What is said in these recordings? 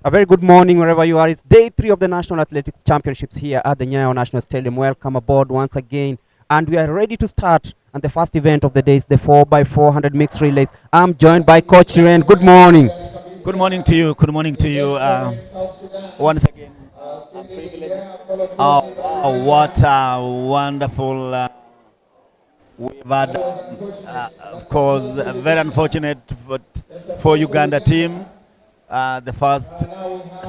A very good morning wherever you are. It's day 3 of the National Athletics Championships here at the Nyayo National Stadium. Welcome aboard once again. And we are ready to start. And the first event of the day is the 4x400 mixed relays. I'm joined by Coach Ren. Good morning. Good morning to you. Good morning to you. Once again, I'm privileged. Oh, what a wonderful we've had. Of course, very unfortunate for Uganda team. The first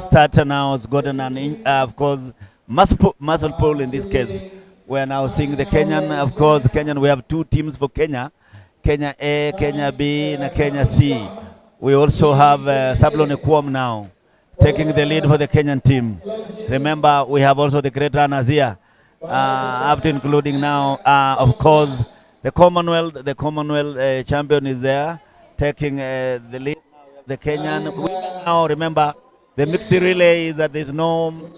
starter now has gotten of course, muscle pull in this case. We're now seeing the Kenyan. Of course, Kenyan. We have two teams for Kenya: Kenya A, Kenya B, and Kenya C. We also have Sablon Ekwom now taking the lead for the Kenyan team. Remember, we have also the great runners here, up to including now, of course, the Commonwealth champion is there, taking the lead. The Kenyan women now, remember, the mixed relay is that there's women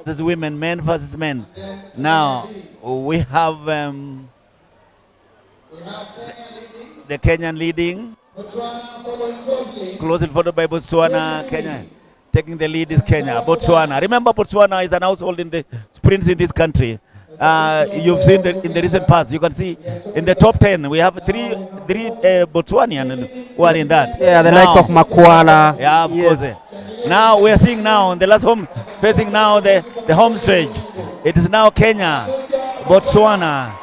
versus women, men versus men. Now, we have the Kenyan leading, closely followed by Botswana. Kenya taking the lead is Kenya. Botswana. Remember, Botswana is an household in the sprints in this country. You've seen in the recent past. You can see in the top 10 we have three Botswanian who are in that. Yeah, the likes of Makwala. Yeah, of course. Now we are seeing now in the last home facing now the home stage. It is now Kenya, Botswana,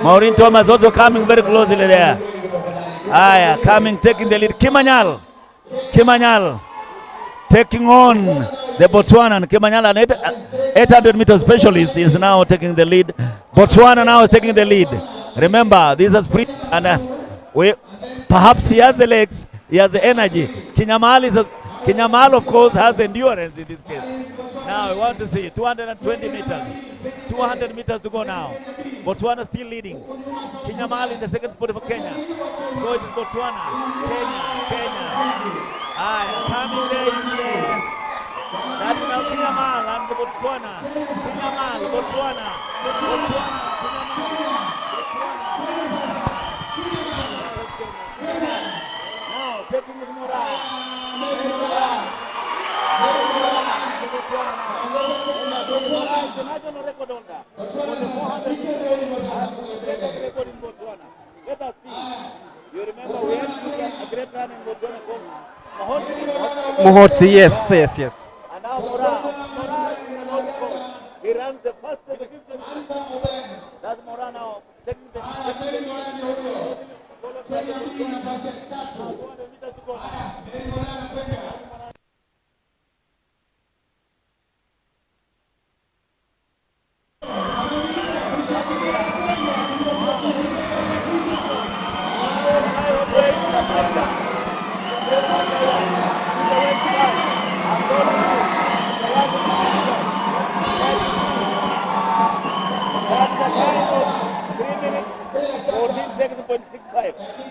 Maureen Thomas also coming very closely there. Taking the lead. Kimanyal taking on the Botswana. Kimanyal, an 800 meter specialist, is now taking the lead. Botswana now is taking the lead. Remember, this is sprint, and perhaps he has the legs, he has the energy. Kinyamal, of course, has the endurance in this case. Now we want to see 220 meters. 200 meters to go now. Botswana still leading. Kinyamal in the second spot for Kenya. So it is Botswana. Kenya. Coming there. That is now Kinyamal and the Botswana. Botswana. Now taking it the national record holder for the 400 record in Botswana. Let us see. You remember we had a great run in Botswana called Mohotsi, yes. And now Mora is an old record. He runs the fastest 50 meters. That's Mora now taking the lead. Followed by the Botswana. 200 meters to go now.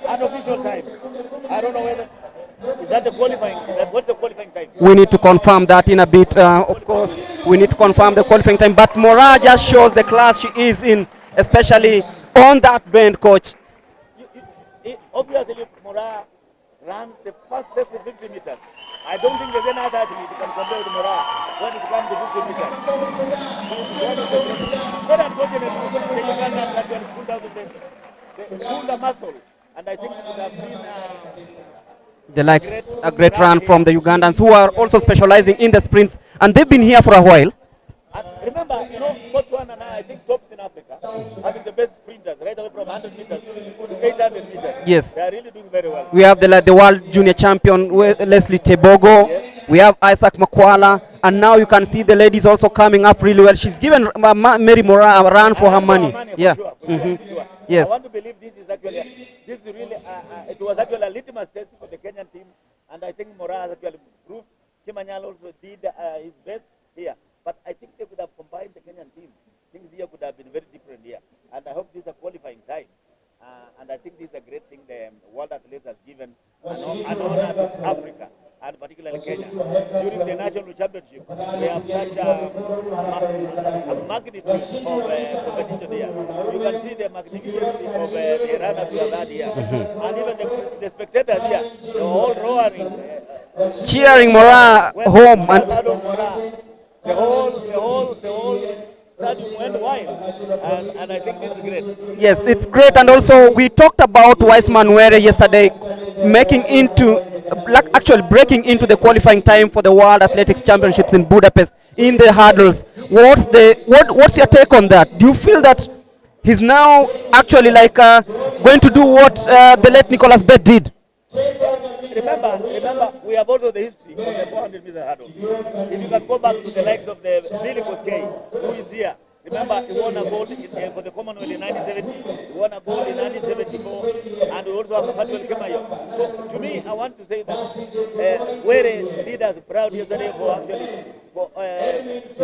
Unofficial time. I don't know whether is that the qualifying. What's the qualifying time? We need to confirm that in a bit. Of course, we need to confirm the qualifying time. But Mora just shows the class she is in, especially on that bend, coach. Obviously, Mora runs the fastest 50 meters. I don't think there's any other athlete who can compare with Mora when it comes to 50 meters. Very unfortunate, the Uganda champion pulled out the muscle. And I think we have seen a great run from the Ugandans, who are also specializing in the sprints, and they've been here for a while. And remember, Botswana now, I think tops in Africa, having the best sprinters, right away from 100 meters to 800 meters. Yes. They are really doing very well. We have the world junior champion, Leslie Tebogo. Yes. We have Isaac Makwala, and now you can see the ladies also coming up really well. She's given Mary Mora a run for her money. Yeah. Sure, sure. Yes. I want to believe this is really, it was actually a litmus test for the Kenyan team, and I think Mora has actually proved. Kimanyal also did his best here, but I think they could have combined the Kenyan team. Things here could have been very different here, and I hope this is a qualifying time, and I think this is a great thing the World Athletics has given an honor to Africa. and particularly Kenya. During the national championship, we have such a magnitude of competition here. You can see the magnificence of the runners we have had here. And even the spectators here, they're all roaring. Cheering Mora When home. Mora And added Mora, the whole stadium went wild. And I think this is great. yes, it's great. And also, we talked about Wiseman Were yesterday making into, like, actually breaking into the qualifying time for the World Athletics Championships in Budapest in the hurdles. What's your take on that? Do you feel that he's now actually like going to do what the late Nicholas Bett did? Remember, we have also the history of the 400 meter hurdle. If you can go back to the likes of the Billy Koskei, who is here. Remember, he won a gold for the Commonwealth in 1970. He won a gold in 1974, and we also have Emmanuel Kemayo. So, to me, I want to say that Were did us proud yesterday for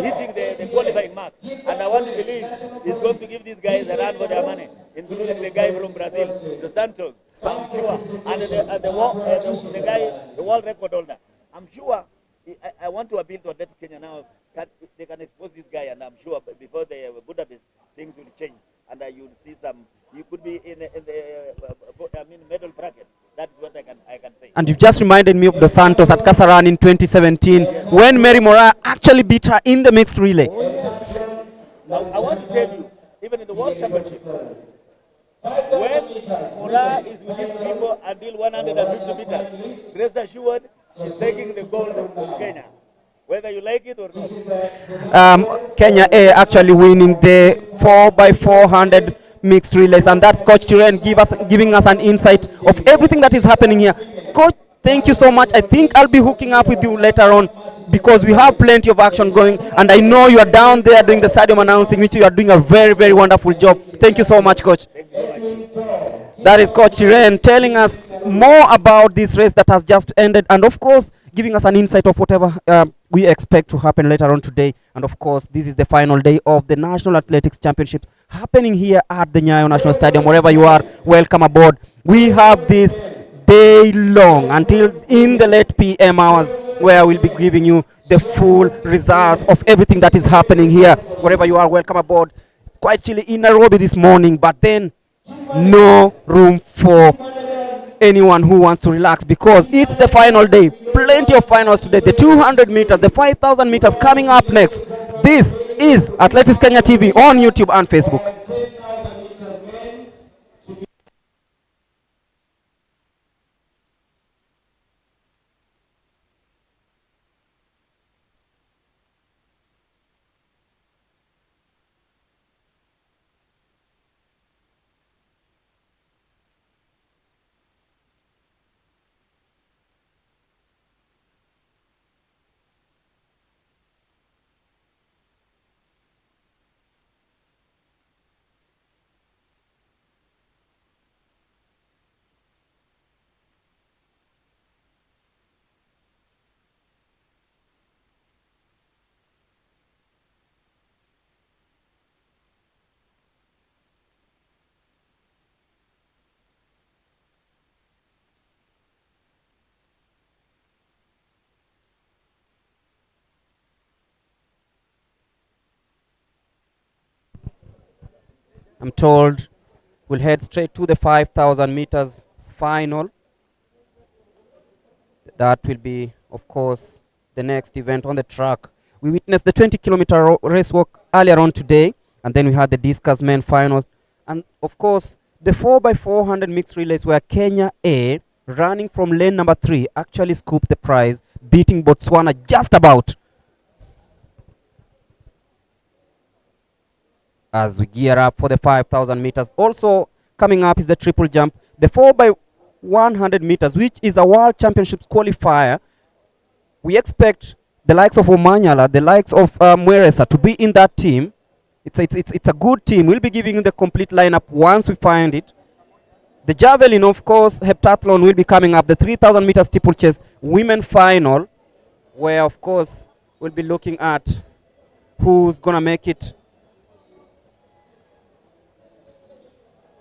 hitting the qualifying mark, and I want to believe he's going to give these guys a run for their money, including the guy from Brazil, the Santos. I'm sure, and the guy, the world record holder. I'm sure. I want to appeal to Athletic Kenya now. They can expose this guy, and I'm sure before the Budapest things will change, and you'll see some. You could be in the medal bracket. That's what I can say. And you've just reminded me of Dos Santos at Casaran in 2017 when Mary Mora actually beat her in the mixed relay. Oh, yes. I want to tell you, even in the World Championship, when Mora is with these people until 150 meters, rest assured she's taking the gold from Kenya, whether you like it or not. Kenya A actually winning the 4x400 mixed relays, and that's Coach Tiren giving us an insight of everything that is happening here. Coach, thank you so much. I think I'll be hooking up with you later on because we have plenty of action going, and I know you are down there doing the stadium announcing, which you are doing a very, very wonderful job. Thank you so much, Coach. That is Coach Tiren telling us more about this race that has just ended, and of course giving us an insight of whatever we expect to happen later on today. And of course, this is the final day of the National Athletics Championships happening here at the Nyayo National Stadium. Wherever you are, welcome aboard. We have this day long until in the late PM hours where we'll be giving you the full results of everything that is happening here. Wherever you are, welcome aboard. It's quite chilly in Nairobi this morning, but then no room for anyone who wants to relax because it's the final day. Plenty of finals today. The 200 meters, the 5,000 meters coming up next. This is Athletics Kenya TV on YouTube and Facebook. I'm told we'll head straight to the 5,000 meters final. That will be, of course, the next event on the track. We witnessed the 20-kilometer race walk earlier on today, and then we had the discus men final. And, of course, the 4x400 mixed relays where Kenya A, running from lane number 3, actually scooped the prize, beating Botswana just about. As we gear up for the 5,000 meters. Also coming up is the triple jump, the 4x100 meters, which is a World Championships qualifier. We expect the likes of Omanyala, the likes of Mweresa to be in that team. It's a good team. We'll be giving you the complete lineup once we find it. The javelin, of course, heptathlon will be coming up. The 3,000 meter steeplechase women final, where, of course, we'll be looking at who's going to make it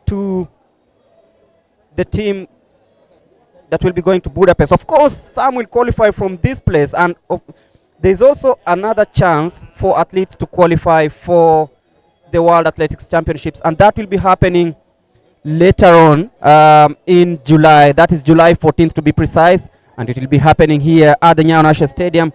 to the team that will be going to Budapest. Of course, some will qualify from this place, and there's also another chance for athletes to qualify for the World Athletics Championships, and that will be happening later on in July. That is July 14th to be precise, and it will be happening here at the Nyayo National Stadium.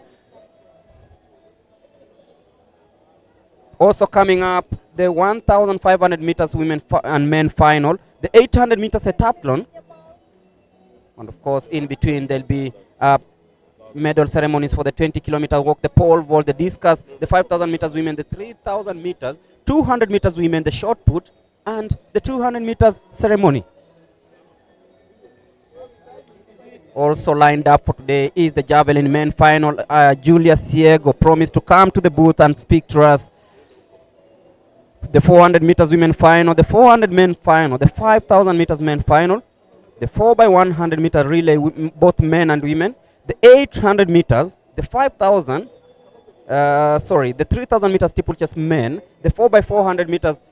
Also coming up, the 1,500 meters women and men final, the 800 meters heptathlon, and of course in between there'll be medal ceremonies for the 20-kilometer walk, the pole vault, the discus, the 5,000 meters women, the 3,000 meters, 200 meters women, the shot put, and the 200 meters ceremony. Also lined up for today is the javelin men final. Julia Ciego promised to come to the booth and speak to us. The 400 meters women final, the 400 men final, the 5,000 meters men final, the 4x100 meter relay, both men and women, the 800 meters, the 5,000, the 3,000 meters steeplechase men, the 4x400 meters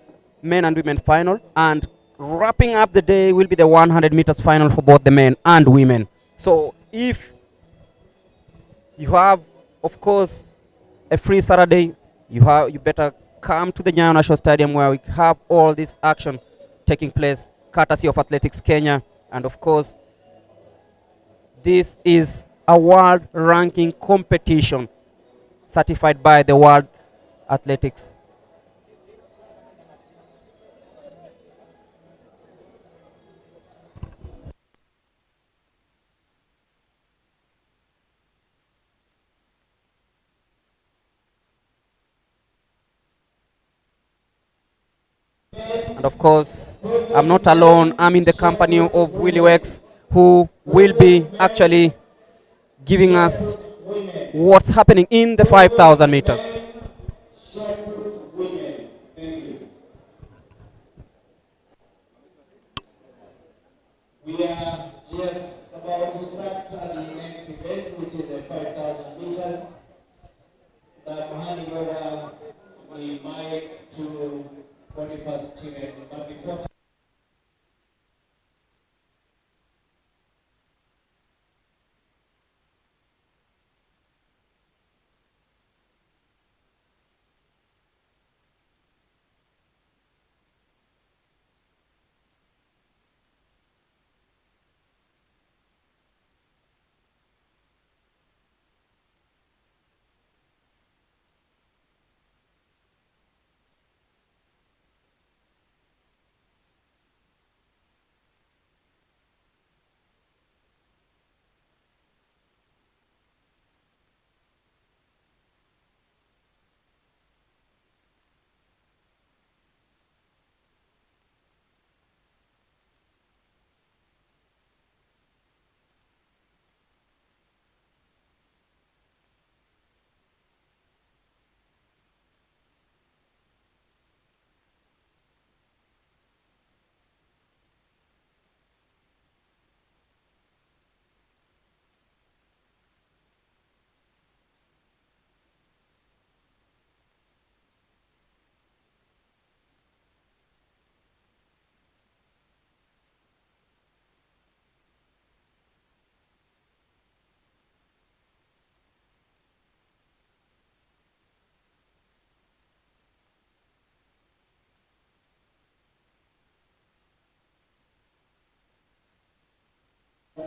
men and women final, and wrapping up the day will be the 100 meters final for both the men and women. So if you have, of course, a free Saturday, you better come to the Nyayo National Stadium, where we have all this action taking place, courtesy of Athletics Kenya. And of course, this is a world ranking competition certified by the World Athletics. And of course, I'm not alone. I'm in the company of Willie Wex, who will be actually giving us what's happening in the 5,000 meters. We are just about to start the next event, which is the 5,000 meters. I'm handing over the mic to Boniface Chile. But before that,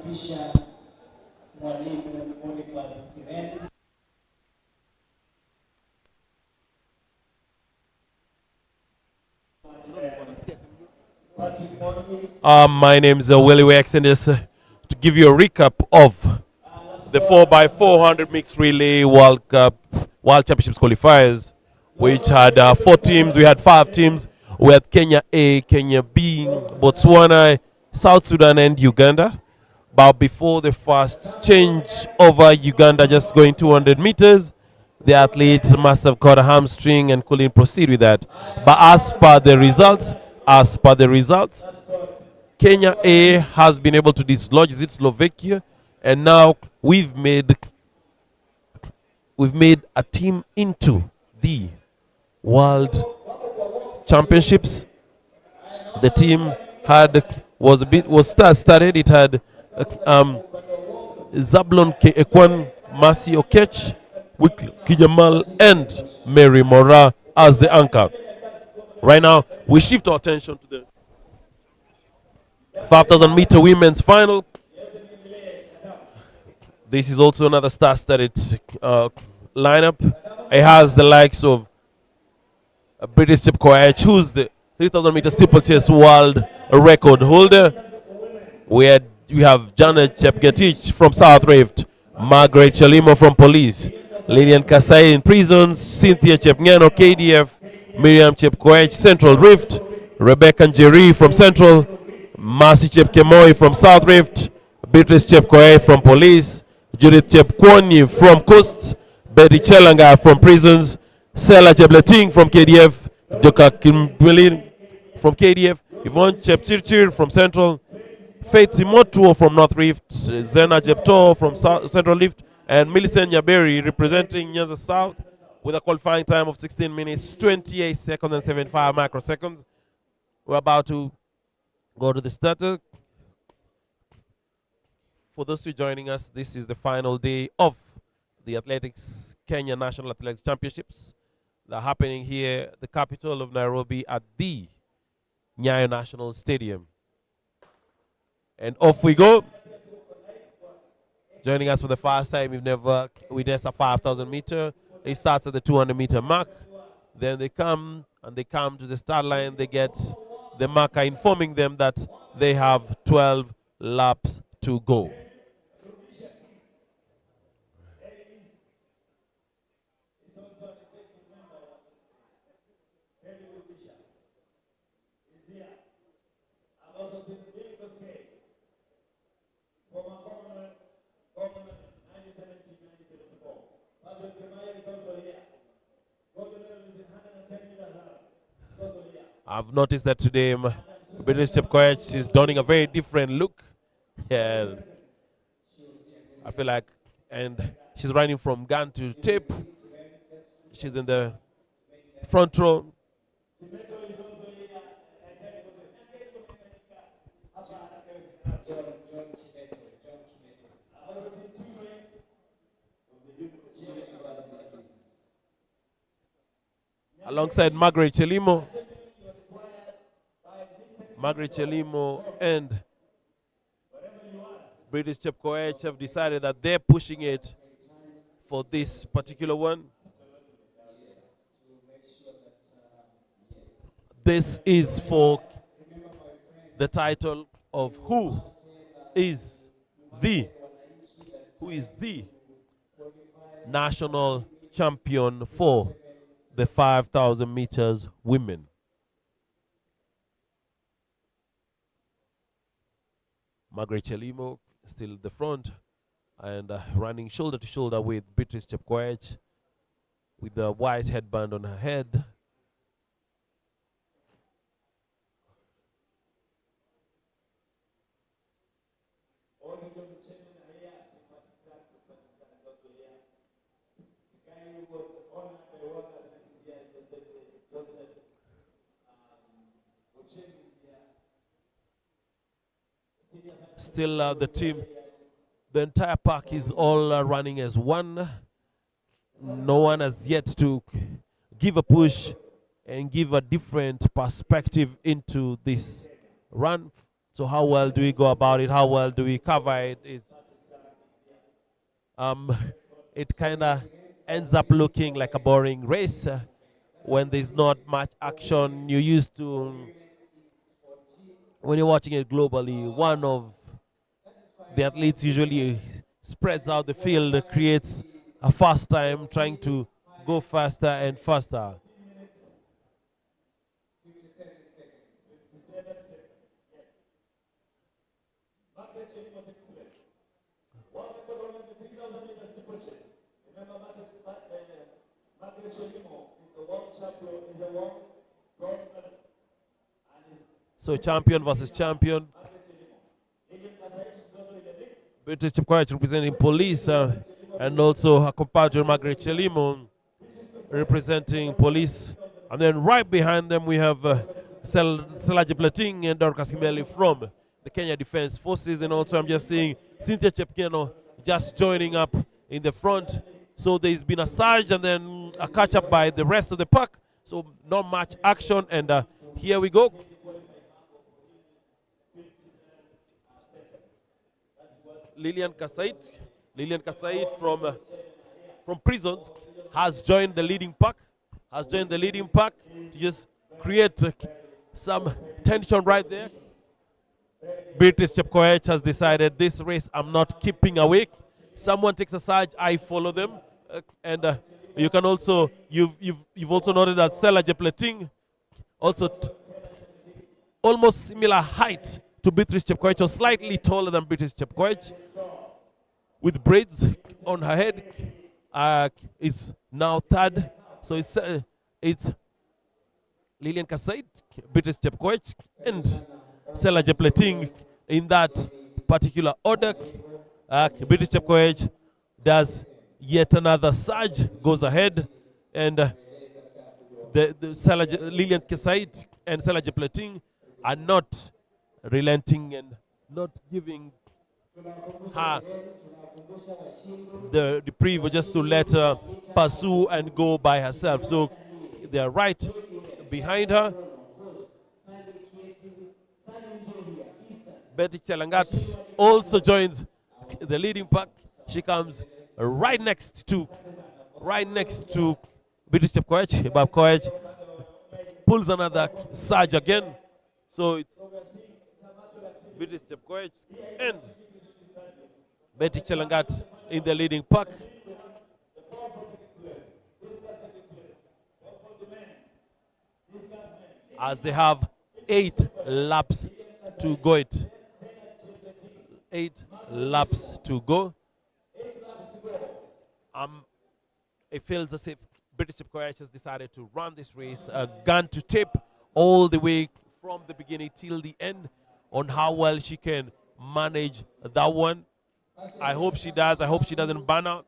kisha mwalimu Boniface Chile. My name is Willie Wex, and just to give you a recap of the 4x400 mixed relay World Championships qualifiers, which had 4 teams. We had 5 teams. We had Kenya A, Kenya B, Botswana, South Sudan, and Uganda. But before the first change over, Uganda just going 200 meters, the athlete must have caught a hamstring and couldn't proceed with that. But as per the results, Kenya A has been able to dislodge Slovakia, and now we've made a team into the World Championships. The team was started. It had Zablon Ekwan, Masi Okech, Wycliffe Kijamal, and Mary Mora as the anchor. Right now, we shift our attention to the 5,000 meter women's final. This is also another star-studded lineup. It has the likes of British Chepkoech, who's the 3,000 meter steeplechase world record holder. We have Janet Chepgetich from South Rift, Margaret Chalimo from Police, Lillian Kasai in Prisons, Cynthia Chepngeno KDF, Miriam Chepkoech Central Rift, Rebecca Njeri from Central, Mercy Chepkemoi from South Rift, Beatrice Chepkoech from Police, Judith Chepkwonyi from Coast, Betty Chelanga from Prisons, Sela Chepleting from KDF, Joka Kimbilin from KDF, Yvonne Chepchirchir from Central, Faith Timotuo from North Rift, Zena Jepto from Central Rift, and Millicent Nyaberi representing Nyanza South with a qualifying time of 16 minutes, 28 seconds and 75 microseconds. We're about to go to the starter. For those who are joining us, this is the final day of the Athletics Kenya National Athletics Championships. They're happening here, the capital of Nairobi, at the Nyayo National Stadium. And off we go. Joining us for the first time, we've never witnessed a 5,000 meter. It starts at the 200 meter mark. Then they come to the start line. They get the marker informing them that they have 12 laps to go. I've noticed that today British Chepkoech is donning a very different look. And I feel like, and she's running from gun to tape. She's in the front row. Alongside Margaret Chelimo. Margaret Chelimo and British Chepkoech have decided that they're pushing it for this particular one. This is for the title of who is the national champion for the 5,000 meters women. Margaret Chelimo still at the front and running shoulder to shoulder with Beatrice Chepkoech with the white headband on her head. Still the team, the entire pack is all running as one. No one has yet to give a push and give a different perspective into this run. So how well do we go about it? How well do we cover it? It kind of ends up looking like a boring race when there's not much action. You used to, when you're watching it globally, one of the athletes usually spreads out the field, creates a fast time, trying to go faster and faster. So champion versus champion. British Chepkoech representing Police and also her compatriot Margaret Chelimo representing Police. And then right behind them we have Sela Jepleting and Dorcas Kimeli from the Kenya Defense Forces, and also I'm just seeing Cynthia Chepkeno just joining up in the front. So there's been a surge and then a catch up by the rest of the pack. So not much action, and here we go. Lilian Kasait from Prisons has joined the leading pack. To just create some tension right there. Beatrice Chepkoech has decided this race I'm not keeping awake. Someone takes a surge, I follow them, and you can also you've also noted that Stella Jepleting also almost similar height to Beatrice Chepkoech, or slightly taller than Beatrice Chepkoech, with braids on her head, is now third. So it's Lilian Kasait, Beatrice Chepkoech, and Stella Jepleting in that particular order. Beatrice Chepkoech does yet another surge, goes ahead, and Lilian Kasait and Stella Jepleting are not relenting and not giving her the reprieve just to let her pursue and go by herself. So they are right behind her. Betty Chelangat also joins the leading pack. She comes right next to Beatrice Chepkoech. Chepkoech pulls another surge again. So it's Beatrice Chepkoech and Betty Chelangat in the leading pack. As they have 8 laps to go it. 8 laps to go. It feels as if British Chepkoech has decided to run this race gun to tape all the way from the beginning till the end on how well she can manage that one. I hope she does. I hope she doesn't burn out.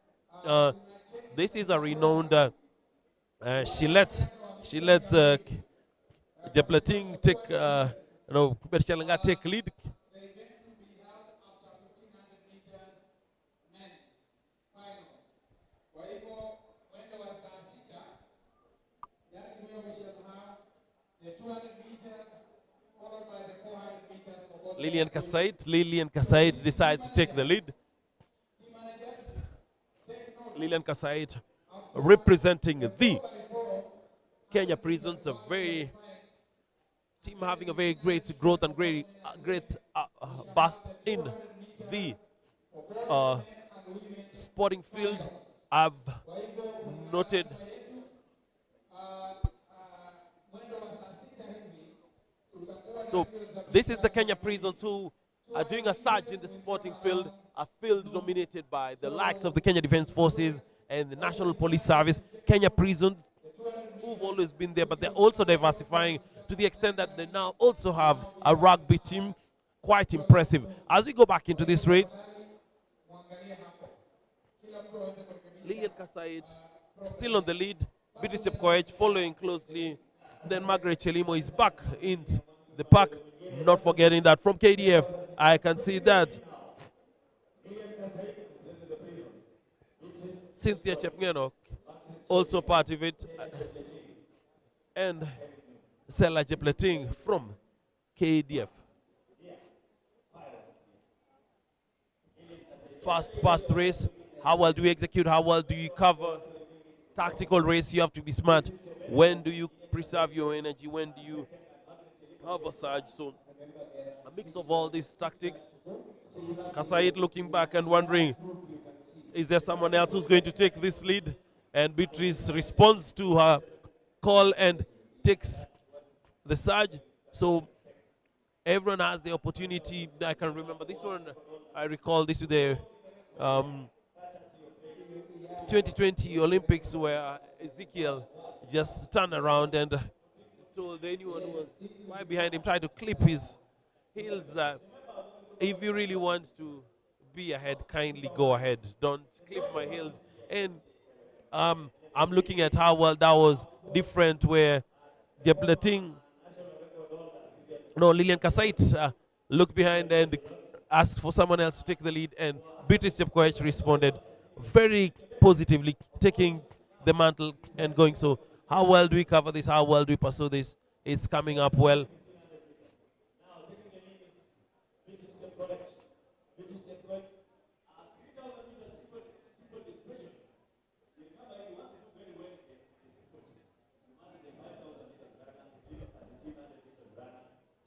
This is a renowned. She lets Jepleting take Berchelanga take lead. The event will be held after 1500 meters men finals. Kwa hivyo mwendo wa saa 6, that is where we shall have the 200 meters followed by the 400 meters for both. Lilian Kasait decides to take the lead. Lilian Kasait representing the Kenya Prisons, a very team having a very great growth and great burst in the sporting field. I've noted so this is the Kenya Prisons who are doing a surge in the sporting field, a field dominated by the likes of the Kenya Defense Forces and the National Police Service. Kenya Prisons, who've always been there, but they're also diversifying to the extent that they now also have a rugby team. Quite impressive. As we go back into this race, Lilian Kasait still on the lead. Beatrice Chepkoech following closely. Then Margaret Chelimo is back in the pack. Not forgetting that from KDF, I can see that Cynthia Chepngeno also part of it, and Stella Jepleting from KDF. Fast race. How well do you execute? How well do you cover? Tactical race, you have to be smart. When do you preserve your energy? When do you have a surge? So a mix of all these tactics. Kasait looking back and wondering, is there someone else who's going to take this lead? And Beatrice responds to her call and takes the surge. So everyone has the opportunity. I can remember this one. I recall this with the 2020 Olympics where Ezekiel just turned around and told anyone who was right behind him, try to clip his heels. If you really want to be ahead, kindly go ahead. Don't clip my heels. And I'm looking at how well that was different, where Lilian Kasait looked behind and asked for someone else to take the lead, and British Chepkoech responded very positively, taking the mantle and going. So how well do we cover this? How well do we pursue this? It's coming up well.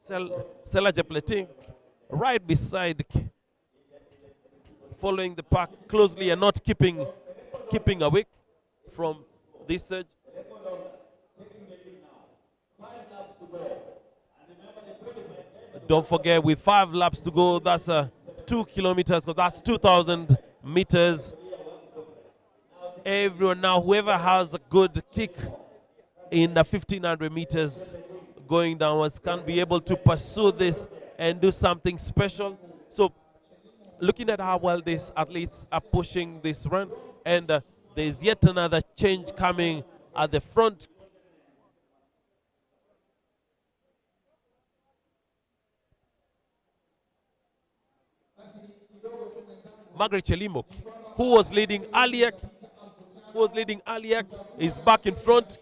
Sela Jepleting right beside, following the pack closely and not keeping away from this surge. Don't forget, with 5 laps to go, that's 2 kilometers, because that's 2,000 meters. Everyone now, whoever has a good kick in the 1,500 meters going downwards can be able to pursue this and do something special. So looking at how well these athletes are pushing this run, and there's yet another change coming at the front. Margaret Chelimo, who was leading earlier, is back in front.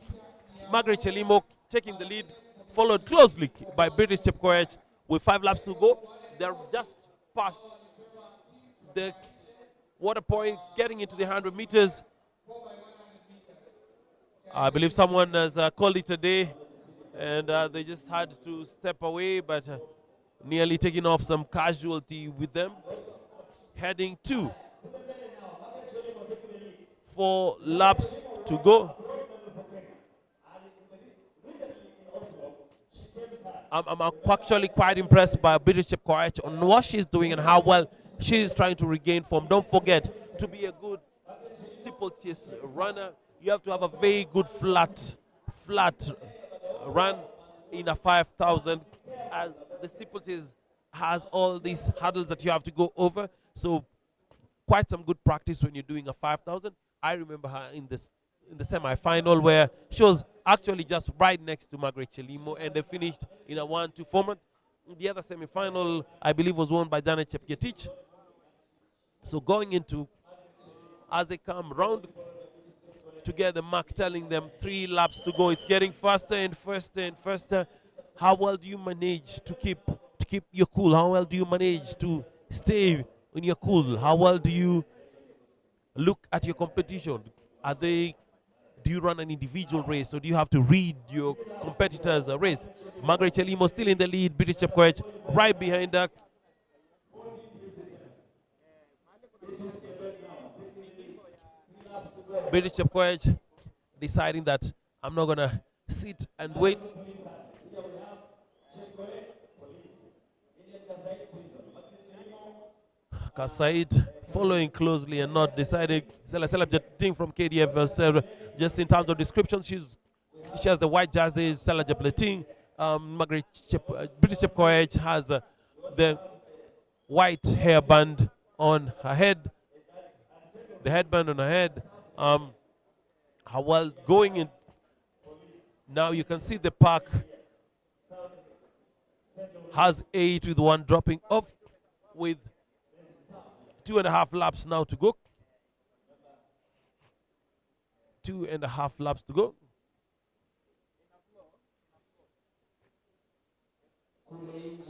Margaret Chelimo taking the lead, followed closely by British Chepkoech with 5 laps to go. They're just past the water point, getting into the 100 meters. I believe someone has called it a day, and they just had to step away, but nearly taking off some casualty with them. Heading to 4 laps to go. I'm actually quite impressed by British Chepkoech on what she's doing and how well she's trying to regain form. Don't forget, to be a good steeplechase runner, you have to have a very good flat run in a 5,000, as the steeplechase has all these hurdles that you have to go over. So quite some good practice when you're doing a 5,000. I remember her in the semi-final, where she was actually just right next to Margaret Chelimo, and they finished in a 1-2 format. The other semi-final, I believe, was won by Janet Chepgetich. So going into, as they come round to get the mark, telling them 3 laps to go, it's getting faster and faster and faster. How well do you manage to keep your cool? How well do you manage to stay in your cool? How well do you look at your competition? Do you run an individual race, or do you have to read your competitors' race? Margaret Chelimo still in the lead, British Chepkoech right behind her. British Chepkoech deciding that I'm not gonna sit and wait. Kasaid following closely and not deciding. Celebrating from KDF, just in terms of description, she has the white jersey. Celebrating. British Chepkoech has the white hairband on her head. The headband on her head. How well going in. Now you can see the pack has 8 with 1 dropping off, with 2.5 laps now to go. 2.5 laps to go.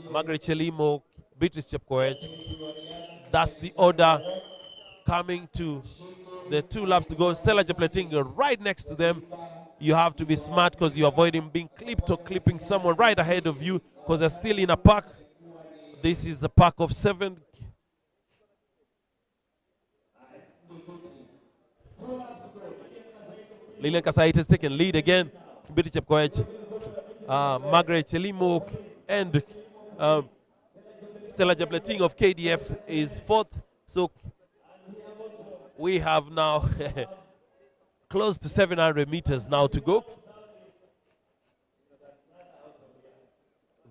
Margaret Chelimo, British Chepkoech. That's the order coming to the 2 laps to go. Sela Jepleting right next to them. You have to be smart, because you're avoiding being clipped or clipping someone right ahead of you, because they're still in a pack. This is a pack of 7. Lilian Kasait has taken lead again. British Chepkoech, Margaret Chelimo, and Stella Jableting of KDF is 4th. So we have now close to 700 meters now to go.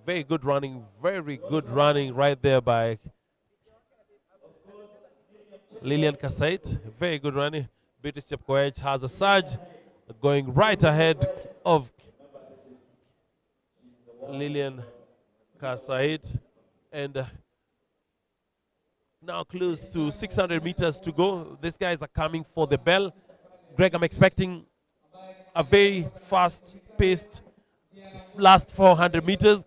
Very good running right there by Lilian Kasait. Very good running. British Chepkoech has a surge going right ahead of Lilian Kasait. and now close to 600 meters to go. These guys are coming for the bell. Greg, I'm expecting a very fast-paced last 400 meters.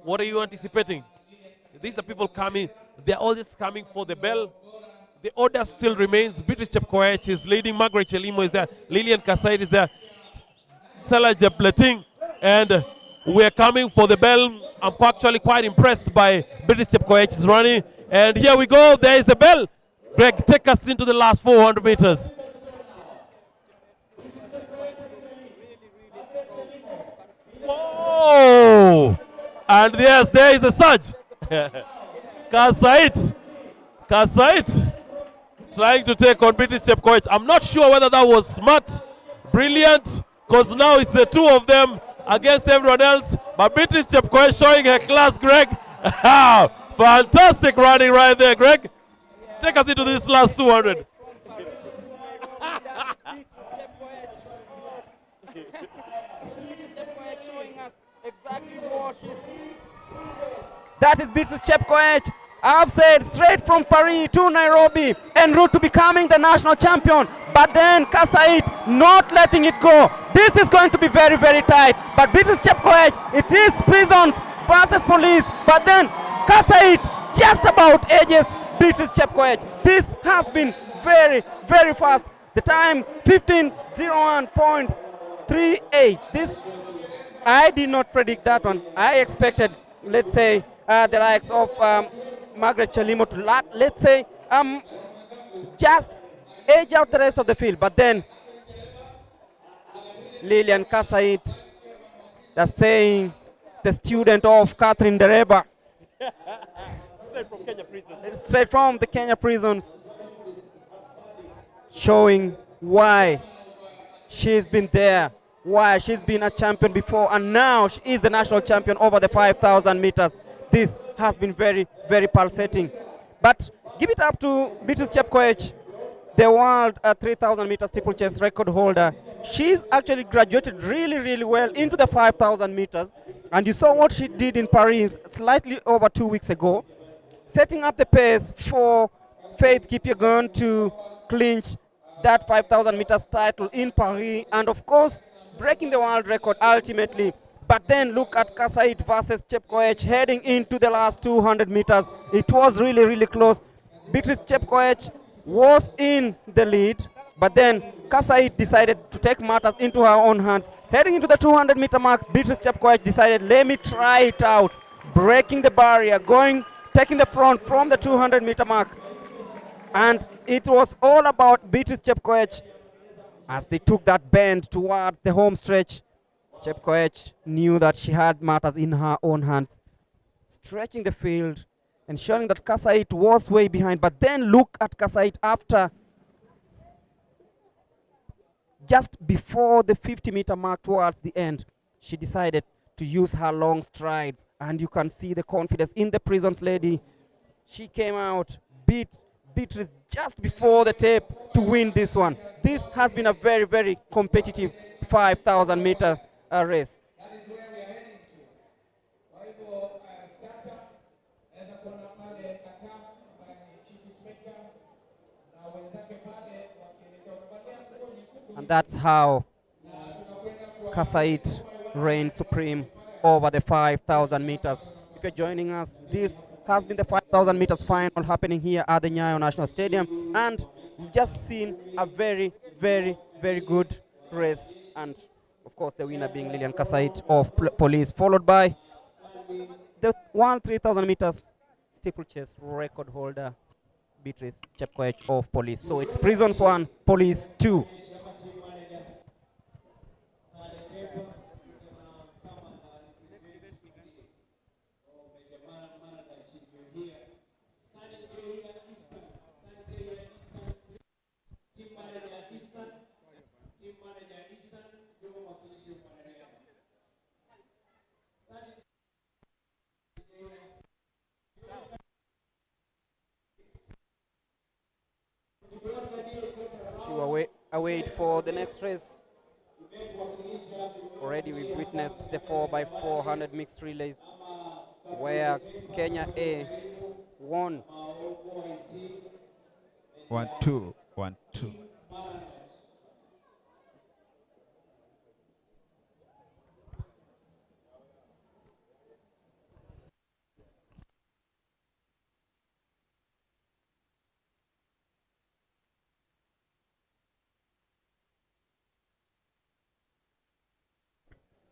What are you anticipating? These are people coming. They're all just coming for the bell. The order still remains. British Chepkoech is leading. Margaret Chelimo is there. Lillian Kassait is there. Salah Jepleting. And we're coming for the bell. I'm actually quite impressed by British Chepkoech's running. And here we go. There is the bell. Greg, take us into the last 400 meters. Whoa! And yes, there is a surge. Kassait trying to take on British Chepkoech. I'm not sure whether that was smart, brilliant, because now it's the two of them against everyone else. But British Chepkoech showing her class, Greg. Fantastic running right there, Greg. Take us into this last 200. That is British Chepkoech. I've said straight from Paris to Nairobi en route to becoming the national champion. But then Kassait not letting it go. This is going to be very, very tight. But British Chepkoech, it is prisons versus police. But then Kassait just about edges British Chepkoech. This has been very, very fast. The time 15:01.38. This, I did not predict that one. I expected, let's say, the likes of Margaret Chelimo to let's say just edge out the rest of the field. But then Lillian Kassait, the saying, the student of Catherine Dereba, Straight from Kenya prisons. straight from the Kenya prisons, showing why she's been there, why she's been a champion before, and now she is the national champion over the 5,000 meters. This has been very, very pulsating. But give it up to British Chepkoech, the world 3,000 meter steeplechase record holder. She's actually graduated really, really well into the 5,000 meters. And you saw what she did in Paris slightly over 2 weeks ago, setting up the pace for Faith Kipyegon to clinch that 5,000 meters title in Paris, and of course breaking the world record ultimately. But then look at Kassait versus Chepkoech heading into the last 200 meters. It was really, really close. British Chepkoech was in the lead, but then Kassait decided to take matters into her own hands. Heading into the 200 meter mark, British Chepkoech decided, let me try it out. Breaking the barrier, taking the front from the 200 meter mark. And it was all about British Chepkoech as they took that bend toward the home stretch. Chepkoech knew that she had matters in her own hands, stretching the field, ensuring that Kassait was way behind. But then look at Kassait after, just before the 50 meter mark towards the end, she decided to use her long strides, and you can see the confidence in the prisons lady. She came out, beat Beatrice just before the tape to win this one. This has been a very, very competitive 5,000 meter race. That is where we are heading to. Kwa hivyo startup naweza kuona pale Kata ambaye ni chief inspector na wenzake pale wakielekea kupatia nguo nyekundu. And that's how Kassait reigned supreme over the 5,000 meters. If you're joining us, this has been the 5,000 meters final happening here at the Nyayo National Stadium, and we've just seen a very, very, very good race, and of course the winner being Lillian Kassait of Police, followed by the 3,000 meters steeplechase record holder Beatrice Chepkoech of Police. So it's Prisons 1, Police 2. So await for the next race. Already we've witnessed the 4x400 mixed relays. where Kenya A won. 1-2, 1-2.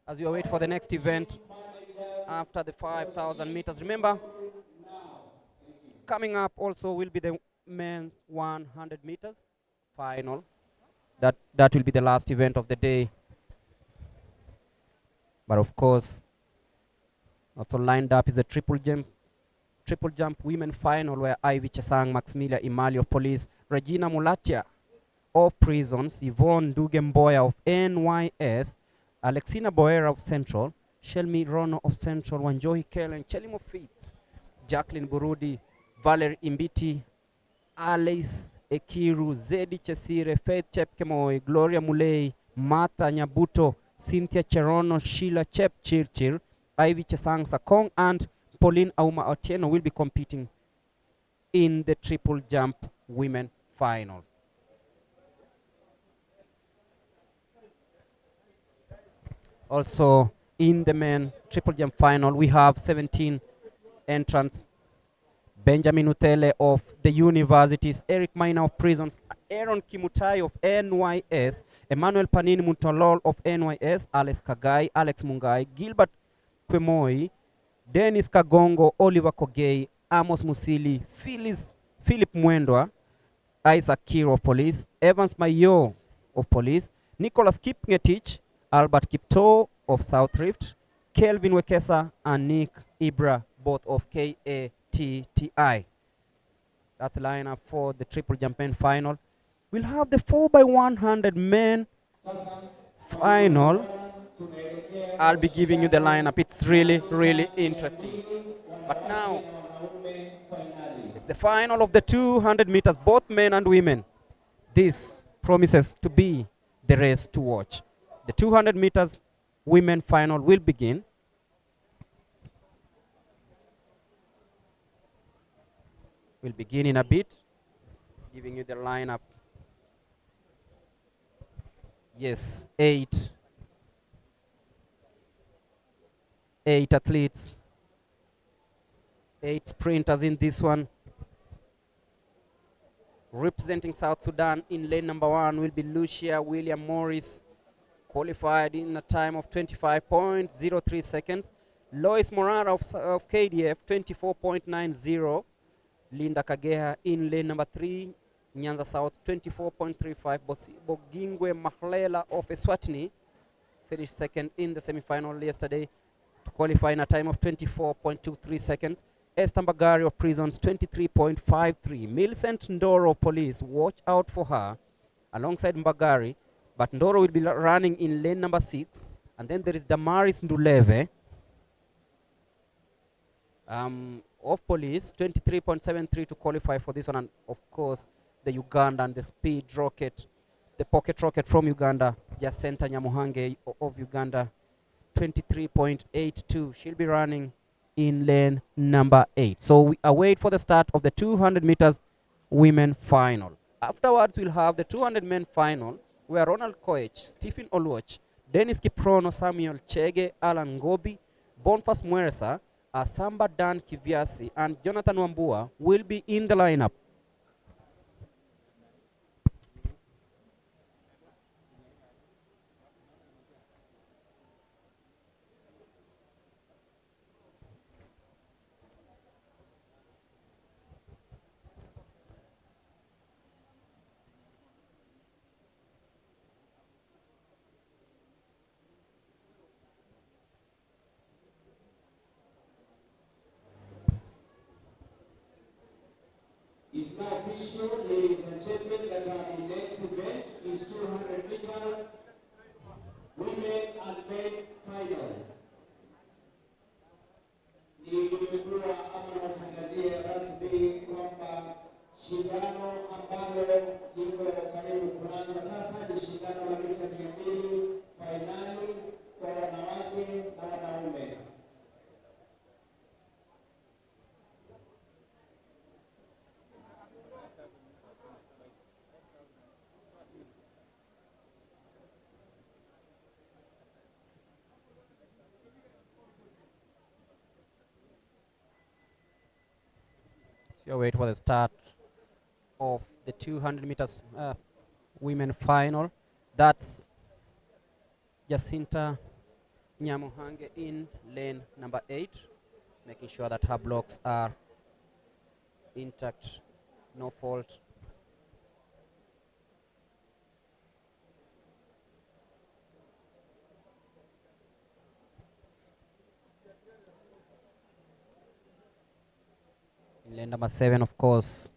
As we wait for the next event after the 5,000 meters. Remember, coming up also will be the men's 100 meters final. That will be the last event of the day. But of course, also lined up is the triple jump women final, where Ivy Chesang, Maximilia Imali of police, Regina Mulatia of prisons, Yvonne Dugemboya of NYS, Alexina Boera of Central, Shelmi Rono of Central, Wanjohi Kellen, Chelimo Faith, Jacqueline Burudi, Valerie Imbiti, Alice Ekiru, Zedi Chesire, Faith Chepkemoi, Gloria Mulei, Martha Nyabuto, Cynthia Cherono, Sheila Chepchirchir, Ivy Chesang Sakong, and Pauline Auma Otieno will be competing in the triple jump women final. Also, in the men triple jump final, we have 17 entrants. Benjamin Utele of the universities, Eric Maina of prisons, Aaron Kimutai of NYS, Emmanuel Panini Muntolol of NYS, Alex Kagai, Alex Mungai, Gilbert Kwemoi, Dennis Kagongo, Oliver Kogei, Amos Musili, Philip Mwendwa, Isaac Kiro of police, Evans Mayo of police, Nicholas Kipngetich, Albert Kipto of South Rift, Kelvin Wekesa, and Nick Ibra, both of KATTI. That's the lineup for the triple jump men final. We'll have the 4x100 men final. I'll be giving you the lineup. It's really, really interesting. But now, it's the final of the 200 meters, both men and women. This promises to be the race to watch. The 200 meters women final will begin. We'll begin in a bit, giving you the lineup. Yes, eight athletes, 8 sprinters in this one. Representing South Sudan in lane number 1 will be Lucia William Morris, qualified in a time of 25.03 seconds. Lois Morara of KDF, 24.90. Linda Kageha in lane number 3, Nyanza South, 24.35. Bogingwe Mahlela of Eswatini finished second in the semi-final yesterday to qualify in a time of 24.23 seconds. Esther Mbagari of Prisons, 23.53. Millicent Ndoro of Police, watch out for her alongside Mbagari, but Ndoro will be running in lane number 6. And then there is Damaris Nduleve of Police, 23.73 to qualify for this one. And of course, the Uganda and the speed rocket, the pocket rocket from Uganda, Jacinta Nyamuhange of Uganda, 23.82. She'll be running in lane number 8. So we await for the start of the 200 meters women final. Afterwards, we'll have the 200 men final, where Ronald Koech, Stephen Oluoch, Dennis Kiprono, Samuel Chege, Alan Ngobi, Boniface Mweresa, Asamba Dan Kiviasi, and Jonathan Wambua will be in the lineup. It's now official, ladies and gentlemen, that the next event is 200 meters women and men final. Nimekuwa ama natangazia rasmi kwamba shindano ambalo liko karibu kuanza sasa ni shindano la mita 200 fainali kwa wanawake na wanaume. We wait for the start of the 200 meters women final. That's Jacinta Nyamuhange in lane number 8, making sure that her blocks are intact, no fault. In lane number 7, of course,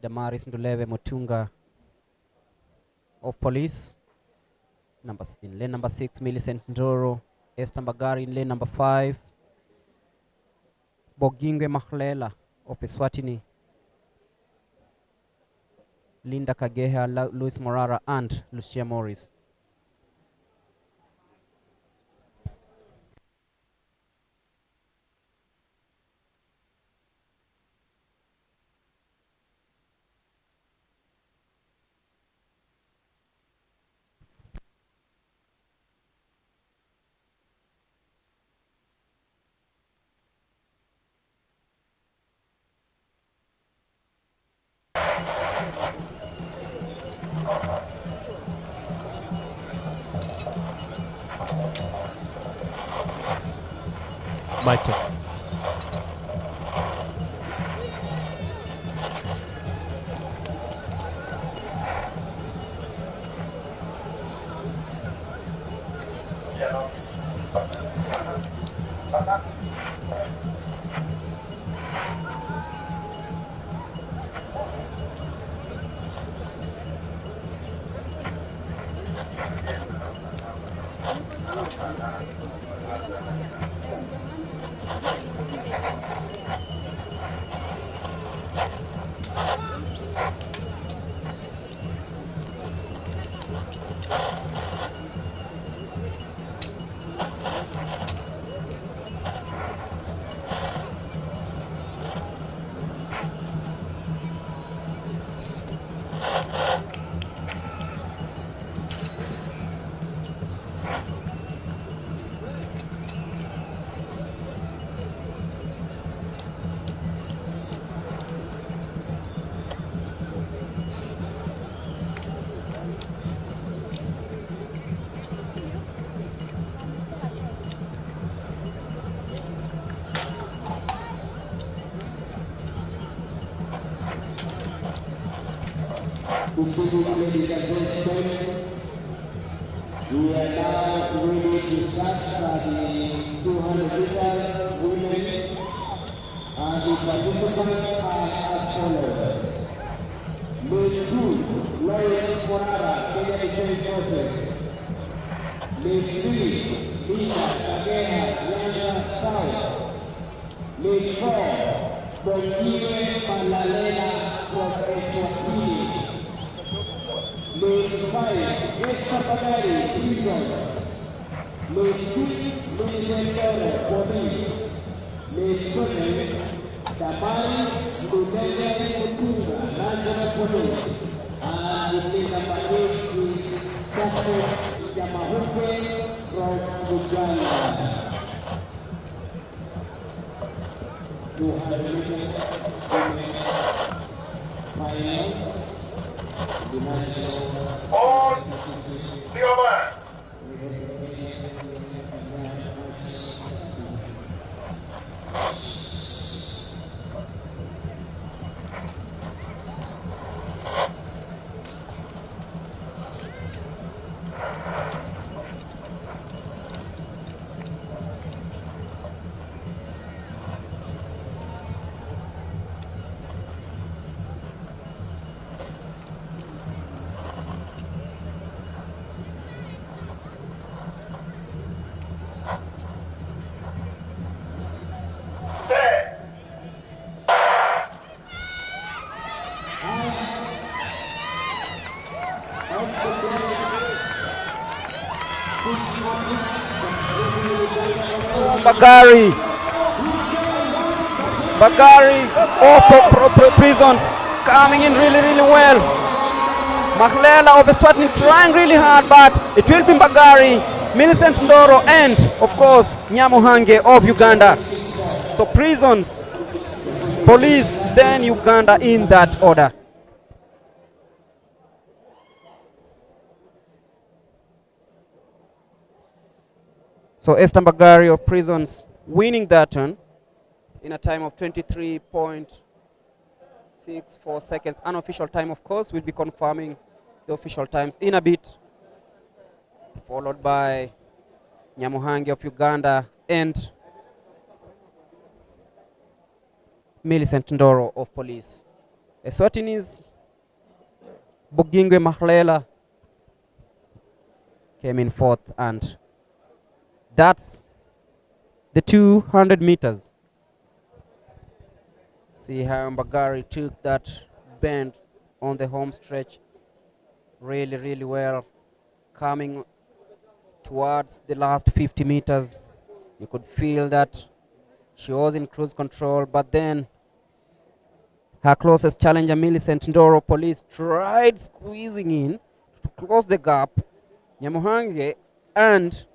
Damaris Nduleve Mutunga of police. In lane number 6, Millicent Ndoro, Esther Mbagari in lane number 5, Bogingwe Mahlela of Eswatini, Linda Kageha, Luis Morara, and Lucia Morris. Mic check. Ladies and gentlemen, we are now ready to start the 200 meters women, and the participants are as follows. Lane 2, Lawrence Morara, Kenya Defense Forces. Lane 3, Lina Kagena, Rwanda South. Lane 4, Bongiwe Malalena from Eswatini. Lane 5, Heptathlon, Prisons. Lane 6, Military Police. Lane 7, Damaris Nduleve Mutunga, National Police. And lane number 8 is Captain Yamahuke from Uganda. 200 meters final. All clear man. Bagari of Prisons coming in really well. Mahlela of Eswatini trying really hard, but it will be Bagari, Millicent Ndoro, and of course Nyamuhange of Uganda. So Prisons, Police, then Uganda in that order. So Esther Mbagari of Prisons winning that one in a time of 23.64 seconds. Unofficial time, of course. We'll be confirming the official times in a bit. Followed by Nyamuhangi of Uganda and Millicent Ndoro of Police. Eswatini's Bugingwe Mahlela came in fourth, and that's the 200 meters. See how Mbagari took that bend on the home stretch really, really well. Coming towards the last 50 meters, you could feel that she was in cruise control, but then her closest challenger, Millicent Ndoro Police, tried squeezing in to close the gap. Nyamuhange and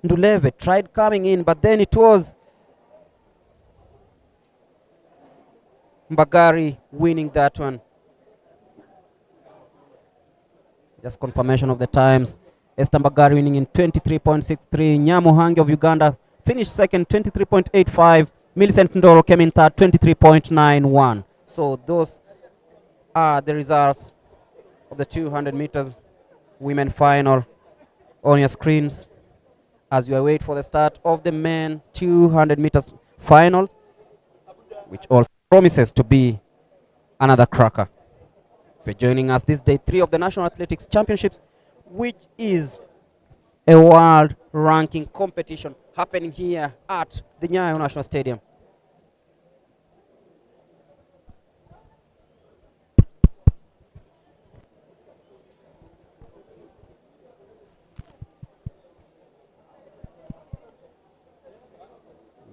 Nduleve tried coming in, but then it was Mbagari winning that one. Just confirmation of the times. Esther Mbagari winning in 23.63. Nyamuhange of Uganda finished second, 23.85. Millicent Ndoro came in third, 23.91. So those are the results of the 200 meters women final on your screens as you await for the start of the men 200 meters finals, which also promises to be another cracker. If you're joining us, this day 3 of the National Athletics Championships, which is a world ranking competition happening here at the Nyayo National Stadium.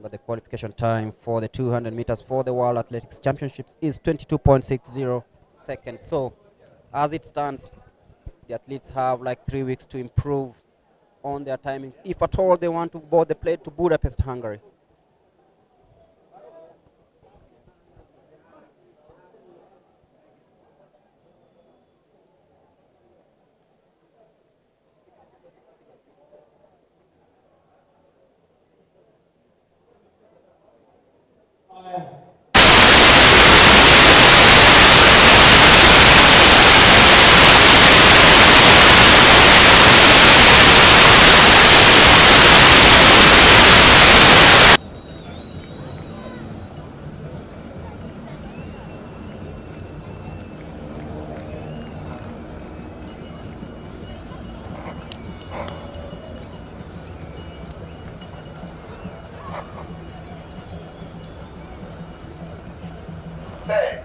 But the qualification time for the 200 meters for the World Athletics Championships is 22.60 seconds. So as it stands, the athletes have like 3 weeks to improve on their timings, if at all they want to board the plane to Budapest, Hungary. Set.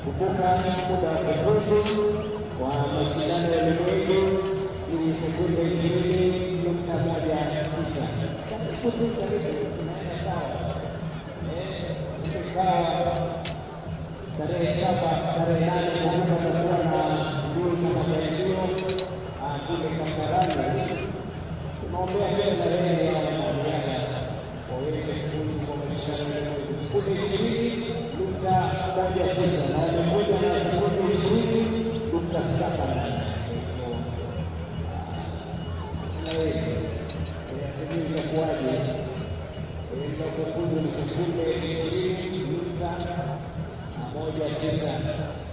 Kumbuka muda wa kufuzu kwa mashindano ya ulimwengu ni sekunde 20.19. Tarehe 7, tarehe 8 kutakuwa na mbio za majaribio kule Kasarani. Tunaombea pia tarehe ya wanariadha waweze kufuzu kwa mashindano ya ulimwengu. Sekunde 20.19 na wamekuja na sekunde 20.78. Inakuwaje? Inapokuja ni sekunde 20.19.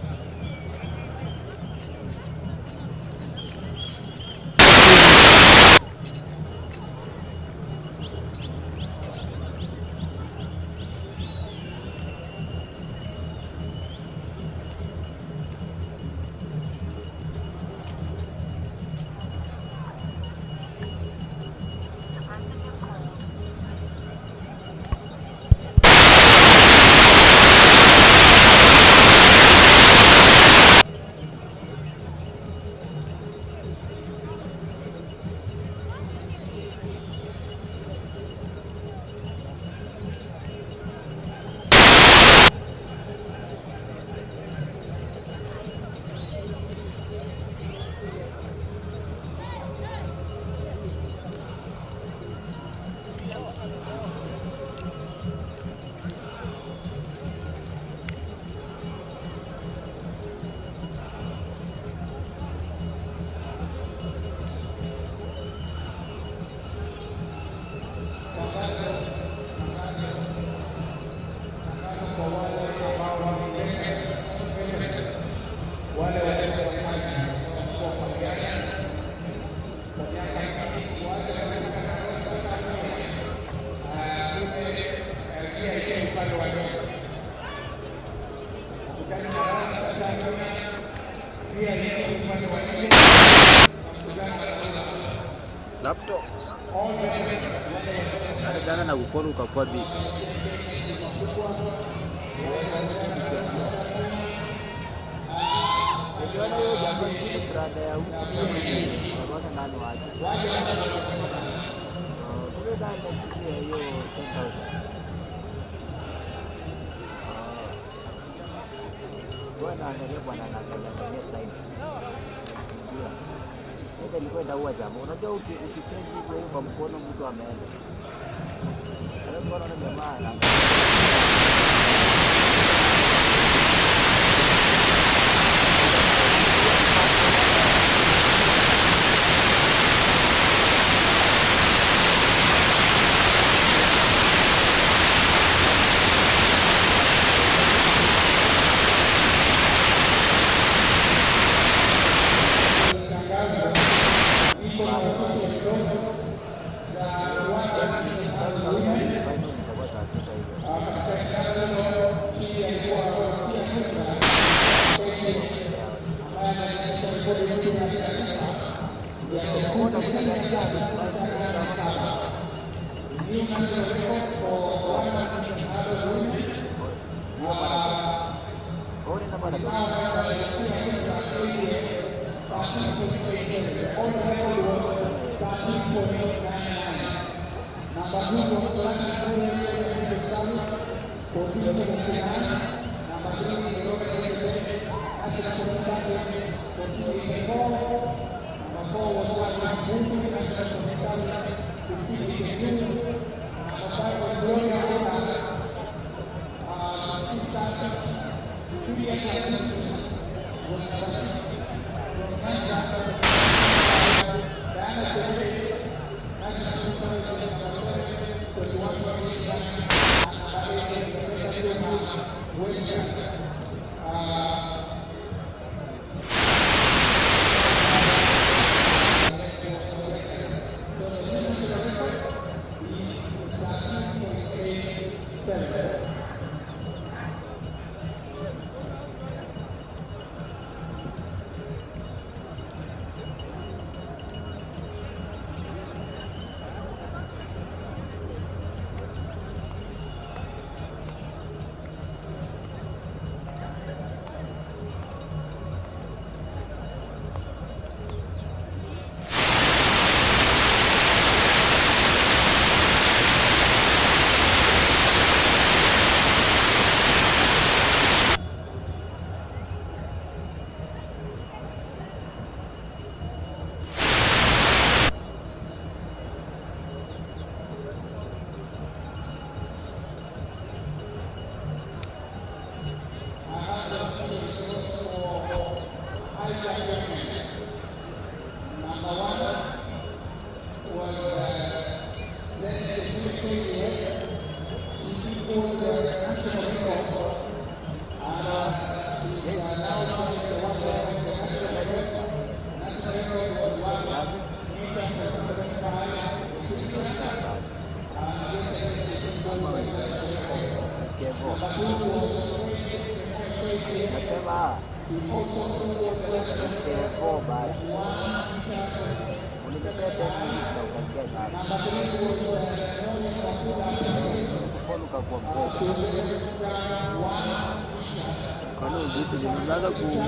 Laptop. Hata jana na kukono ukakuwa busy. Ukiona hiyo jambo hili brada ya huko unaona nani waje. Kule ndani ya hiyo 10,000. Bwana angalia bwana anaangalia slide. Ndio ilikuwa inaua jambo. Unajua ukichange hiyo kwa mkono mtu ameenda. Alafu bwana jamaa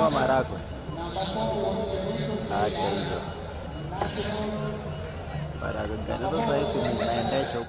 marako. Acha hiyo. Marako gani sasa hivi unaendesha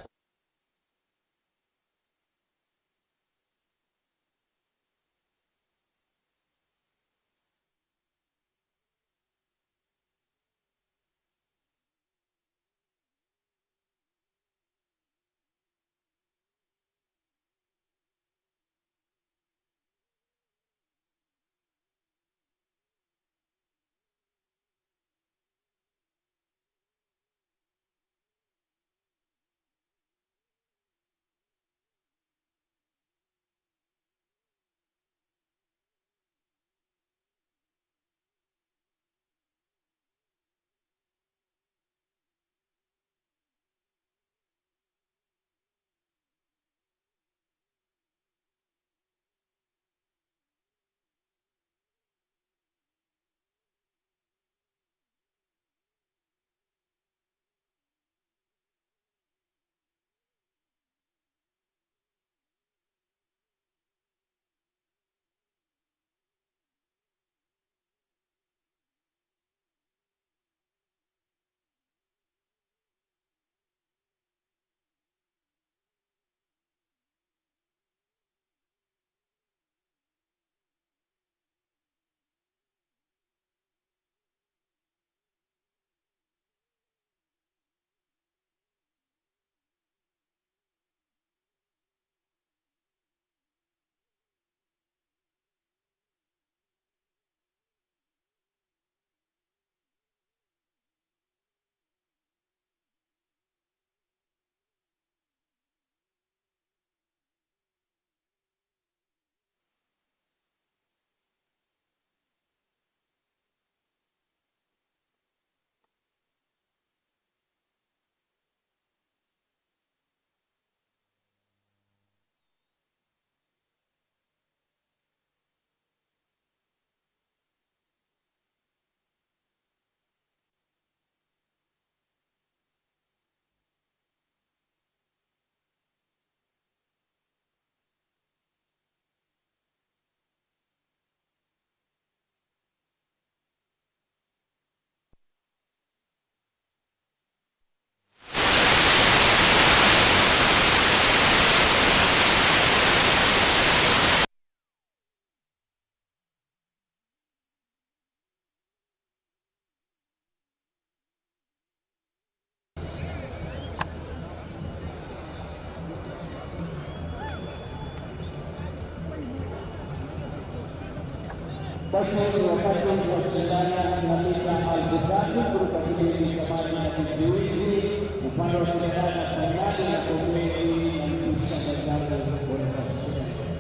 Basi wakati wa kushindana na mita 1000 kuruka kibindi kamari na kizuizi, upande wa kushindana fainali na komedi na mpisha mwenzangu wa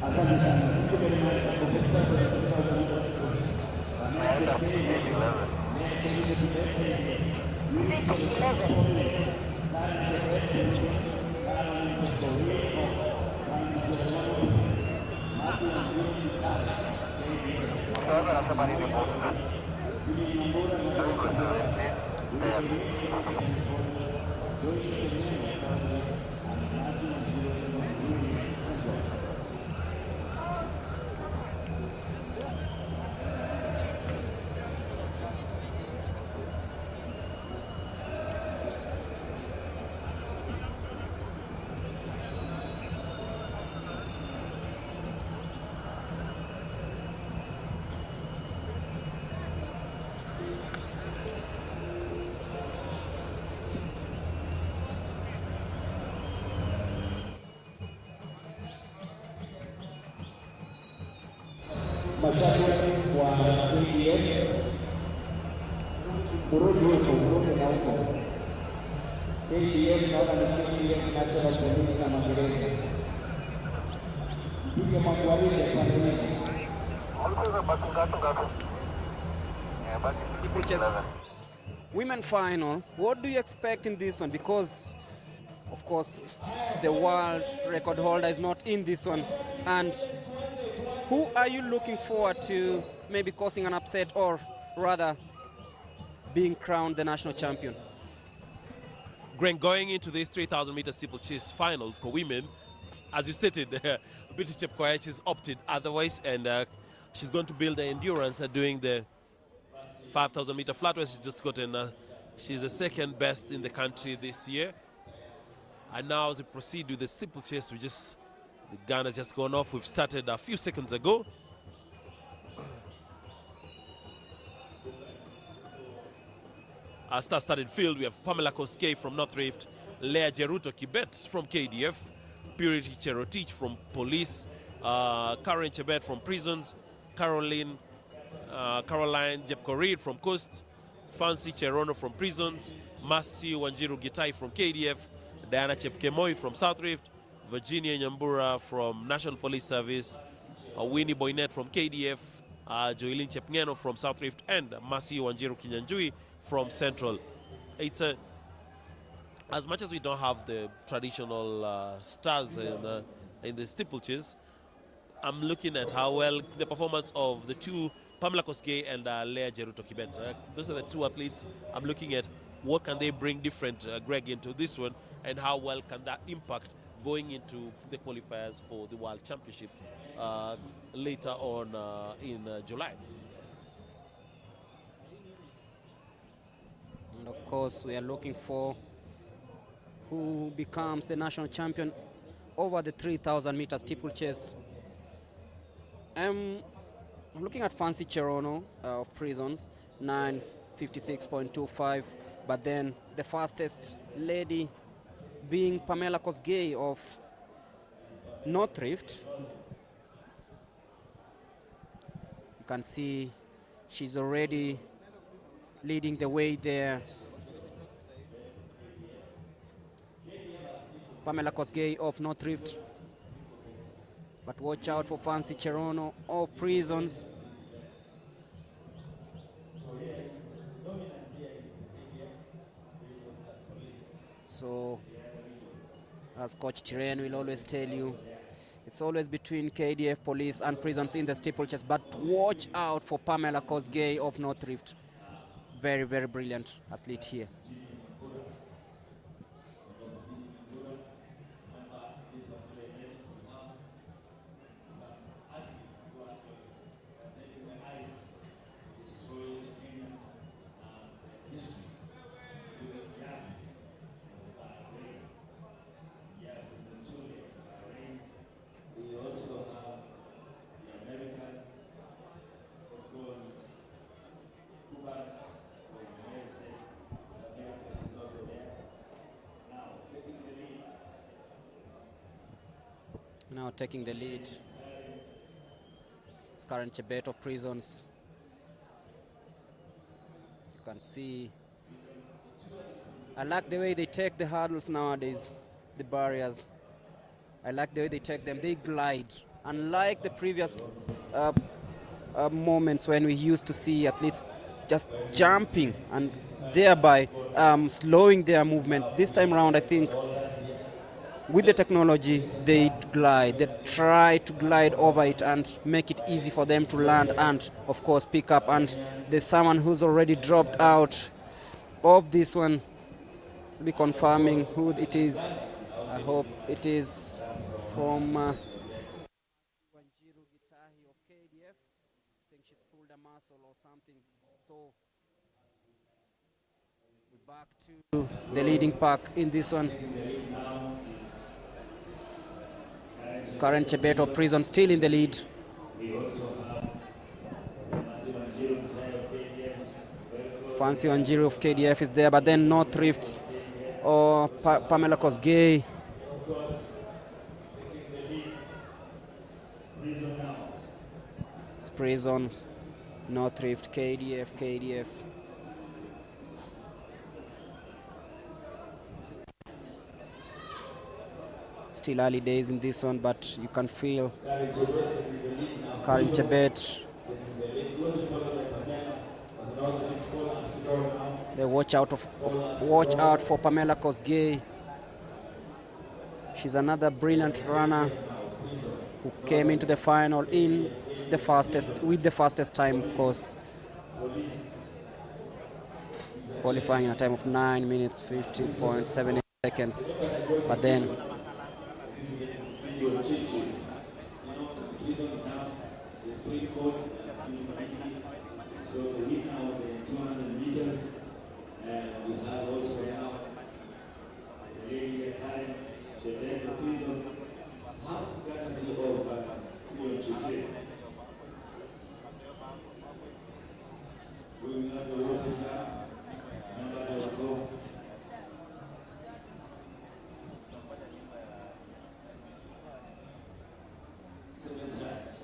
asante sana. Mashabiki wa KDF kurudi huko na huko. KDF naona ni KDF National Police na magereza. Mpige magwaride kwa nini? Steeplechase women final. What do you expect in this one? Because of course the world record holder is not in this one, and who are you looking forward to maybe causing an upset or rather being crowned the national champion? Greg, going into this 3,000 meter steeplechase final for women, as you stated, British Chepkoech has opted otherwise, and she's going to build the endurance doing the 5,000 meter flat race. She's just gotten, she's the second best in the country this year. And now as we proceed with the steeplechase, the gun has just gone off. We've started a few seconds ago. Our star-studded field, we have Pamela Koskei from North Rift, Leah Jeruto Kibet from KDF, Purity Cherotich from Police, Karen Chebet from Prisons, Caroline Jepkorid from Coast, Fancy Cherono from Prisons, Masi Wanjiru Gitai from KDF, Diana Chepkemoi from South Rift, Virginia Nyambura from National Police Service, Winnie Boynet from KDF, Joelyn Chepngeno from South Rift, and Masi Wanjiru Kinyanjui from Central. It's as much as we don't have the traditional stars in the steeplechase, I'm looking at how well the performance of the two, Pamela Koskei and Leah Jeruto Kibet. Those are the two athletes I'm looking at. What can they bring different, Greg, into this one, and how well can that impact going into the qualifiers for the World Championships later on in July. And of course, we are looking for who becomes the national champion over the 3,000 meter steeplechase. I'm looking at Fancy Cherono of Prisons, 9:56.25, but then the fastest lady being Pamela Koskei of North Rift. You can see she's already leading the way there. Pamela Koskei of North Rift. But watch out for Fancy Cherono of Prisons. So, as Coach Tiren will always tell you, it's always between KDF Police and Prisons in the steeplechase, but watch out for Pamela Koskei of North Rift. Very, very brilliant athlete here. We also have the Americans, of course, Cuba, the United States, America is also there. Now, taking the lead. Now taking the lead. It's Karen Chebet of Prisons. You can see. I like the way they take the hurdles nowadays, the barriers. I like the way they take them. They glide. Unlike the previous moments when we used to see athletes just jumping and thereby slowing their movement. This time around, I think with the technology, they glide. They try to glide over it and make it easy for them to land and, of course, pick up. And there's someone who's already dropped out of this one. We'll be confirming who it is. I hope it is from Wanjiru Gitahi of KDF. I think she's pulled a muscle or something. So we're back to the leading pack in this one. Current Chebet of Prison still in the lead. Fancy Wanjiru of KDF is there, but then no Thrifts or Pamela Kosgei. It's Prisons, no Thrift, KDF. Still early days in this one, but you can feel Karin Chebet. They watch out for Pamela Kosgei. She's another brilliant runner who came into the final with the fastest time, of course, qualifying in a time of 9 minutes 50.7 seconds. But then so the winner of the 200 meters, and we have also now the lady Karen Chebet of Prisons, half courtesy of Chichi. We will have the water jump. Remember they will go. Seven times.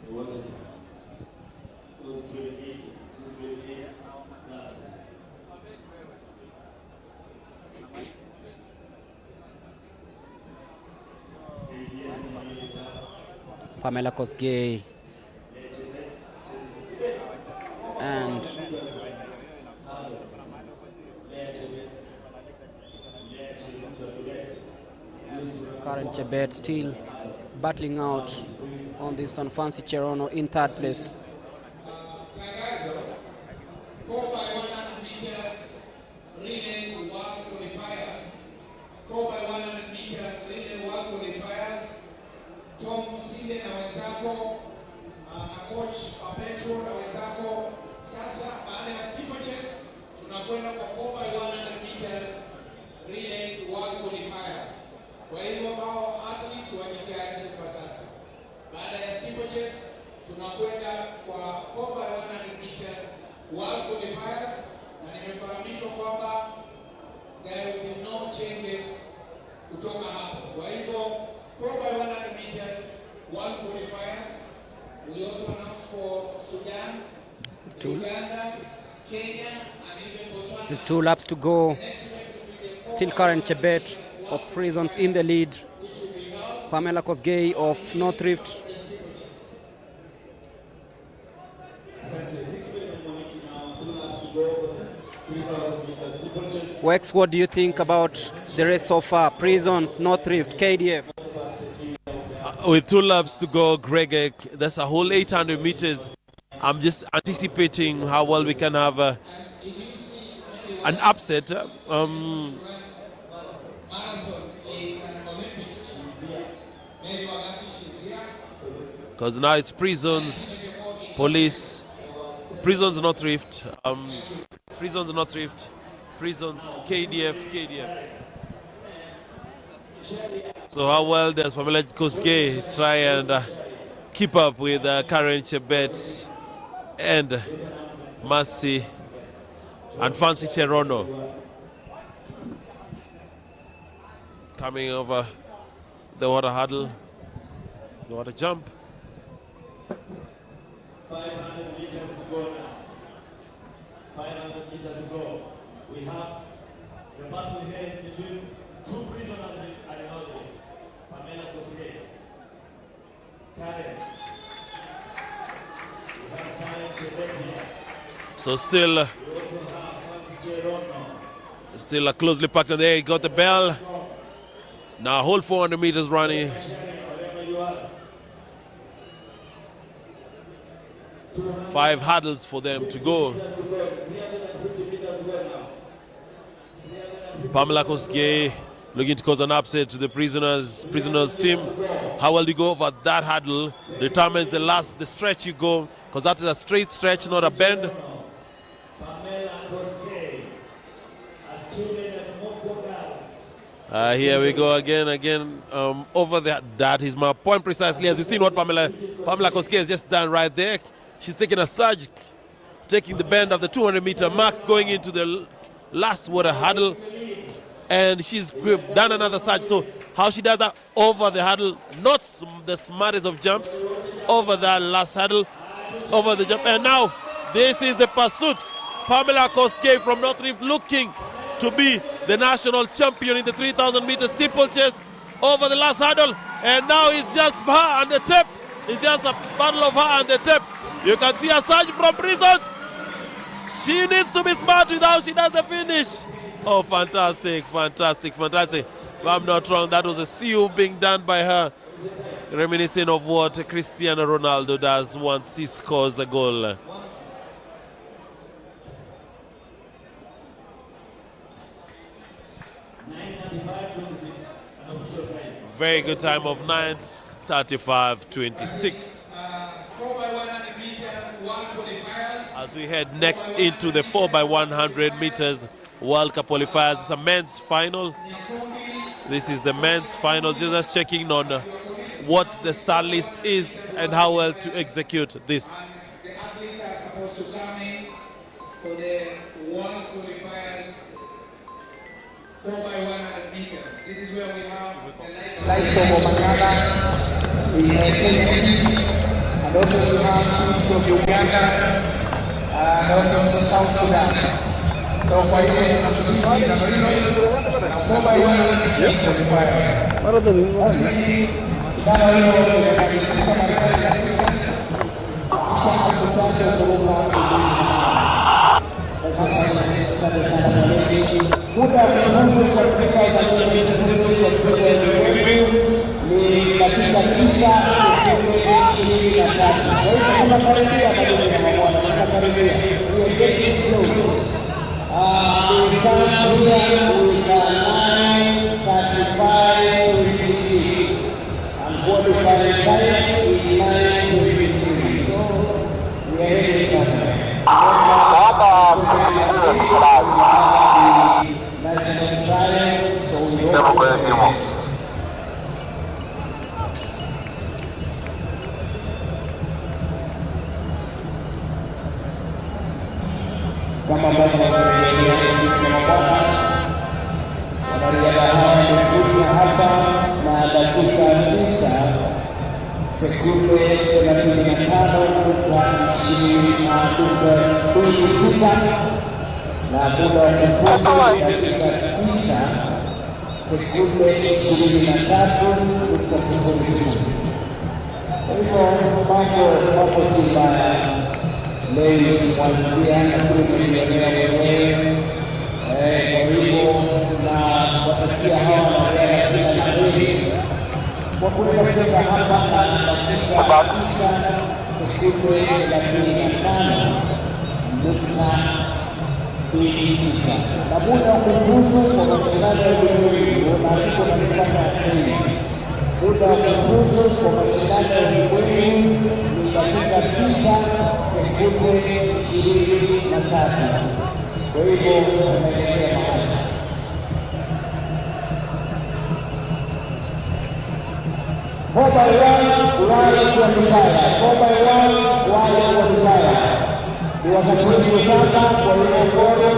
The water jump. Was 28, that's Pamela Kosgei and Karen Chebet still battling out on this one. Fancy Cherono in third place. 4 by 100 meters relay world qualifiers. 4 by 100 meters relay world qualifiers. Tom Sinde na wenzako, na coach Petro na wenzako. Sasa baada ya Steeplechase tunakwenda kwa 4 by 100 meters relays world qualifiers. Kwa hivyo ambao athletes wajitayarishe kwa sasa. Baada ya Steeplechase tunakwenda kwa 4 by 100 meters world qualifiers, na nimefahamishwa kwamba there will be no changes kutoka hapo. Kwa hivyo 4 by 100 meters world qualifiers, we also announced for Sudan, Uganda, Kenya, and even Botswana. 2 laps to go. Still Karen Chebet of Prisons in the lead. Pamela Kosgei of North Rift. Wex, what do you think about the race so far? Prisons, North Rift, KDF. With 2 laps to go, Greg, that's a whole 800 meters. I'm just anticipating how well we can have an upset. Because now it's Prisons, Police, Prisons, North Rift, Prisons, North Rift, Prisons, KDF. So how well does Pamela Kosgei try and keep up with Karen Chebet and Mercy and Fancy Cherono coming over the water hurdle, the water jump. 500 meters to go now. 500 meters to go. We have the battle here between two prison athletes at the north end. Pamela Kosgei. Karen. We have Karen Quebec here. So still, We also have Francis Gerono. still a closely packed. And there he got the bell. Now whole 400 meters running. Wherever you are. 5 hurdles for them to go. 350 meters to go now. Pamela Kosgei looking to cause an upset to the prisoners team. How well you go over that hurdle determines the stretch you go, because that is a straight stretch, not a bend. Pamela Kosgei, a student at Mokwa Girls. Here we go again. Over that is my point precisely. As you've seen what Pamela Kosgei has just done right there. She's taking a surge, taking the bend of the 200-meter mark, going into the last water hurdle, and she's done another surge. So how she does that over the hurdle, not the smartest of jumps, over that last hurdle, over the jump. And now this is the pursuit. Pamela Kosgei from North Rift looking to be the national champion in the 3,000 meter steeplechase over the last hurdle. And now it's just her and the tape. It's just a battle of her and the tape. You can see a surge from prisons. She needs to be smart with how she does the finish. Oh, fantastic. If I'm not wrong, that was a CU being done by her, reminiscent of what Cristiano Ronaldo does once he scores a goal. Very good time of 9:35.26. 4x100 meters, one qualifiers. As we head next into the 4x100 meters World Cup qualifiers, it's a men's final. This is the men's final. Just checking on what the start list is and how well to execute this. The athletes are supposed to come in for the one qualifiers 4x100 meters. This is where we have the lights of Omanyala, and also we have teams of Uganda and also South Sudan. So for you, 4x100 meters muda mzuri wa kupita za kilomita 6 ni katika kita 23. Kwa hiyo kama karibia madini ya mabwana tunakaribia hiyo gate close. We can 9:35.56 and qualifying time is 9:23. So we are ready to start. Kama ambavyo wanariadha hawa wamekuja hapa na dakika 9 sekunde 35.26 na muda wa kufunga dakika 9 sekunde 23.00. Kwa hivyo mambo si mbaya. Leo kuanzia na kuendelea wenyewe, kwa hivyo na watakia hawa wanariadha kila laheri kwa kuweza kutoka hapa na dakika 9 sekunde 35.26 na muda wa kufuzu kwa mashindano ya ulimwengu unaandikwa na mipaka ya Kenya. Muda wa kufuzu kwa mashindano ya ulimwengu ni dakika 9 sekunde 23. Kwa hivyo unaendelea mahali. Mobile One wale kwa Ulaya. Mobile One wale kwa Ulaya. Ni wakati wetu sasa kwa hiyo bora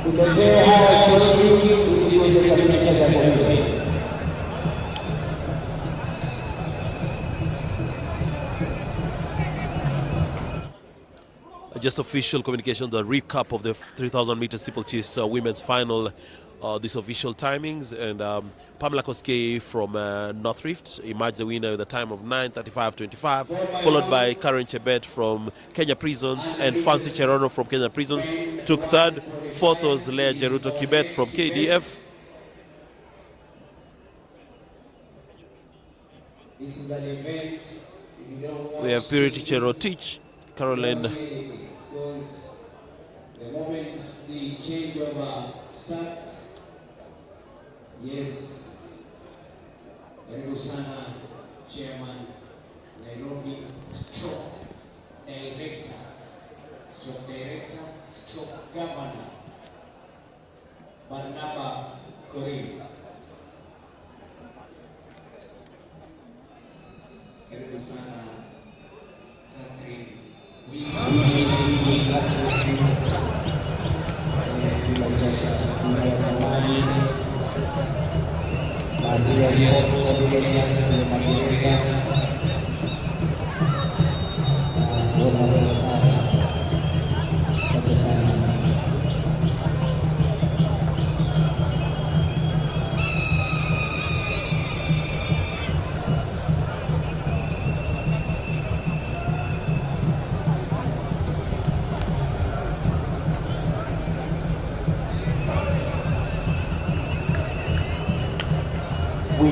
tutendee hawa washiriki ili tuweze kukamilisha jambo hili. just official communication, the recap of the 3,000 meter steeplechase women's final. These official timings, and Pamela Koskei from North Rift emerged the winner with a time of 9:35.25, followed by Karen Chebet from Kenya Prisons, and Fancy Cherono from Kenya Prisons took third. Fourth was Lea Jeruto Kibet from KDF. This is an event you don't watch. We have Purity Cherotich, Caroline. Because the moment the changeover starts, yes, karibu sana Chairman Nairobi stroke director, stroke governor Barnaba Korir. Karibu sana Catherine. We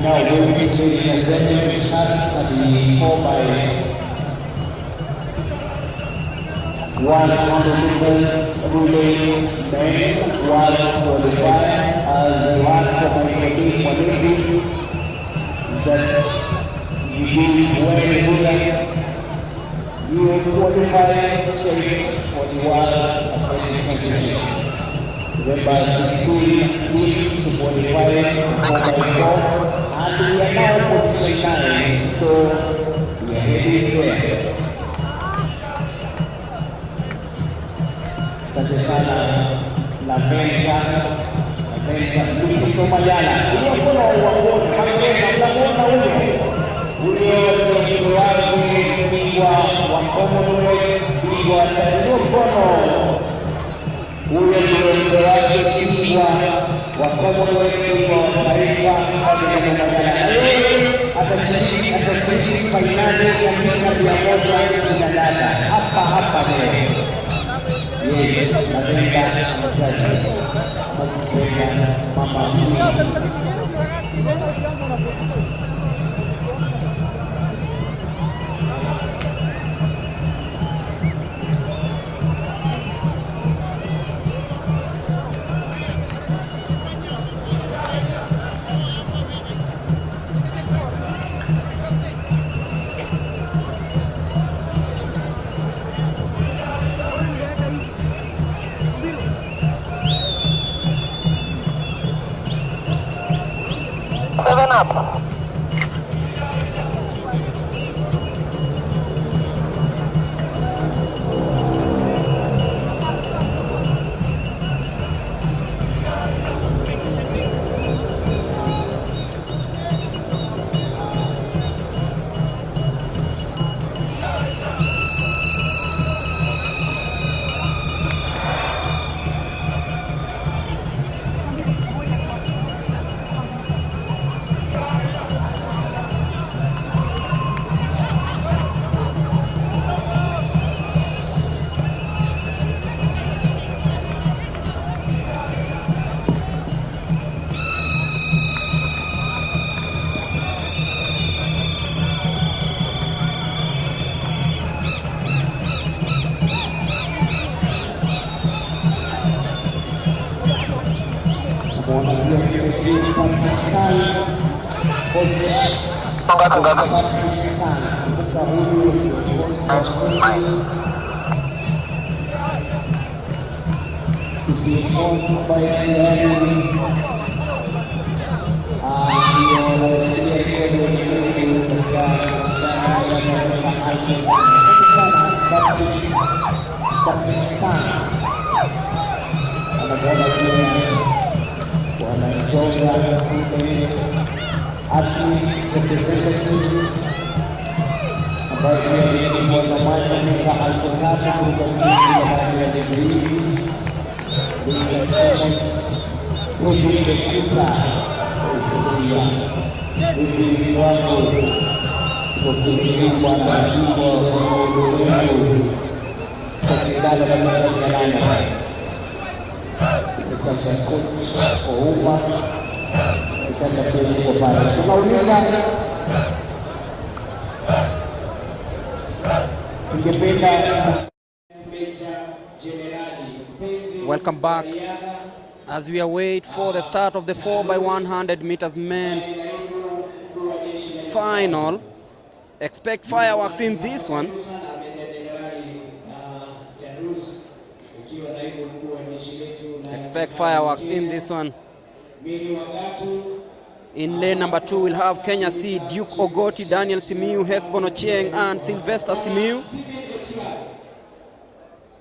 now will be taking a executive shot at the 4x100 meters relays men, 145 as one for my team that you did well here. You qualified straight for the world competition. Remember, the school needs to qualify for and we are now qualifying, so we are heading there. Asante sana la meza kuliko Mayala. Uliokuwa uongozi kamera mnaona ule ndio wake bingwa wa Commonwealth, bingwa wa mkono. Ule ndio wake bingwa wa Commonwealth, bingwa wa taifa hadi na Mayala. Atashiriki fainali ya miaka 100 hapa leo. Yes, napenda mama up. Baik, dia di bawah nama Welcome back as we await for the start of the 4x100 meters men final. Expect fireworks in this one. Expect fireworks in this one. In lane number 2, we'll have Kenya C, Duke Ogoti, Daniel Simiu, Hesbon Ochieng, and Sylvester Simiu.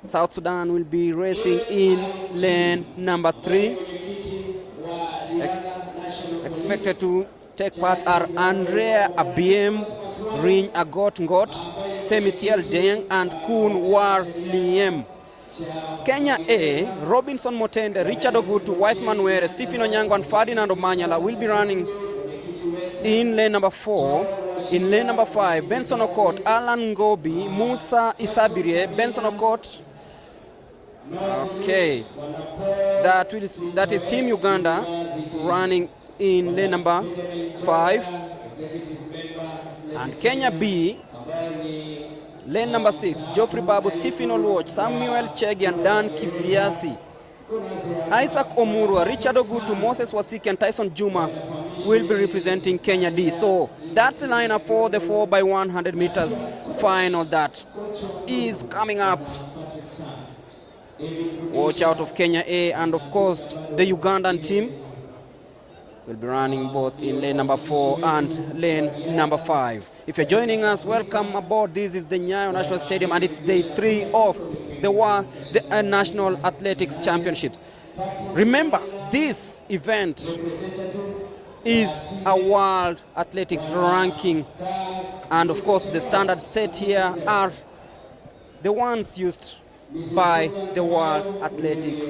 South Sudan will be racing in lane number 3. Expected to take part are Andrea Abiem, Ring Agot Ngot, Semithiel Deng, and Kun War Liem. Kenya A, Robinson Motende, Richard Ogutu, Wiseman Were, Stephen Onyango, and Ferdinand Omanyala will be running in lane number 4. In lane number 5, Benson Okot, Alan Ngobi, Musa Isabirie, Benson Okot. Okay, that is Team Uganda running in lane number 5. And Kenya B, lane number 6, Geoffrey Babu, Stephen Oluoch, Samuel Chegi, and Dan Kiviasi. Isaac Omurwa, Richard Ogutu, Moses Wasiki, and Tyson Juma will be representing Kenya D. So that's the lineup for the 4x100 meters final that is coming up. Watch out of Kenya A, and of course the Ugandan team will be running both in lane number 4 and lane number 5. If you're joining us, welcome aboard. This is the Nyayo National Stadium, and it's day 3 of the National Athletics Championships. Remember, this event is a World Athletics ranking, and of course the standards set here are the ones used by the World Athletics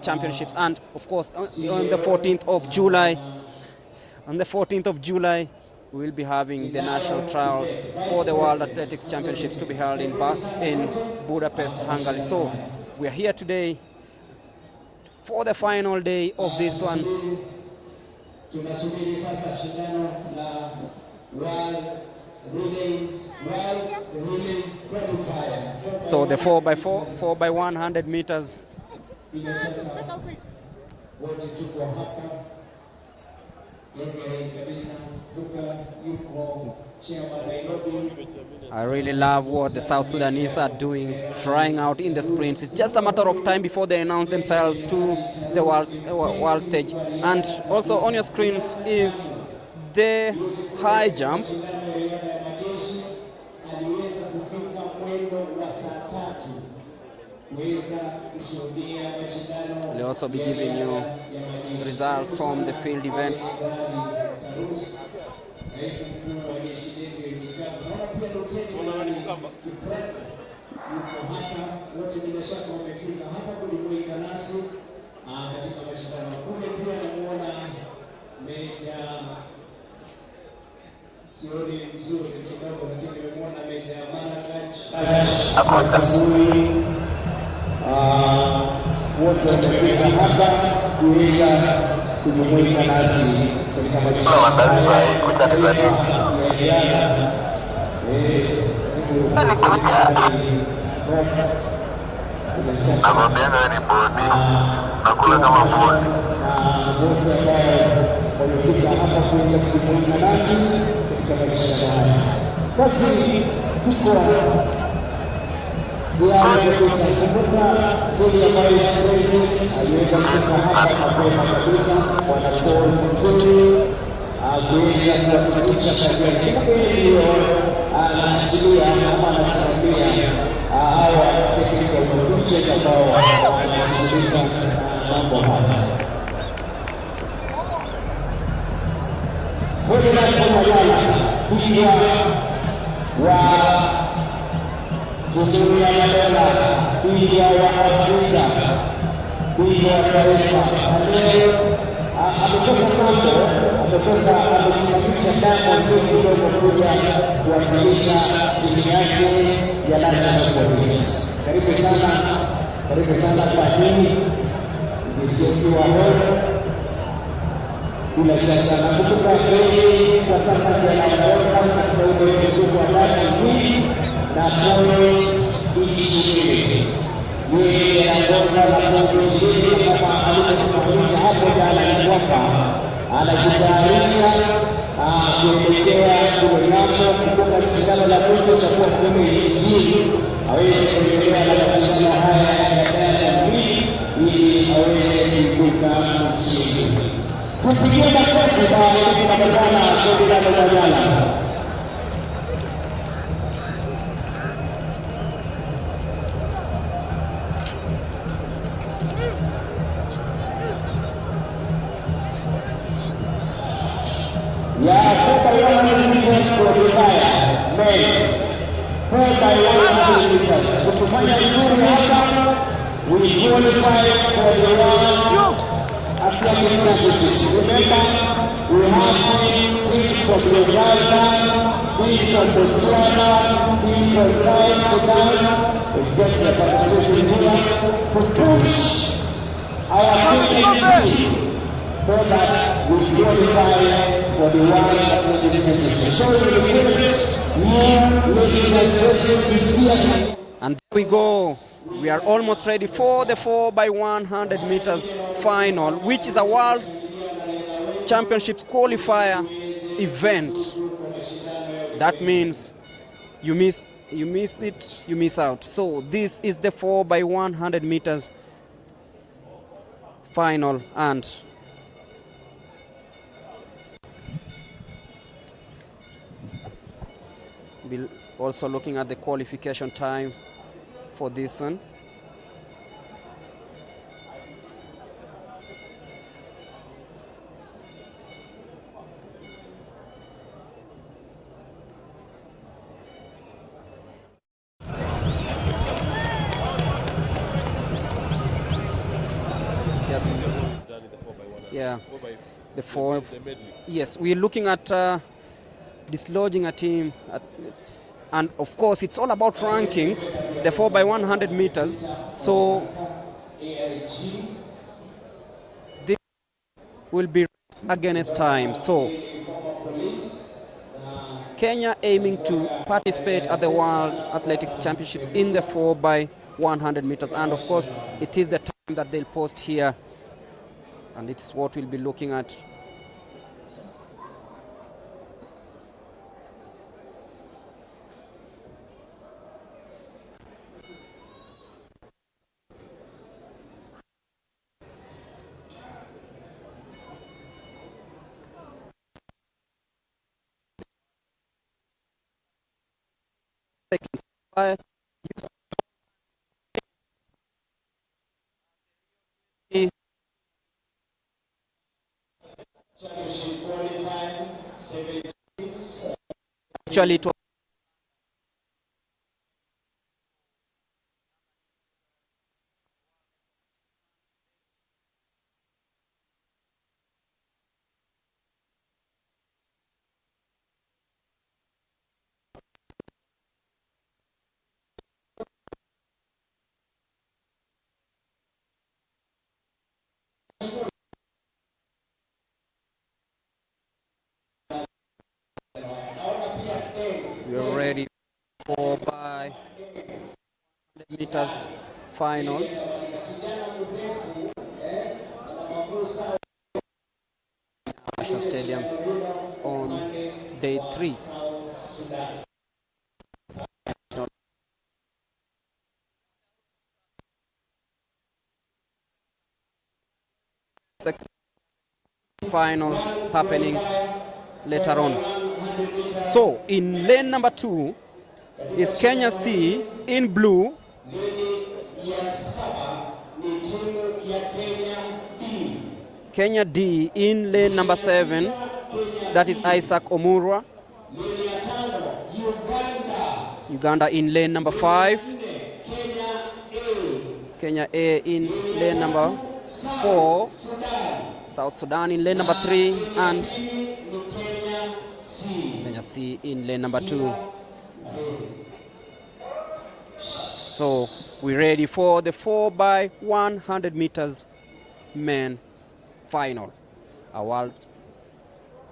Championships. And of course on the 14th of July we'll be having the national trials for the World Athletics Championships to be held in Budapest, Hungary. So we are here today for the final day of this one. So the 4x100 meters. I really love what the South Sudanese are doing, trying out in the sprints. It's just a matter of time before they announce themselves to the world stage. And also on your screens is the high jump. We'll also be giving you results from the field events. Wote wamefika hapa kuweza kujumuika nasi katika mashindano haya basi tuko Jumuiya ya Dola, bingwa wa Afrika, bingwa wa taifa. Leo ametoka Kongo, amesimamisha Diamond kidogo kuja kuwakilisha timu yake ya National Police. Karibu sana kwa hii mchezo wa horo. Bila shaka nakumbuka kweli kwa sasa anaongoza katika ulimwengu wa ndani mwili na point 20. Yeye anaongoza na point 20 kama alivyofanya hapo jana, ni kwamba anajitayarisha kuelekea kule ng'ambo. Kumbuka shindano la mwisho itakuwa kule nchini, aweze kuendelea na mashindano haya ya mwili ili aweze kuibuka mshindi. Kupigia makofi kwa kupatikana kundi la Manyala. Ya kupa yana meters qualifier men 4x100 meters. Kufanya vizuri hapa, we qualify for the round. Athletic championships. Remember, we have teams from Uganda, teams from Botswana, teams from South Sudan, just like a competition here, to push our community so that we qualify for the World Athletic Championship. So we will finish here, ladies and gentlemen. And there we go. We are almost ready for the 4x100 meters final, which is a World Championships qualifier event. That means you miss it, you miss out. So this is the 4x100 meters final, and we'll also looking at the qualification time for this one. Yes. Yeah. The four. Yes, we're looking at dislodging a team and of course it's all about rankings, the 4x100 meters. So this will be against time. So Kenya aiming to participate at the World Athletics Championships in the 4x100 meters, and of course it is the time that they'll post here, and it's what we'll be looking at. Actually, it was we're ready for 4x100 meters final. National Stadium on day 3. Second final happening later on. So in lane number 2 is Kenya C in blue. Kenya D in lane number 7, that is Isaac Omurwa. Uganda in lane number 5. Kenya A. It's Kenya A in lane number 4. South Sudan in lane number 3. And Kenya C. Kenya C in lane number 2. So we're ready for the 4x100 meters men final, a World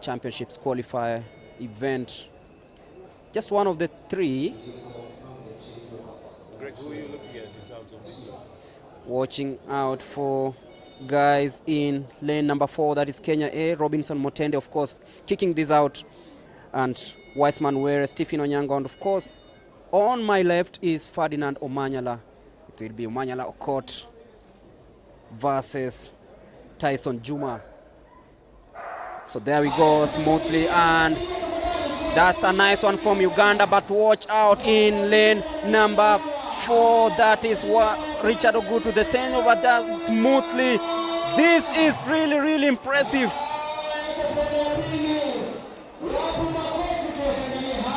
Championships qualifier event. Just one of the 3. Greg, who are you looking at in terms of this? Watching out for guys in lane number 4, that is Kenya A. Robinson Motende, of course, kicking this out, and Wiseman Were, Stephen Onyango, and of course, on my left is Ferdinand Omanyala. It will be Omanyala Okot versus Tyson Juma. So there we go, smoothly, and that's a nice one from Uganda, but watch out in lane number 4. That is what Richard Ogutu, the 10 over there smoothly. This is really, really impressive.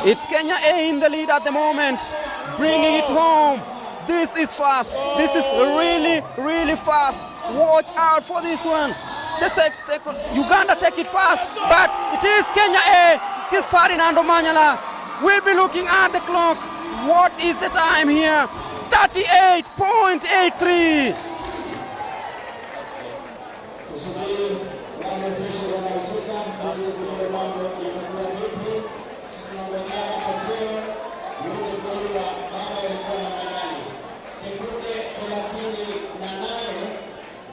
It's Kenya A in the lead at the moment, bringing it home. This is fast. This is really, really fast. Watch out for this one. Uganda take it fast, but it is Kenya A. It is Ferdinand Omanyala. We'll be looking at the clock. What is the time here? 38.83.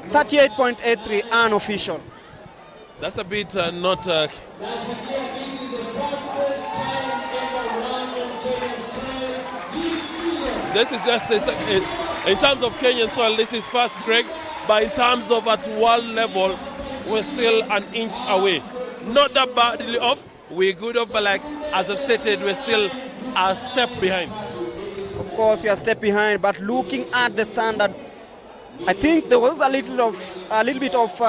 .38.83 unofficial. That's a bit not. This is just it's in terms of Kenyan soil. This is fast, Greg. But in terms of at world level, we're still an inch away. Not that badly off. We're good off, but like as I've stated, we're still a step behind. Of course, we are a step behind. But looking at the standard, I think there was a little bit of.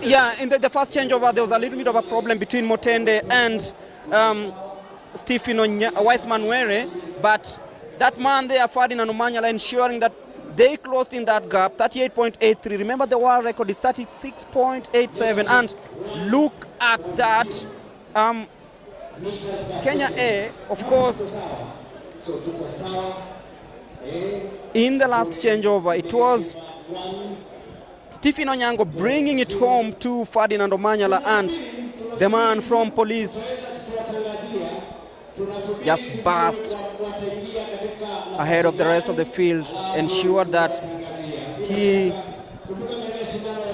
Yeah, in the first changeover, there was a little bit of a problem between Motende and Stephen Wiseman Were, but that man there, Ferdinand Omanyala, ensuring that they closed in that gap, 38.83. Remember, the world record is 36.87, and look at that. Kenya A, of course, in the last changeover, it was Stephen Onyango bringing it home to Ferdinand Omanyala, and the man from police just burst ahead of the rest of the field, ensured that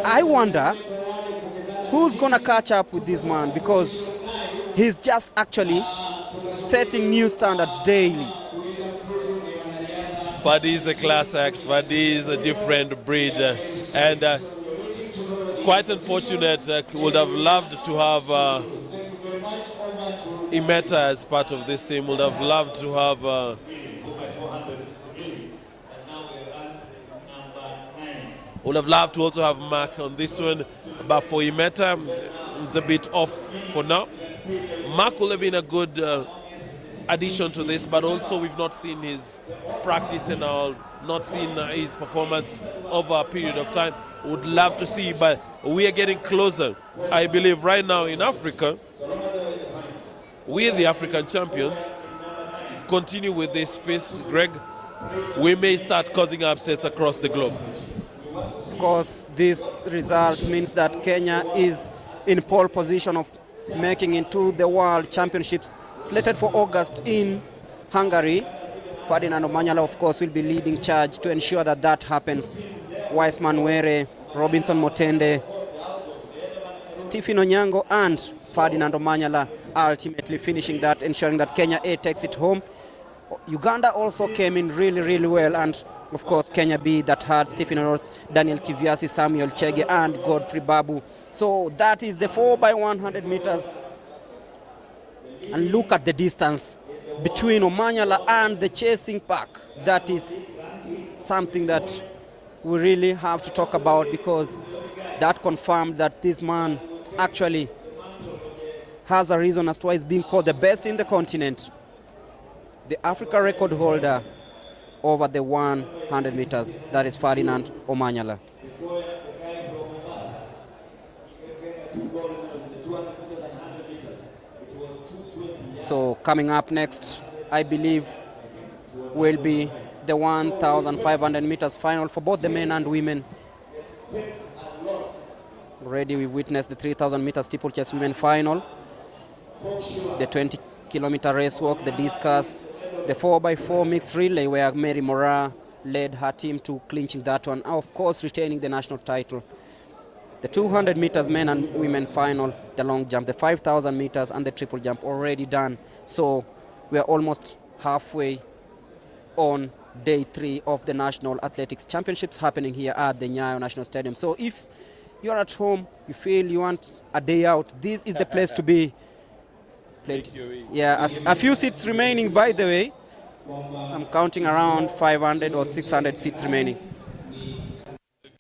I wonder who's gonna catch up with this man, because he's just actually setting new standards daily. Fadi is a class act. Fadi is a different breed, and quite unfortunate. Would have loved to have Imeta as part of this team. Would have loved to have. Would have loved to also have Mark on this one, but for Imeta, it's a bit off for now. Mark will have been a good addition to this, but also we've not seen his practice and all, not seen his performance over a period of time. Would love to see, but we are getting closer. I believe right now in Africa, we're the African champions. Continue with this pace, Greg, we may start causing upsets across the globe. Of course, this result means that Kenya is in pole position of making into the World Championships slated for August in Hungary. Ferdinand Omanyala, of course, will be leading charge to ensure that that happens. Wiseman Were, Robinson Motende, Stephen Onyango, and Ferdinand Omanyala ultimately finishing that, ensuring that Kenya A takes it home. Uganda also came in really, really well, and of course Kenya B that had Stephen Oroth, Daniel Kiviasi, Samuel Chege, and Godfrey Babu. So that is the 4x100 meters. And look at the distance between Omanyala and the chasing pack. That is something that we really have to talk about, because that confirmed that this man actually has a reason as to why he's being called the best in the continent. the Africa record holder over the 100 meters, that is Ferdinand Omanyala. So coming up next, I believe, will be the 1,500 meters final for both the men and women. Already we've witnessed the 3,000 meter steeplechase women final, the 20-kilometer race walk, the discus, the 4x4 mixed relay where Mary Mora led her team to clinching that one, of course retaining the national title. The 200 meters men and women final, the long jump, the 5,000 meters and the triple jump already done. So we are almost halfway on day 3 of the National Athletics Championships happening here at the Nyayo National Stadium. So if you're at home, you feel you want a day out, this is the place to be. Yeah, a few seats remaining, by the way. I'm counting around 500 or 600 seats remaining.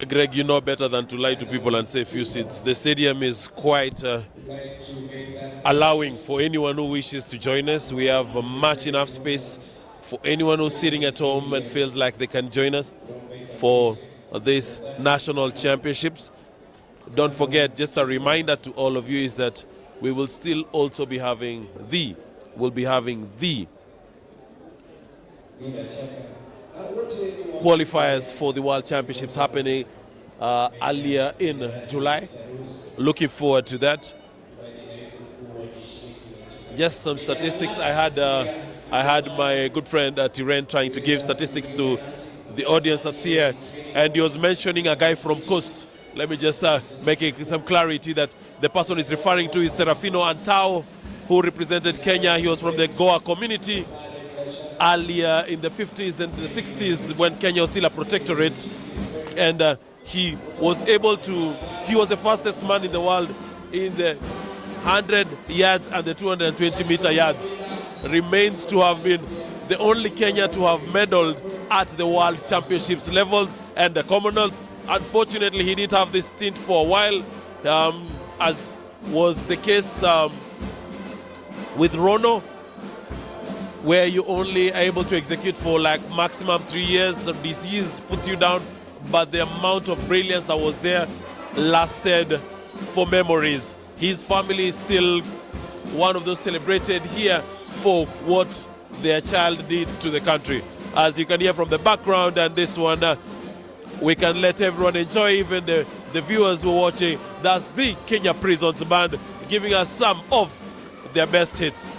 Greg, you know better than to lie to people and say few seats. The stadium is quite allowing for anyone who wishes to join us. We have much enough space for anyone who's sitting at home and feels like they can join us for these national championships. Don't forget, just a reminder to all of you is that we will still also be having the qualifiers for the World Championships happening earlier in July. Looking forward to that. Just some statistics. I had my good friend Tiren trying to give statistics to the audience that's here, and he was mentioning a guy from Coast. Let me just make some clarity that the person is referring to is Serafino Antao, who represented Kenya. He was from the Goa community earlier in the 50s and the 60s when Kenya was still a protectorate, and he was the fastest man in the world in the 100 yards and the 220 meter yards. Remains to have been the only Kenya to have medaled at the World Championships levels and the Commonwealth. Unfortunately, he did have this stint for a while, as was the case with Rono, where you only are able to execute for like maximum 3 years. Disease puts you down, but the amount of brilliance that was there lasted for memories. His family is still one of those celebrated here for what their child did to the country. As you can hear from the background, and this one, we can let everyone enjoy, even the viewers who are watching. That's the Kenya Prisons Band giving us some of their best hits.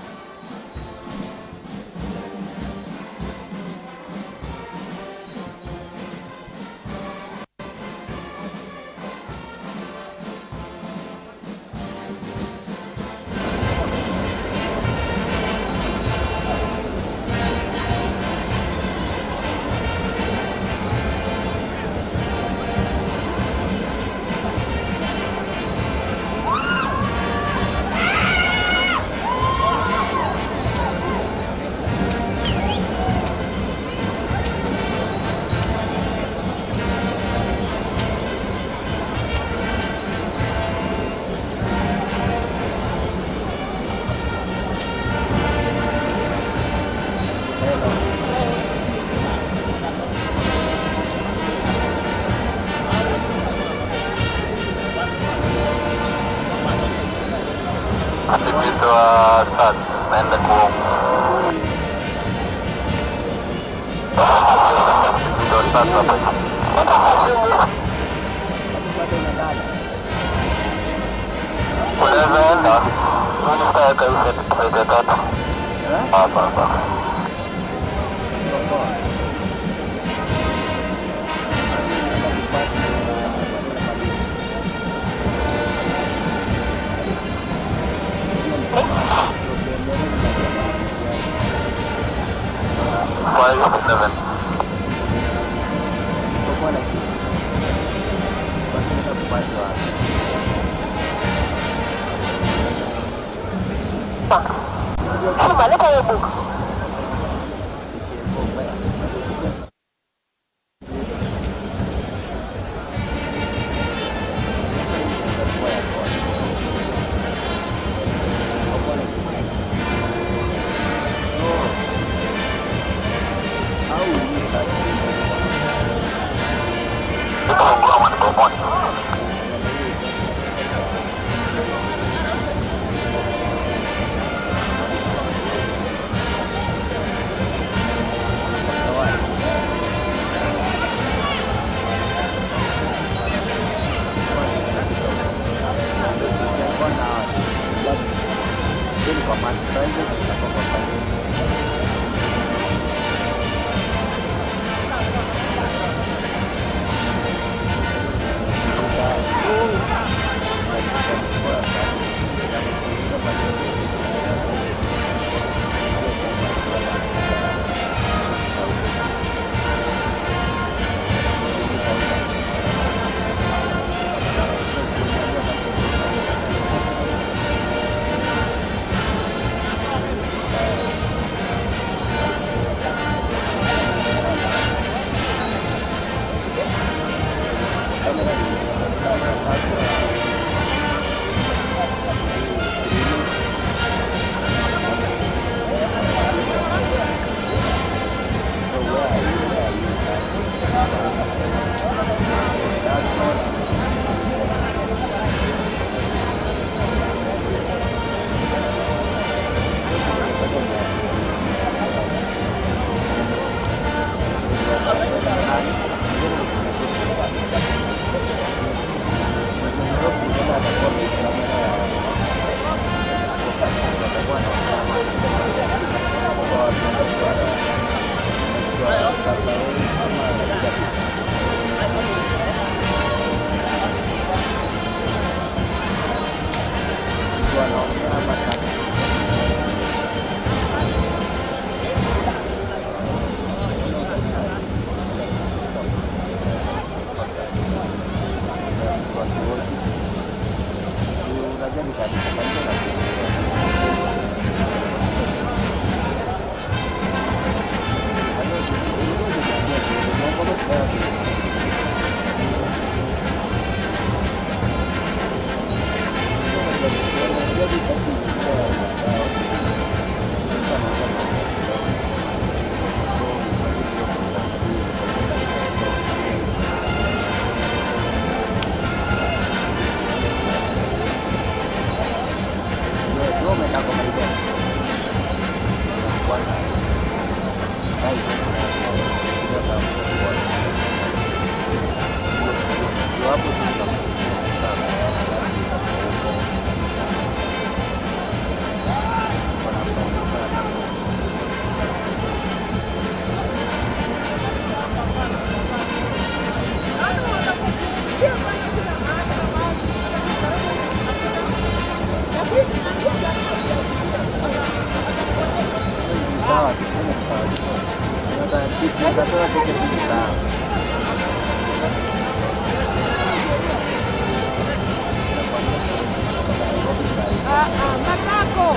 Matako.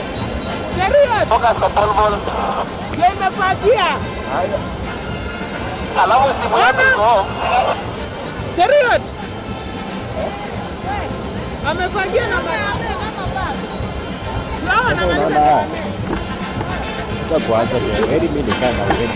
Serious. Focus kwa pole pole. Yeye imefagia. Alafu simu yako iko. Serious. Amefagia na sawa na maliza. Sasa kwanza ndio heri mimi nikaa na wewe.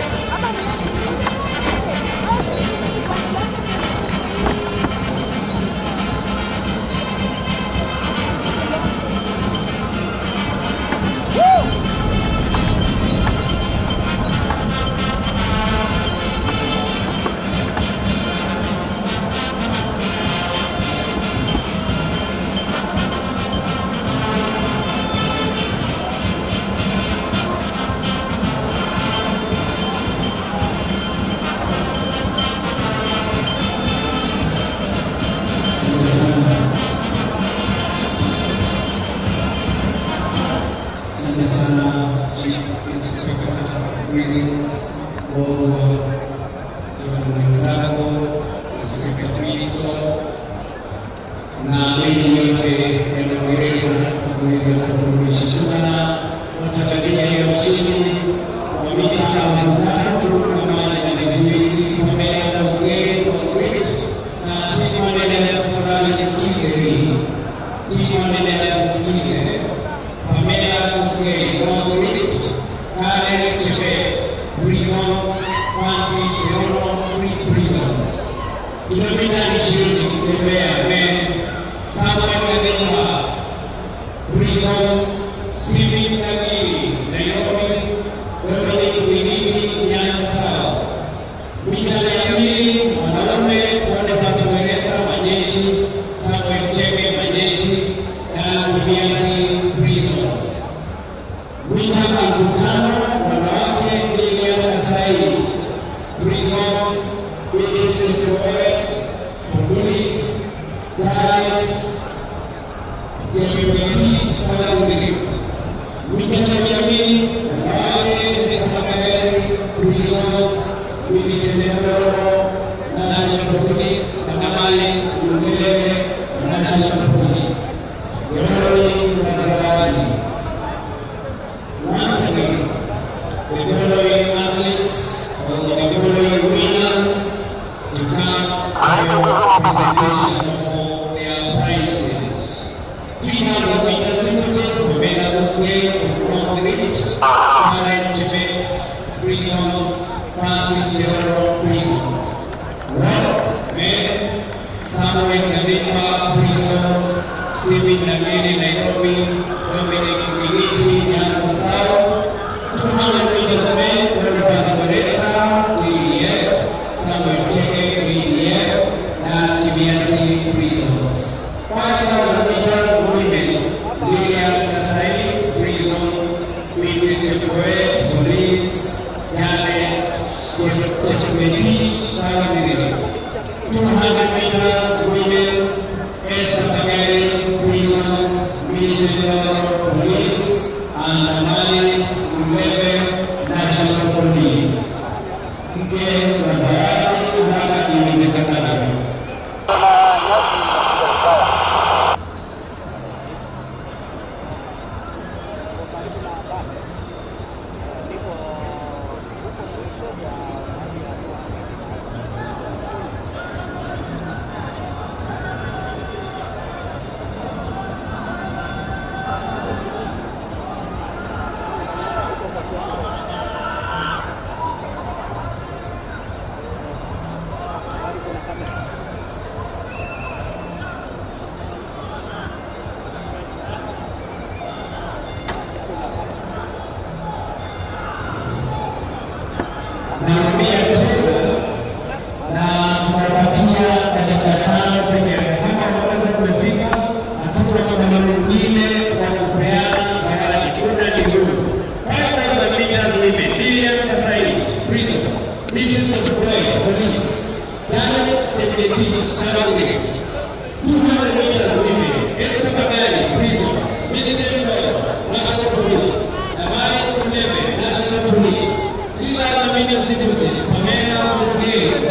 Police. 3,000 meters distributed. Pamela Muslim.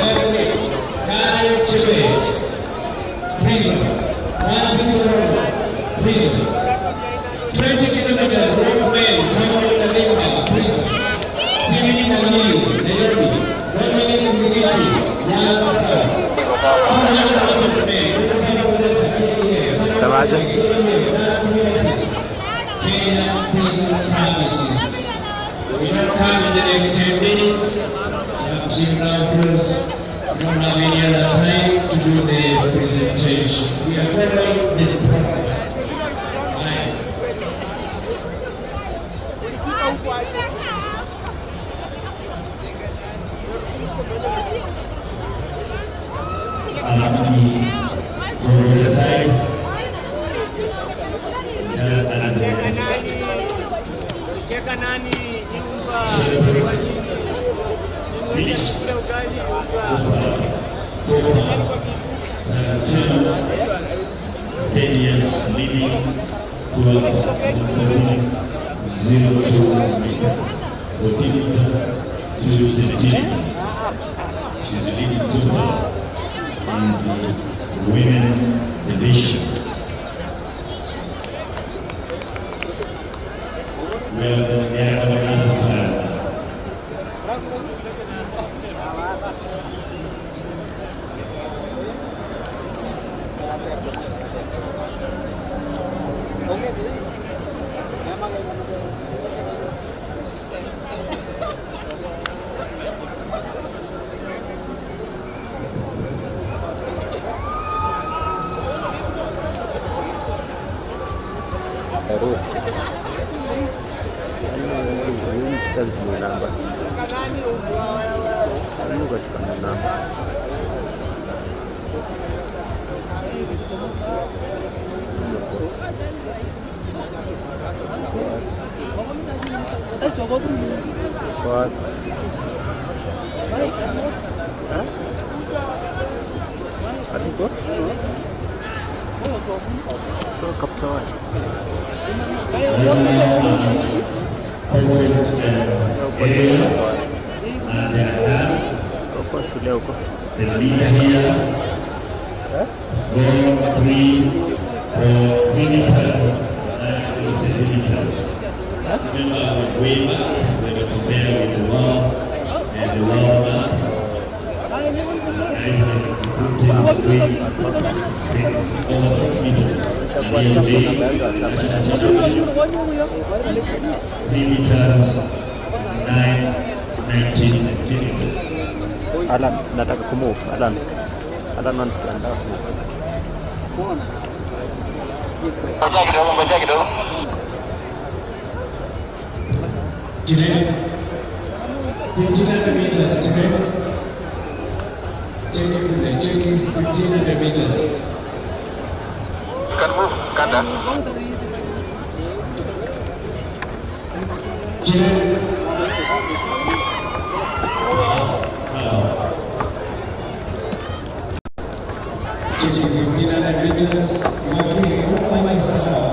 Tawaje? Kenya Prison Services. We will come in the next 10 minutes. We don't have any other time to do the presentation. We are following the program. Kenya leading to 0.02 meters, 14 meters, 2 centimeters. She's leading so far in the women division. Well, they are organized. What? Aduh, kok kapsoan? Kok sudah kok? The leader here scored 3 for 3 meters, 9 centimeters. Remember, way back when you compare with the world and the world map, I have put in 3 meters. And the 3 meters, 19 centimeters. Alan, nataka kumove. Alan anasikia ndafu. Ngoja kidogo. Jine. 1500 meters, Jine. Checking 1500 meters. Can move, Kanda. Jine. Checking 1500 meters. Working over myself.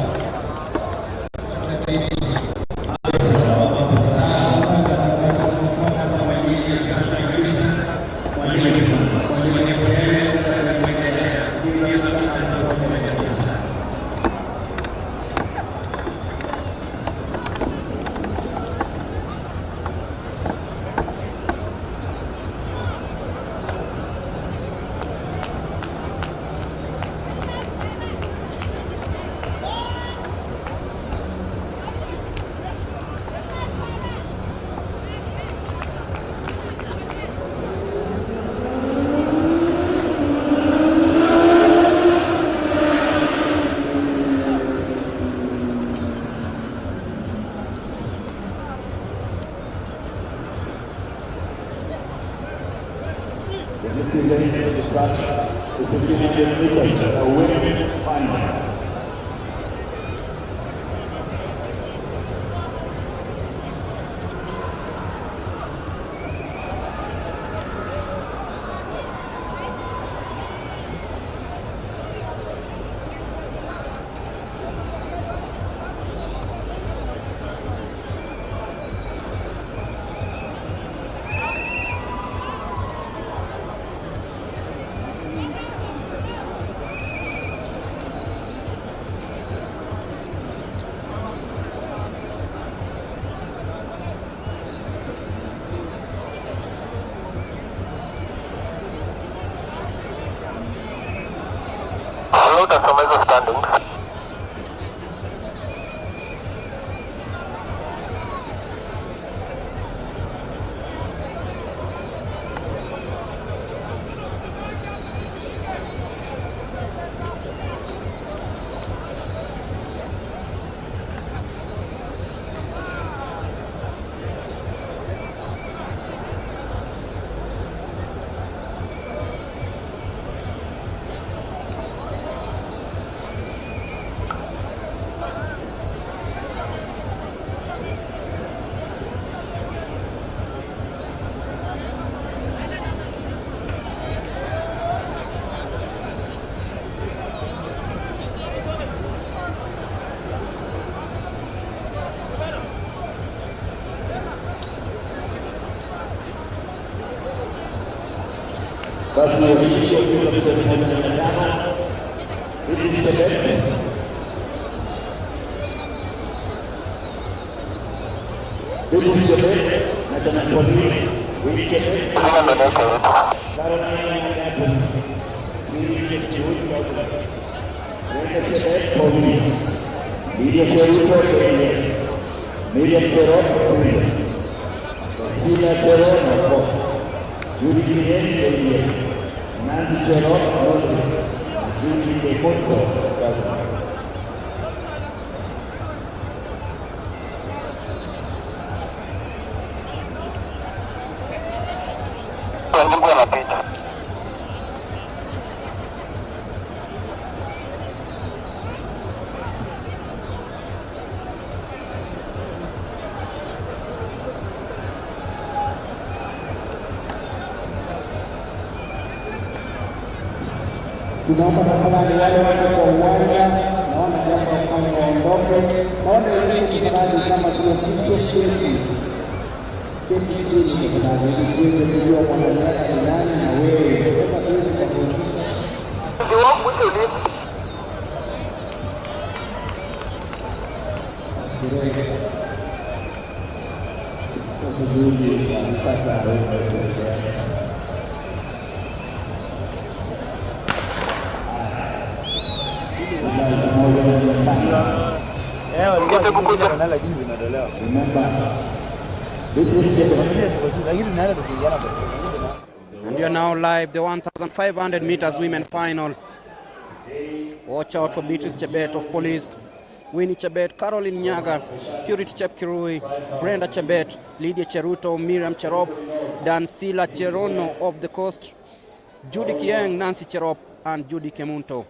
tutasoma hizo standings. Basi uhakikishe ukiwa kabisa mita 15 ili nitembee. Ili nitembee na tena polisi. Weekend. Tunaomba tafadhali wale watu kwa uwanja, naona jambo la kufanya waondoke, naona wengine tafadhali kama kuna Steeplechase. Steeplechase ni kuna zaidi ya kujua mwanariadha ni nani na wewe. Sasa tuweze kufundisha. And you are now live, the 1,500 meters women final. Watch out for Beatrice Chebet of Police, Winnie Chebet, Caroline Nyaga, Purity Chepkirui, Brenda Chebet, Lydia Cheruto, Miriam Cherop, Dansila Cherono of the Coast, Judy Kieng, Nancy Cherop, and Judy Kemunto.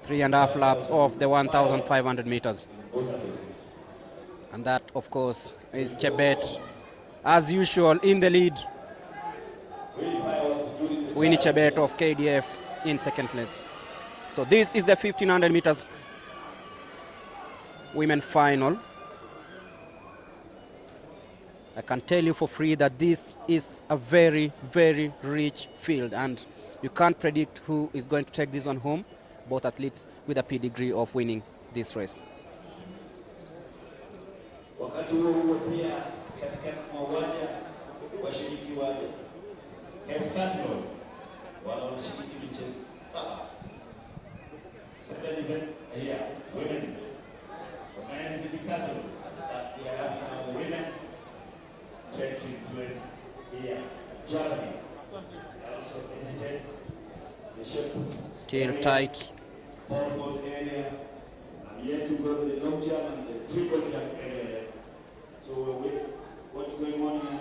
3.5 laps of the 1,500 meters. And that, of course, is Chebet, as usual, in the lead. Winnie Chebet of KDF in second place. So this is the 1,500 meters women final. I can tell you for free that this is a very, very rich field, and you can't predict who is going to take this one home. Both athletes with a pedigree of winning this race. Wakati huo pia katikati mwa uwanja washiriki wa Heptathlon wanashiriki michezo 7 events here, women. For men is Heptathlon, but we are having now the women taking place here. Javelin also visited the short put. Still tight. Powerful area. I'm yet to go to the long jump and the triple jump area. So what's going on here?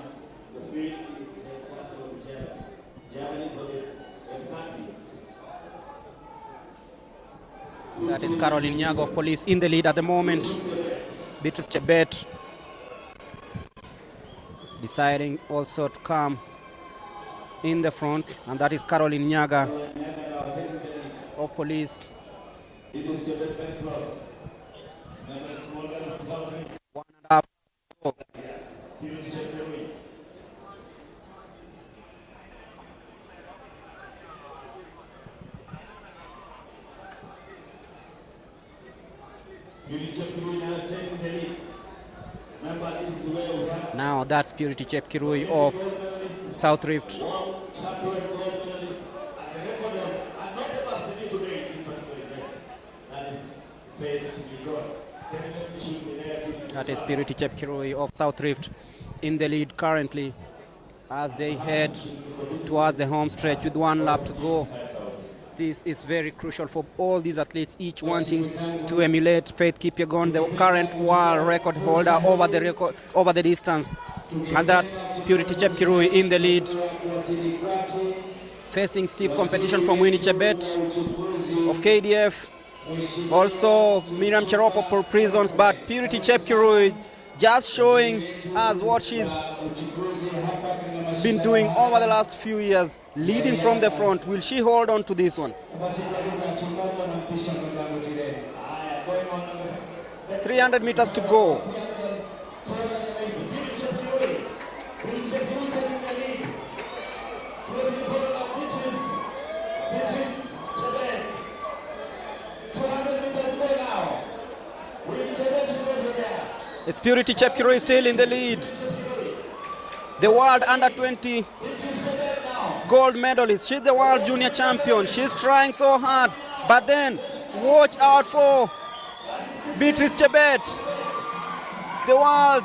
The field is the Heptathlon javelin for the athletes. That is Caroline Nyago of Police in the lead at the moment. Beatrice Chebet deciding also to come in the front, and that is Caroline Nyaga of Police. It is Chebet very close. Remember the small girl of South Africa? 1.5. Here is Chepkirui. Here is Chepkirui now taking the lead. Remember, this is where we have Now that's Purity Chepkirui of South Rift. champion gold medalist and the record of, and not the That is Purity Chepkirui of South Rift in the lead currently as they head towards the home stretch with 1 lap to go. This is very crucial for all these athletes, each wanting to emulate Faith Kipyegon, the current world record holder over the distance. And that's Purity Chepkirui in the lead, facing stiff competition from Winnie Chebet of KDF, also Miriam Cheropo for Prisons, but Purity Chepkirui just showing us what she's been doing over the last few years, leading from the front. Will she hold on to this one? 300 meters to go. It's Purity Chepkirui still in the lead. The world under-20 gold medalist. She's the world junior champion. She's trying so hard. But then, watch out for Beatrice Chebet, the world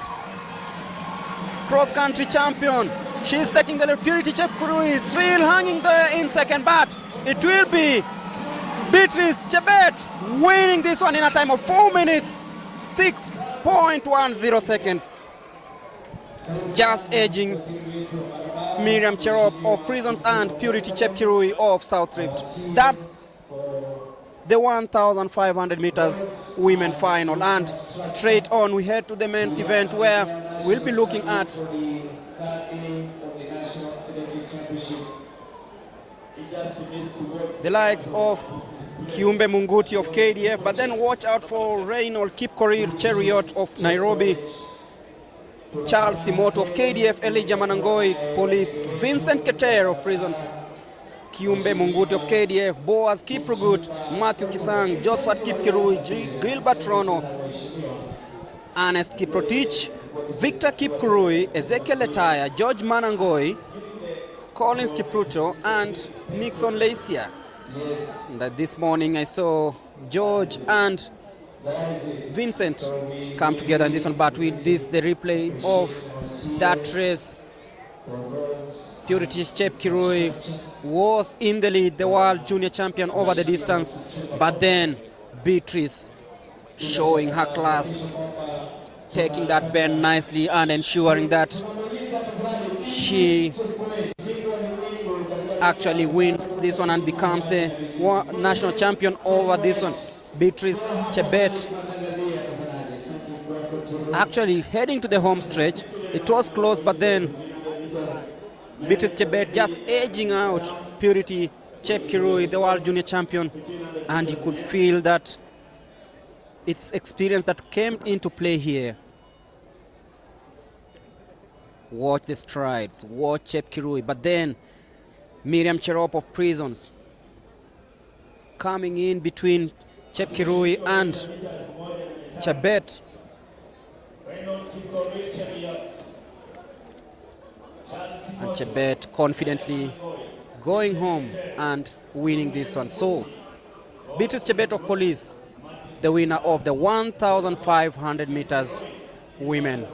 cross-country champion. She's taking the lead. Purity Chepkirui is still hanging there in second, but it will be Beatrice Chebet winning this one in a time of 4 minutes, 6.10 seconds. Just edging Miriam Cherop of Prisons and Purity Chepkirui of South Rift. That's the 1,500 meters women final, and straight on we head to the men's event where we'll be looking at the likes of Kiumbe Munguti of KDF, but then watch out for Reynold Kipkorir Cheriot of Nairobi, Charles Simoto of KDF, Elijah Manangoi Police, Vincent Keter of Prisons, Kiumbe Munguti of KDF, Boaz Kiprugut, Matthew Kisang, Josephat Kipkirui, Gilbert Rono, Ernest Kiprotich, Victor Kipkurui, Ezekiel Letaya, George Manangoi, Collins Kipruto, and Nixon Lacia. And this morning I saw George and Vincent come together in this one, but with this, the replay of that race, Purity Chepkirui was in the lead, the world junior champion over the distance, but then Beatrice showing her class, taking that bend nicely and ensuring that she actually wins this one and becomes the national champion over this one. Beatrice Chebet actually heading to the home stretch. It was close, but then Beatrice Chebet just edging out Purity Chepkirui, the world junior champion, and you could feel that it's experience that came into play here. Watch the strides, watch Chepkirui, but then Miriam Cherop of Prisons is coming in between Chepkirui and Chebet. And Chebet confidently going home and winning this one. So, Beatrice Chebet of Police, the winner of the 1,500 meters women.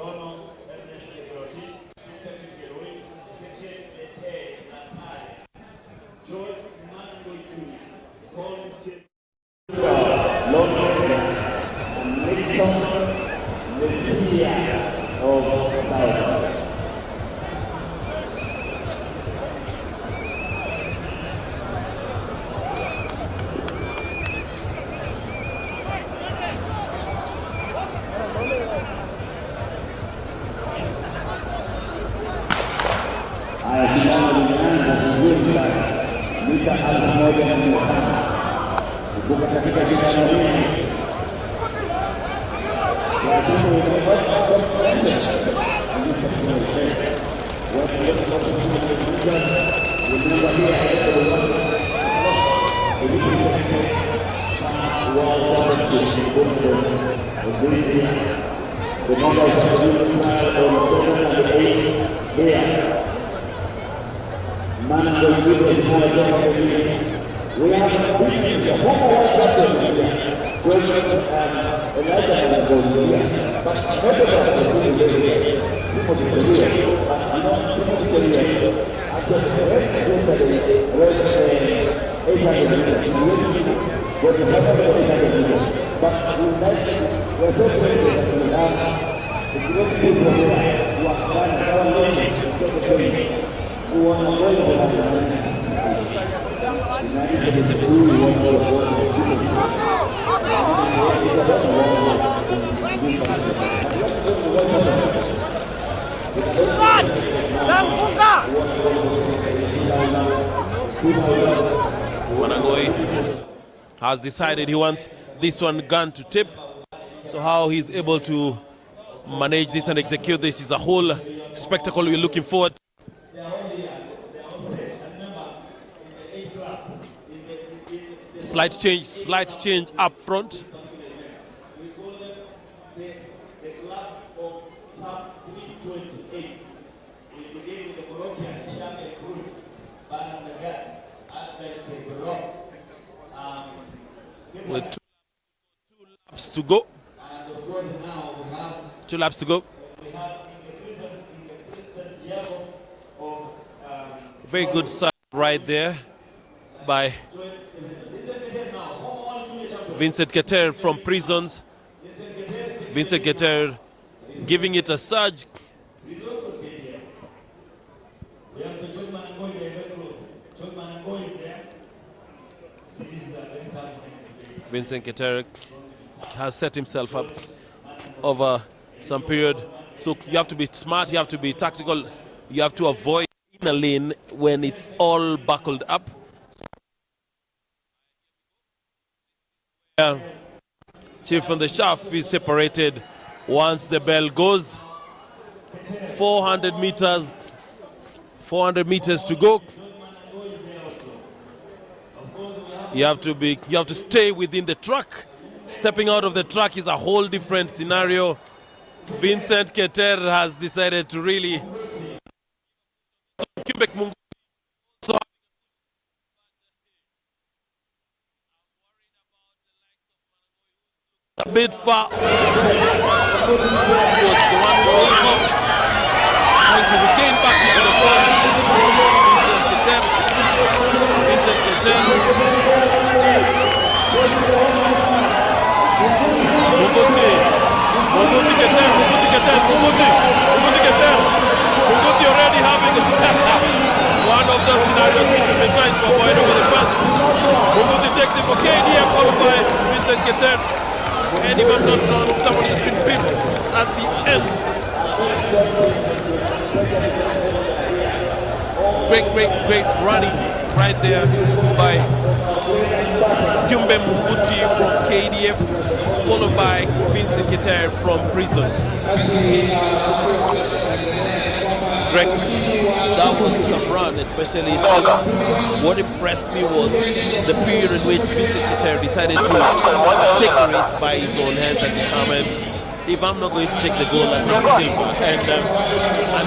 Manangoi has decided he wants this one gun to tip. So how he's able to manage this and execute this is a whole spectacle we're looking forward to. Slight change up front. We call them the club of sub 328. We begin with the Moroccan, Shabel Kruj, Baran Nagar, Asbel Kebrok. With two laps to go. And of course now we have 2 laps to go. in the prison yellow of Very good start right there by Vincent Keter from Prisons. Vincent Keter giving it a surge. We have the John Manangoi there, John Manangoi is there. See, this is a very tough thing. Vincent Keter has set himself up over some period. So you have to be smart, you have to be tactical, you have to avoid in a lane when it's all buckled up. Chief from the shaft is separated once the bell goes. 400 meters to go. You have to stay within the track. Stepping out of the track is a whole different scenario. Vincent Keter has decided to really Quebec Mungu a bit far. Was the one who was off. Trying to regain back into the front. Vincent Keter. Muguti already having one of those scenarios which we've been trying to avoid over the past. Muguti takes it for KDF, followed by Vincent Keter. And if I'm not wrong, somebody's been pipped at the end. Great running right there by Jumbe Muguti from KDF, followed by Vincent Keter from Prisons. Greg, that was some run, especially since what impressed me was the period in which Vincent Keter decided to take the race by his own hands and determine, if I'm not going to take the goal, I'll take the silver. And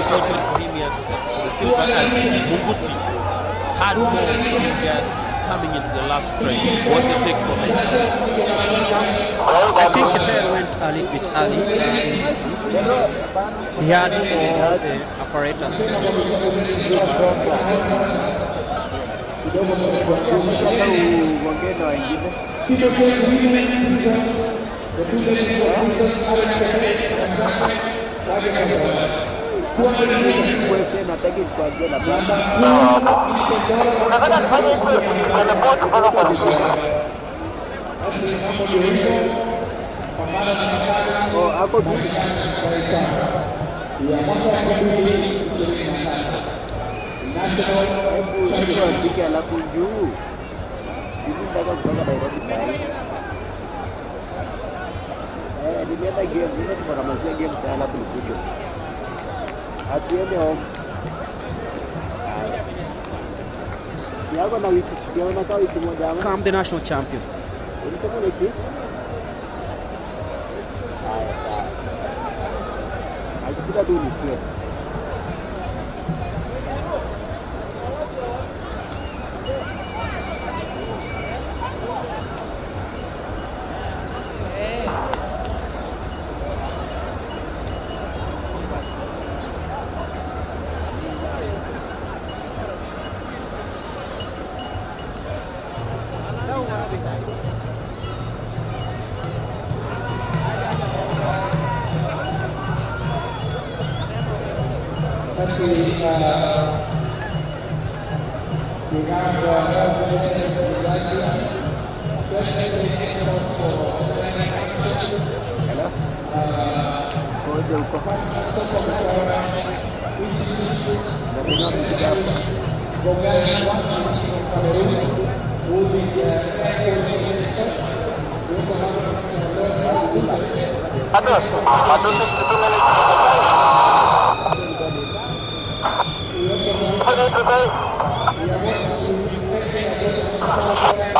unfortunately for him, he had to take the silver as Muguti had more gas coming into the last stretch. What did it take from it? I think Keter went a little bit early. He had all the apparatus. Come the national champion. Koja uko lakini wamekuja hapa.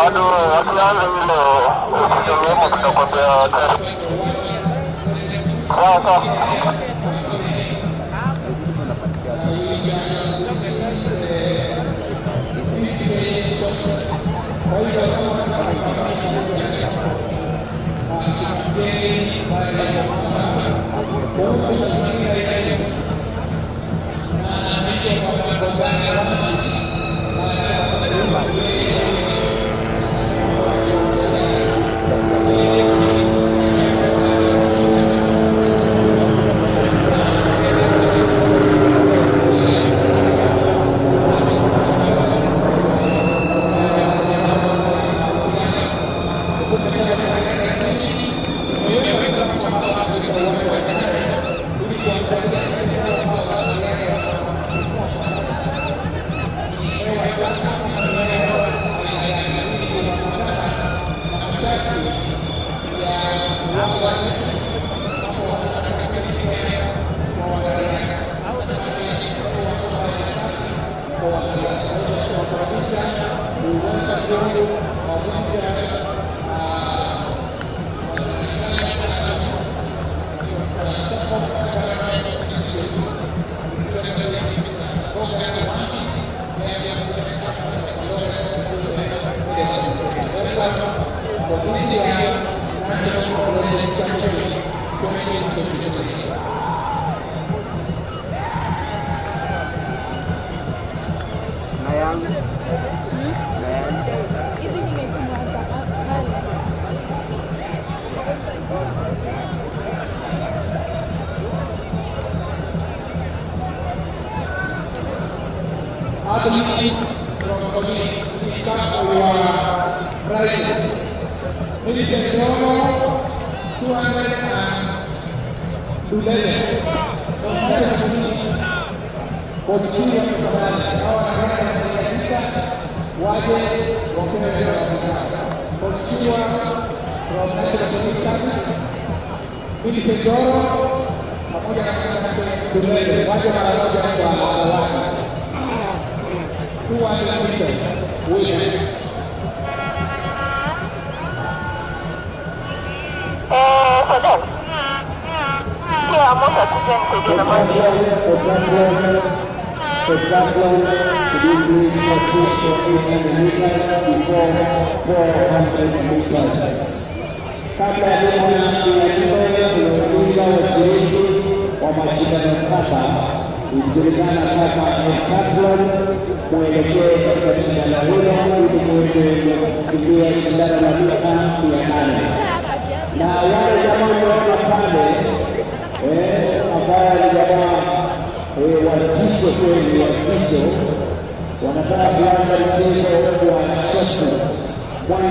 Aduh, aku nyala vile. Ndio tutakwambia karibu. Sawa. Athletes from communities, we come for your prizes. Ladies and gentlemen, 211 from other communities for the children of Somalia. Now I'm going to waje wapewe for the children from national communities. Mimi Kejoro pamoja na Tulele waje mara moja kwa awali. 200 meters winner. Sadam. Yeah, most of the time to do the money. Heptathlon to be doing practice for 800 meters before 400 meters. Kabla ya kuanza washiriki wa mashindano sasa ikijulikana kama Heptathlon kuelekea katika shindano hilo ili kuendelea kukimbia shindano la mita 800. Na wale jamaa wanaona pale ambao jamaa watizo kweli watizo wanataka kuanza mchezo wa shot kwani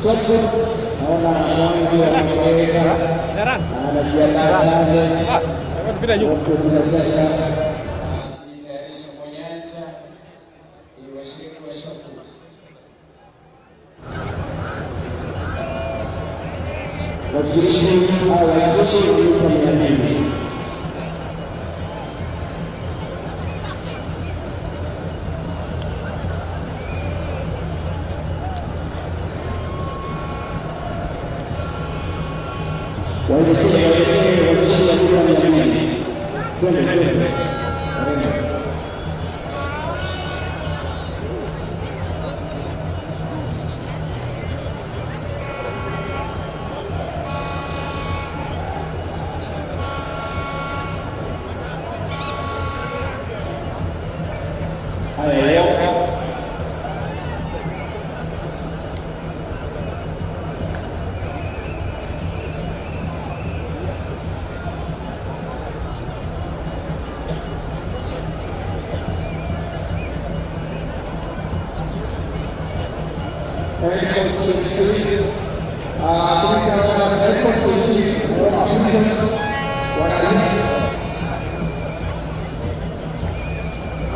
shot naona mwanzo anaweka anajiandaa bila yuko tunasema Nitayarisha monyanja washiriki wa shot put. washiriki au washiriki kwa mtandao.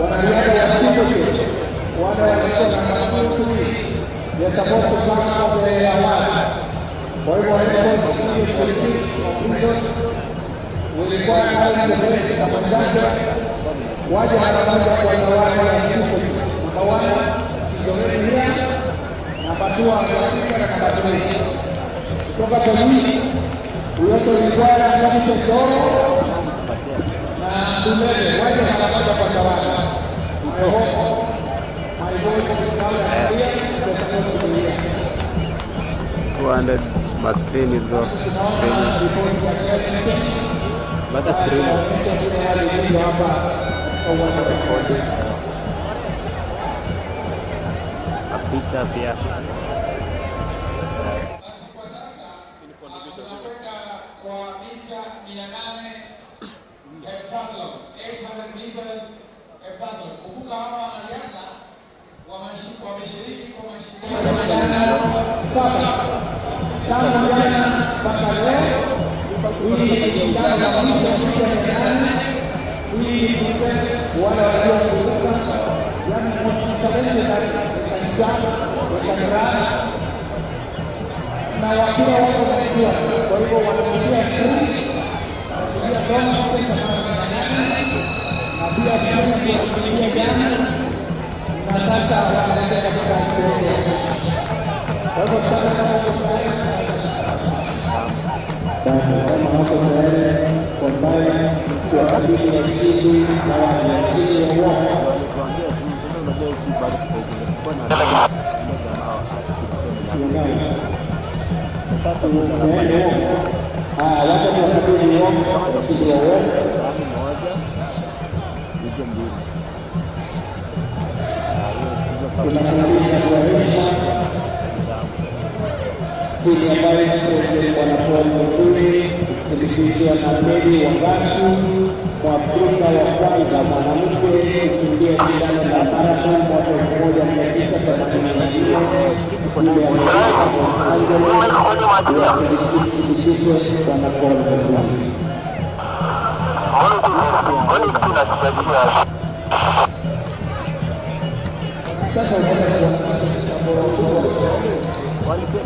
wanariadha wa Steeplechase, wale walikuwa na mafunzo ya support sana kwa ya awali. Kwa hivyo walikuwa walikuwa na hali ya kusambaza waje haraka kwa wanawake wa Steeplechase. Mkawana Indonesia na Papua na Kabadili. Kutoka Brazil, uwezo ulikuwa kama Tesoro na Dumele waje haraka kwa wanawake. I hope my voice is sound clear. 200 screen is off. But the screen a picha pia. Kwa sasa tunakwenda kwa mita 800 Heptathlon, 800 meters Heptathlon. Kumbuka hapa wanariadha wameshiriki kwa mashindano saba.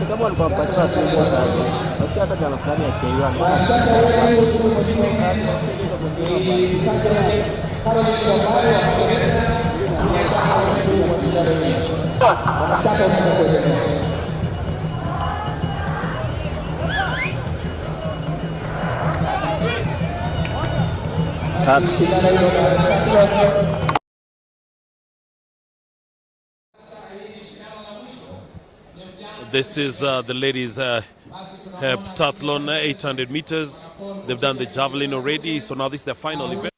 Kama walikuwa wapata tu basi hata jana fulani ya Kenya. This is the ladies' heptathlon 800 meters. They've done the javelin already, so now this is the final event.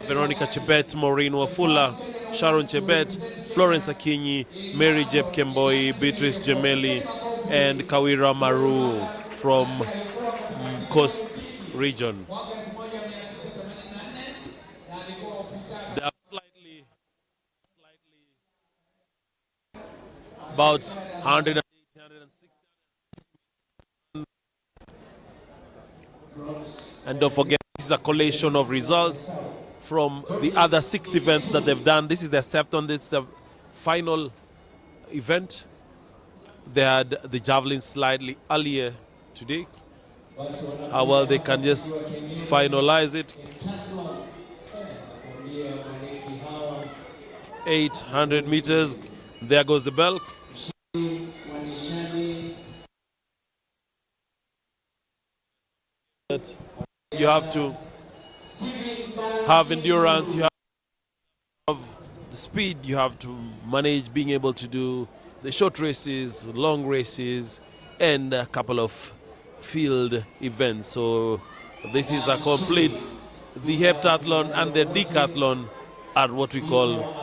Veronica Chebet, Maureen Wafula, Sharon Chebet, Florence Akinyi, Mary Jeb Kemboi, Beatrice Gemeli, and Kawira Maru from Coast region. They are slightly about 100. And don't forget, this is a collation of results from the other 6 events that they've done. This is their 7th on this the final event. They had the javelin slightly earlier today. How well they can just finalize it. 800 meters. There goes the bell. You have to have endurance, you have the speed, you have to manage being able to do the short races, long races, and a couple of field events. So this is a complete, the heptathlon and the decathlon are what we call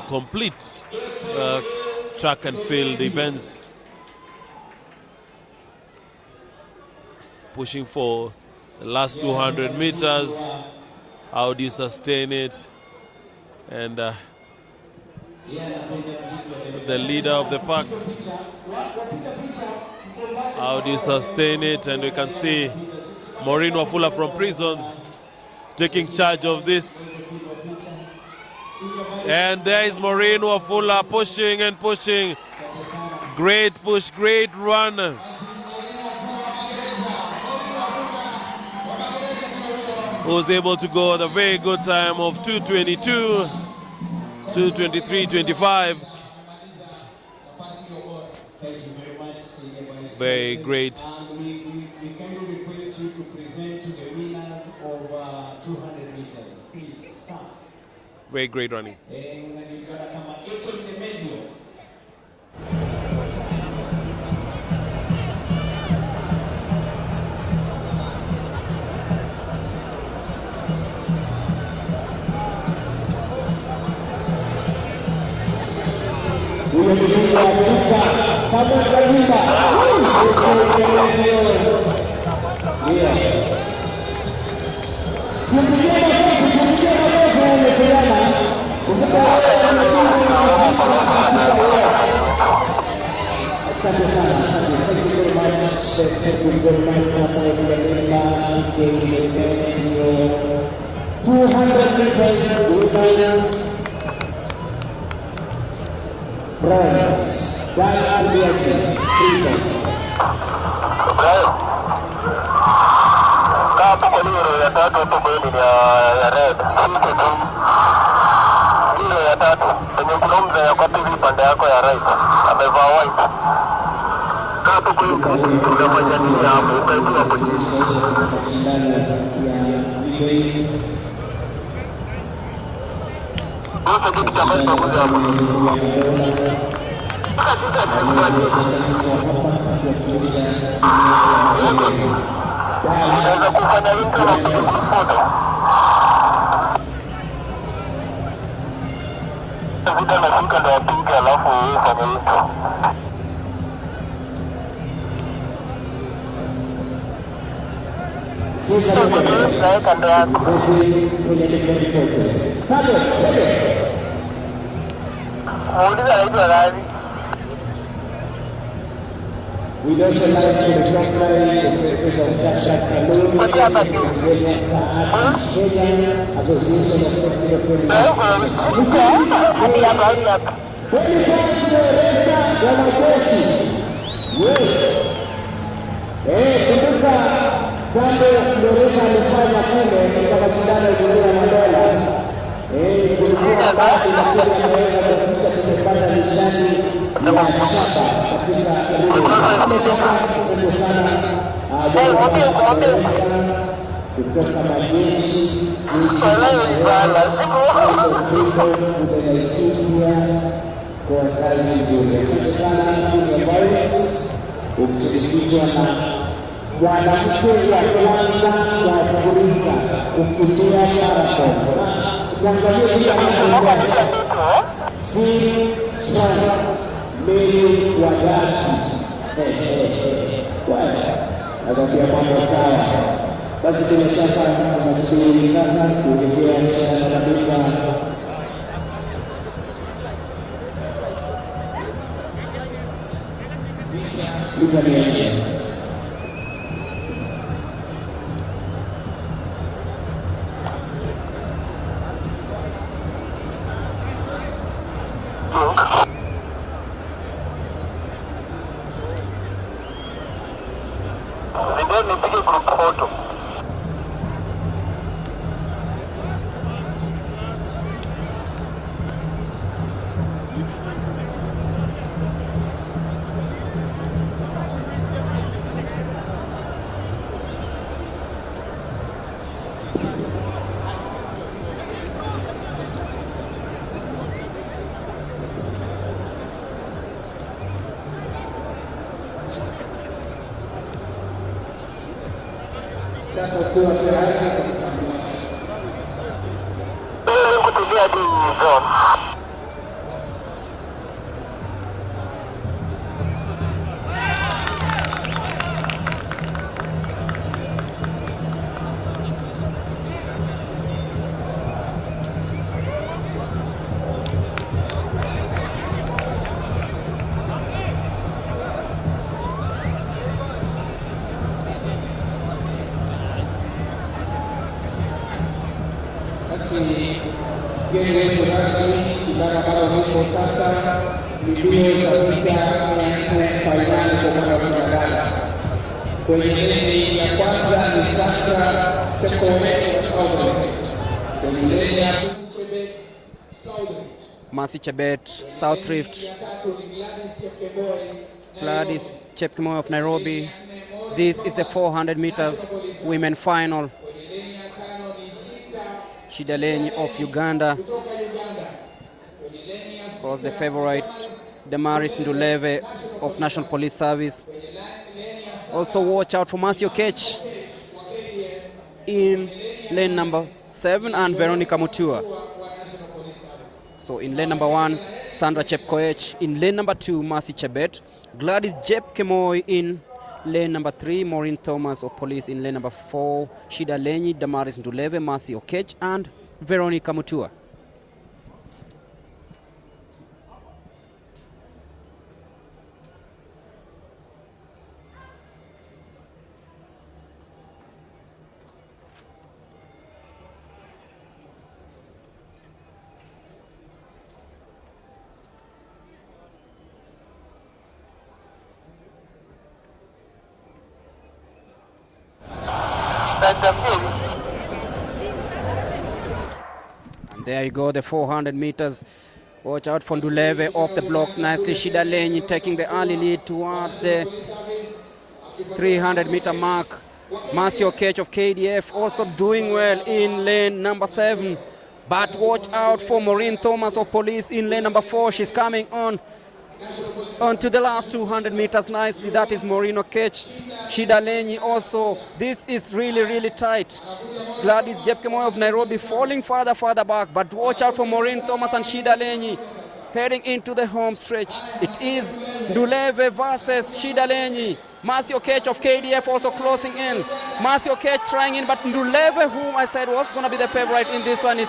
complete track and field events, pushing for the last 200 meters. How do you sustain it? And The leader of the pack. How do you sustain it? And we can see Maureen Wafula from Prisons taking charge of this. And there is Maureen Wafula pushing and pushing. Great push, great run. Was able to go at a very good time of 2:22, 2:23:25. Very great. And we kindly request you to present to the winners of 200 meters. Please, sir. Very great running. Unajulikana kama Eto in the medio. We'd also like to recognize the Heptathlon mgeni wetu rasmi shindano ambalo lipo sasa ni mbio za mita 400 fainali kwa mwaka wa kinadada. Kwenye leni ya kwanza ni Sandra Chekome wa Southern. Kwenye leni ya Mercy Chebet, South Rift, Gladys Chepkemoi of Nairobi. This is the 400 meters women final. Shida Lenyi of Uganda. Of course, the favorite, Damaris Nduleve of National Police Service. Also watch out for Mercy Okech in lane number 7 and Veronica Mutua. So in lane number 1, Sandra Chepkoech. In lane number 2, Mercy Chebet. Gladys Chepkemoi in lane number 3, Maureen Thomas of Police in lane number 4, Shida Lenyi, Damaris Nduleve, Mercy Okech, and Veronica Mutua. And there you go, the 400 meters. Watch out for Nduleve off the blocks nicely. Shida Lenyi taking the early lead towards the 300 meter mark. Mercy Okech of KDF also doing well in lane number 7. But watch out for Maureen Thomas of Police in lane number 4. She's coming on to the last 200 meters nicely. That is Maureen Okech. Shida Lenyi also. This is really tight. Gladys Chepkemoi of Nairobi falling farther back. But watch out for Maureen Thomas and Shida Lenyi heading into the home stretch. It is Nduleve versus Shida Lenyi. Mercy Okech of KDF also closing in. Mercy Okech trying in, but Nduleve, whom I said was going to be the favorite in this one,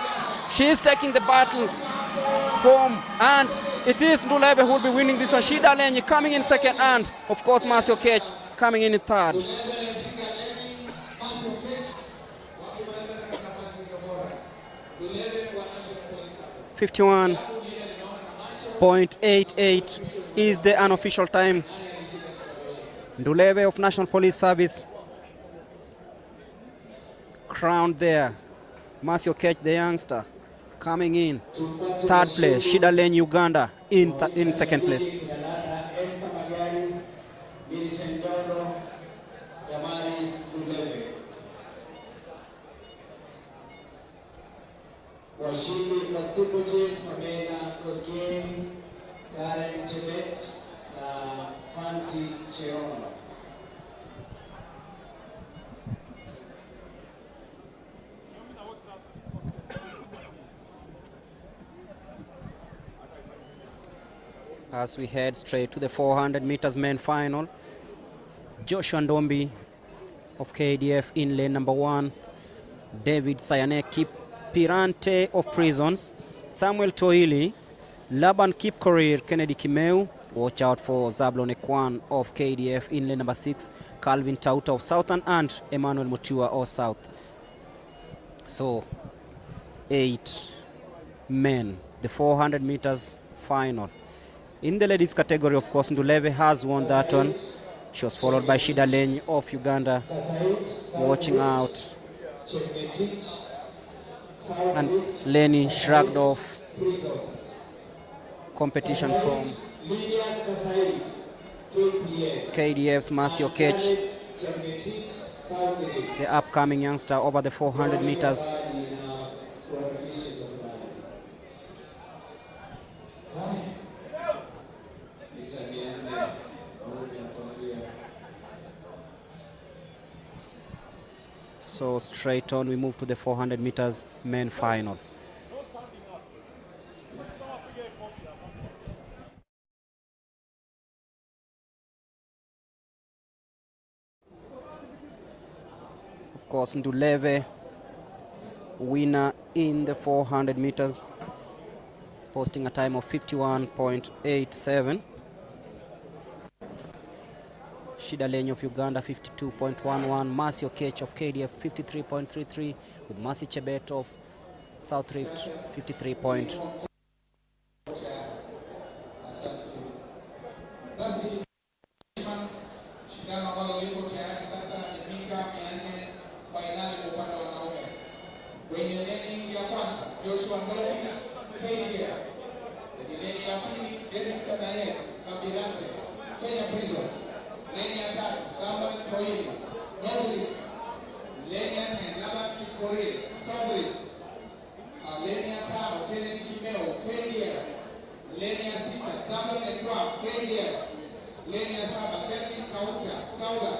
she's taking the battle home, and it is Nduleve who will be winning this one. Shida Lenyi coming in second, and of course Mercy Okech coming in third. 51.88 is the unofficial time. Nduleve of National Police Service crowned there. Mercy Okech, the youngster, coming in third place. Shida Lenyi, Uganda, in second place. Washindi wa Steeplechase Pamela Kosgei, Karen Chebet na Fancy Cherono. As we head straight to the 400 meters men final, Joshua Ndombi of KDF in lane number 1, David Sayaneki Pirante of Prisons, Samuel Toili, Laban Kipkorir, Kennedy Kimeu. Watch out for Zablon Ekwan of KDF in lane number 6, Calvin Tauta of Southern, and Emmanuel Mutua of South. So 8 men, the 400 meters final. In the ladies category, of course, Nduleve has won that one. She was followed by Shida Lenyi of Uganda. Watching out. And Lenny shrugged off competition from KDF's Mercy Okech, the upcoming youngster over the 400 meters. So straight on, we move to the 400 meters men final. Of course, Nduleve, winner in the 400 meters, posting a time of 51.87. Shida Lenyi of Uganda 52.11, Mercy Okech of KDF 53.33, with Mercy Chebet of South Rift 53 point. Asante. Basi shindano ambalo liko tayari sasa ni mita 400 fainali kwa upande wa wanaume. Kwenye leni ya kwanza Joshua Ndobi KDF. Kwenye leni ya pili David Sanaye Kabirante Kenya Prisons. Leni ya tatu Samuel Toili Northridge. Leni ya nne Laban Kikori Southridge. Leni ya tano Kennedy Kimeo KDF. Leni ya sita Samuel Nekwa KDF. Leni ya saba Kelvin Tauta Southern.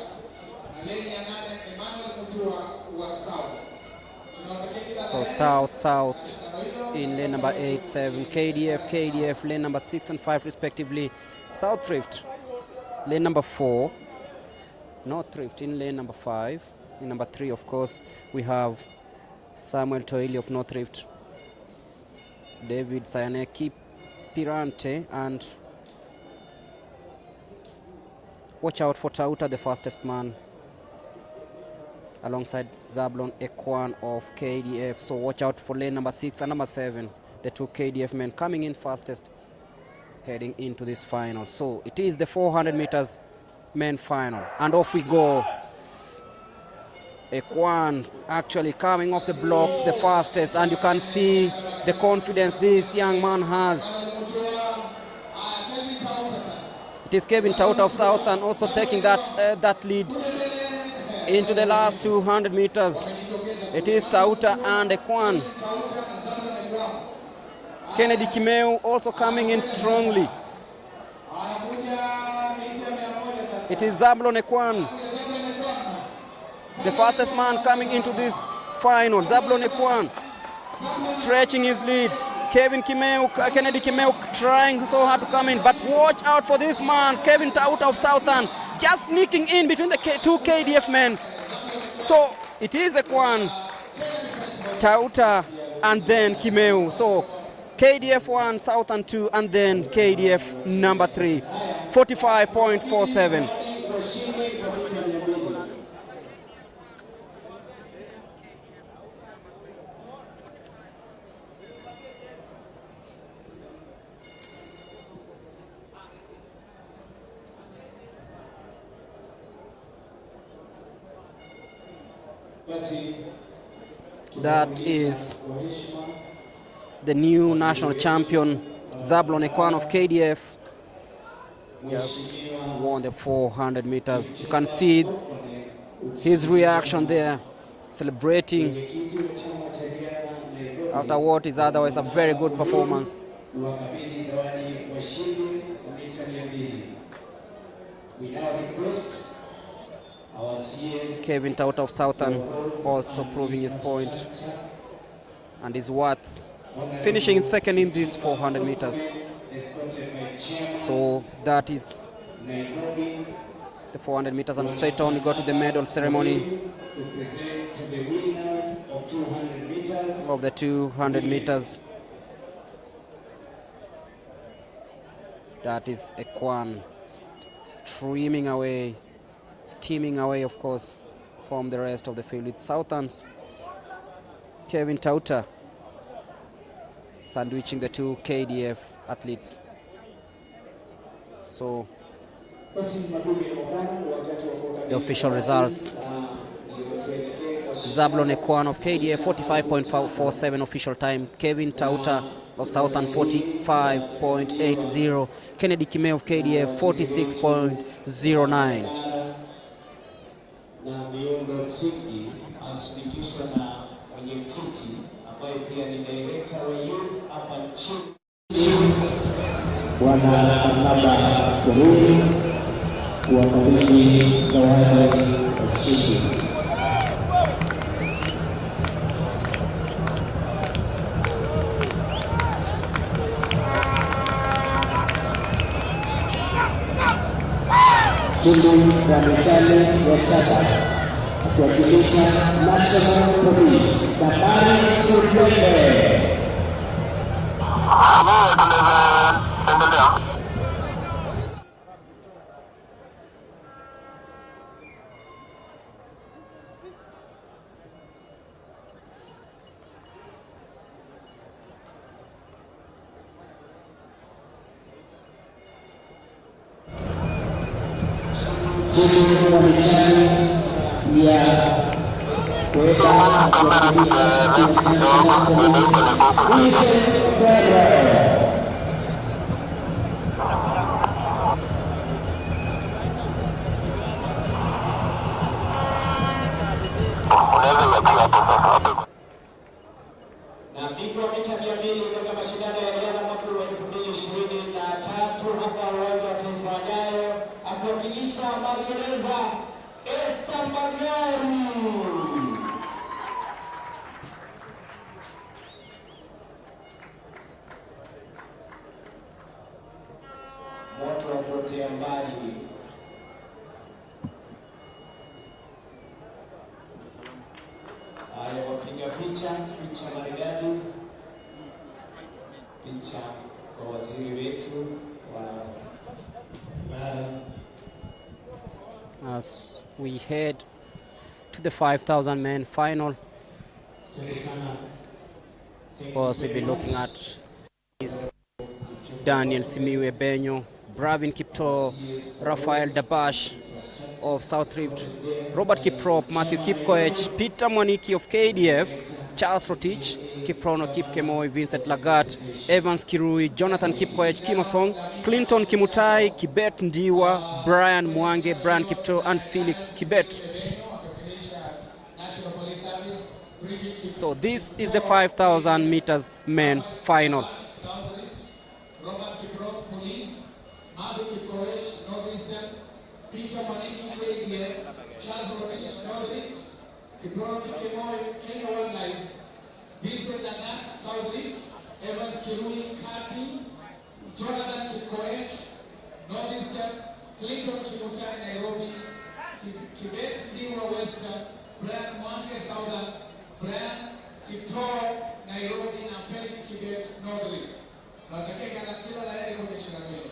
Na leni ya nane Emmanuel Mutua wa South. So South in lane number 8, 7, KDF, lane number 6 and 5 respectively. South Rift, lane number 4. North Rift in lane number 5. In number 3, of course, we have Samuel Toili of North Rift, David Sayaneki Pirante, and watch out for Tauta, the fastest man, alongside Zablon Ekwan of KDF. So watch out for lane number 6 and number 7, the two KDF men coming in fastest heading into this final. So it is the 400 meters men final, and off we go. Ekwan actually coming off the blocks the fastest, and you can see the confidence this young man has. It is Kevin Tauta of South and also taking that lead into the last 200 meters. It is Tauta and Ekwan. Kennedy Kimeu also coming in strongly. It is Zablon Ekwan, the fastest man coming into this final. Zablon Ekwan stretching his lead. Kennedy Kimeu trying so hard to come in, but watch out for this man, Kevin Tauta of Southern, just sneaking in between the two KDF men. So it is Ekwan, Tauta, and then Kimeu. So KDF 1, Southern 2, and then KDF number 3, 45.47. That is the new national champion, Zablon Ekwan of KDF. Just won the 400 meters. You can see his reaction there, celebrating after what is otherwise a very good performance. Kevin Tauta of Southern also proving his point and is worth finishing second in these 400 meters. So that is the 400 meters, and straight on we go to the medal ceremony of the 200 meters. That is Ekwan streaming away, steaming away, of course, from the rest of the field. With Southern's Kevin Tauta sandwiching the two KDF athletes. So the official results: Zablon Ekwan of KDF 45.47 official time, Kevin Tauta of Southern 45.80, Kennedy Kimeu of KDF 46.09. Na miundo msingi anasindikishwa na mwenyekiti ambaye pia ni director wa youth hapa nchini, Bwana Barnaba Kuruni, kuwakabidhi zawadi ya ushindi. Kundi la mishale ya saba akiwakilisha National Police Safari Suplente. kushiriki mitihani ya kuweka kuwakilisha national police. Na bingwa mita 200 katika mashindano ya riadha mwaka wa 2023 hapa uwanja wa taifa wa Nyayo, akiwakilisha magereza Esther Magari. Moto wa kuotea mbali. Haya, wapiga picha maridadi, picha kwa waziri wetu wa as we head to the 5,000 men final. Of course, we'll be looking at is Daniel Simiwe Benyo, Bravin Kipto, Rafael Dabash of South Rift, Robert Kiprop, Matthew Kipkoech, Peter Mwaniki of KDF, Charles Rotich, Kiprono Kipkemoi, Vincent Lagat, Evans Kirui, Jonathan Kipkoech, Kimosong, Clinton Kimutai, Kibet Ndiwa, Brian Mwange, Brian Kipto, and Felix Kibet. So this is the 5,000 meters men final. Robert Kiprop, Police, Matthew Kipkoech, Northeastern, Peter Mwaniki, KDF, Charles Rotich, Northridge, Kiprono Kipkemoi, Kenya Wildlife, Vincent Lagat, Southridge, Evans Kirui, Kati, Jonathan Kipkoech, Northeastern, Clinton Kimutai, Nairobi, Kibet Ndiwa, Western, Brian Mwange, Southern, Brian Kipto, Nairobi, na Felix Kibet, Northridge. Natakia kila la heri kwenye shindano hilo.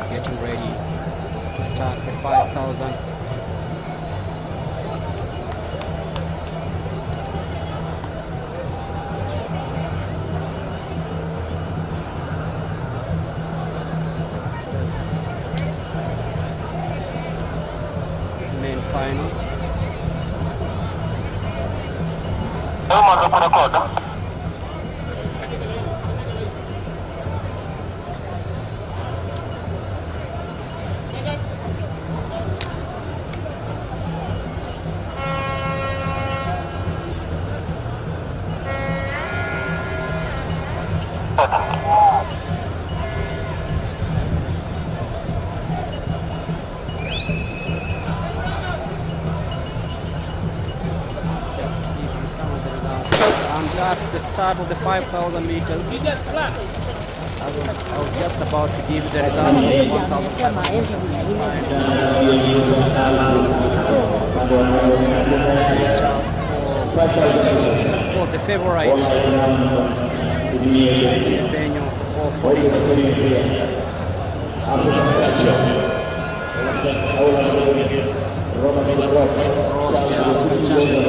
Getting ready to start the 5,000. Main final. Just to give you some of the results. And that's the start of the 5,000 meters. I was just about to give you the results of the 1,500 meters. Of course, the favorite, Benyo of Police.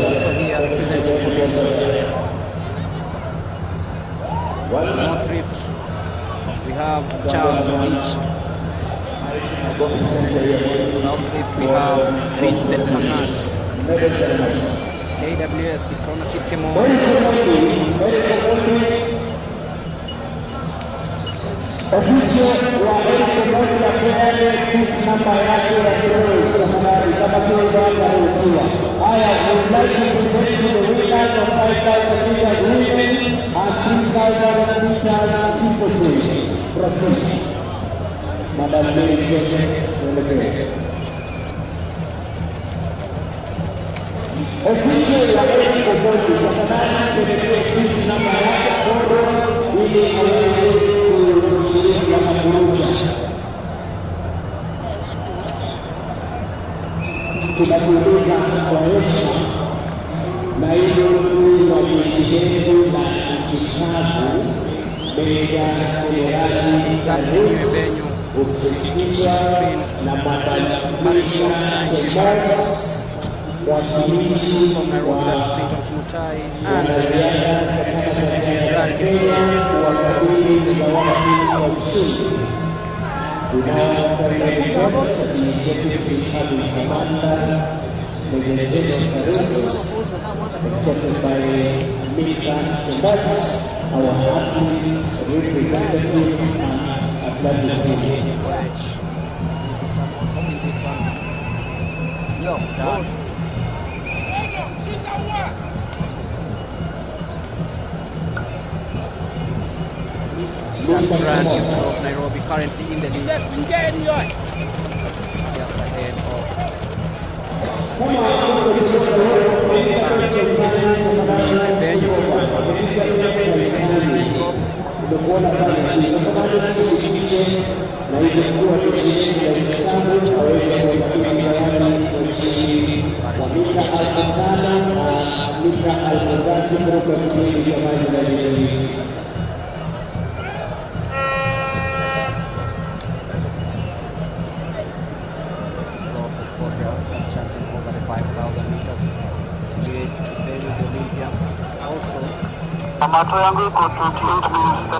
Also here representing Police. North Rift, we have Charles Rotich. South Rift, we have Vincent Lagat. KWS, Kiprono Kipkemoi. Officio wa Interlude peane namba yake ya kidole tafadhali, kama kile bwana alikuwa. Haya, we like to present the winners of 5,000 meters women and 3,000 meters steeplechase. Proceed. Madam Lady, tuelekee. Official wa Eni Kokoji, tafadhali pelekee timu namba yake Koro ili aweze kushiriki ama kurusha. Tunatuuliza kwa heshima naibu mkuu wa jeshi letu la kikapu Meja Jenerali Tarus ukishikishwa na Madalika Temos, mwakilishi wa wanariadha katika taifa la Kenya kuwasajili zawadi ya ushindi. Tunawapeleka executive service commander Meja Tarus, accepted by Mr. Temos, our athletes, representatives, and athletic team. Dance. That's Brand of Nairobi currently in the lead. Just ahead of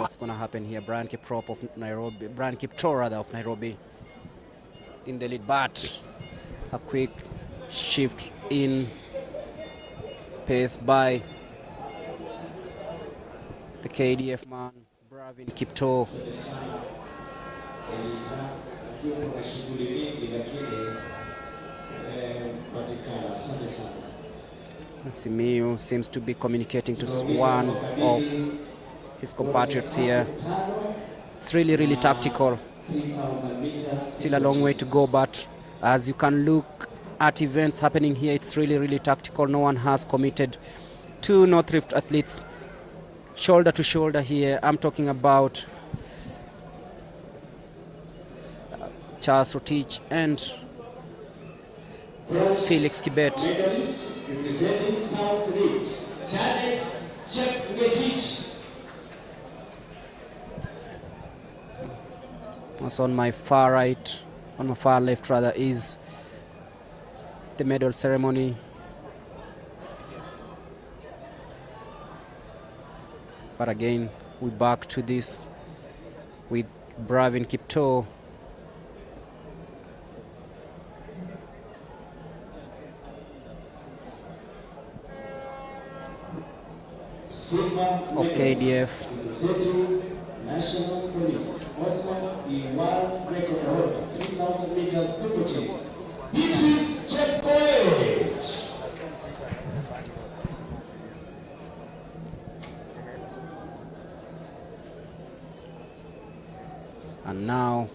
what's going to happen here. Brian Kiprop of Nairobi, Brian Kipto rather of Nairobi in the lead, but a quick shift in pace by the KDF man, Bravin Kipto. Simiyu seems to be communicating to one of his compatriots here. It's really tactical. Still a long way to go, but as you can look at events happening here, it's really tactical. No one has committed. Two North Rift athletes shoulder to shoulder here. I'm talking about Charles Rotich and Felix Kibet. Representing South Rift, Janet Chepngetich. Also on my far right, on my far left rather, is the medal ceremony. But again, we're back to this with Bravin Kipto. Of KDF. National Police, also the world record holder, 3,000 meters steeplechase, Beatrice Chepkoech. And now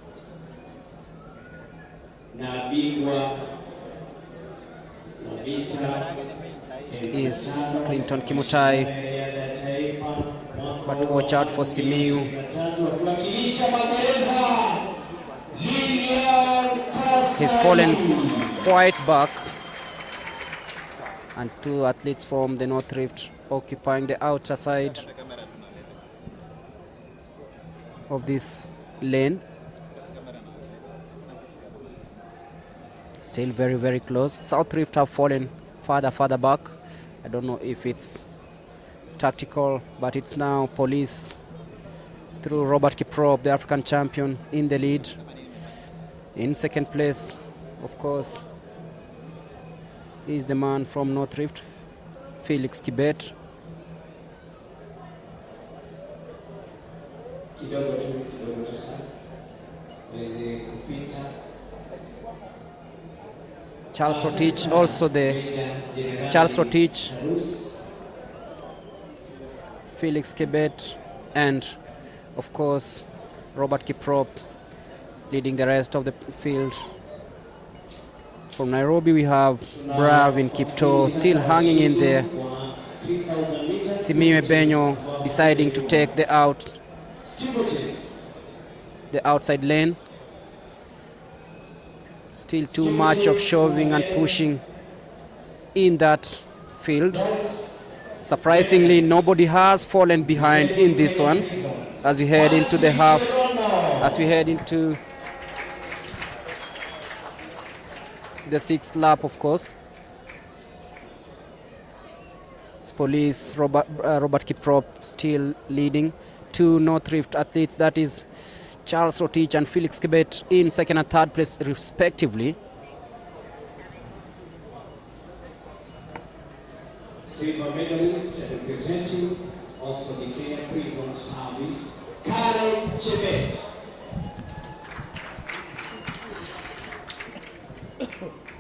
is Clinton Kimutai, but watch out for Simiyu. He's fallen quite back, and two athletes from the North Rift occupying the outer side of this lane. Still very close. South Rift have fallen further back. I don't know if it's tactical, but it's now police through Robert Kiprop, the African champion, in the lead. In second place, of course, is the man from North Rift, Felix Kibet. Charles Rotich, also Charles Rotich, Felix Kibet, and of course Robert Kiprop leading the rest of the field. From Nairobi, we have Bravin Kipto still hanging in there. Simiyu Ebenyo deciding to take the outside lane. Still too much of shoving and pushing in that field. Surprisingly, nobody has fallen behind in this one as we head into the half, as we head into the 6th lap, of course. It's Police, Robert Kiprop still leading. 2 North Rift athletes, that is Charles Rotich and Felix Kibet, in 2nd and 3rd place respectively. Silver medalist representing also the Kenya Prison Service, Karen Chebet.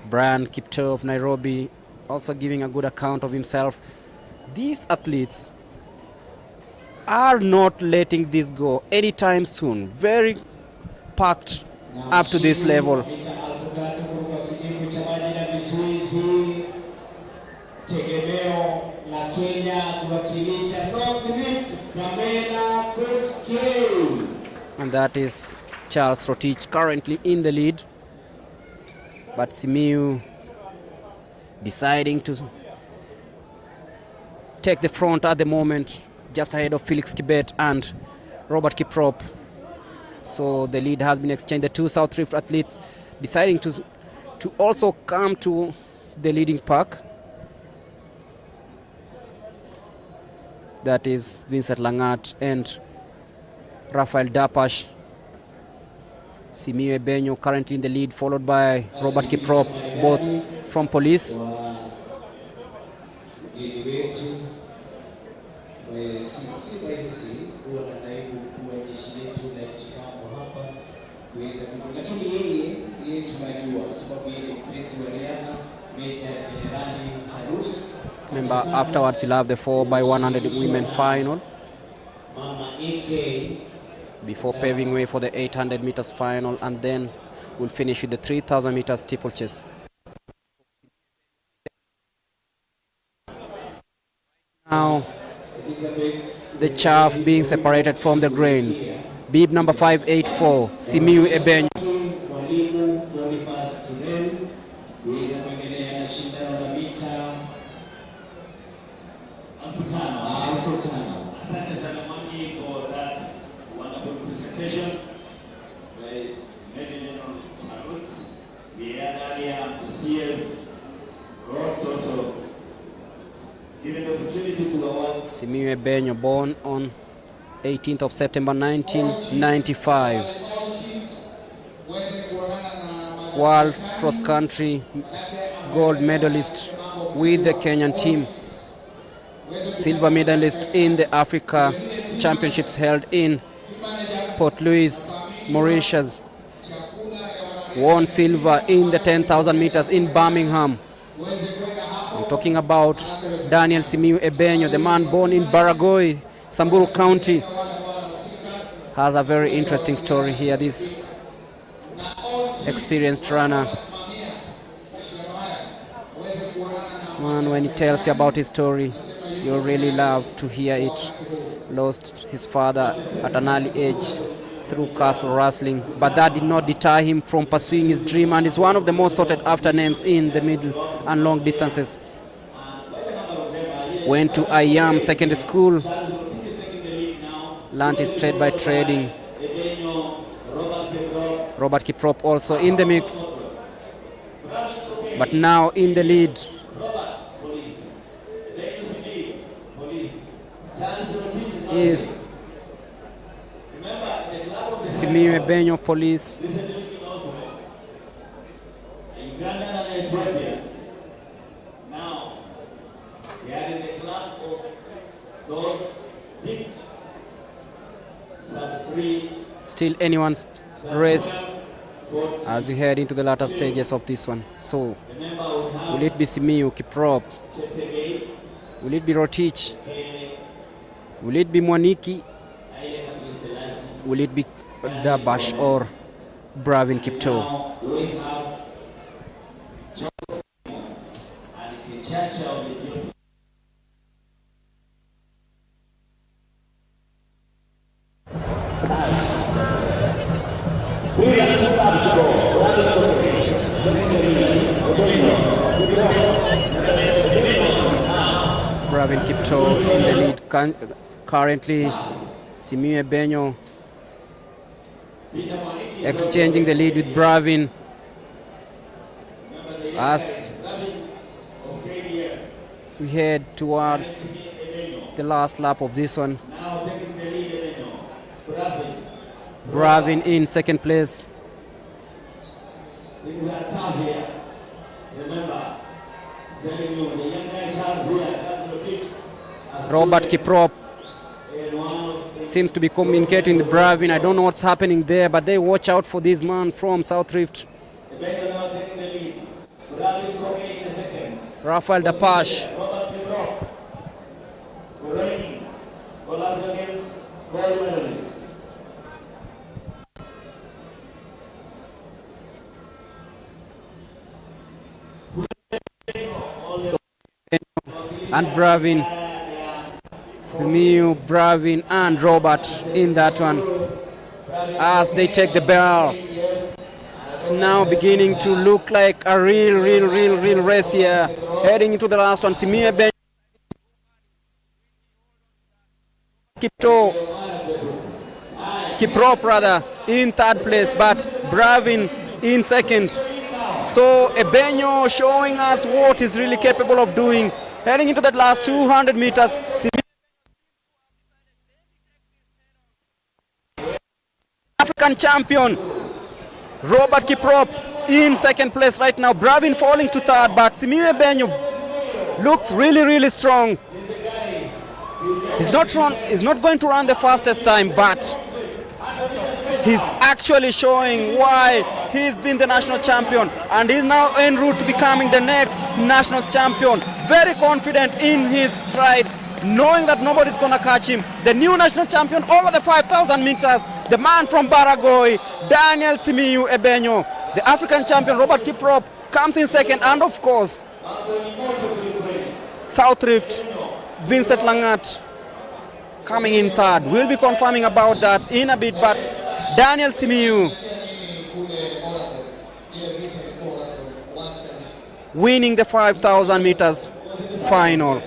Brian Kipto of Nairobi also giving a good account of himself. These athletes are not letting this go anytime soon. Very packed up to this level. And that is Charles Rotich currently in the lead. But Simiyu deciding to take the front at the moment, just ahead of Felix Kibet and Robert Kiprop. So the lead has been exchanged. The 2 South Rift athletes deciding to also come to the leading pack. That is Vincent Langat and Rafael Dapash. Simiyu Ebenyo currently in the lead, followed by Robert Kiprop, both from Police. Remember, afterwards you'll have the 4x100 women final before paving way for the 800 meters final, and then we'll finish with the 3000 meters steeplechase. Now the chaff being separated from the grains. Bib number 584, Simiyu Ebenyo. Asante sana Mwangi for that wonderful presentation by Major General Tarus. We had earlier this year's roads also given the opportunity to award. Simiyu Ebenyo, born on 18th of September 1995. World cross country gold medalist with the Kenyan team. Silver medalist in the Africa Championships held in Port Louis, Mauritius. Won silver in the 10,000 meters in Birmingham. I'm talking about Daniel Simiyu Ebenyo, the man born in Baragoi, Samburu County. Has a very interesting story here, this experienced runner. Man, when he tells you about his story, you really love to hear it. Lost his father at an early age through castle wrestling, but that did not deter him from pursuing his dream, and is one of the most sought after names in the middle and long distances. Went to IAM Secondary School, learned his trade by trading. Robert Kiprop also in the mix, but now in the lead. Is Simiyu Ebenyo of Police. Now, they are in the club of those picked sub-3. Still anyone's race as we head into the latter stages of this one. So, will it be Simiyu, Kiprop? Will it be Rotich? Will it be Mwaniki? Will it be Dabash or Bravin Kipto? and Kichacha of Ethiopia. Bravin Kipto in the lead currently. Simiyu Ebenyo exchanging the lead with Bravin as we head towards the last lap of this one. Now taking the lead, Bravin in second place. Things are tough here. Remember, telling you, the young guy Charles here, Charles Rotic, Robert Kiprop seems to be communicating with Bravin. I don't know what's happening there, but they watch out for this man from South Rift. Ebenyo now taking the lead. Bravin Kobe in the second. Rafael Dapash. Robert Kiprop, reigning All Africa Games gold medalist. And Bravin, Simiyu, Bravin and Robert in that one as they take the bell. It's now beginning to look like a real race here, heading into the last one. Simiyu Ebenyo, Kiprop rather in third place, but Bravin in second. So Ebenyo showing us what he's really capable of doing. Heading into that last 200 meters. African champion Robert Kiprop in second place right now. Bravin falling to third, but Simiyu Ebenyo looks really strong. He's not going to run the fastest time, but he's actually showing why he's been the national champion, and he's now en route to becoming the next national champion. Very confident in his strides, knowing that nobody's gonna catch him. The new national champion over the 5,000 meters, the man from Baragoi, Daniel Simiyu Ebenyo. The African champion Robert Kiprop comes in second, and of course South Rift Vincent Langat coming in third. We'll be confirming about that in a bit, but Daniel Simiyu winning the 5,000 meters final.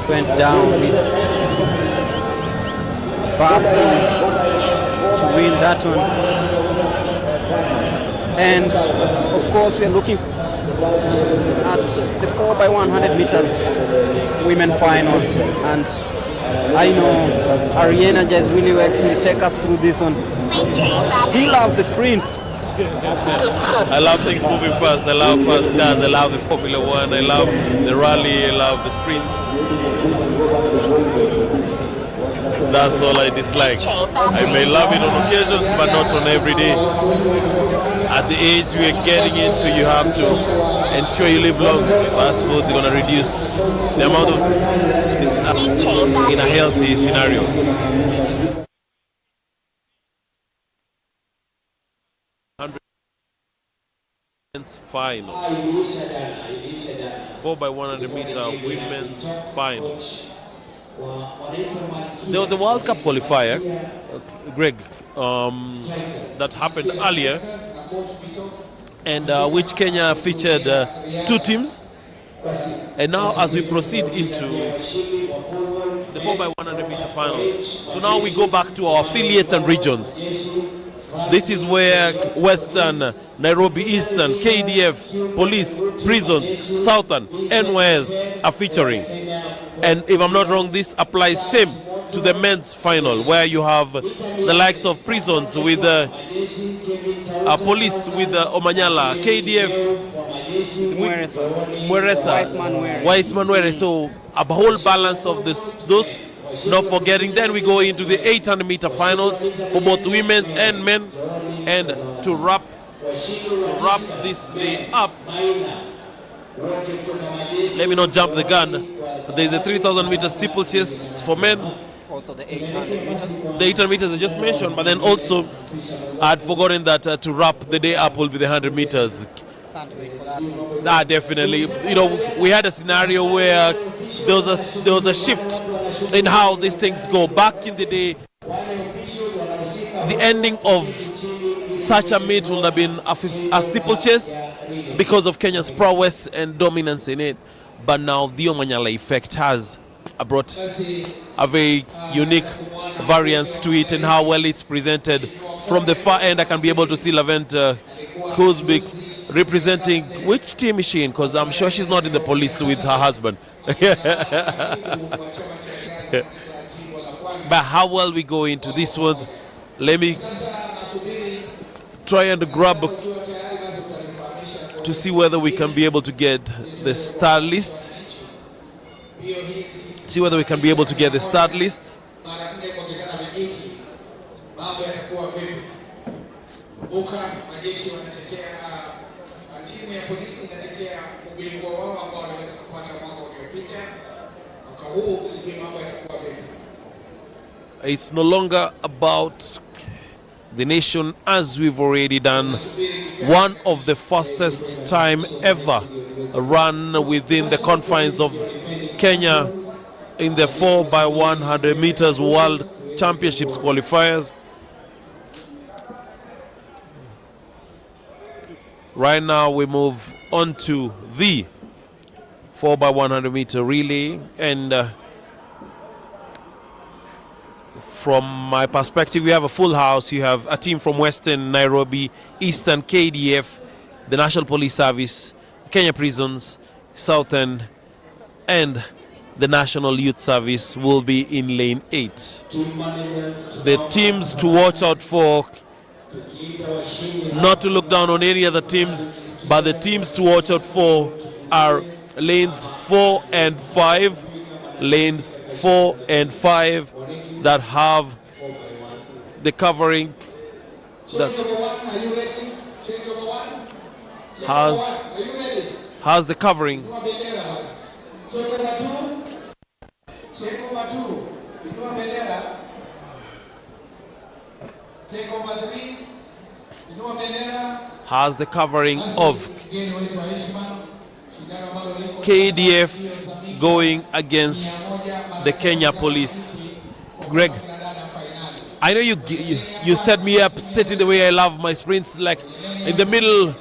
Went down with Basti to win that one. And of course we are looking at the 4x100 meters women final, and I know Ariana Jazz Willie Wex will take us through this one. He loves the sprints. I love things moving fast. I love fast cars. I love the Formula One. I love the rally. I love the sprints. That's all I dislike. I may love it on occasions, but not on every day. At the age we're getting into, you have to ensure you live long. Fast food is going to reduce the amount of in a healthy scenario. Final 4x100 meter women's final. There was a World Cup qualifier, Greg, that happened earlier, and which Kenya featured 2 teams. And now as we proceed into the 4x100 meter finals, so now we go back to our affiliates and regions. This is where Western, Nairobi Eastern, KDF, Police, Prisons, Southern, NYS are featuring. And if I'm not wrong, this applies same to the men's final, where you have the likes of Prisons with Police with Omanyala, KDF, Mweresa, Wise Manuere. So a whole balance of those. Not forgetting, then we go into the 800-meter finals for both women's and men. And to wrap this day up, let me not jump the gun. There's a 3,000-meter steeplechase for men. Also the 800 meters. The 800 meters I just mentioned, but then also I'd forgotten that to wrap the day up will be the 100 meters. Can't wait for that. Definitely. You know, we had a scenario where there was a shift in how these things go. Back in the day, the ending of such a meet would have been a steeplechase because of Kenya's prowess and dominance in it. But now the Omanyala effect has brought a very unique variance to it, and how well it's presented. From the far end, I can be able to see Laventa Kuzbik representing, which team is she in? Because I'm sure she's not in the police with her husband. But how well we go into this one, let me try and grab to see whether we can be able to get the start list. See whether we can be able to get the start list. Timu ya polisi inatetea ubingwa wao ambao waliweza kupata mwaka uliopita. Mwaka huu sijui mambo yatakuwa vipi. It's no longer about the nation, as we've already done one of the fastest time ever run within the confines of Kenya in the 4x100 meters World Championships qualifiers. Right now we move on to the 4x100 meter relay, and from my perspective, we have a full house. You have a team from Western, Nairobi, Eastern, KDF, the National Police Service, Kenya Prisons, Southern, and the National Youth Service will be in lane 8. The teams to watch out for, not to look down on any other teams, but the teams to watch out for are lanes 4 and 5. Lanes 4 and 5 that have the covering that has the covering. Has the covering of KDF going against the Kenya Police. Greg, I know you set me up stating the way I love my sprints. Like in the middle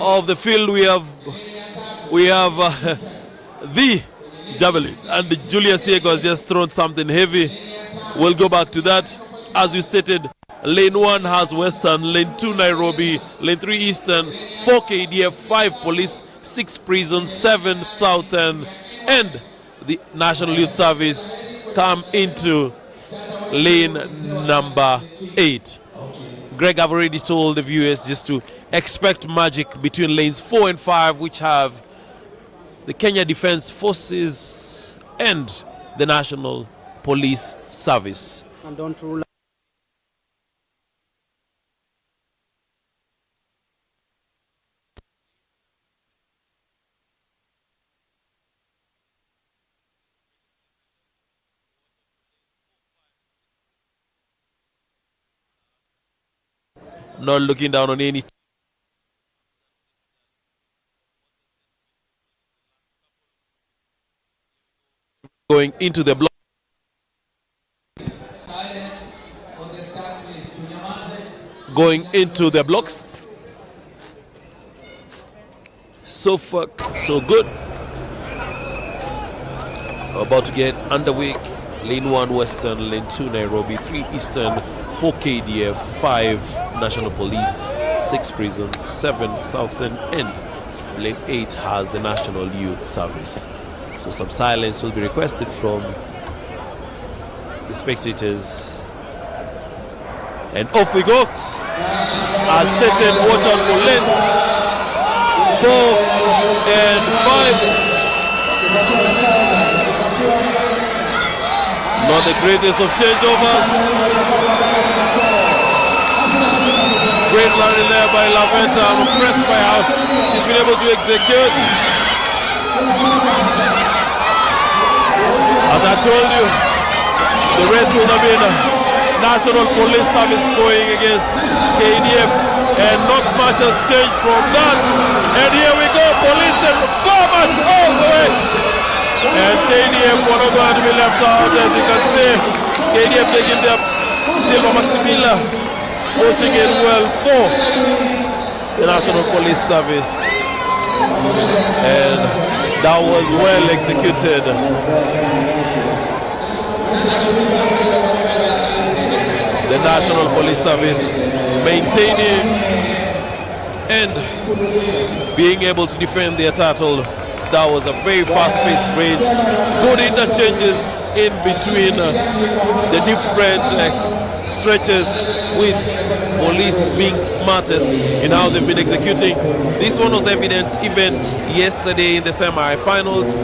of the field, we have the javelin, and the Julius Diego has just thrown something heavy. We'll go back to that. As you stated, lane 1 has Western, lane 2 Nairobi, lane 3 Eastern, 4 KDF, 5 Police, 6 Prisons, 7 Southern, and the National Youth Service come into lane number 8. Greg, I've already told the viewers just to expect magic between lanes 4 and 5, which have the Kenya Defence Forces and the National Police Service. And don't rule not looking down on any going into the block. going into their blocks. So far, so good. About to get underway. Lane 1 Western, Lane 2 Nairobi, 3 Eastern, 4 KDF, 5 National Police, 6 Prisons, 7 Southern, and Lane 8 has the National Youth Service. So some silence will be requested from the spectators. And off we go. As stated, watch out for lanes 4 and 5. Not the greatest of changeovers. Great learning there by Laventa. I'm impressed by how she's been able to execute. As I told you, the race would have been National Police Service going against KDF, and not much has changed from that. And here we go, police and performance all the way. And KDF were not going to be left out, as you can see. KDF taking their silver Maximilla, pushing it well for the National Police Service. And that was well executed. The National Police Service maintaining and being able to defend their title. That was a very fast-paced race. Good interchanges in between the different stretches, with police being smartest in how they've been executing. This one was evident even yesterday in the semi-finals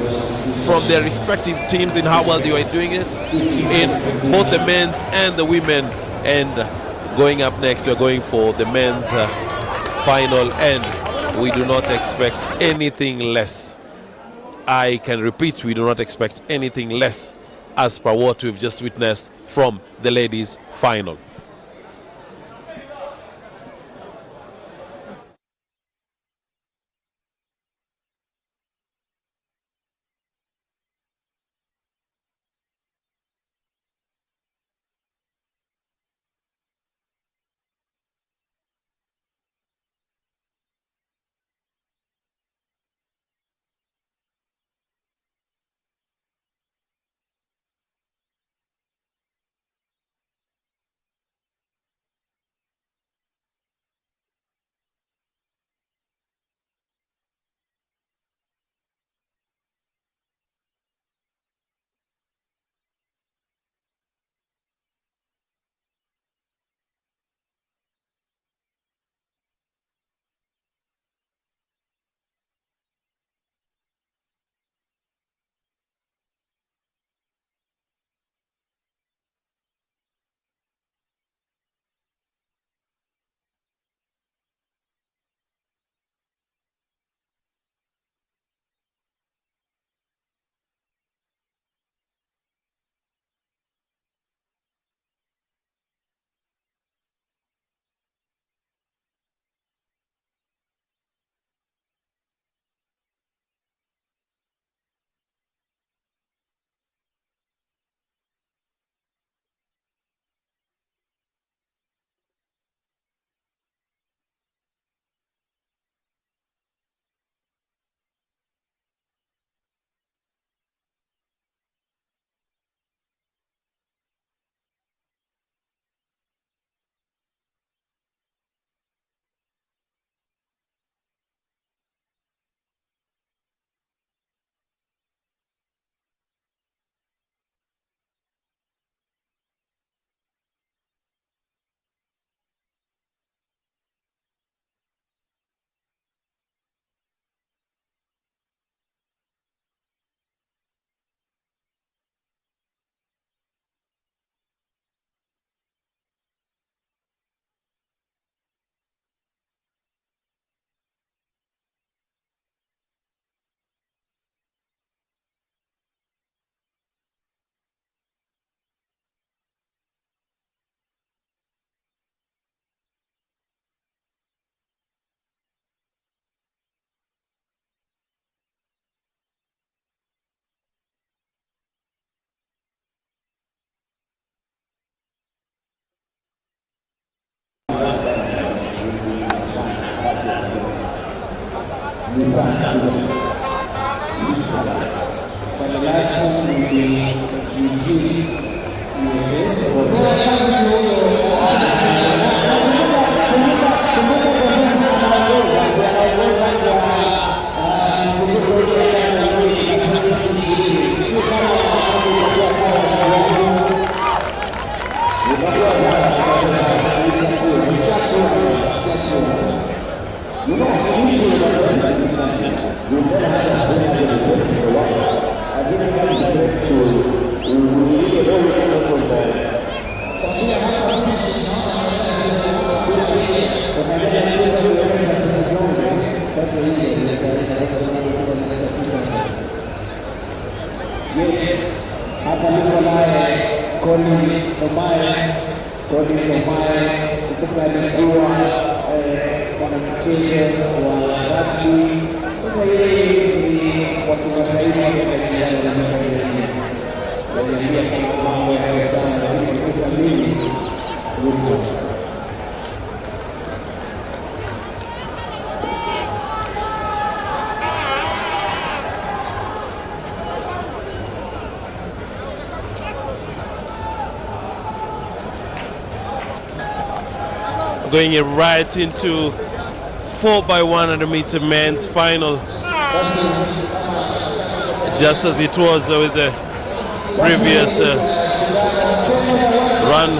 from their respective teams in how well they were doing it in both the men's and the women. And going up next, we're going for the men's final, and we do not expect anything less. I can repeat, we do not expect anything less as per what we've just witnessed from the ladies' final. Yes, hapa niko naye Colin Somae kutoka alikuwa mwanamchezo wa rugby. Sasa yeye ni wa kimataifa katika mambo ya sana kutoka mimi going right into 4x100 meter men's final, just as it was with the previous run.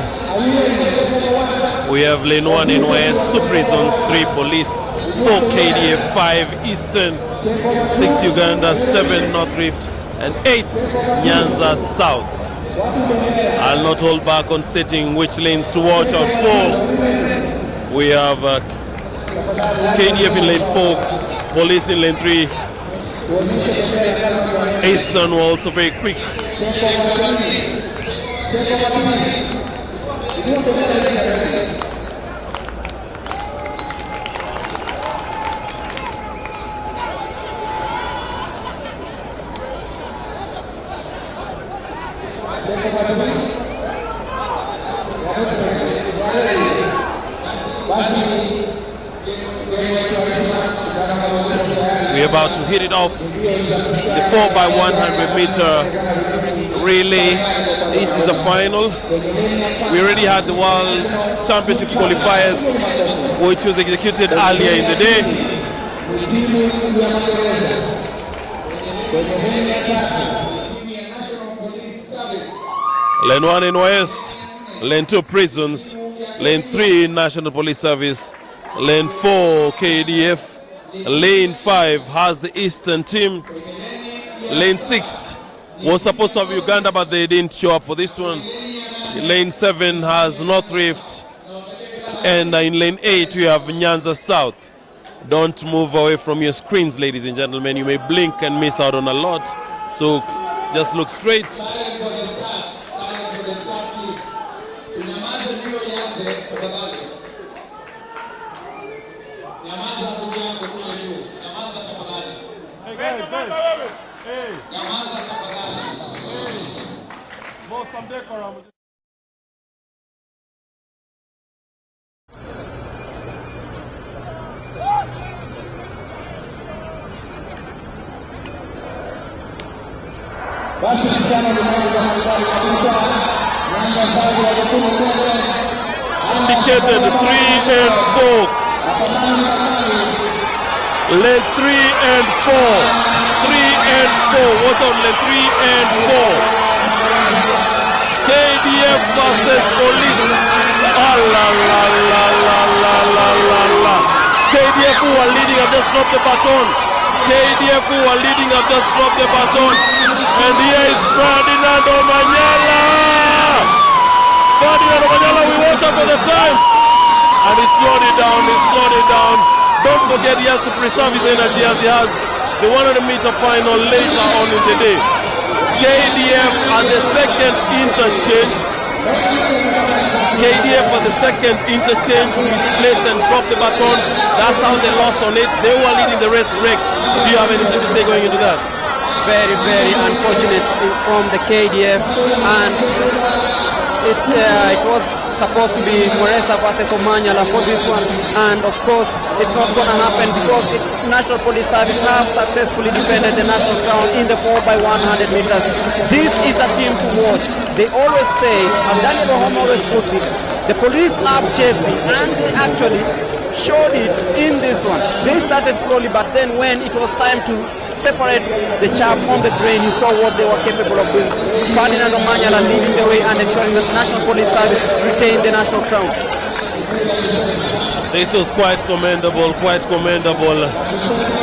We have lane 1 in West, 2 prisons, 3 police, 4 KDF, 5 Eastern, 6 Uganda, 7 North Rift, and 8 Nyanza South. I'll not hold back on stating which lanes to watch out for. We have KDF in lane 4, police in lane 3. Eastern were also very quick. We're about to hit it off. The 4x100 meter relay. This is a final. We already had the World Championship qualifiers, which was executed earlier in the day. Lane 1 in West, lane 2 prisons, lane 3 National Police Service, lane 4 KDF, lane 5 has the Eastern team, lane 6 was supposed to have Uganda but they didn't show up for this one, lane 7 has North Rift, and in lane 8 we have Nyanza South. Don't move away from your screens, ladies and gentlemen, you may blink and miss out on a lot, so just look straight. Indicated 3 and 4. Lanes 3 and 4. 3 and 4. What's on lane 3 and 4? KDF versus police. Ah, la la la la la la la la. KDF who are leading have just dropped the baton. KDF who are leading have just dropped the baton. And here is Ferdinand Omanyala. Ferdinand Omanyala, we watch out for the time. And he slowed it down, Don't forget he has to preserve his energy as he has the 100-meter final later on in the day. KDF at the second interchange. KDF at the second interchange misplaced and dropped the baton. That's how they lost on it. They were leading the race. Greg, do you have anything to say going into that? Very, very unfortunate from the KDF, and it was supposed to be Moresa versus Omanyala for this one, and of course it's not going to happen because the National Police Service have successfully defended the national crown in the 4x100 meters. This is a team to watch. They always say, as Daniel Ohoma always puts it, the police love chasing, and they actually showed it in this one. They started slowly, but then when it was time to separate the chaff from the grain, you saw what they were capable of doing. Ferdinand Omanyala leading the way and ensuring that the National Police Service retained the national crown. This was quite commendable, quite commendable.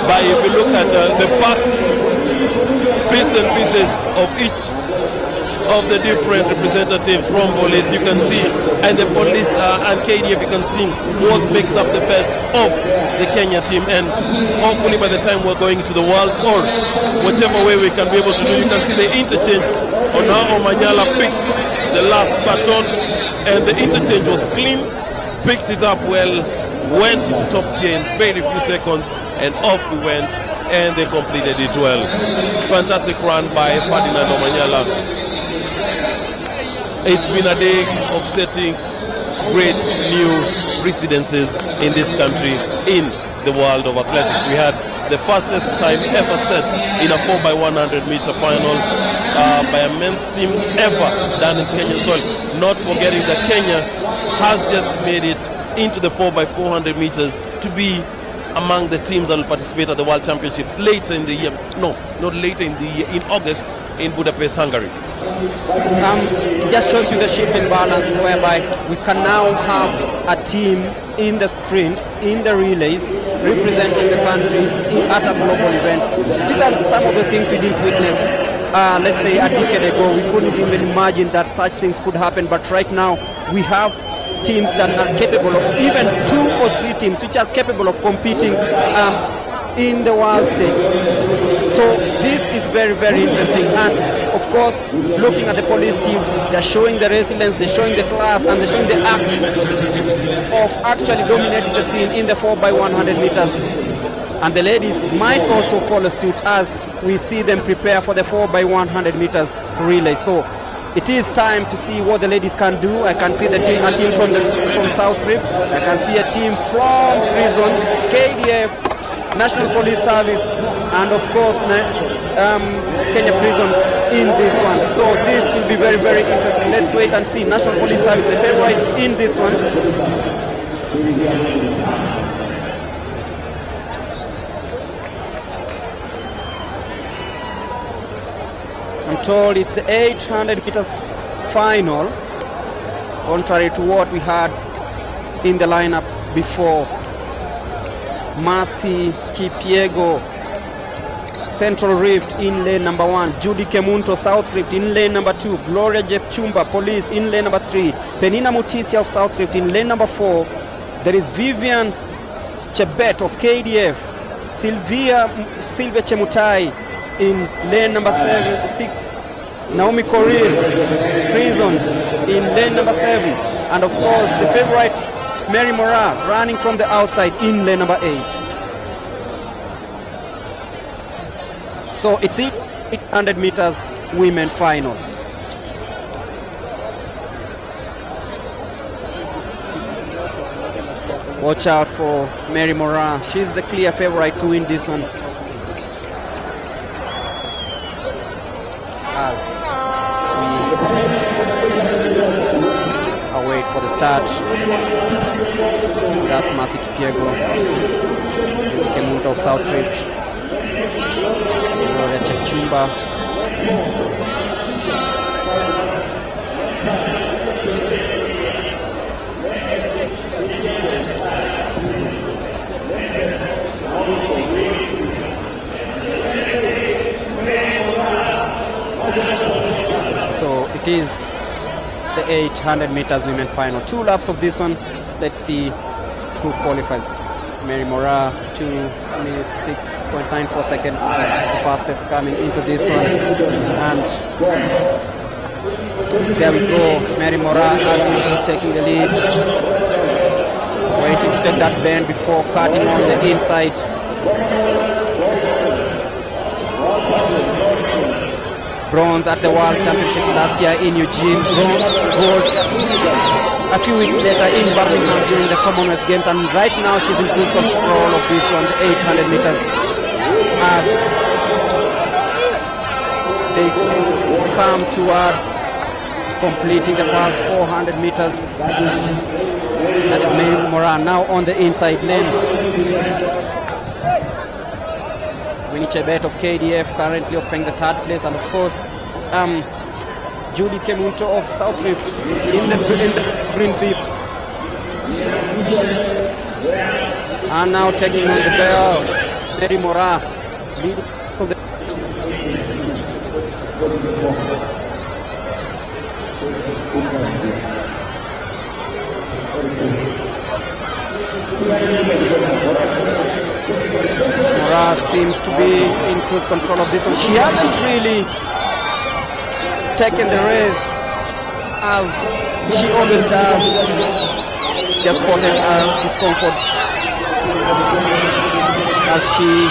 But if you look at the back bits and pieces of each of the different representatives from police, you can see, and the police and KDF, you can see what makes up the best of the Kenya team. And hopefully by the time we're going to the world, or whichever way we can be able to do, you can see the interchange on how Omanyala picked the last baton, and the interchange was clean, picked it up well, went into top gear in very few seconds, and off we went, and they completed it well. Fantastic run by Ferdinand Omanyala. It's been a day of setting great new precedences in this country, in the world of athletics. We had the fastest time ever set in a 4x100 meter final by a men's team ever done in Kenyan soil. Not forgetting that Kenya has just made it into the 4x400 meters to be among the teams that will participate at the World Championships later in the year. No, not later in the year, in August in Budapest, Hungary. It just shows you the shift in balance, whereby we can now have a team in the sprints, in the relays, representing the country at a global event. These are some of the things we didn't witness, let's say a decade ago. We couldn't even imagine that such things could happen, but right now we have teams that are capable of, even 2 or 3 teams which are capable of competing in the world stage. So this is very, very interesting, and of course looking at the police team, they're showing the resilience, they're showing the class, and they're showing the action of actually dominating the scene in the 4x100 meters. And the ladies might also follow suit as we see them prepare for the 4x100 meters relay. So it is time to see what the ladies can do. I can see a team from South Rift. I can see a team from Prisons, KDF, National Police Service, and of course Kenya Prisons in this one. So this will be very, very interesting. Let's wait and see. National Police Service, the favorites in this one. I'm told it's the 800 meters final, contrary to what we had in the lineup before. Mercy Kipiego, Central Rift in lane number 1, Judy Kemunto, South Rift in lane number 2, Gloria Jepchumba, Police in lane number 3, Penina Mutisia of South Rift in lane number 4. There is Vivian Chebet of KDF, Sylvia Chemutai in lane number 6, Naomi Korir, Prisons in lane number 7, and of course the favorite Mary Mora running from the outside in lane number 8. So it's 800 meters women final. Watch out for Mary Mora. She's the clear favorite to win this one. As we await for the start. That's Mercy Kipiego, Kemunto of South Rift, Gloria Chechumba. So it is the 800 meters women final. 2 laps of this one. Let's see who qualifies. Mary Mora, 2 minutes 6.94 seconds, the fastest coming into this one. And there we go, Mary Mora as usual taking the lead, waiting to take that bend before cutting on the inside. Bronze at the World Championship last year in Eugene, gold a few weeks later in Birmingham during the Commonwealth Games, and right now she's in full control of this one, the 800 meters, as they come towards completing the first 400 meters. That is May Moran now on the inside lane. Winnie Chebet of KDF currently occupying the third place, and of course Judy Kemunto of South Rift in the green beep. And now taking on the bell, Mary Mora leading from the Mora seems to be in cruise control of this one. She hasn't really taken the race as she always does. Just spotted her discomfort as she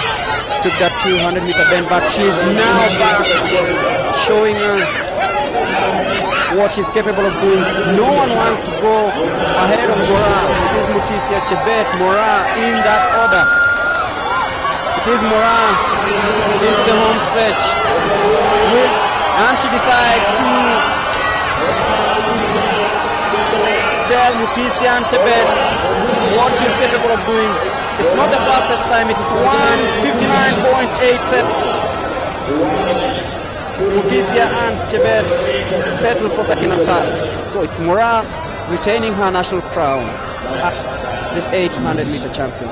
took that 200 meter bend, but she's now back showing us what she's capable of doing. No one wants to go ahead of Mora. It is Mutisia Chebet, Mora in that order. It is Mora into the home stretch. And she decides to tell Mutisia and Chebet what she's capable of doing. It's not the fastest time, it is 1:59.87. Mutisia and Chebet settle for second and third. So it's Mora retaining her national crown as the 800 meter champion.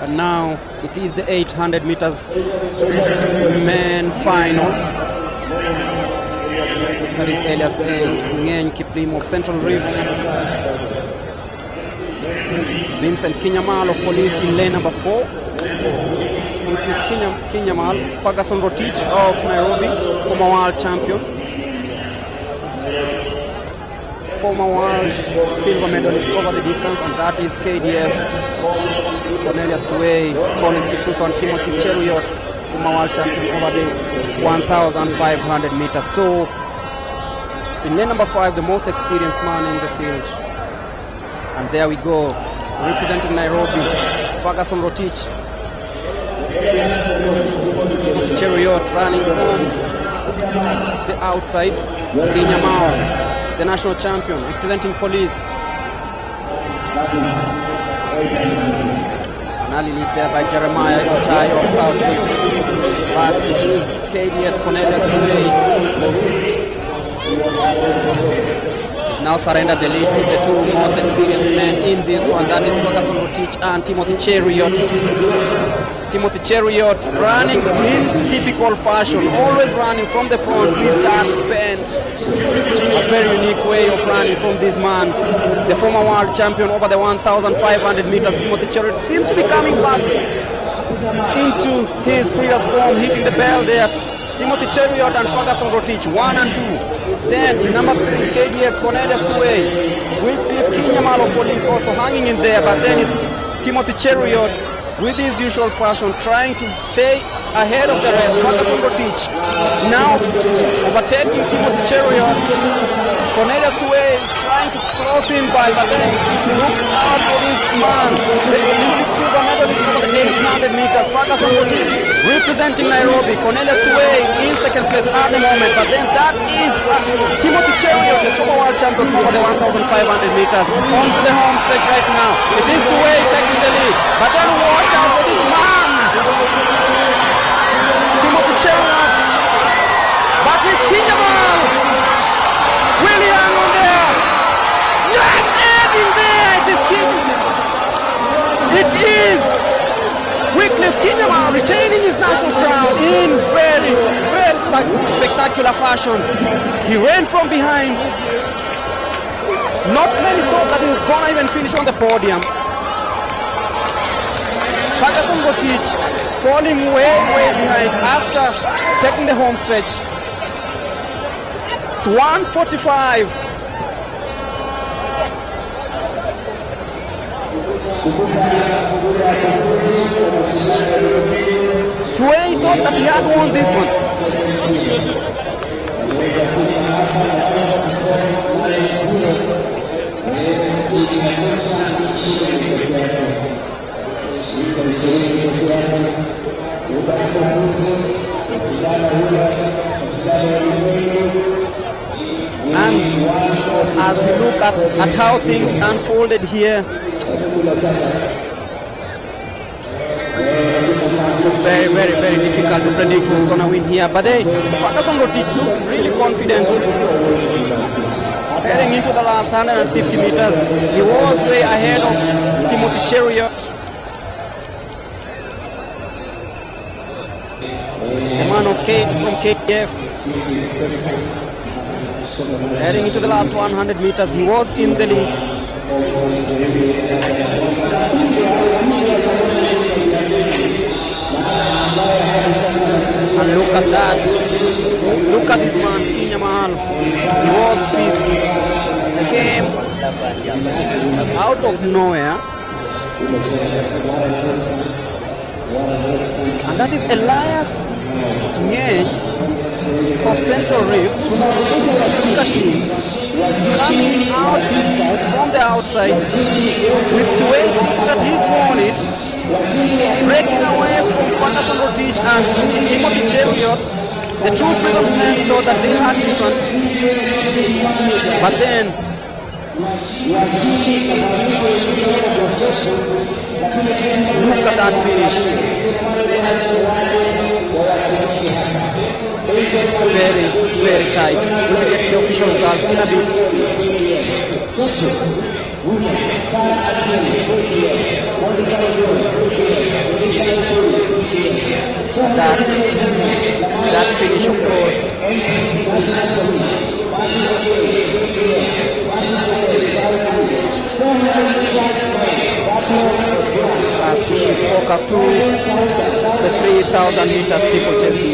But now it is the 800 meters men final. That is Elias Ngeny Kiplim of Central Rift. Vincent Kinyamal of Police in lane number 4. Kinyamal, Ferguson Rotich of Nairobi, former world champion. Former world silver medalist over the distance, and that is KDF's Cornelius Tuwei, Collins Kipruto and Timothy Cheruiyot, former world champion over the 1,500 meters. So in lane number 5, the most experienced man in the field. And there we go, representing Nairobi, Ferguson Rotich. Cheruiyot running from the outside. Kinyamal, the national champion, representing Police. An early lead there by Jeremiah Otai of South Rift. But it is KDF Cornelius today. Now surrender the lead to the two most experienced men in this one. That is Ferguson Rotich and Timothy Cheruiyot. Timothy Cheruiyot running in typical fashion, always running from the front with that bend. A very unique way of running from this man. The former world champion over the 1,500 meters, Timothy Cheruiyot, seems to be coming back into his previous form, hitting the bell there. Timothy Cheruiyot and Ferguson Rotich, 1 and 2. Then in number 3, KDF Cornelius Tuwei, Wycliffe Kinyamal of Police also hanging in there, but then it's Timothy Cheruiyot with his usual fashion, trying to stay ahead of the rest. Ferguson Rotich now overtaking Timothy Cheruiyot. Cornelius Tuwei trying to cross in by, but then look out for this man, the Olympic silver medalist over the 800 meters. Ferguson Rotich representing Nairobi. Cornelius Tuwei in second place at the moment, but then that is Timothy Cheruiyot, the former world champion over the 1,500 meters. Onto the home stretch right now. It is Tuwei taking the lead, but then watch out for this man, Timothy Cheruiyot. But it's Kinyamal. Will he hang on there? Just adding there. It is It is Wycliffe Kinyamal retaining his national crown in very, very spectacular fashion. He ran from behind. Not many thought that he was going to even finish on the podium. Ferguson Rotich falling way, way behind after taking the home stretch. It's 1:45. Tuwei thought that he had won this one. And as we look at how things unfolded here, it's very, very, very difficult to predict who's going to win here. But Ferguson Rotich looked really confident. Heading into the last 150 meters, he was way ahead of Timothy Cheruiyot. The man of Kate from KF. Heading into the last 100 meters, he was in the lead. And look at that. Look at this man, Kinyamal. He was fifth. Came out of nowhere. And that is Elias Ngeny of Central Rift. Look at him coming out from the outside with Tuwei that he's won it, breaking away from Ferguson Rotich and Timothy Cheruiyot. The true prisons men thought that they had this one, but then look at that finish. Very, very tight. We will get the official results in a bit. That finish, of course, as we shift focus to the 3,000 meter steeplechase.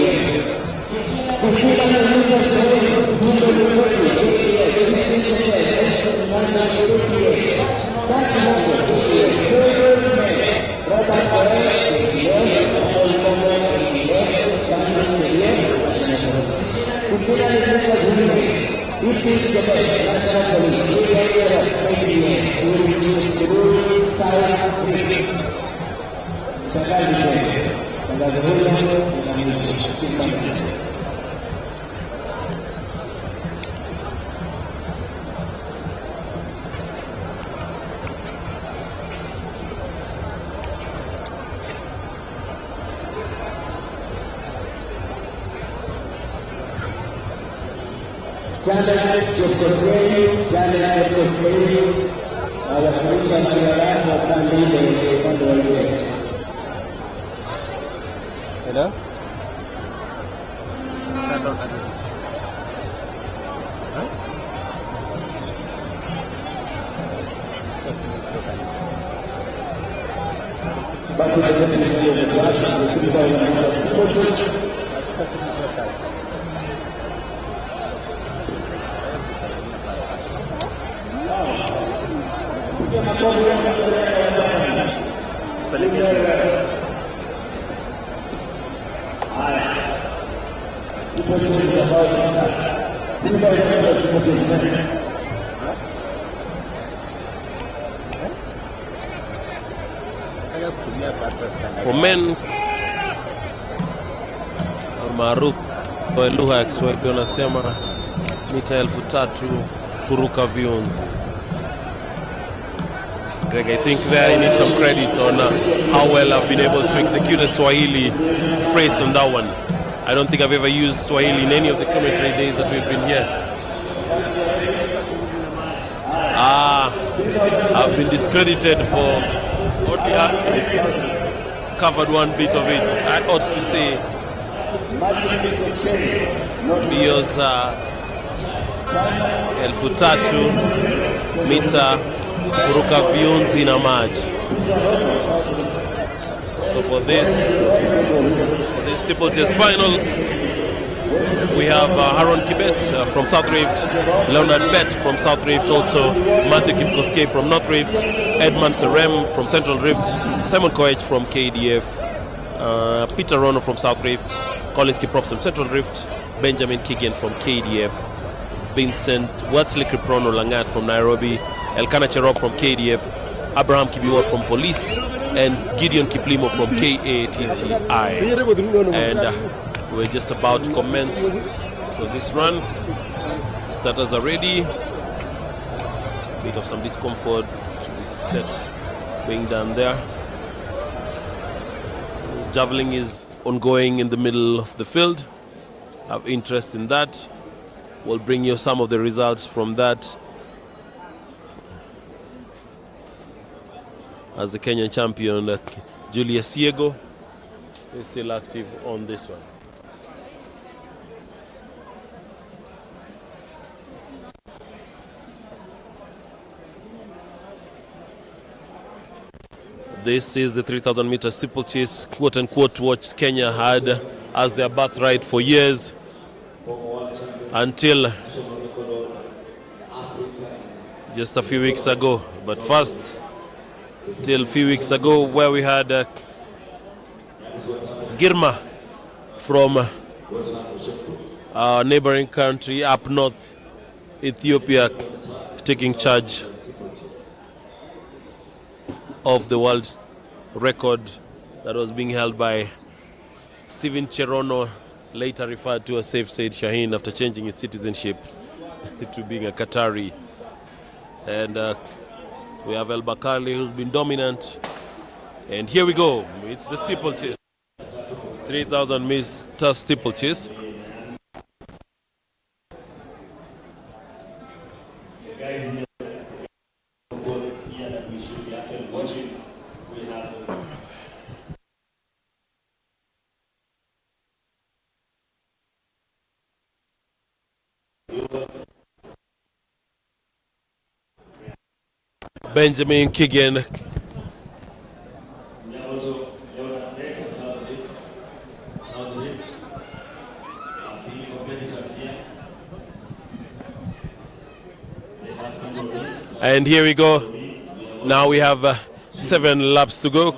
Hello? For men maarufu kwa lugha ya Kiswahili wanasema mita 1000 kuruka viunzi. Greg, I think there I need some credit on how well I've been able to execute a Swahili phrase on that one. I don't think I've ever used Swahili in any of the commentary days that we've been here. I've been discredited for covered one bit of it, I ought to say, because 1000 mita kuruka viunzi na maji. So for this steeplechase final, we have Haron Kibet from South Rift, Leonard Bet from South Rift, also Matthew Kipkoskei from North Rift, Edmund Serem from Central Rift, Simon Koech from KDF, Peter Rono from South Rift, Collins Kiprop from Central Rift, Benjamin Kigen from KDF, Vincent Watsley Kiprono Langat from Nairobi, Elkana Cherop from KDF, Abraham Kibiwa from Police, and Gideon Kiplimo from KATTI. And we're just about to commence for this run. Starters are ready. Bit of some discomfort. This set being done there. Javelin is ongoing in the middle of the field. Have interest in that. We'll bring you some of the results from that as the Kenyan champion Julius Siego is still active on this one. This is the 3,000 meter steeplechase, quote unquote, what Kenya had as their birthright for years until just a few weeks ago. But first, till a few weeks ago, where we had Girma from our neighboring country up north, Ethiopia, taking charge of the world record that was being held by Stephen Cherono, later referred to as Saif Said Shaheen after changing his citizenship to being a Qatari. And we have El Bakali, who's been dominant. And here we go. It's the steeplechase. 3,000 meter steeplechase. Benjamin Keegan. And here we go. Now we have 7 laps to go.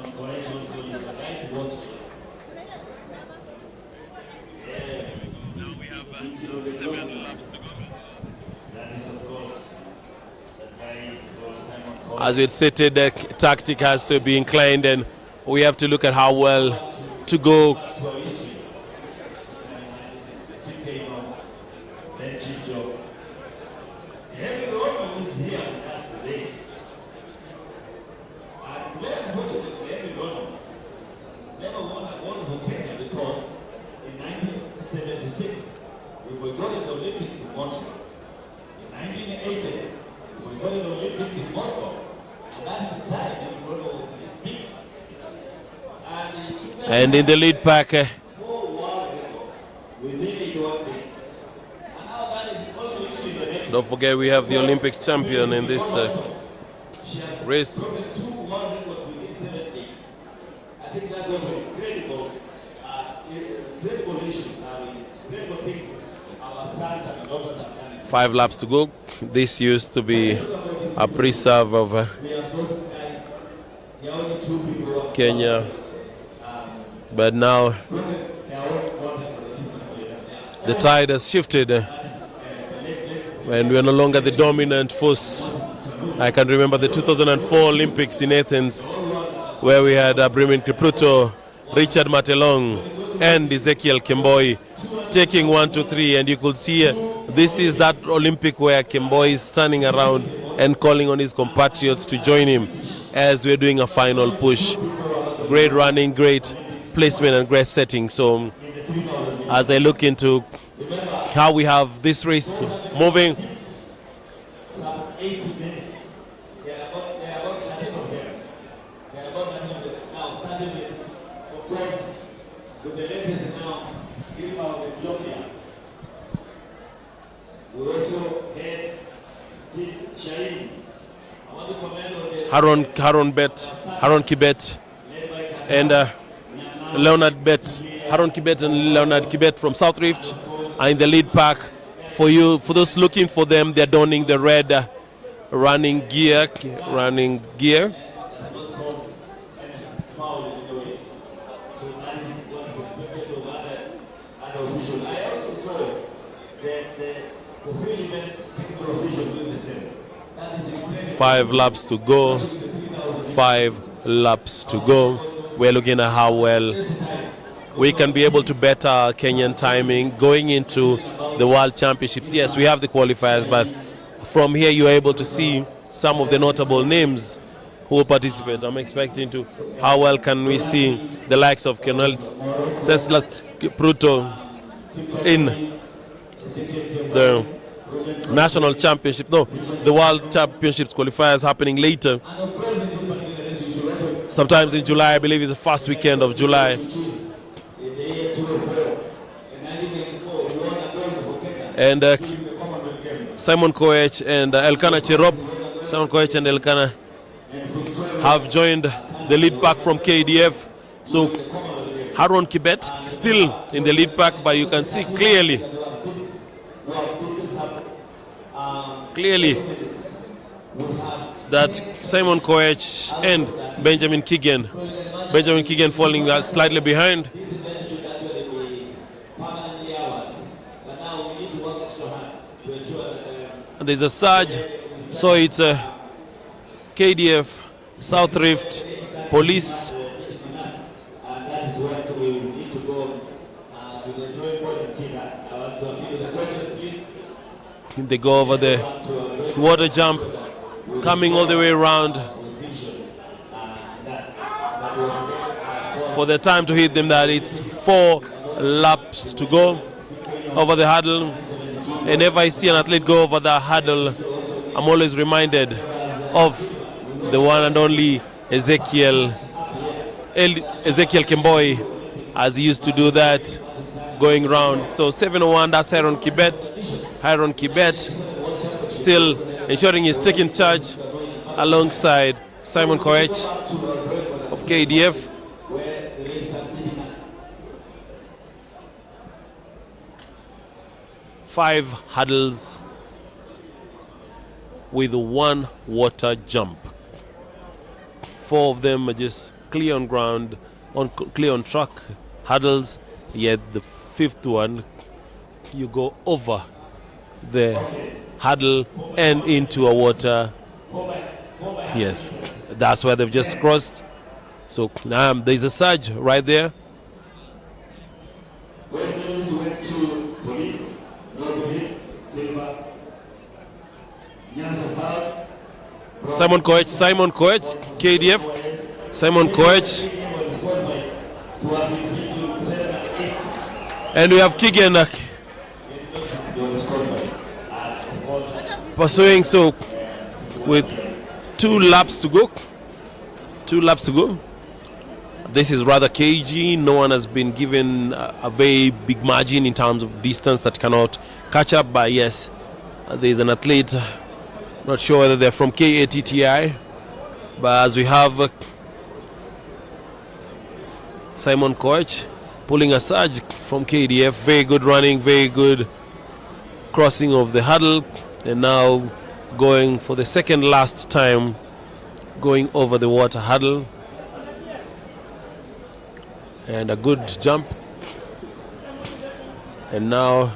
As it stated, the tactic has to be inclined, and we have to look at how well to go. And in the lead pack, don't forget we have the Olympic champion in this race. I think that's also incredible issues, incredible things our sons and daughters have done. 5 laps to go. This used to be a preserve of Kenya, but now the tide has shifted and we are no longer the dominant force. I can remember the 2004 Olympics in Athens, where we had Bremen Kipruto, Richard Matelong, and Ezekiel Kemboi taking 1, 2, 3, and you could see this is that Olympic where Kemboi is standing around and calling on his compatriots to join him as we're doing a final push. Great running, great placement, and great setting. So as I look into how we have this race moving, Some 80 minutes. There are about 13 of them. There are about 13 of them. Now, starting with, of course, with the latest now, Gilma of Ethiopia. We also had Steeplechase. I want to comment on the Haron Kibet, and Leonard Haron Kibet and Leonard Kibet from South Rift are in the lead pack. For those looking for them, they're donning the red running gear. Five laps to go. 5 laps to go. We're looking at how well we can be able to better Kenyan timing going into the World Championships. Yes, we have the qualifiers, but from here you're able to see some of the notable names who will participate. I'm expecting to how well can we see the likes of Colonel Ceslas Pruto in the national championship. No, the World Championships qualifiers happening later. Sometimes in July, I believe it's the first weekend of July. And Simon Koech and Elkanah Cherop. Simon Koech and Elkanah have joined the lead pack from KDF. So Haron Kibet still in the lead pack, but you can see clearly that Simon Koech and Benjamin Keegan falling slightly behind. And there's a surge, so it's KDF, South Rift, Police. And that is what we need to go to the drawing board and see that. I want to appeal to the coaches, please. They go over the water jump, coming all the way around for the time to hit them. That it's 4 laps to go over the hurdle. And if I see an athlete go over the hurdle, I'm always reminded of the one and only Ezekiel Kemboi, as he used to do that going round. So 701, that's Haron Kibet. Haron Kibet still ensuring he's taking charge alongside Simon Koech of KDF. Five hurdles with one water jump. Four of them are just clear on ground, clear on track hurdles, yet the fifth one you go over the hurdle and into a water. Yes, that's where they've just crossed. So there's a surge right there. Simon Koech, KDF. Simon Koech. And we have Keegan pursuing, so with 2 laps to go. 2 laps to go. This is rather cagey. No one has been given a very big margin in terms of distance that cannot catch up. But yes, there's an athlete, not sure whether they're from KATTI, but as we have Simon Koech pulling a surge from KDF. Very good running, very good crossing of the hurdle, and now going for the second last time going over the water hurdle. And a good jump. And now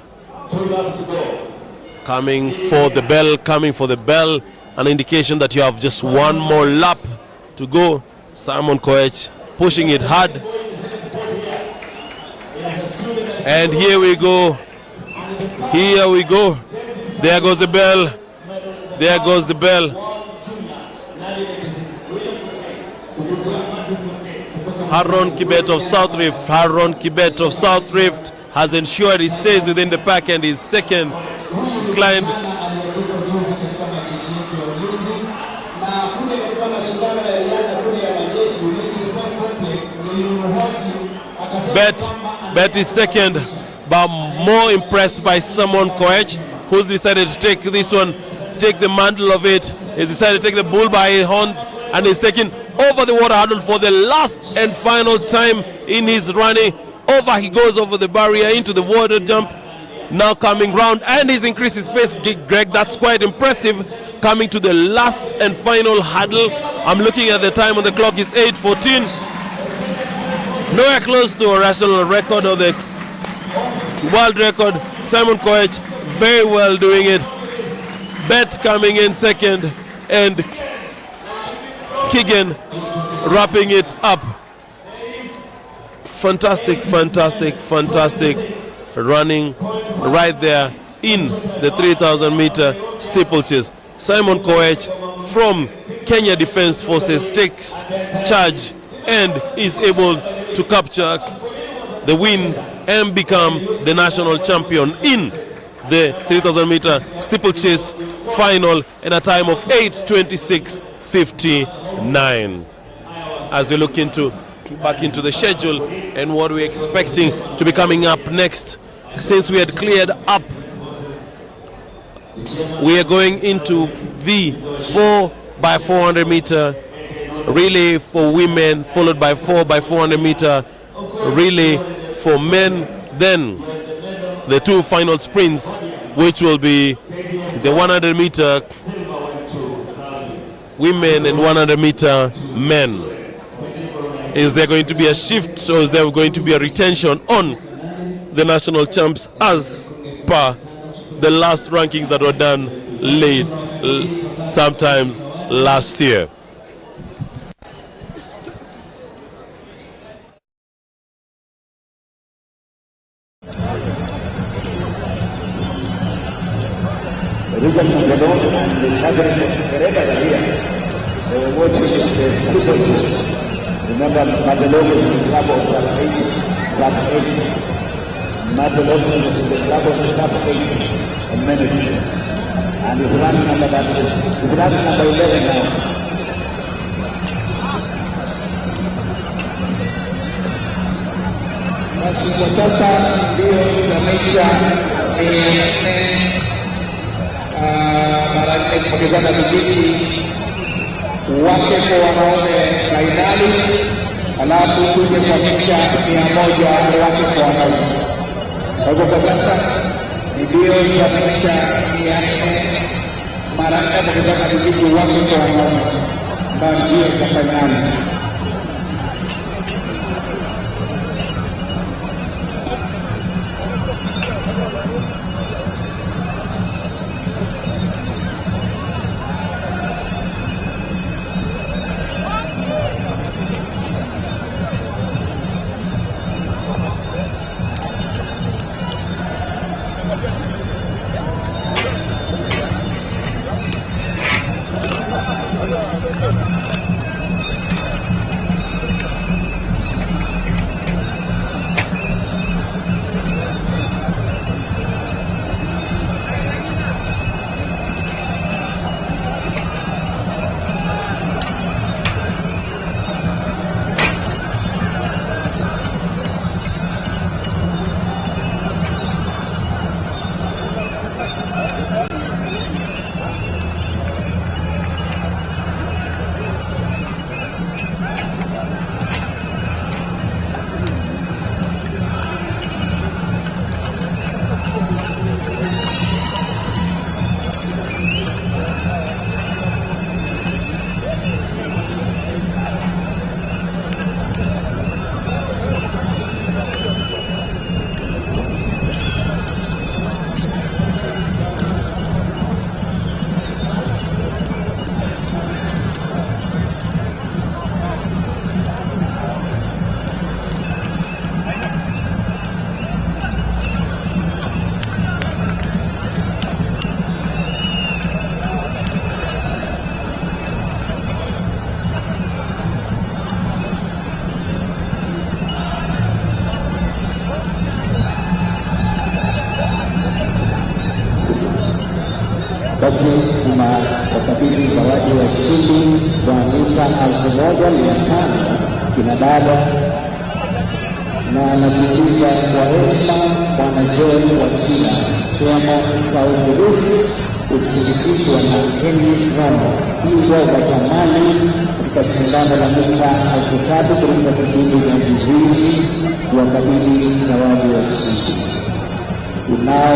coming for the bell, an indication that you have just one more lap to go. Simon Koech pushing it hard. And here we go. There goes the bell. Harron Kibet of South Rift has ensured he stays within the pack and is second. Climbed. Bet is second, but more impressed by Simon Koech, who's decided to take this one, take the mantle of it. He's decided to take the bull by horn and is taking over the water hurdle for the last and final time in his running. Over he goes over the barrier into the water jump. Now coming round, and he's increased his pace, Greg. That's quite impressive. Coming to the last and final hurdle. I'm looking at the time on the clock. It's 8:14. Nowhere close to a national record or the world record. Simon Koech very well doing it. Bet coming in second, and Keegan wrapping it up. Fantastic running right there in the 3,000 meter steeplechase. Simon Koech from Kenya Defence Forces takes charge and is able to capture the win and become the national champion in the 3,000 meter steeplechase final in a time of 8:26:59. As we look back into the schedule and what we're expecting to be coming up next, since we had cleared up, we are going into the 4x400 meter relay for women, followed by 4x400 meter relay for men, then the 2 final sprints, which will be the 100 meter women and 100 meter men. Is there going to be a shift, or is there going to be a retention on the national champs as per the last rankings that were done late sometimes last year? Remember, Madeline is the club of club 8. Madeline is the club of club 8 and management. And he's running number 11 now. Kwa sasa ndio tunameja mara 4 kupigana kijiji wake kwa wanaume fainali, alafu tuje kwa mita 100 wake kwa wanaume. Kwa hivyo kwa sasa ni mbio za mita 400 mara 4 kutoka vijiji wake kwa wanaume ambayo ndio za fainali. Basi kuna wakabidhi zawadi ya ushindi wa mita 1500 kina dada, na anajiuliza kwa heshima Bwana John Wakila Kiamo Sauti ukishirikishwa na Henry Ramo, bingwa wa zamani katika shindano la mita 3000 kutoka kipindi cha vizuizi, wakabidhi zawadi ya ushindi. Now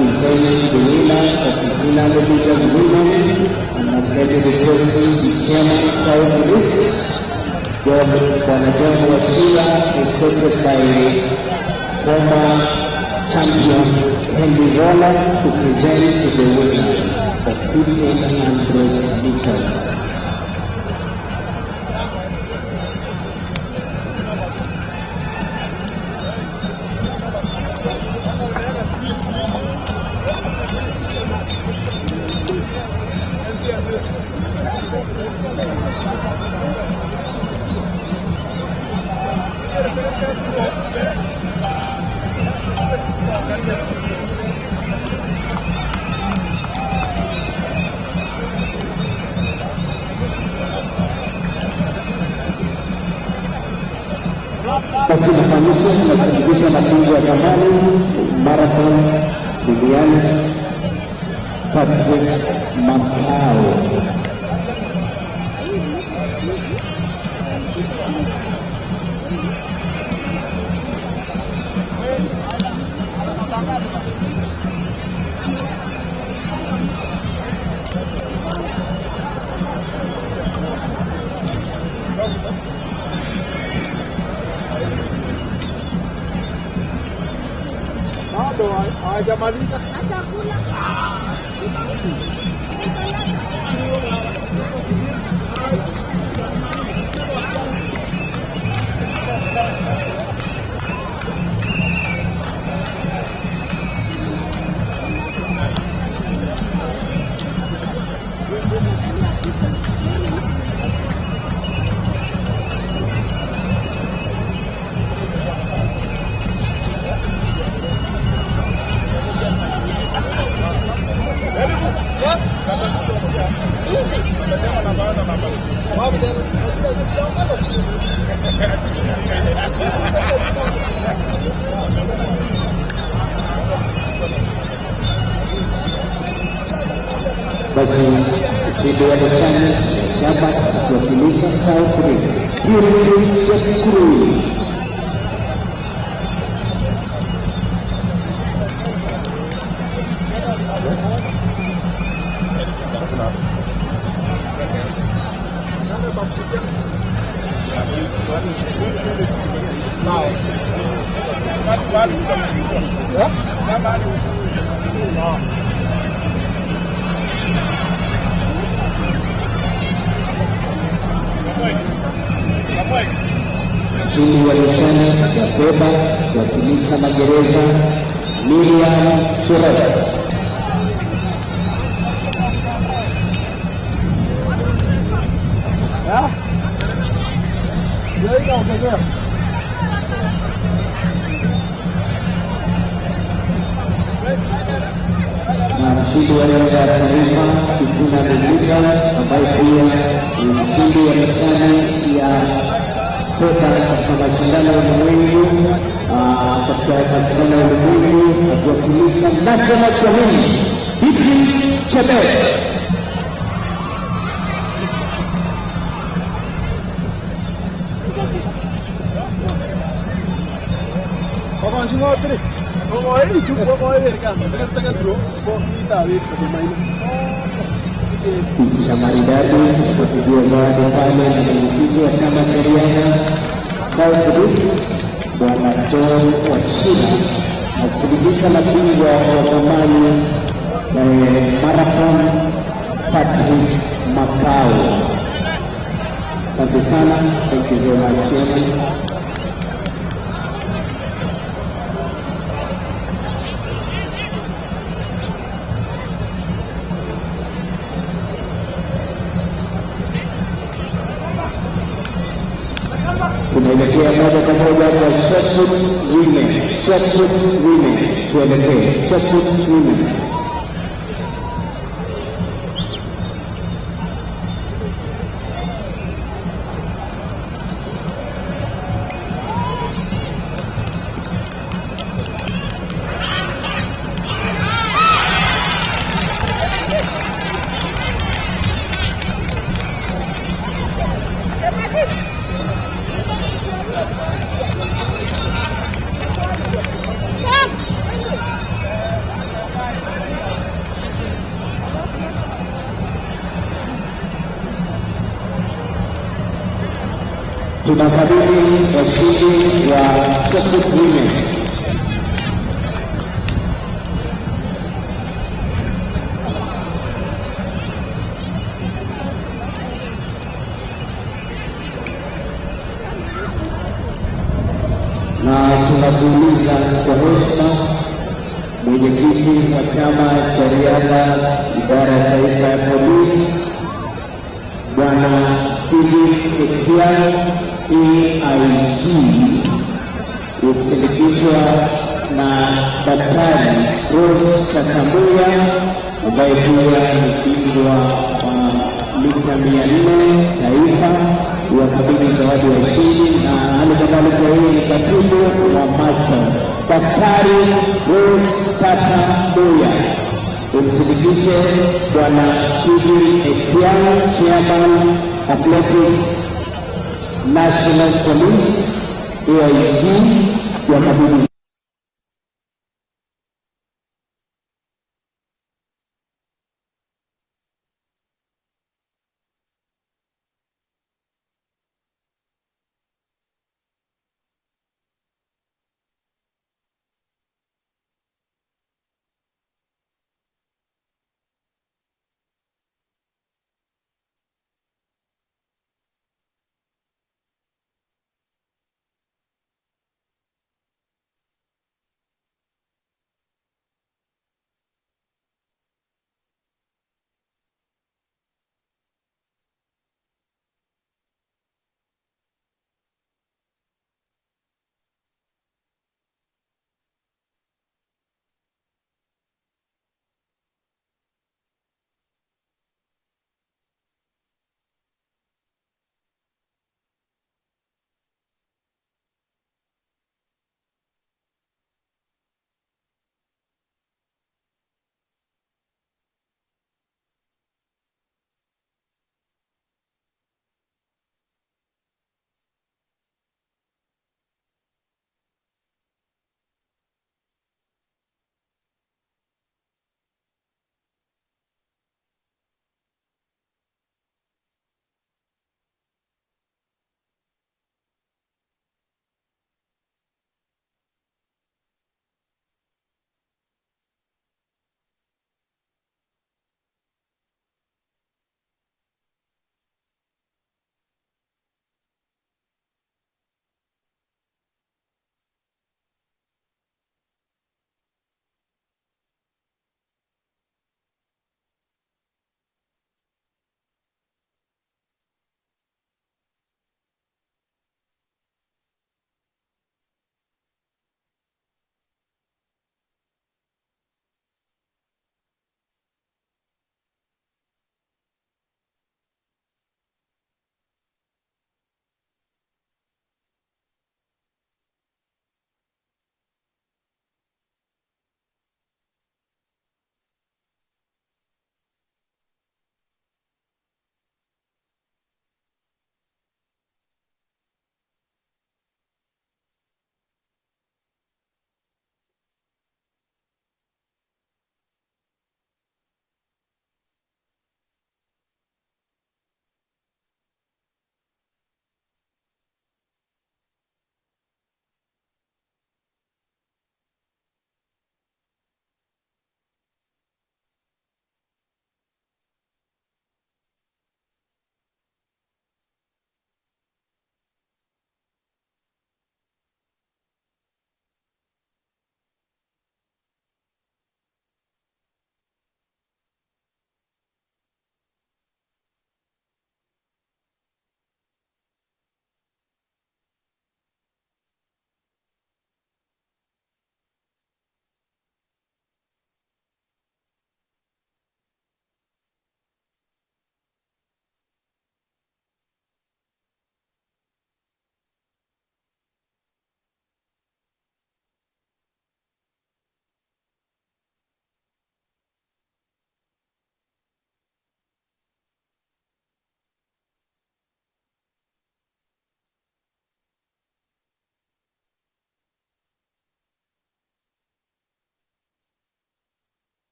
inviting the winner of the 300 meters women and athletic reporting the chairman South East, Bwana John Wakila, accepted by former champion Henry Roller to present to the winner of 1500 meters. Basi mafanikio tunakaribisha mabingwa ya zamani marathon duniani Patrick Makao. Hajamaliza. Bagi video depan chama akiwakilisha South Rift, Interlude ya Kurui. Mshindi wa nishani ya fedha kuwakilisha magereza Miriam Suraya. Na mshindi wa renda ya taifa Kifuna Mimika ambaye pia ni mshindi wa nishani ya fedha katika mashindano ya ulimwengu katika mashindano ya ulimwengu akiwakilisha National Ceremonies Steeplechase. Picha maridadi kupitia zawadi pale na mwenyekiti wa chama cha riadha South Rift Bwana John Wachina akithibitisha mabingwa wa zamani marathon Patrick Makao. Asante sana, thank you very much chairman. Tunaelekea moja kwa moja kwa shotput women. Tuelekee shotput women. Tunakabidhi washindi wa shotput women. Na tunakuuliza kwa heshima mwenyekiti wa chama cha riadha idara ya taifa ya polisi Bwana Steeplechase AIG ukisindikizwa na Daktari Rose Katambuya ambaye pia ni bingwa wa mita 400 taifa, wakabidhi zawadi ya ushindi, na hali kadhalika yeye ni katibu wa macho Daktari Rose Katambuya. Umsindikize Bwana Steeplechase Chairman Athletics National Police AIG wakabidhi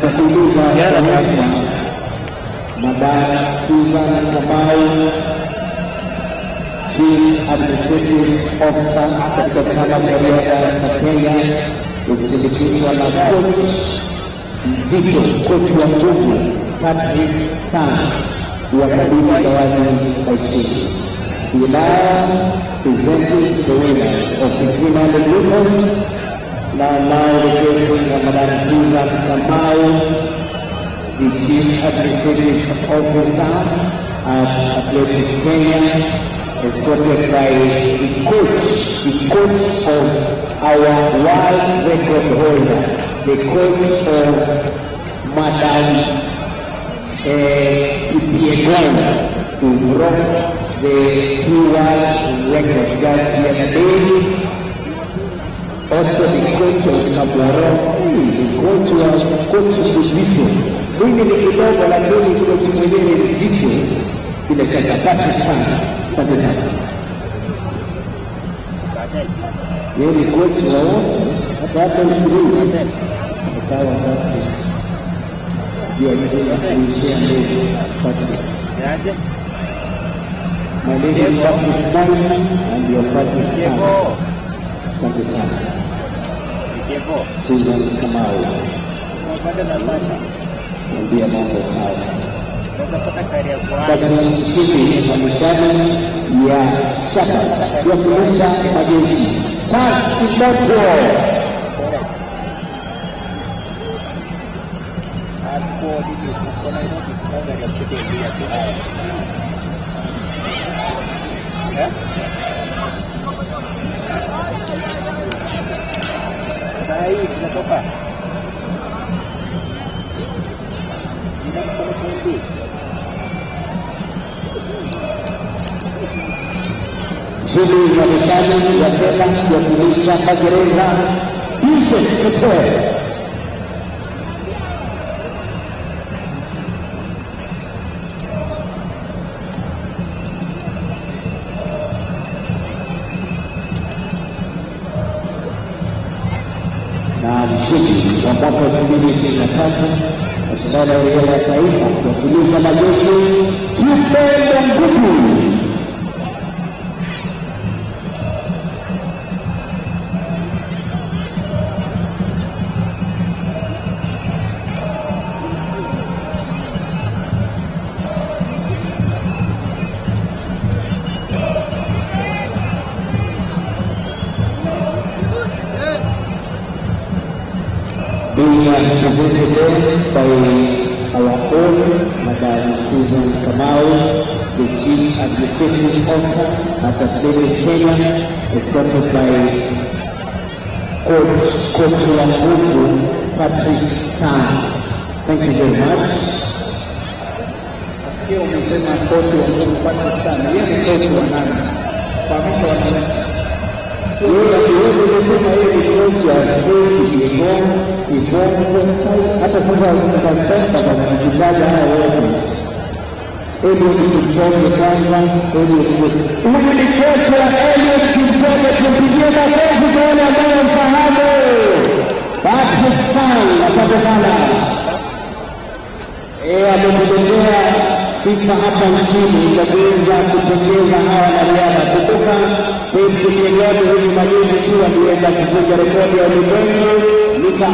tutakuuliza Madam Susan Kamau, Chief Administrative Officer katika chama cha riadha cha Kenya, ikishirikishwa na coach mzito, coach wa nguvu Patrick Sang, wakabili zawadi Aishiki. We now presenting the winner of the 300 meters. Now the great of Madam Susan Kamau, the Chief Administrative Officer at Athletics Kenya, escorted by the coach of our world record holder, the coach of Madam Ipiegwana, who broke the world record just the other day. Also the coach of Kabuaro, the coach of Subiso. Mimi ni kidogo lakini coach mwenyewe ni Subiso. Ile kakapata sana. Asante sana. Yeye ni coach wa wote. Hata mshiriki. Sawa sasa. Ndio kuishia mbele. Asante. My name is Patrick Sang and your Patrick Sang. Asante sana. Susan Kamau. Ndio mambo sawa. Katika msikiti na mishani ya shaka ya kulisha majeshi. Pasi moto. Sai tunatoka. Shughuli za mitaji ya fedha ya kulisha magereza hizo kutoa na mshindi wa mwaka 2023 mashindano ya riadha ya taifa ya kulisha majeshi Upendo Nguvu. Being presented by our own Madam Susan Kamau, the Chief Administrative Officer at Athletics Kenya, escorted by Coach wa nguvu Patrick Sang. Thank you very much. Akiwa umesema coach wa nguvu Patrick Sang, yeye ni coach wa nani? Pamoja na hata sasa tutapenda kwa mchezaji haya wote. Eliud Kipchoge kwanza, huyu ni kocha Eliud Kipchoge, tupigie makofi kwa wale ambao mfahamu. Patrick Sang, asante sana. Amekuletea sifa hapa nchini za kuweza kupongeza hawa wanariadha kutoka Steeplechase. Hivi majuzi tu aliweza kuvunja rekodi ya ulimwengu mita 1500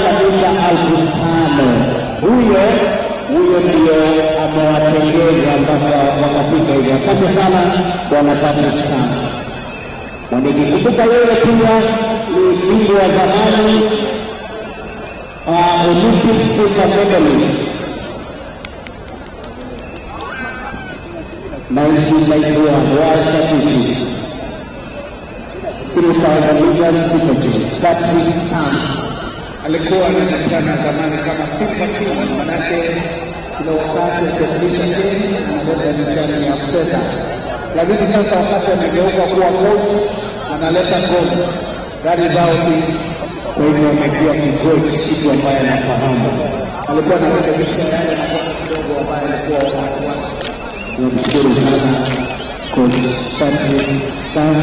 na mita 5000. Huyo ndio amewatengeza mpaka wakafika hivyo. Asante sana bwana Patrick Sang. Wanikikumbuka wewe pia ni bingwa wa zamani Olympic silver medalist 1991 World Championship 3000 meters steeplechase. Patrick Sang alikuwa anajulikana zamani kama Steeplechase, manake kila wakati Steeplechase anakwenda michani ya fedha, lakini sasa wakati amegeuka kuwa coach, analeta gold gari zao hizi. Kwa hivyo amekuwa kicoach, kitu ambaye anafahamu. Alikuwa anarekebisha yale makosa kidogo ambayo alikuwa Tunamshukuru sana Coach Patrick Sang.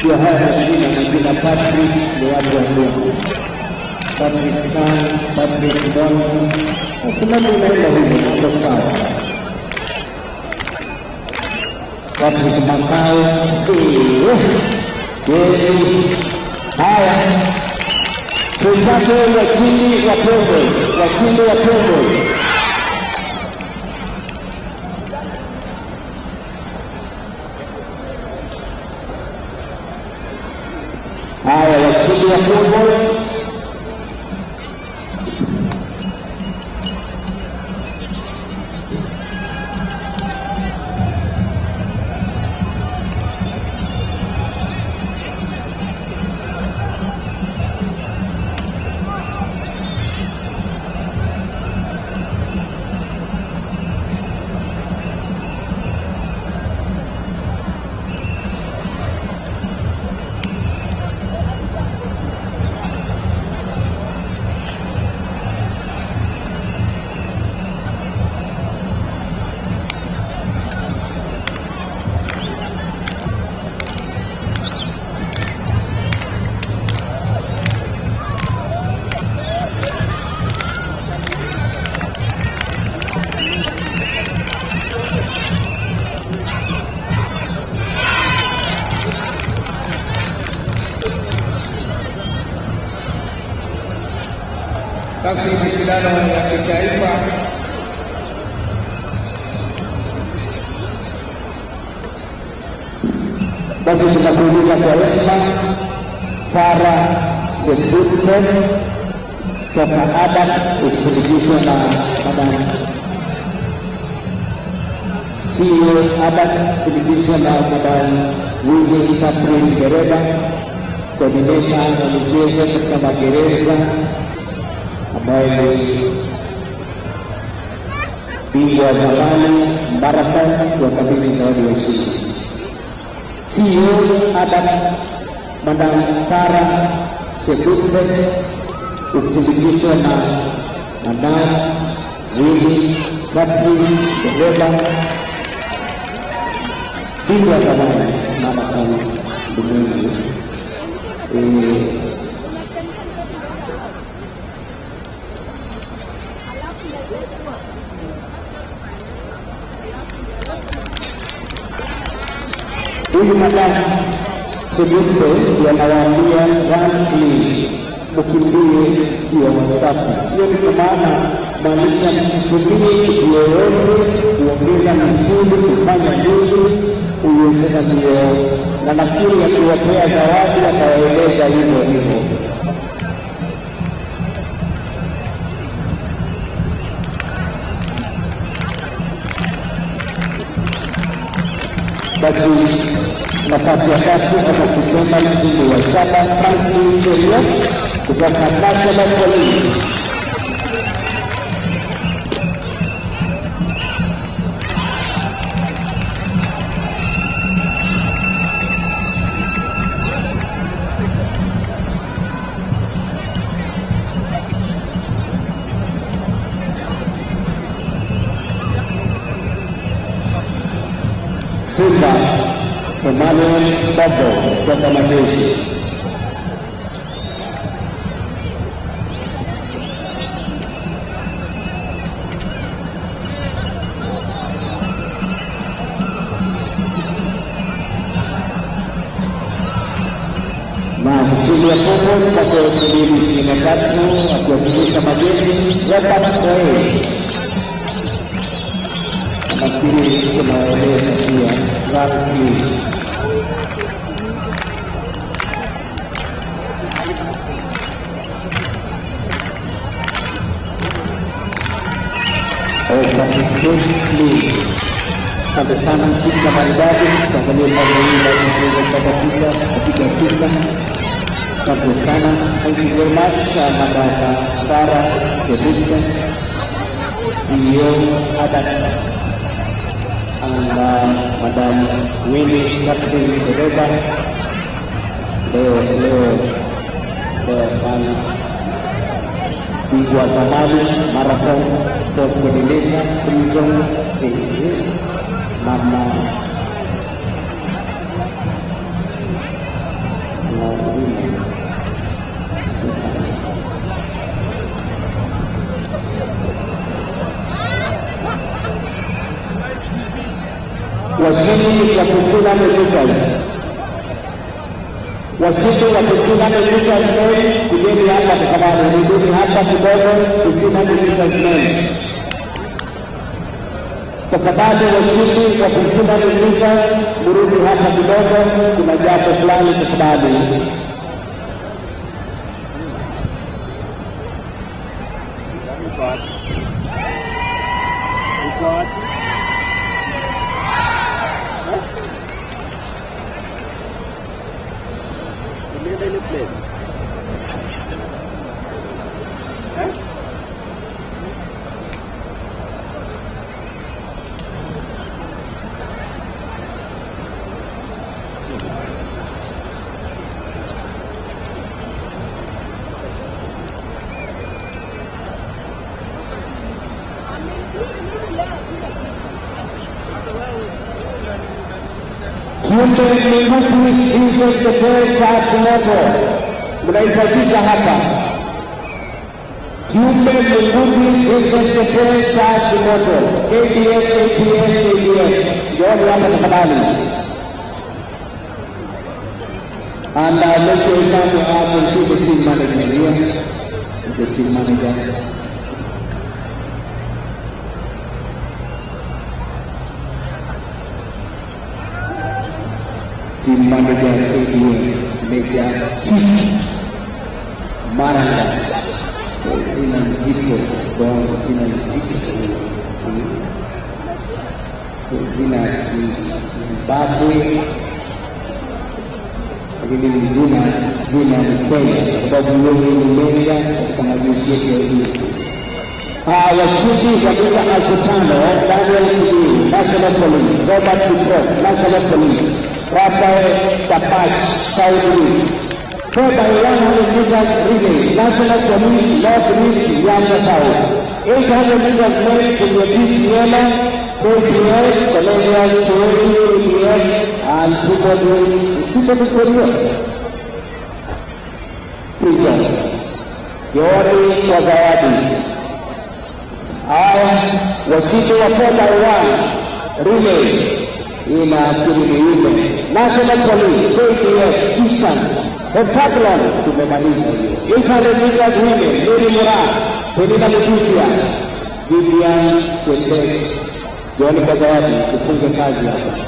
Pia haya majina Patrick ni watu wa Mungu. Patrick Don, semua pemain dari Jepang. Patrick Makau, jadi haya tumpate wakili wa Kongo. Haya wakili wa Kongo. Tapi mashindano ya kitaifa bagi tunakuuliza kwa wema para debutmen toka Adam ikishirikishwa na Madam hiyo Adam ikishirikishwa na Madam Willy Catherine Gereda, koordineta na michezo katika magereza ambaye ni bingwa wa zamani marathon wa kabili zawadi ya ushindi. Hiyo Adam Madam Sarah Sebutbe ukishirikishwa na Madam Willy Catherine Gereda, bingwa wa zamani marathon duniani. Huyu Madam Sebutbe anawaambia rasmi mkimbie hiyo sasa. Hiyo ni maana maanisha msitumie yoyote kuongeza misuli kufanya nini uiongeza hiyo, na nafikiri akiwapea zawadi atawaeleza hivyo. Bagi nafasi ya tatu atakutenda mshindi wa saba Franklin Cherio kutoka National Police. Simba Emmanuel Babo kutoka Majeshi. Na mshindi wa Kongo mwaka 2023 akiwakilisha Majeshi Robert Koe. Nafikiri tunaeleza pia rasmi asante sana mshirika maridadi kuangalia mambo hii ya kuweza kupata picha katika picha. Asante sana, thank you very much. Madam Sarah Sebutbe, CEO Adam and Madam Willy Catherine Gereda, leo sana bingwa zamani marathon sports coordinator prison mama washindi wa 1500 meters. Washindi wa 1500 meters men, kujeni hapa tafadhali, rudini hapa kidogo. 1500 meters men, tafadhali washindi wa 1500 meters, mrudi hapa kidogo, kuna jambo fulani tafadhali. Kiumbe mbinguni Interlude cha moto mnahitajika hapa. Kiumbe mbinguni Interlude cha moto KDF njooni hapa tafadhali. And let's go down to the team manager here. The team manager. Team manager KDF Meja Maranga ina jiko don ina jiko ina babu lakini duna mkweli kwa sababu wewe Meja kama jinsi hii washindi katika 1500 Daniel Kidi National Police, Robert Kipro National Police, Rafael Tapach Saudi, 4x100 meters relay, National Police, North Rift, Yanga South, 800 meters men to the PCL, KPS, Canadian, KPS, and people Korea. Please, Yori kwa zawadi. Washindi wa 4x1 relay ina kile National Police, KPS, Eastern, Heptathlon tumemaliza hiyo. 800 meters women, Lady Mura, Penina Leticia, Vivian Chete, Joni Kazawadi, tufunge kazi hapa.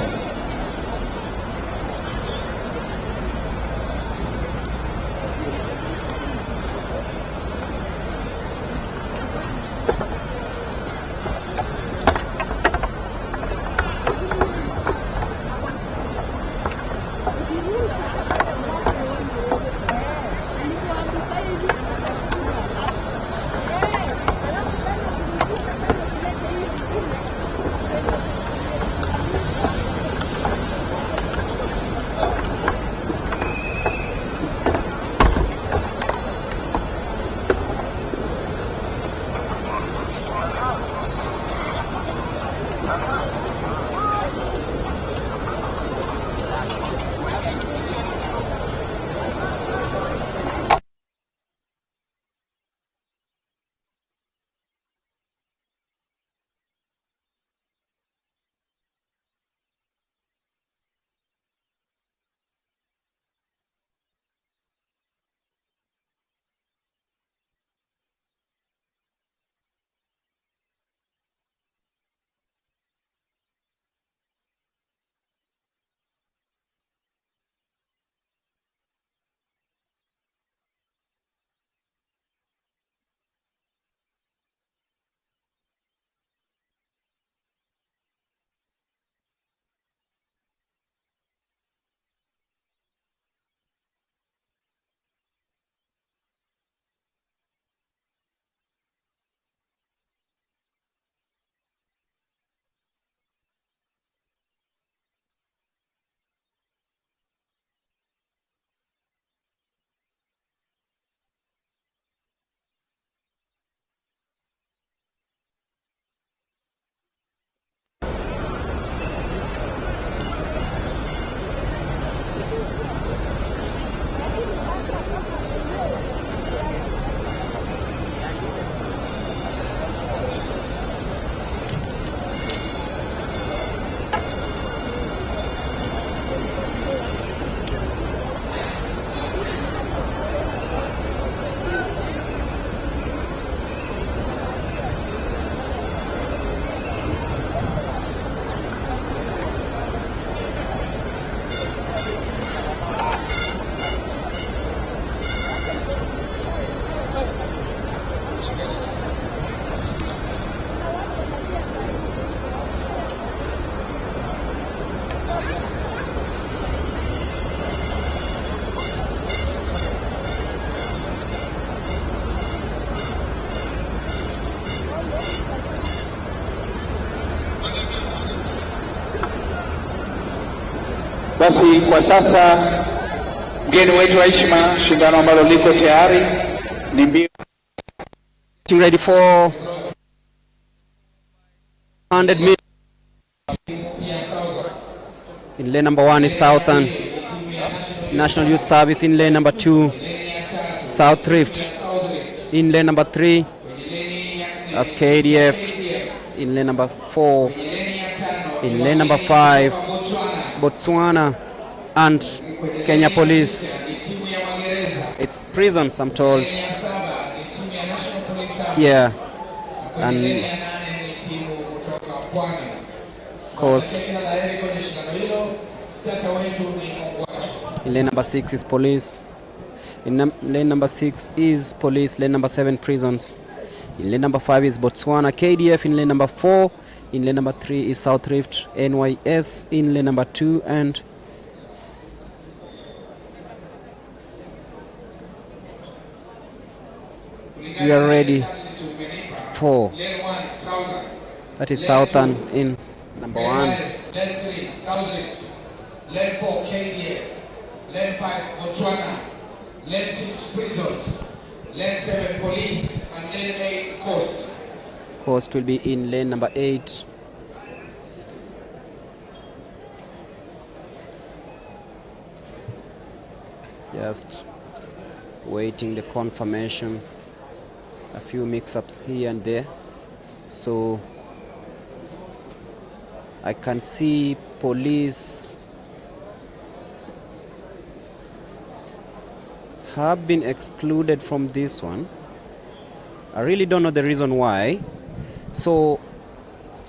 Basi kwa sasa mgeni wetu wa heshima, shindano ambalo liko tayari ni mbio. Ready for 100 meters. In lane number 1 is Southern National Youth Service. In lane number 2, South Rift. In lane number 3, that's KDF. In lane number 4, in lane number 5, Botswana and Kenya Police. It's prisons, I'm told. Yeah, and Coast. In lane number 6 is police. In lane number 6 is police. Lane number 7, prisons. In lane number 5 is Botswana KDF. In lane number 4, in lane number 3 is South Rift NYS. In lane number 2, and we are ready for, that is Southern in number 1. Lane 3, South Rift. Lane 4, KDF. Lane 5, Botswana. Lane 6, prisons. Lane 7, police. And lane 8, coast. Coast will be in lane number 8. Just waiting the confirmation. A few mix-ups here and there. So I can see police have been excluded from this one. I really don't know the reason why. So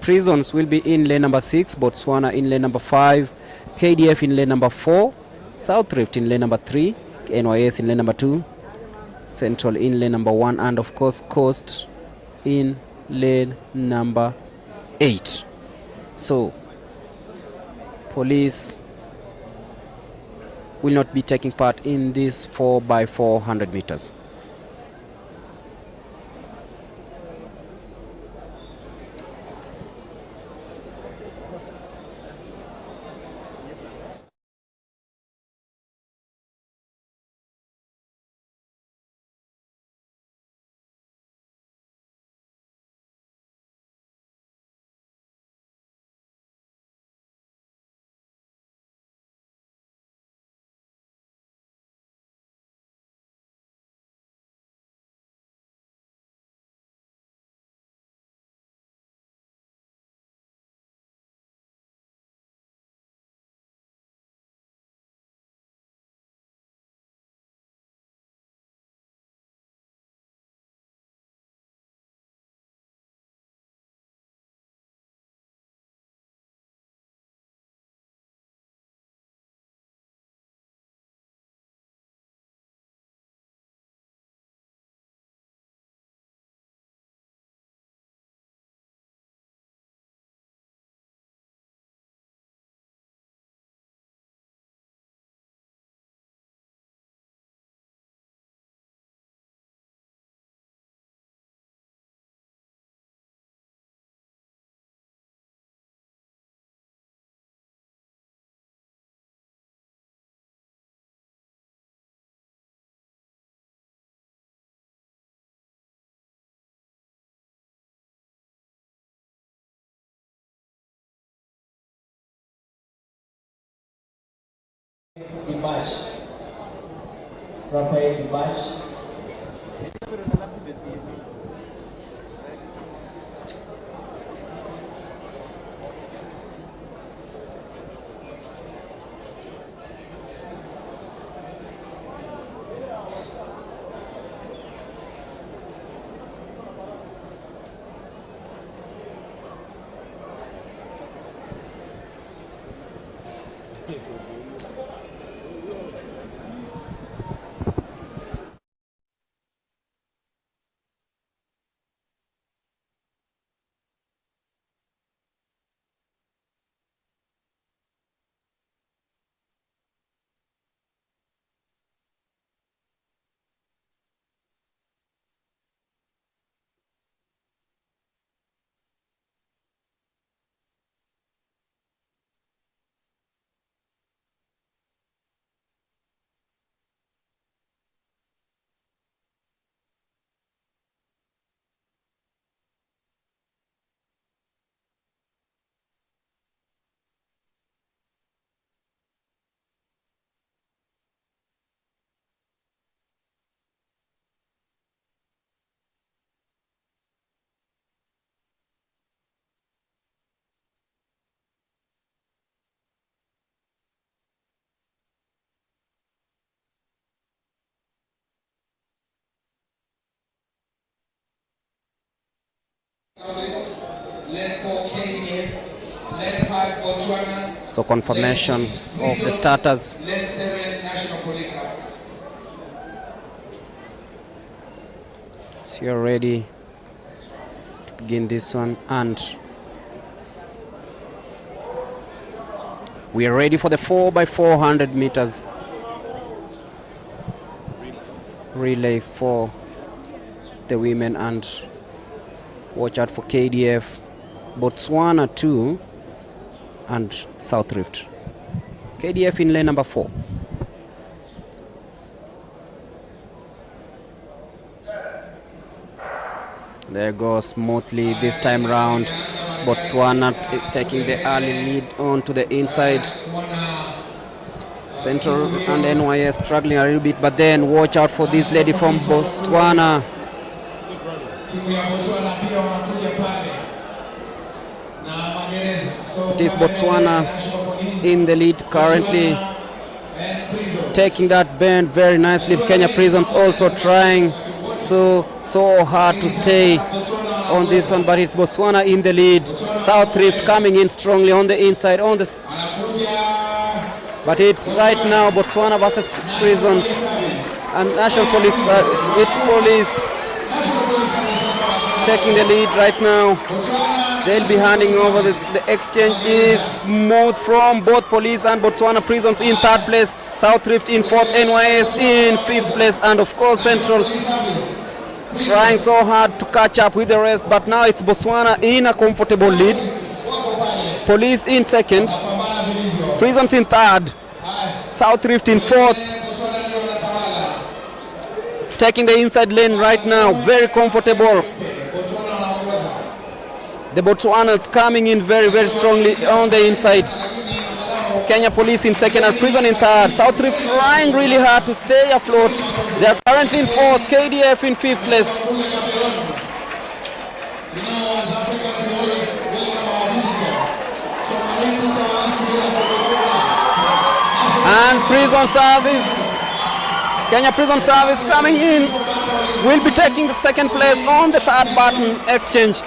prisons will be in lane number 6, Botswana in lane number 5, KDF in lane number 4, South Rift in lane number 3, NYS in lane number 2, Central in lane number 1, and of course Coast in lane number 8. So police will not be taking part in this 4x400 meters. Dibash. Rafael Dibash. So confirmation of the starters. So you're ready to begin this one, and we are ready for the 4x400 meters relay for the women, and watch out for KDF, Botswana 2 and South Rift. KDF in lane number 4. There goes smoothly this time round. Botswana taking the early lead on to the inside. Central and NYS struggling a little bit, but then watch out for this lady from Botswana. It is Botswana in the lead currently, taking that bend very nicely. Kenya Prisons also trying so hard to stay on this one, but it's Botswana in the lead. South Rift coming in strongly on the inside, but it's right now Botswana versus Prisons, and National Police, it's Police taking the lead right now. They'll be handing over. The exchange is smooth from both Police and Botswana Prisons in 3rd place, South Rift in 4th, NYS in 5th place, and of course Central trying so hard to catch up with the rest, but now it's Botswana in a comfortable lead. Police in 2nd, Prisons in 3rd, South Rift in 4th, taking the inside lane right now, very comfortable. The Botswanans coming in very strongly on the inside. Kenya Police in 2nd and Prison in 3rd. South Rift trying really hard to stay afloat. They are currently in 4th, KDF in 5th place. And Prison Service, Kenya Prison Service coming in, will be taking the 2nd place on the 3rd button exchange.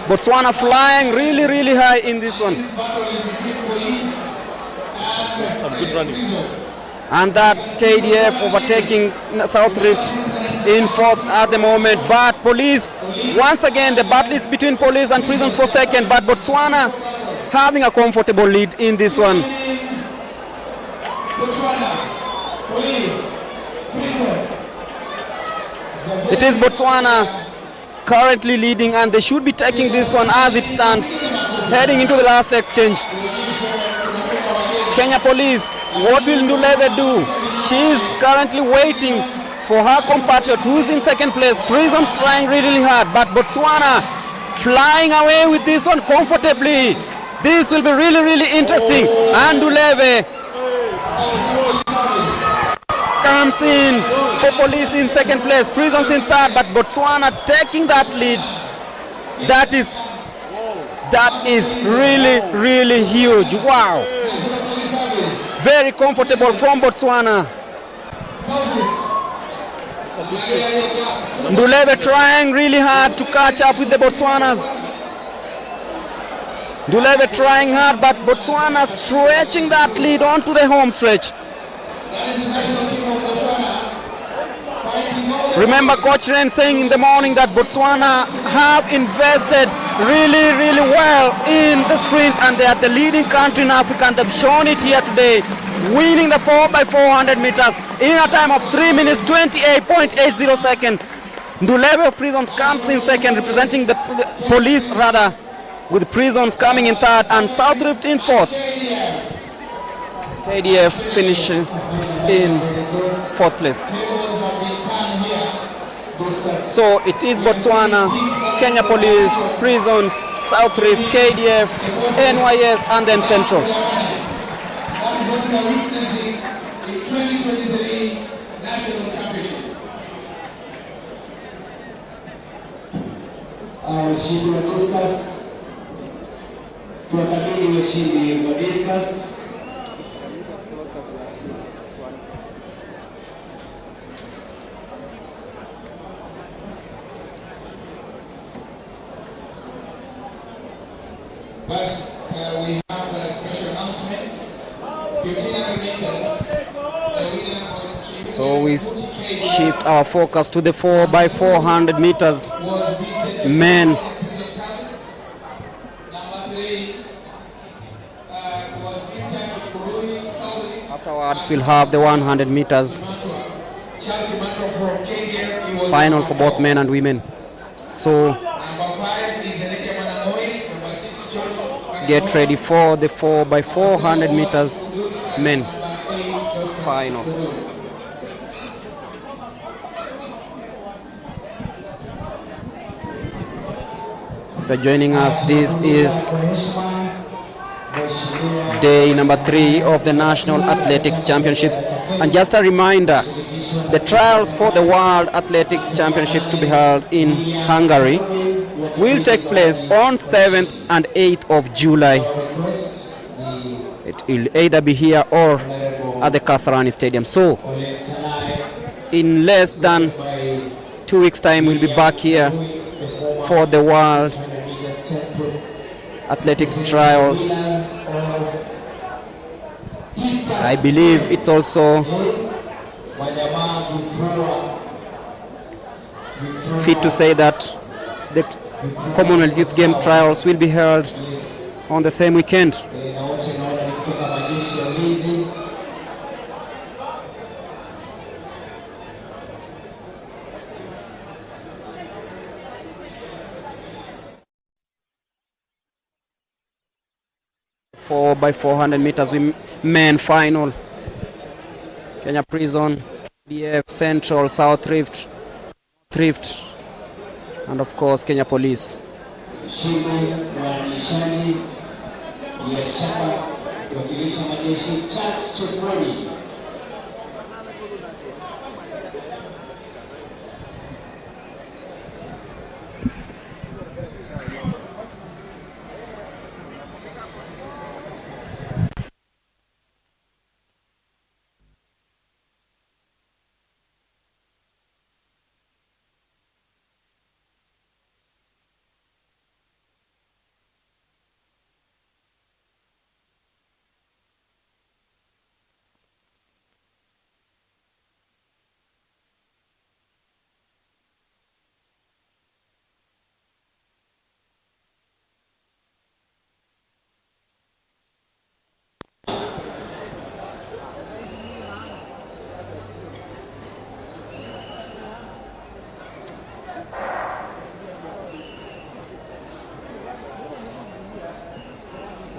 Botswana flying really high in this one. Good running. And that's KDF overtaking South Rift in 4th at the moment. But Police, once again, the battle is between Police and Prisons for 2nd, but Botswana having a comfortable lead in this one. It is Botswana currently leading, and they should be taking this one as it stands, heading into the last exchange. Kenya Police, what will Nduleve do? She's currently waiting for her compatriot who's in 2nd place. Prisons trying really hard, but Botswana flying away with this one comfortably. This will be really interesting. And Nduleve comes in for Police in 2nd place, Prisons in 3rd, but Botswana taking that lead. That is really huge. Wow. Very comfortable from Botswana. Nduleve trying really hard to catch up with the Botswanas. Nduleve trying hard, but Botswana stretching that lead onto the home stretch. Remember Coach Ren saying in the morning that Botswana have invested really well in the sprint, and they are the leading country in Africa, and they've shown it here today, winning the 4x400 meters in a time of 3 minutes 28.80 seconds. Nduleve of Prisons comes in 2nd, representing the Police rather, with Prisons coming in 3rd and South Rift in 4th. KDF finishing in 4th place. So it is Botswana, Kenya Police, Prisons, South Rift, KDF, NYS, and then Central. That is what we are witnessing in 2023 National Championship. Washindi wa discus, tuwakabidhi washindi wa discus. But we have a special announcement. 1500 meters. The winner was So we shift our focus to the 4x400 meters men. Number 3 was Victor Kurui. Afterwards, we'll have the 100 meters final for both men and women. So Number 5 is Eleke Manangoi. Number 6, John. get ready for the 4x400 meters men final. If you're joining us, this is day number 3 of the National Athletics Championships. And just a reminder, the trials for the World Athletics Championships to be held in Hungary will take place on 7th and 8th of July. It will either be here or at the Kasarani Stadium. So in less than 2 weeks' time, we'll be back here for the World Athletics trials. I believe it's also fit to say that the Commonwealth Youth Game trials will be held on the same weekend. Four by 400 meters men final. Kenya Prison, KDF, Central, South Rift, and of course Kenya Police. Mshindi wa nishani ya chama kuwakilisha majeshi Charles Chukwani.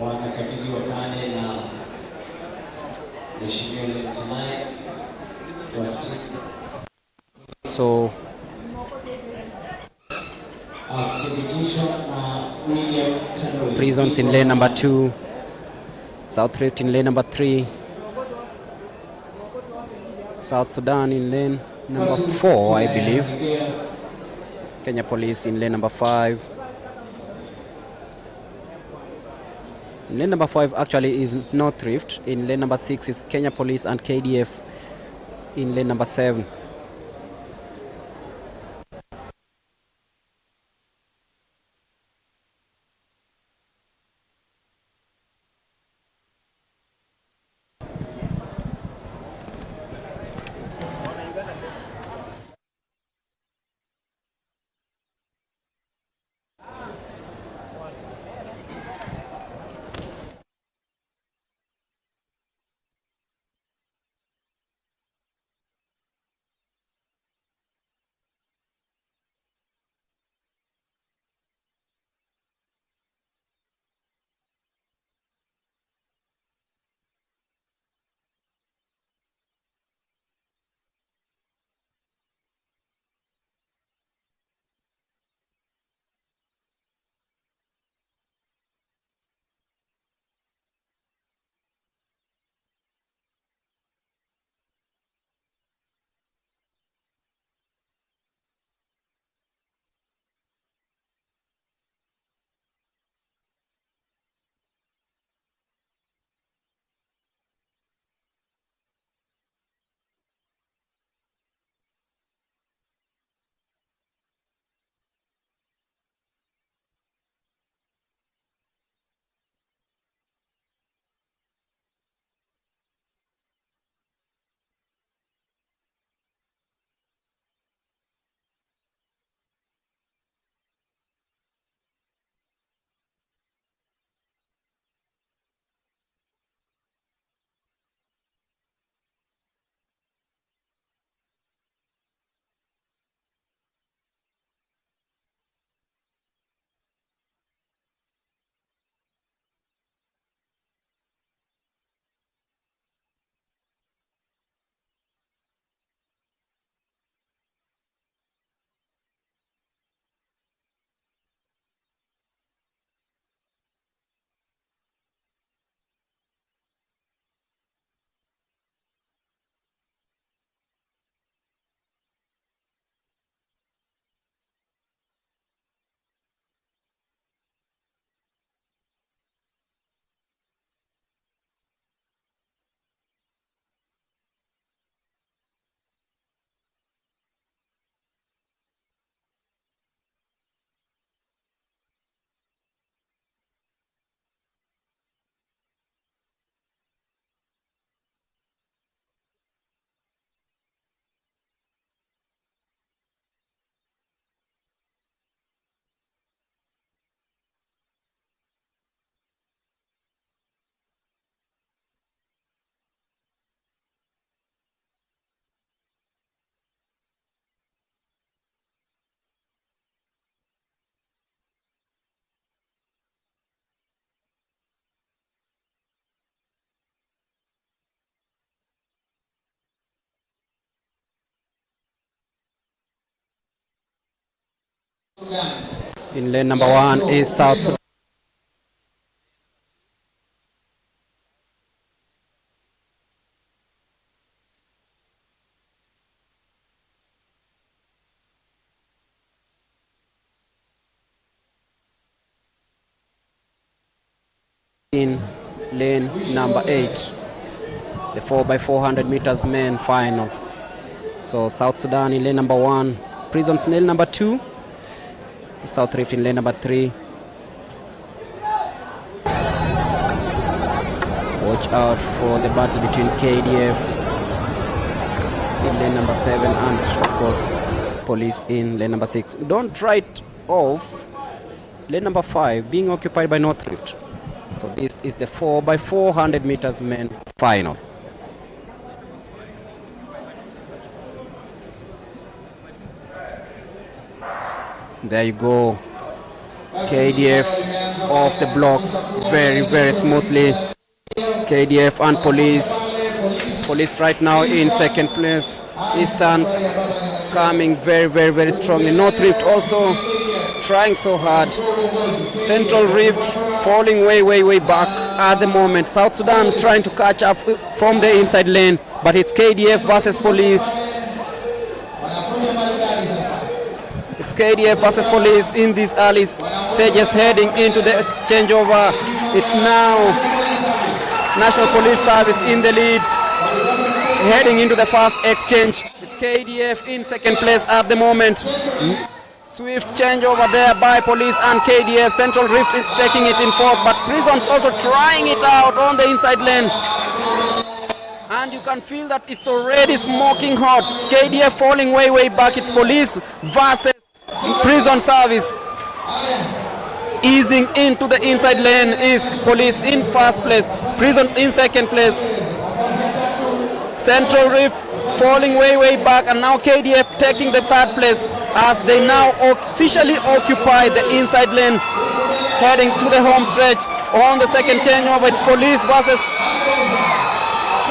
Wanakabidhiwa pale na Mheshimiwa Luteni So Prisons in lane number 2, South Rift in lane number 3, South Sudan in lane number 4, I believe, Kenya Police in lane number 5. Lane number 5 actually is North Rift. In lane number 6 is Kenya Police and KDF in lane number 7. In lane number 1 is South Sudan. In lane number 8, the 4x400 meters men final. So South Sudan in lane number 1, Prisons in lane number 2, South Rift in lane number 3. Watch out for the battle between KDF in lane number 7 and of course Police in lane number 6. Don't write off lane number 5 being occupied by North Rift. So this is the 4x400 meters men final. There you go. KDF off the blocks very, very smoothly. KDF and Police. Police right now in second place. Eastern coming very, very, very strongly. North Rift also trying so hard. Central Rift falling way, way, way back at the moment. South Sudan trying to catch up from the inside lane, but it's KDF versus Police. It's KDF versus Police in these early stages heading into the changeover. It's now National Police Service in the lead, heading into the first exchange. It's KDF in second place at the moment. Swift change over there by Police and KDF. Central Rift taking it in fourth, but Prisons also trying it out on the inside lane. And you can feel that it's already smoking hot. KDF falling way, way back. It's Police versus Prison Service. Easing into the inside lane is Police in first place. Prisons in second place. Central Rift falling way, way back, and now KDF taking the third place as they now officially occupy the inside lane, heading to the home stretch on the second changeover. It's Police versus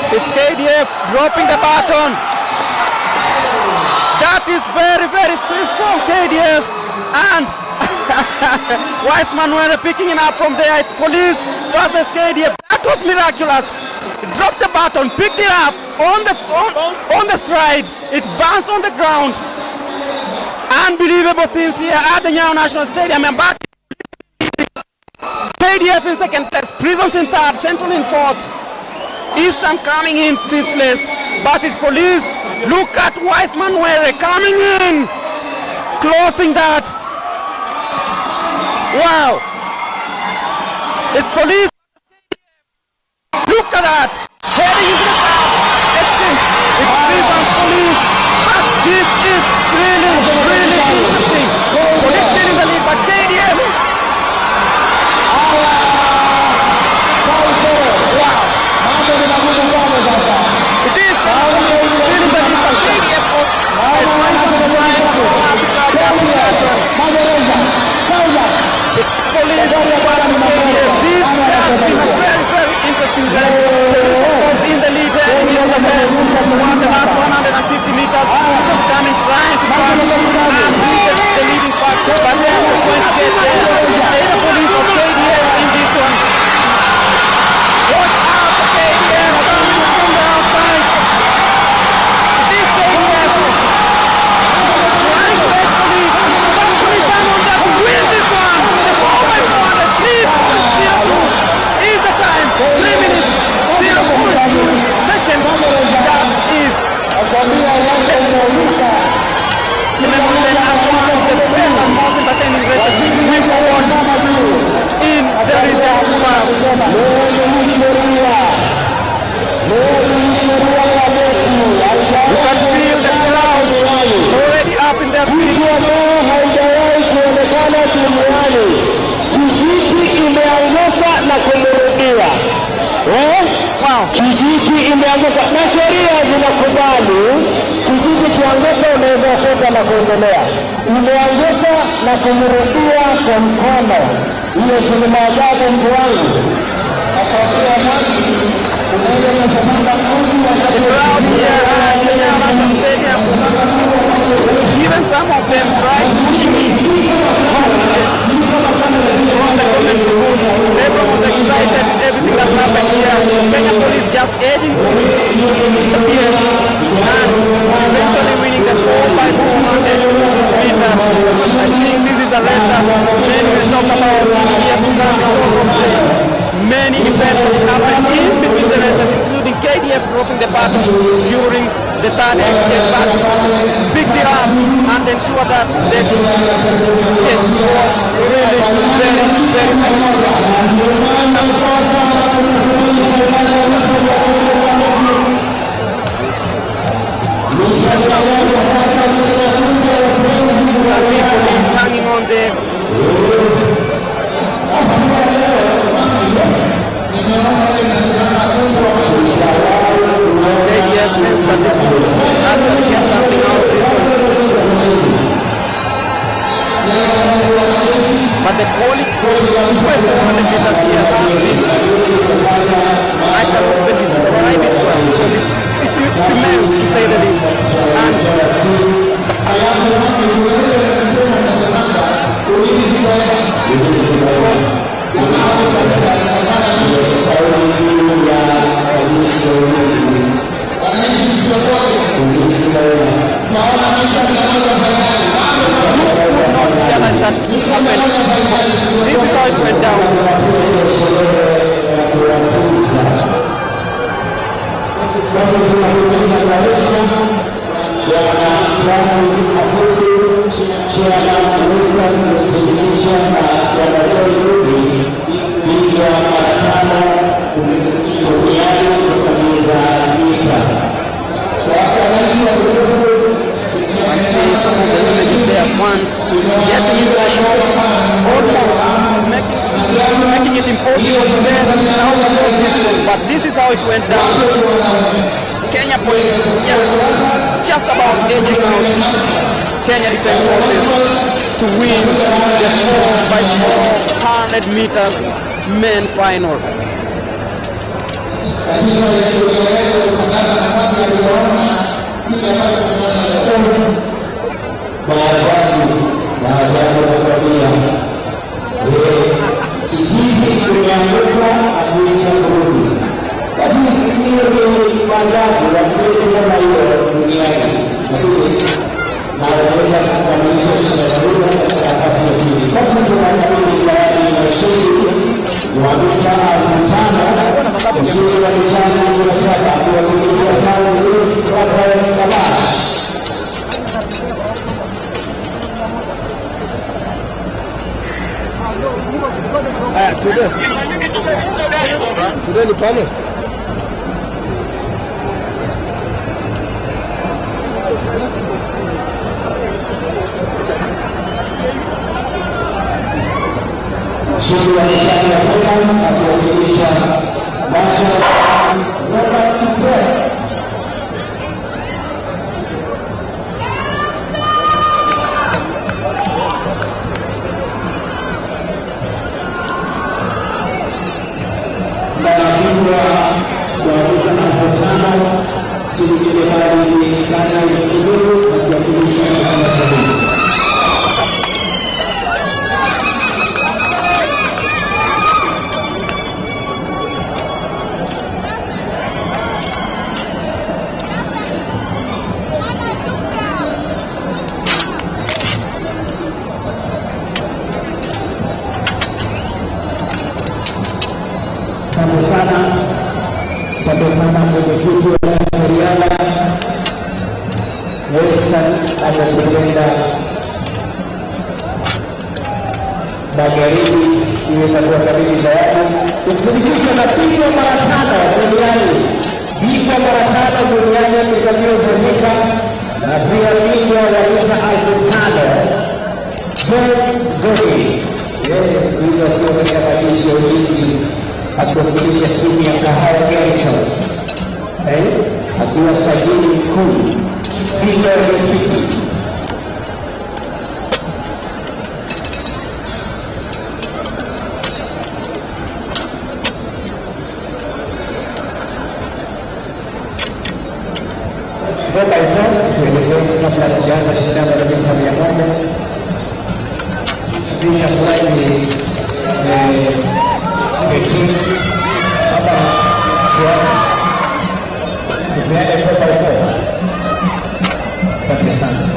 it's KDF dropping the baton. That is very, very swift from KDF, and Wiseman were picking it up from there. It's Police versus KDF. That was miraculous. Dropped the baton, picked it up on the stride. It bounced on the ground. Unbelievable scenes here at the Nyayo National Stadium. And back KDF in second place, Prisons in third, Central in fourth, Eastern coming in fifth place. But it's Police. Look at Wiseman Were coming in, closing that. Wow. It's Police. Look at that. Heading into the exchange. It's Prisons, Police. But this is really, really interesting. Police still in the lead, but KDF. Wow. It is still in the lead, but KDF and Prisons trying to catch up with that one. It's Police versus KDF. This has been a very, very interesting race. Police of course in the lead, heading into the bend. On the last 150 meters, Prisons coming, trying to punch and reach the leading part, but they are not going to get there. Either Police or KDF in this one. Watch out for KDF coming from the outside. This KDF trying to get Police, but Police are on that to win this one. The 4x400 3.02 is the time. 3 minutes 0.2 seconds. That is remembered as one of the best and most entertaining races we've watched in the recent past. You can feel the crowd already up in their feet. Na kurudia. Wow. Kijiji imeanguka na sheria zinakubali kijiji kianguka unaweza kwenda na kuendelea. Imeanguka na kumrudia kwa mkono. Hiyo ni maajabu mtu wangu. Akaambia maji unaenda na samanda kundi wa crowd here at the National Stadium. Even some of them tried pushing me a race that many will talk about in years to come because of the many events that happen in between the races, including KDF dropping the baton during the third exit, but picked it up and ensured that the tip was really very, very police hanging on the KDF sense that they could actually get something out of this one. But the quality of 400 meters here has been, I cannot even describe it well because it's immense to say the least. This is how it went down. Once getting into the shot, almost making it impossible to then how close this was, but this is how it went down. Kenya police just about edging out Kenya Defense Forces to win the 4x400 meters men final. Today ni pale. Shughuli ya nishati ya Kenya akiwakilisha Magharibi iweza kuwakabili tayari kushirikisha mapigwa mara 5 duniani, bingwa mara 5 duniani atakayofanyika na pia bingwa wa lita 5,000 John Gogi. Yeye ndiye akiwa katika ulinzi akiwakilisha timu ya Kahawa Garrison, akiwa sajili mkuu bingwa wa Olimpiki. Toka hivyo tuelekee kabla ya kuanza shindano la mita 100. Spika fulani sketching hapa tumeenda toka hivyo. Asante sana.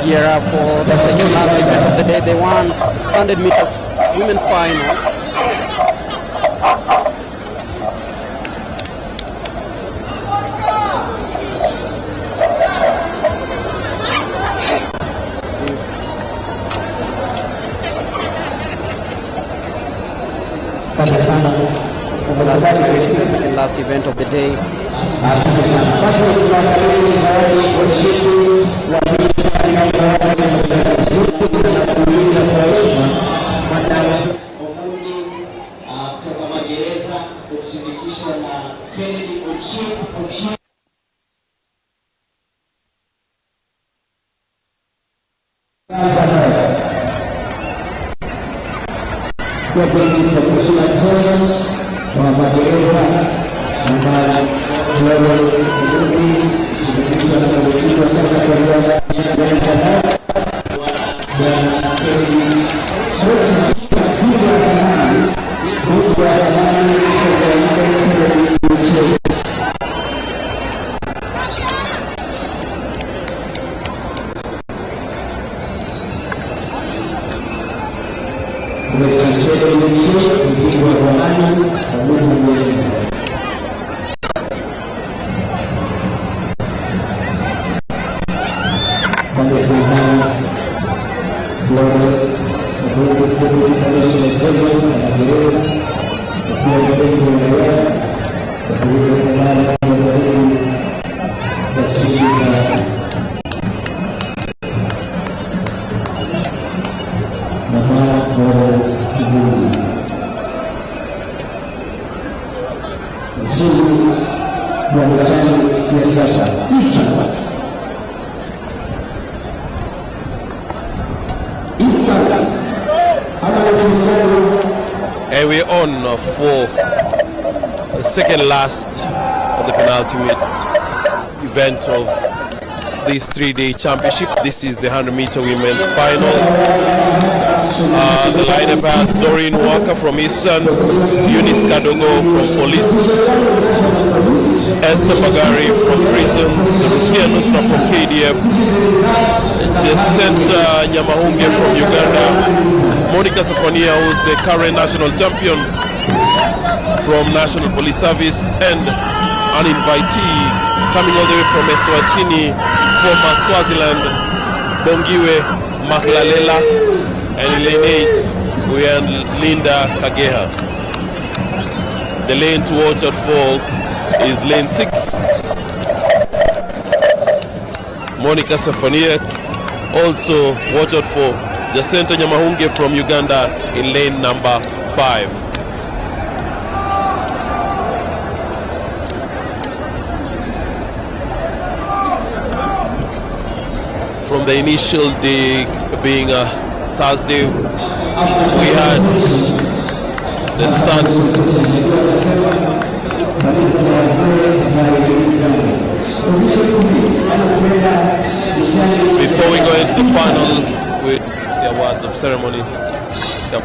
gear up for the second last event of the day, the 100 meters women final. The second last event of the day. Kutoka magereza kushirikishwa na Kennedy Ochi. Kwa benki ya kusema tena kwa magereza ambayo wewe ndio shirika la kujifunza sasa kwa jamii And we're on for the second last of the penultimate event of this 3-day championship. This is the 100-meter women's final. The lineup has Doreen Walker from Eastern, Eunice Kadogo from Police, Esther Bagari from Prisons, Rukia Nusra from KDF, Jacinta Nyamahunge from Uganda, Monica Safania, who's the current national champion from National Police Service, and an invitee coming all the way from Eswatini, former Swaziland, Bongiwe Mahlalela, and in lane 8 we have Linda Kageha. The lane to watch out for is lane 6. Monica Safania. Also watch out for Jacinta Nyamahunge from Uganda in lane number 5. From the initial day being a Thursday, we had the start before we go into the final with the awards of ceremony. Yep.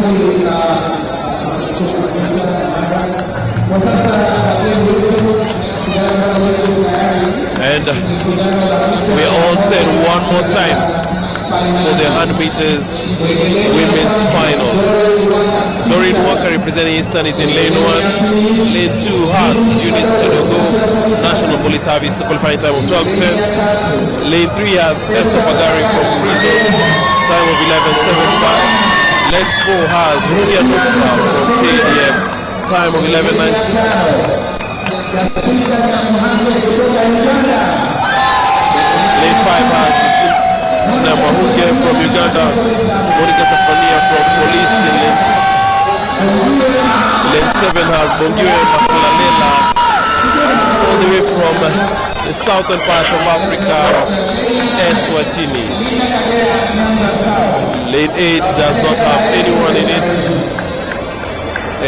And we are all set one more time for the 100 meters women's final. Doreen Walker representing Eastern is in lane 1. Lane 2 has Eunice Kadogo, National Police Service, qualifying time of 12:10. Lane 3 has Esther Bagari from Prisons, time of 11:75. Lane 4 has Rukia Nusra from KDF, time of 11:96. Lane 5 has Namahuge from Uganda, Monica Safania from Police in lane 6. Lane 7 has Bongiwe Makulalela, all the way from the southern part of Africa, Eswatini. Lane 8 does not have anyone in it.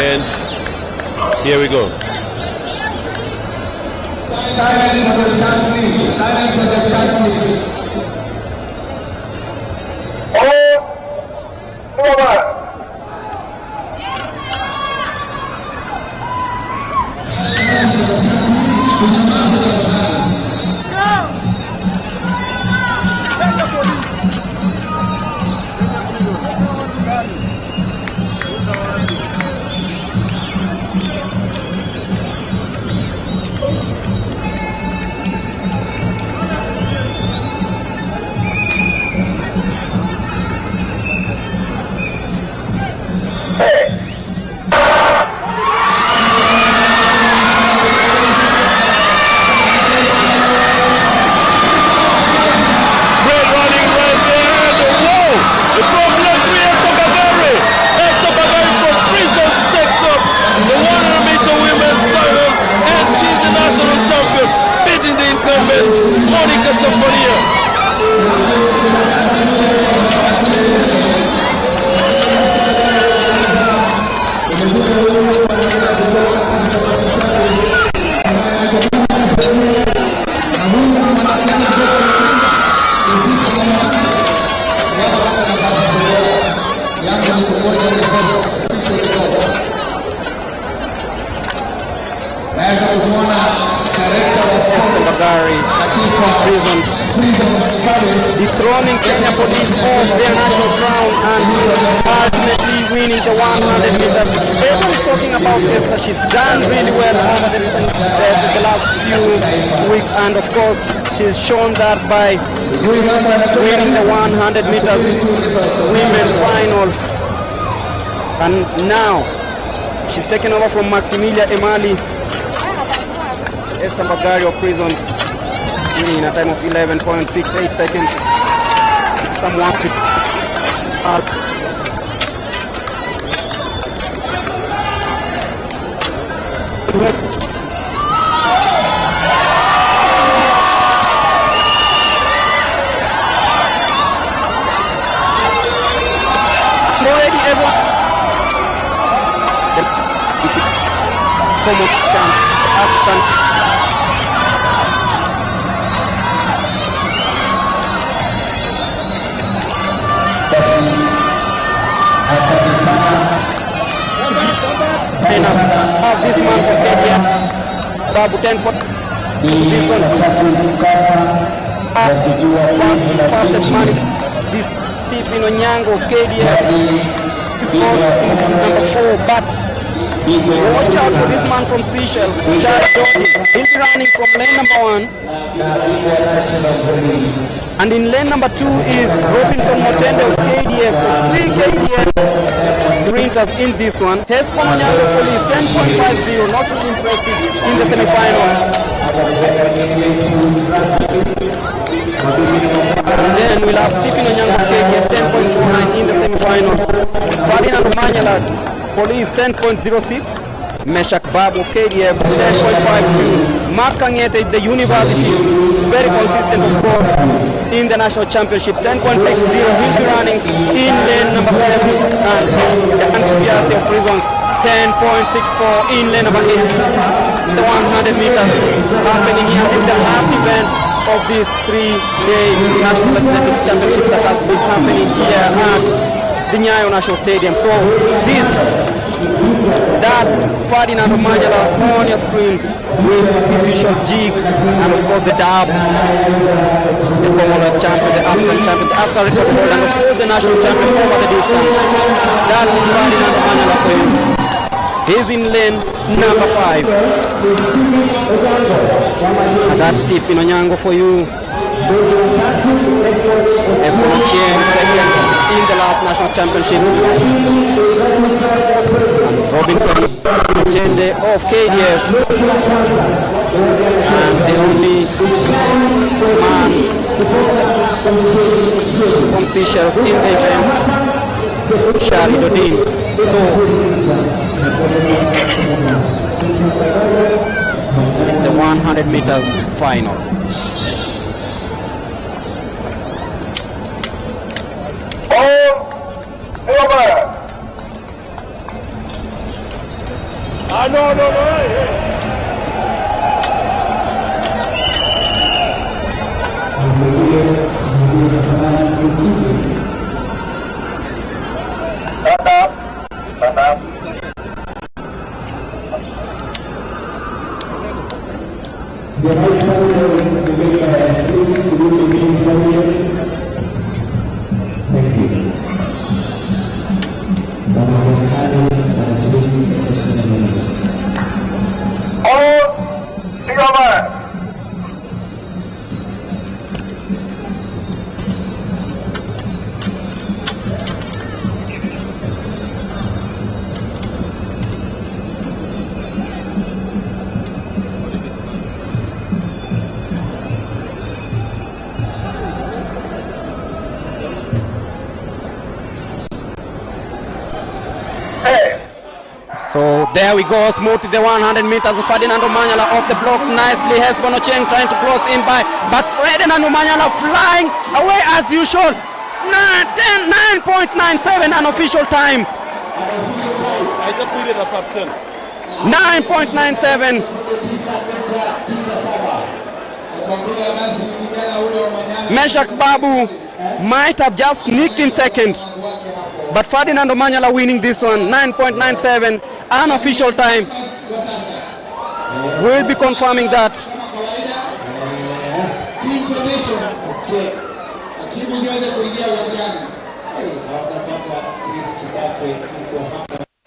And here we go. Silence of the country. Silence of the country. Monica Safania. Prisons, dethroning Kenya Police of their national crown and ultimately winning the 100 meters. Everyone's talking about Esther. She's done really well over the last few weeks, and of course she's shown that by winning the 100 meters women's final. And now she's taken over from Maximilia Emali. Esther Bagari of Prisons in a time of 11.68 seconds. Someone to already everyone common chance African. Of this man from Kenya, Babu 10 point. This one, fastest man. This Stephen Onyango of KDF is number 4, but watch out for this man from Seychelles, Charles George. He'll be running from lane number 1. And in lane number 2 is Robinson Motende of KDF. So 3 KDF sprinters in this one. Hespo Onyango Police 10.50, not really impressive in the semi-final. And then we'll have Stephen Onyango of KDF 10.49 in the semi-final. Ferdinand Manyala Police 10.06. Meshak Babu of KDF 10.52. Mark Kangete, the university, very consistent of course in the national championships, 10.60. He'll be running in lane number 7. And the Antibiasi of Prisons 10.64 in lane number 8. The 100 meters happening here is the last event of this 3-day national athletics championship that has been happening here at the Nyayo National Stadium. So that's Ferdinand Omanyala on your screens with his usual jig and of course the dab, the Commonwealth champion, the African champion, the African record holder, and of course the national champion over the distance. That is Ferdinand Omanyala for you. He's in lane number 5. And that's Stephen Onyango for you. Esconochien second in the last national championship. And Robinson Chende of KDF. And the only man from Seychelles in the event, Shari Dodin. So it's the 100 meters final. No. Stand up. So there we go, smooth with the 100 meters. Ferdinand Omanyala off the blocks nicely. Hesbono Cheng trying to close in by, but Ferdinand Omanyala flying away as usual. 9.97 unofficial time. I just needed a sub 10. 9.97. Meshak Babu might have just sneaked in second, but Ferdinand Omanyala winning this one. 9.97 unofficial time. We'll be confirming that.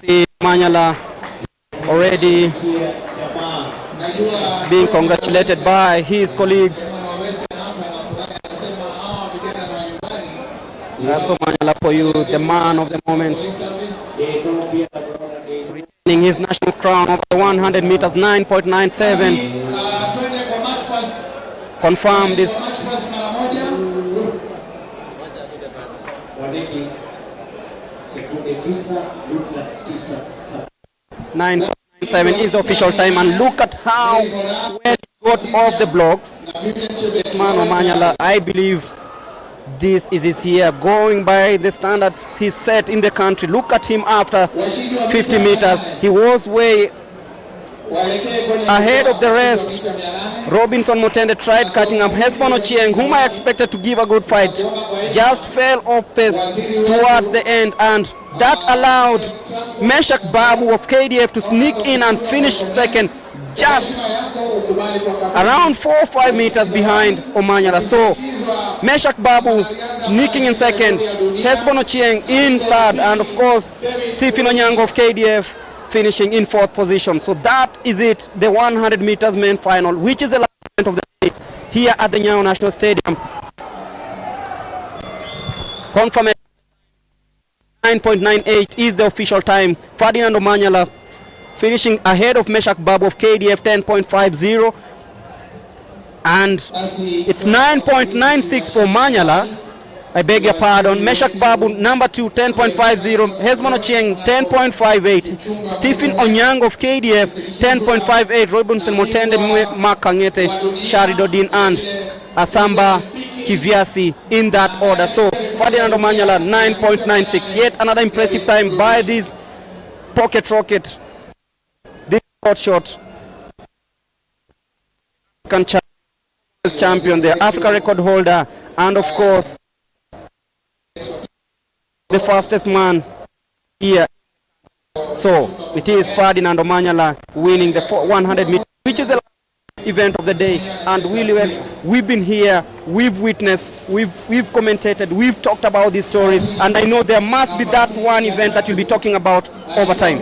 See Omanyala already being congratulated by his colleagues. That's Omanyala for you, the man of the moment. Retaining his national crown over the 100 meters, 9.97. Confirm this. 9.97 is the official time, and look at how well he got off the blocks. This man Omanyala, I believe this is his year, going by the standards he set in the country. Look at him after 50 meters. He was way ahead of the rest. Robinson Mutende tried catching up. Hesbono Chieng, whom I expected to give a good fight, just fell off pace towards the end, and that allowed Meshak Babu of KDF to sneak in and finish second, just around 4 or 5 meters behind Omanyala. So Meshak Babu sneaking in second, Hesbono Chieng in third, and of course Stephen Onyango of KDF finishing in 4th position. So that is it, the 100 meters main final, which is the last event of the day here at the Nyayo National Stadium. Confirmation 9.98 is the official time. Ferdinand Omanyala finishing ahead of Meshak Babu of KDF, 10.50, and it's 9.96 for Omanyala. I beg your pardon. Meshak Babu number 2, 10.50. Hesbono Chieng 10.58. Stephen Onyango of KDF 10.58. Robinson Mutende, Mark Kangete, Shari Dodin, and Asamba Kiviasi in that order. So Ferdinand Omanyala 9.96. Yet another impressive time by this pocket rocket, this shot champion, the Africa record holder, and of course the the fastest man here. So it is Ferdinand Omanyala winning the 100 meters, which is the event of the day. And Willie Wex, we've been here, we've witnessed, we've commentated, we've talked about these stories, and I know there must be that one event that you'll be talking about over time.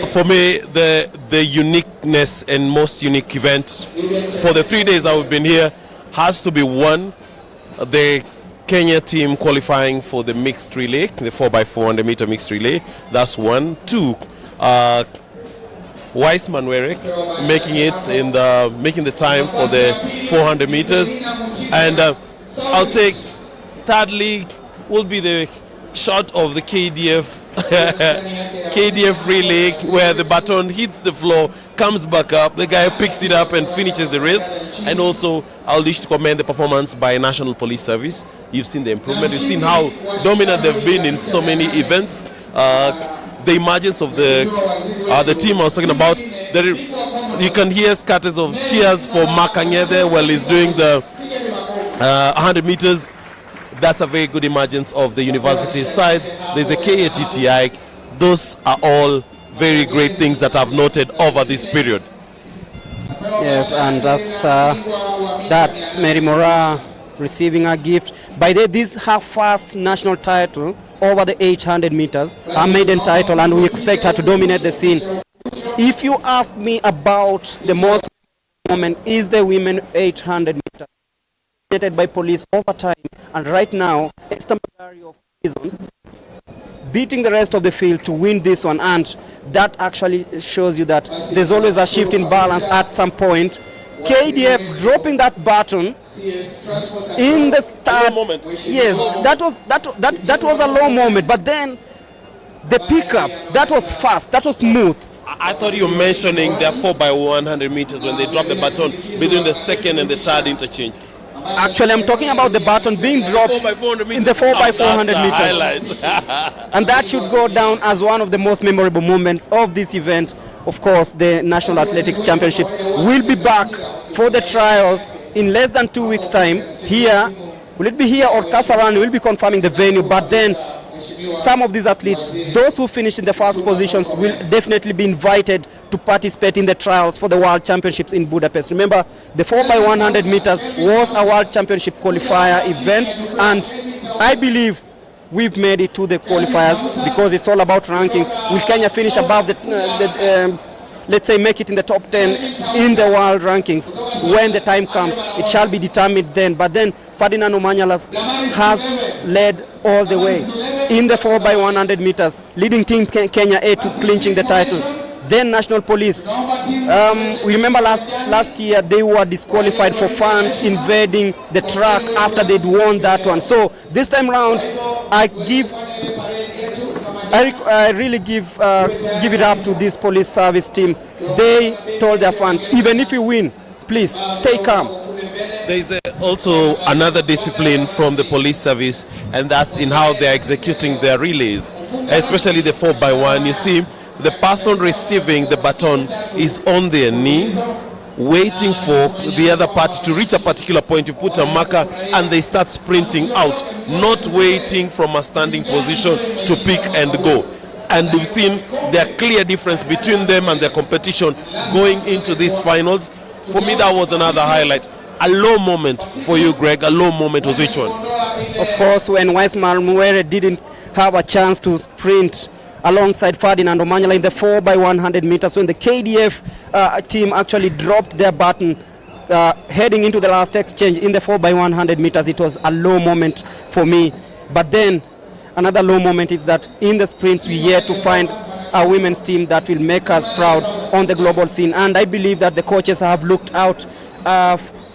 For me, the uniqueness and most unique event for the 3 days that we've been here has to be one, the Kenya team qualifying for the mixed relay, the 4x400 meter mixed relay. That's one. Two, Weissman Werek making the time for the 400 meters, and I'll say thirdly will be the shot of the KDF KDF relay where the baton hits the floor, comes back up, the guy picks it up and finishes the race. And also I'll wish to commend the performance by National Police Service. You've seen the improvement, you've seen how dominant they've been in so many events. The emergence of the team I was talking about, you can hear scatters of cheers for Mark Anyede while he's doing the 100 meters. That's a very good emergence of the university sides. There's a KATTI. Those are all very great things that I've noted over this period. Yes, and that's Mary Mora receiving a gift. By the way, this is her first national title over the 800 meters, a maiden title, and we expect her to dominate the scene. If you ask me about the most moment is the women 800 meters by police over time, and right now Esther Magari of Prisons beating the rest of the field to win this one, and that actually shows you that there's always a shift in balance at some point. KDF dropping that baton in the start moment. Yes, that was a low moment, but then the pickup, that was fast, that was smooth. I thought you were mentioning their 4x100 meters when they dropped the baton between the second and the third interchange. Actually, I'm talking about the baton being dropped in the 4x400 meters. And that should go down as one of the most memorable moments of this event. Of course, the National Athletics Championships will be back for the trials in less than 2 weeks' time. Here, will it be here or Kasarani? We'll be confirming the venue, but then some of these athletes, those who finish in the first positions, will definitely be invited to participate in the trials for the World Championships in Budapest. Remember, the 4x100 meters was a World Championship qualifier event, and I believe we've made it to the qualifiers because it's all about rankings. Will Kenya finish above let's say make it in the top 10 in the world rankings? When the time comes, it shall be determined then. But then Ferdinand Omanyala has led all the way in the 4x100 meters, leading Team Kenya A to clinching the title. Then National Police, we remember last year they were disqualified for fans invading the track after they'd won that one. So this time round, I really give it up to this police service team. They told their fans, even if you win, please stay calm. There is also another discipline from the police service, and that's in how they're executing their relays, especially the 4x1. You see, the person receiving the baton is on their knee, waiting for the other party to reach a particular point. You put a marker and they start sprinting out, not waiting from a standing position to pick and go. And we've seen the clear difference between them and their competition going into these finals. For me, that was another highlight. A low moment for you, Greg. A low moment was which one? Of course, when Weissman Muere didn't have a chance to sprint alongside Ferdinand Omanyala in the 4x100 meters, when the KDF team actually dropped their baton heading into the last exchange in the 4x100 meters, it was a low moment for me. But then another low moment is that in the sprints we yet to find a women's team that will make us proud on the global scene. And I believe that the coaches have looked out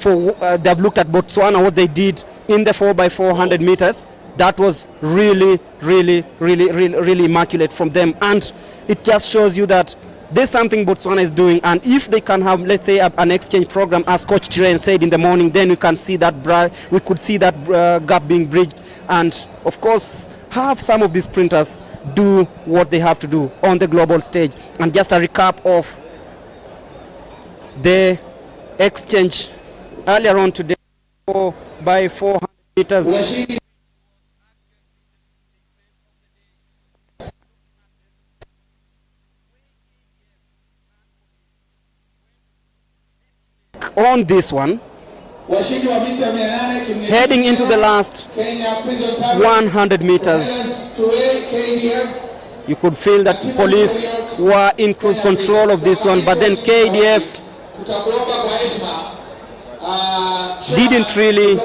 they've looked at Botswana, what they did in the 4x400 meters. That was really immaculate from them, and it just shows you that there's something Botswana is doing. And if they can have, let's say, an exchange program, as Coach Tiren said in the morning, then we can see that we could see that gap being bridged, and of course have some of these sprinters do what they have to do on the global stage. And just a recap of the exchange earlier on today, 4x400 meters. take on this one, Washindi wa mita 800 kimnyeji heading into the last Kenya Prison Service 100 meters. to KDF. You could feel that police were in cruise control of this one, but then KDF Tutakuomba kwa heshima didn't really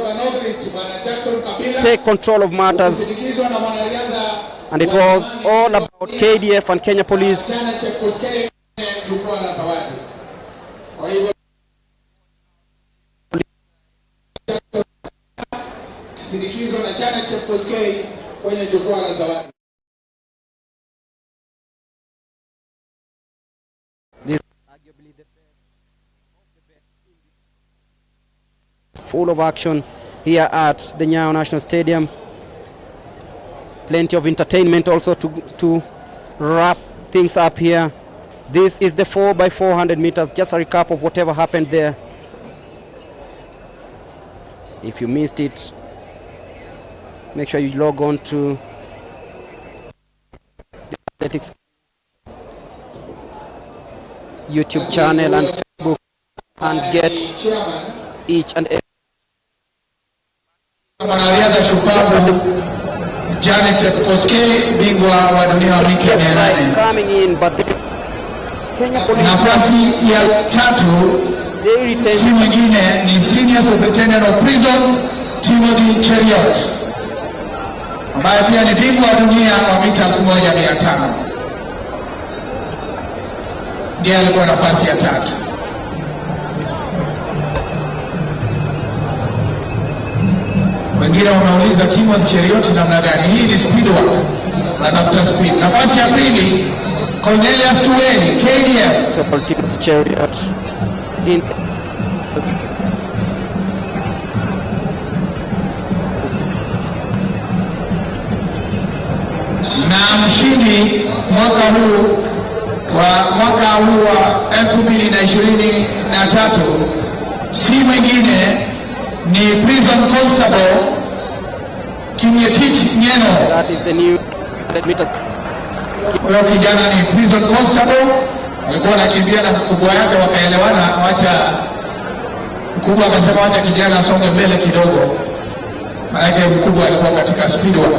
take control of matters, kusindikizwa na mwanariadha and it was all about KDF and Kenya Police. Jana Chepkoskei jukwaa la zawadi. Kwa hivyo kisindikizwa na Jana Chepkoskei kwenye jukwaa la zawadi. This is arguably the best of the best in this. Full of action here at the Nyayo National Stadium. Plenty of entertainment also to wrap things up here. This is the 4x400 meters. Just a recap of whatever happened there. If you missed it, make sure you log on to the Athletics YouTube channel and Facebook and get each and every Mwanariadha shupavu Janet Chepkoskei, bingwa wa dunia wa mita 800. coming in, but the Kenya Police, Nafasi ya tatu they retain timu nyingine ni Senior Superintendent of Prisons Timothy Cheriot, ambaye pia ni bingwa wa dunia wa mita 1500. Ndiye alikuwa nafasi ya tatu. Wengine wanauliza Timothy Cheriot namna gani? Hii ni speed work. Anatafuta speed. Nafasi ya pili Cornelius Tuweni, KDF. Timothy Cheriot in na mshindi mwaka huu wa 2023 si mwingine ni Prison Constable Kimyetich Nyeno. that is the new 100 meters. Huyo kijana ni Prison Constable, alikuwa anakimbia na mkubwa yake, wakaelewana, wacha mkubwa akasema wacha kijana asonge mbele kidogo, maana mkubwa alikuwa katika speed work.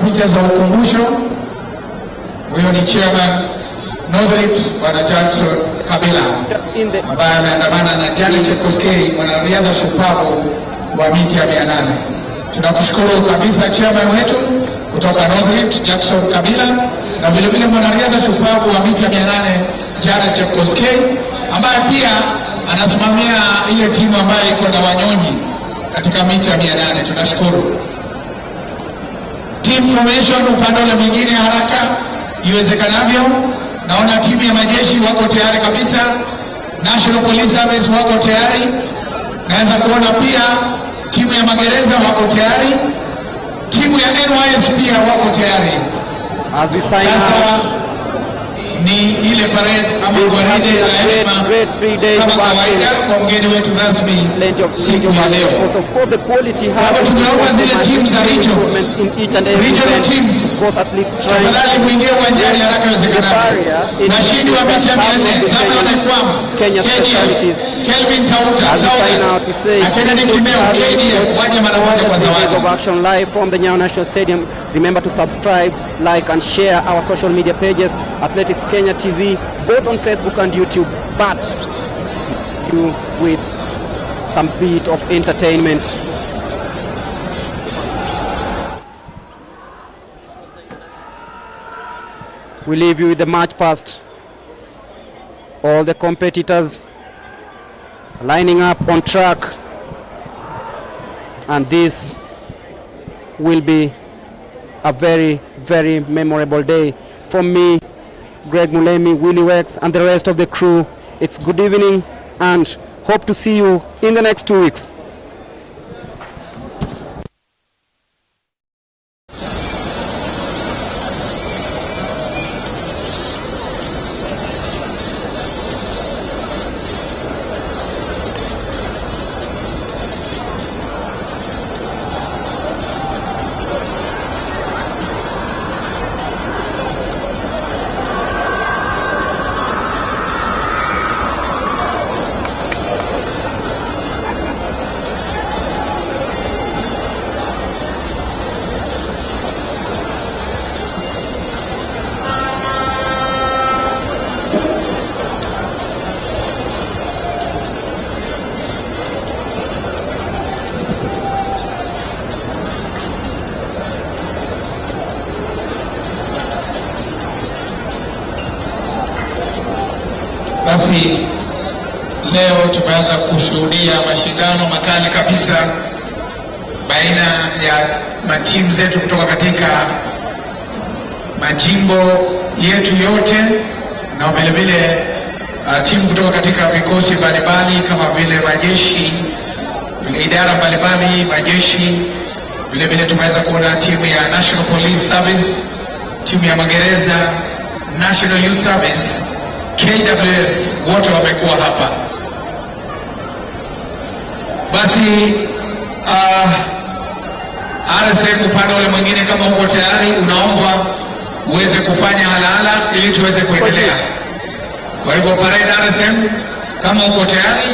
Picha za ukumbusho. Huyo ni chairman Northridge Bwana Jackson Kabila, ambaye anaandamana na Janet Chepkoskei, mwanariadha shupavu wa mita 800. Tunakushukuru kabisa chairman wetu kutoka Northridge Jackson Kabila, na vile vile mwanariadha shupavu wa mita 800 Janet Chepkoskei, ambaye pia anasimamia ile timu ambayo iko na wanyonyi katika mita 800. Tunashukuru. Team formation upande ule mwingine haraka iwezekanavyo. Naona timu ya majeshi wako tayari kabisa. National Police Service wako tayari. Naweza kuona pia timu ya magereza wako tayari. Timu ya NYS pia wako tayari. As we sign out, ni ile parade ama gwaride la heshima kama kawaida kwa mgeni wetu rasmi siku ya leo. Of course, the quality has tunaomba zile teams za regions, in each and every regional event. teams, Both athletes tafadhali muingie uwanjani haraka iwezekanavyo. Mashindi wa mita 400 Zama Kwam, Kenya specialties. Kelvin Tauta, As we sign out, we say Akademi Kimeo, KDF, waje mara moja kwa days of zawadi. action live from the Nyayo National Stadium. Remember to subscribe, like and share our social media pages, Athletics Kenya TV, both on Facebook and YouTube, but you with some bit of entertainment. We leave you with the march past. All the competitors lining up on track, and this will be a very, very memorable day for me, Greg Mulemi, Willie Wex, and the rest of the crew. It's good evening and hope to see you in the next 2 weeks. Basi leo tumeweza kushuhudia mashindano makali kabisa baina ya matimu zetu kutoka katika majimbo yetu yote na vile vile timu kutoka katika vikosi mbalimbali kama vile majeshi, idara mbalimbali majeshi. Vile vile tumeweza kuona timu ya National Police Service, timu ya magereza, National Youth Service, KWS, wote wamekuwa hapa. Basi RSM upande ule mwingine, kama uko tayari, unaomba uweze kufanya halahala ili tuweze kuendelea. Kwa hivyo parade RSM, kama uko tayari,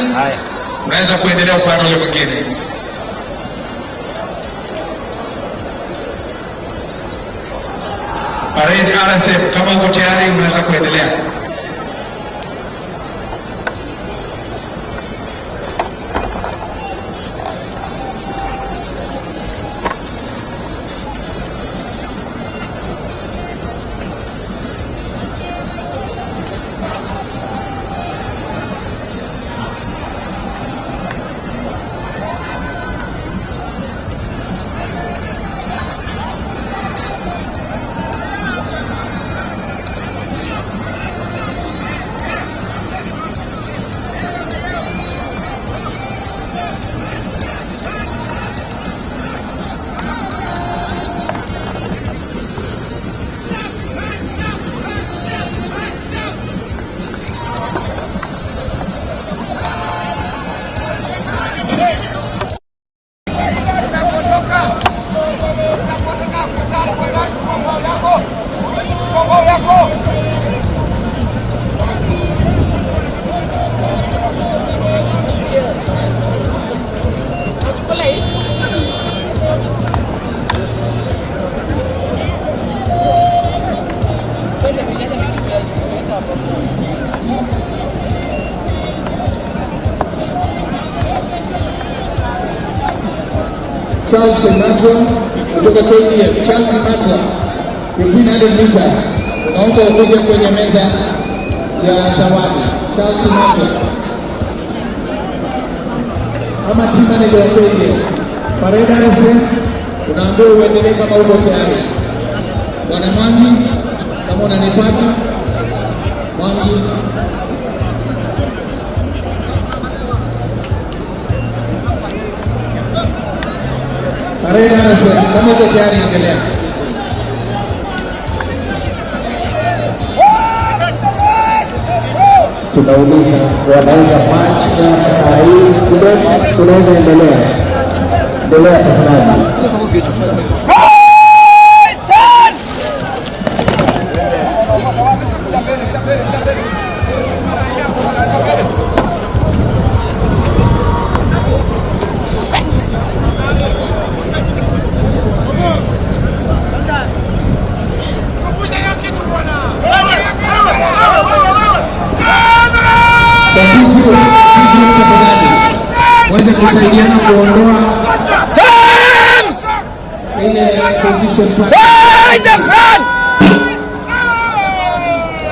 unaweza kuendelea upande ule mwingine. Parade RSM, kama uko tayari, unaweza kuendelea. Charles Matwa kutoka KDF. Charles Matwa 1500 meters, naomba ukuje kwenye meza ya zawadi. Charles Matwa kama team manager wa KDF. Parade RSM, unaambiwa uendelee kama uko tayari. Bwana Mwangi, kama unanipata Mwangi. Parade RSM, kama uko tayari, endelea. Tunauliza wanaweza match na saa hii kidogo, tunaweza endelea. Endelea tafadhali. Waweze kusaidiana kuondoa ile position by the front.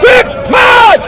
Quick march.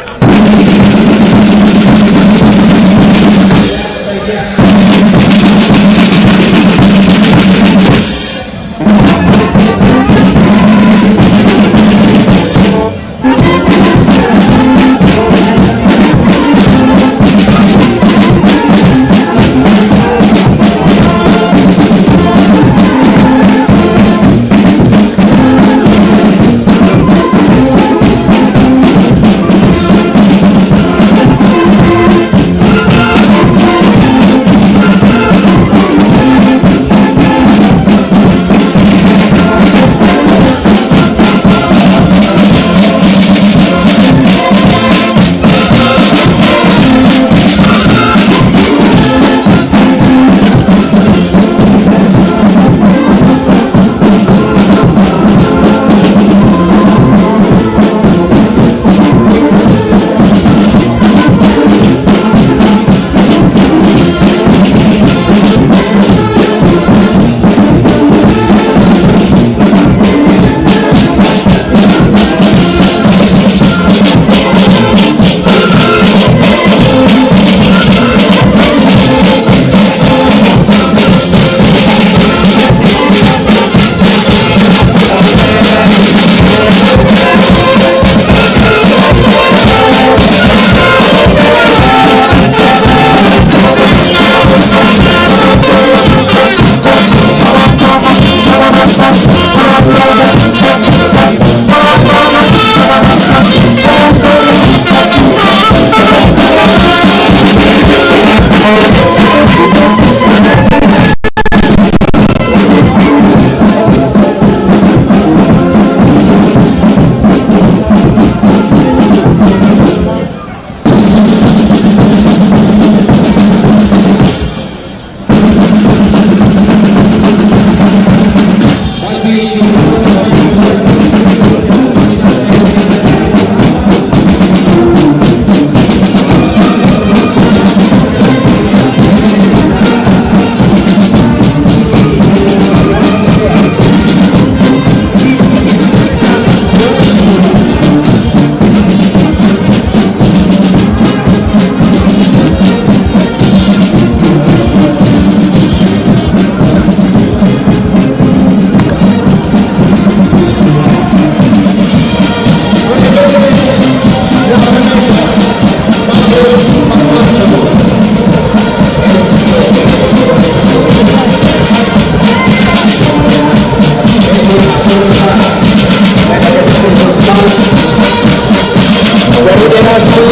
Gwaride rasmi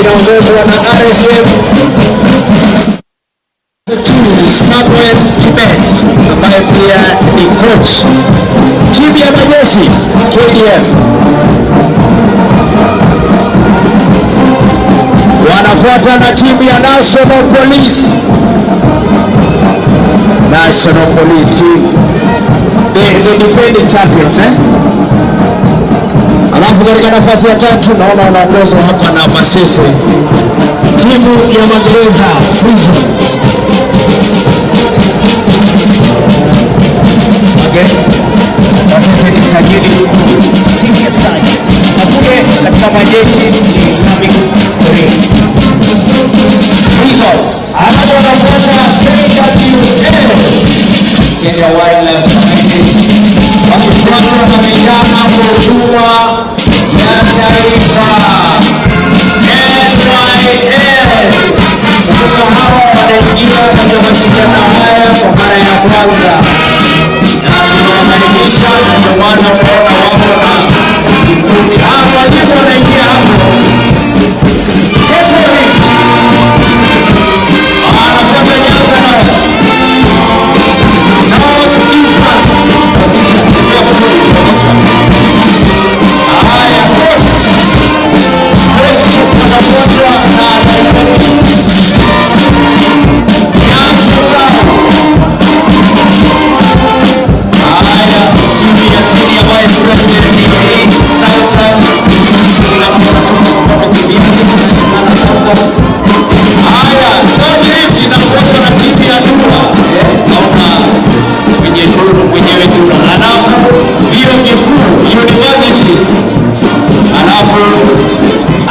inaongozwa na RSM Samuel Kibet ambaye pia ni coach. Timu ya majeshi KDF wanafuata na timu ya National Police team, the defending champions Alafu katika nafasi ya tatu naona wanaongozwa hapa na Masese, timu ya magereza prison. Masese kisajili senior side. Kule katika majeshi ni Sami Kore. Results. Anapo wanafuata KWS Kenya Wildlife Services. Wakifuatwa na vijana huduma ya taifa NYS. Kutoka hawa wanaingia katika mashindano haya kwa mara ya kwanza. Na tunawakaribisha na ndio maana unaona wako na kikundi hapo ndipo wanaingia hapo. Setori. Anafuata Nyayo.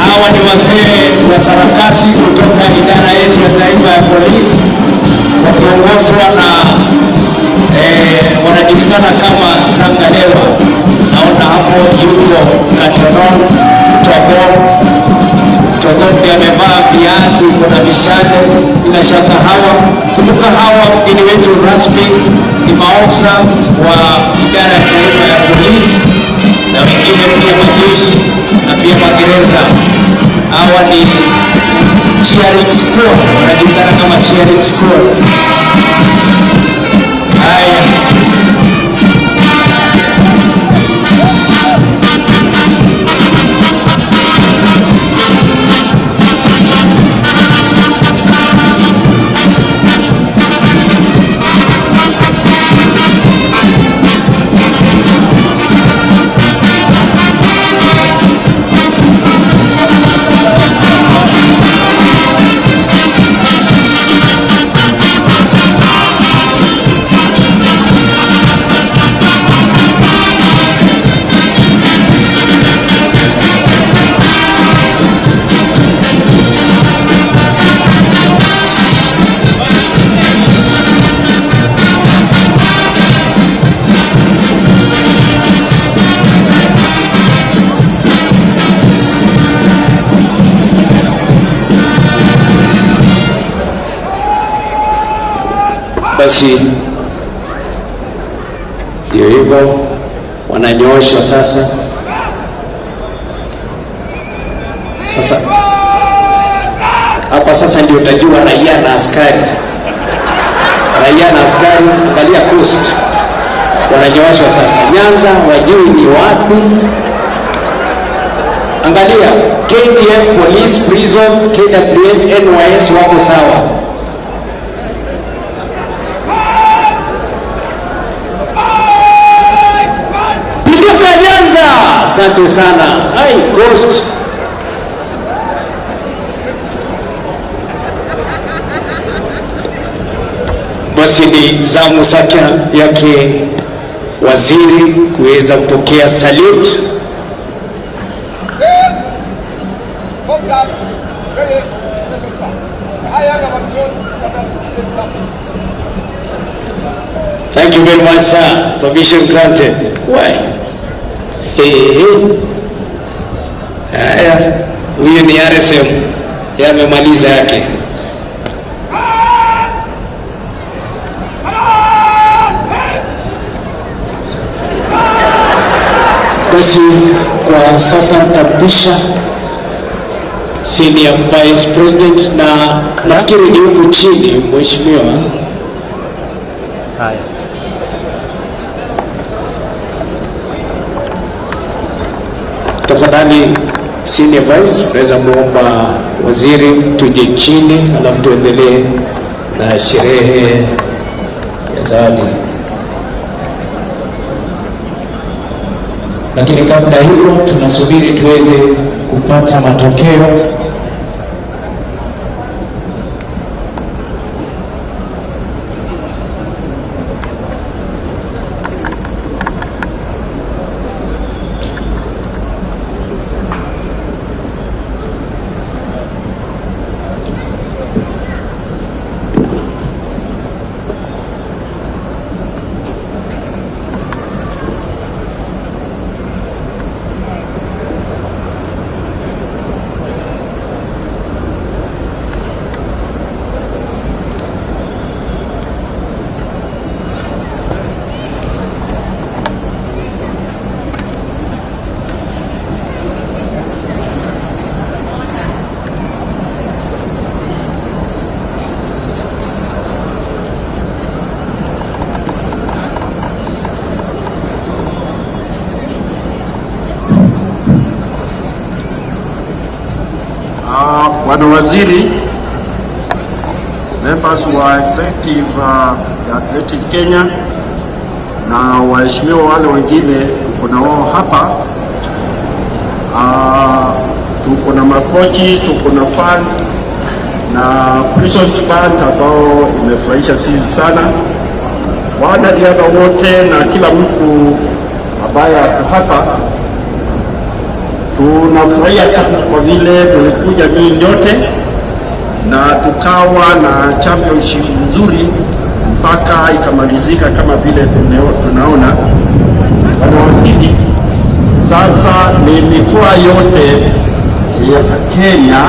Hawa ni wazee wa sarakasi kutoka idara yetu ya taifa ya polisi wakiongozwa na wanajulikana kama Sangalewa. Naona hapo yuko Katonon Togon pia amevaa viatu, kuna mishale. Bila shaka hawa kutoka hawa mgeni wetu rasmi ni maofisas wa idara ya taifa ya polisi na wengine pia majeshi na pia magereza. Hawa ni cheering squad, wanajulikana kama cheering squad. Haya. Basi ndio hivyo wananyooshwa sasa. Hapa sasa ndio utajua raia na askari. Angalia coast. Wananyooshwa sasa. Nyanza wajui ni wapi. Angalia KDF, police, prisons, KWS, NYS wako sawa. Asante sana. Hai Coast. Basi ni zamu sasa yake waziri kuweza kupokea salute. Thank you very much, sir. Permission granted. Why? Haya, huyu ni RSM, yamemaliza yake. Basi kwa sasa nitampisha Senior Vice President na nafikiri ni huku chini mheshimiwa. Haya. Tafadhali Senior Vice, tunaweza muomba waziri tuje chini alafu tuendelee na sherehe ya zawadi. Lakini kabla hilo tunasubiri tuweze kupata matokeo. Bwana Waziri, members wa executive ya Athletics Kenya na waheshimiwa wale wengine tuko na wao hapa. Tuko na makochi, tuko na fans na Prison Band ambao imefurahisha sisi sana. Wanariadha wote na kila mtu ambaye ako hapa, tunafurahia sana kwa vile tulikuja nyinyi nyote na tukawa na championship nzuri mpaka ikamalizika kama vile tunaona. Bwana Waziri, sasa ni mikoa yote ya Kenya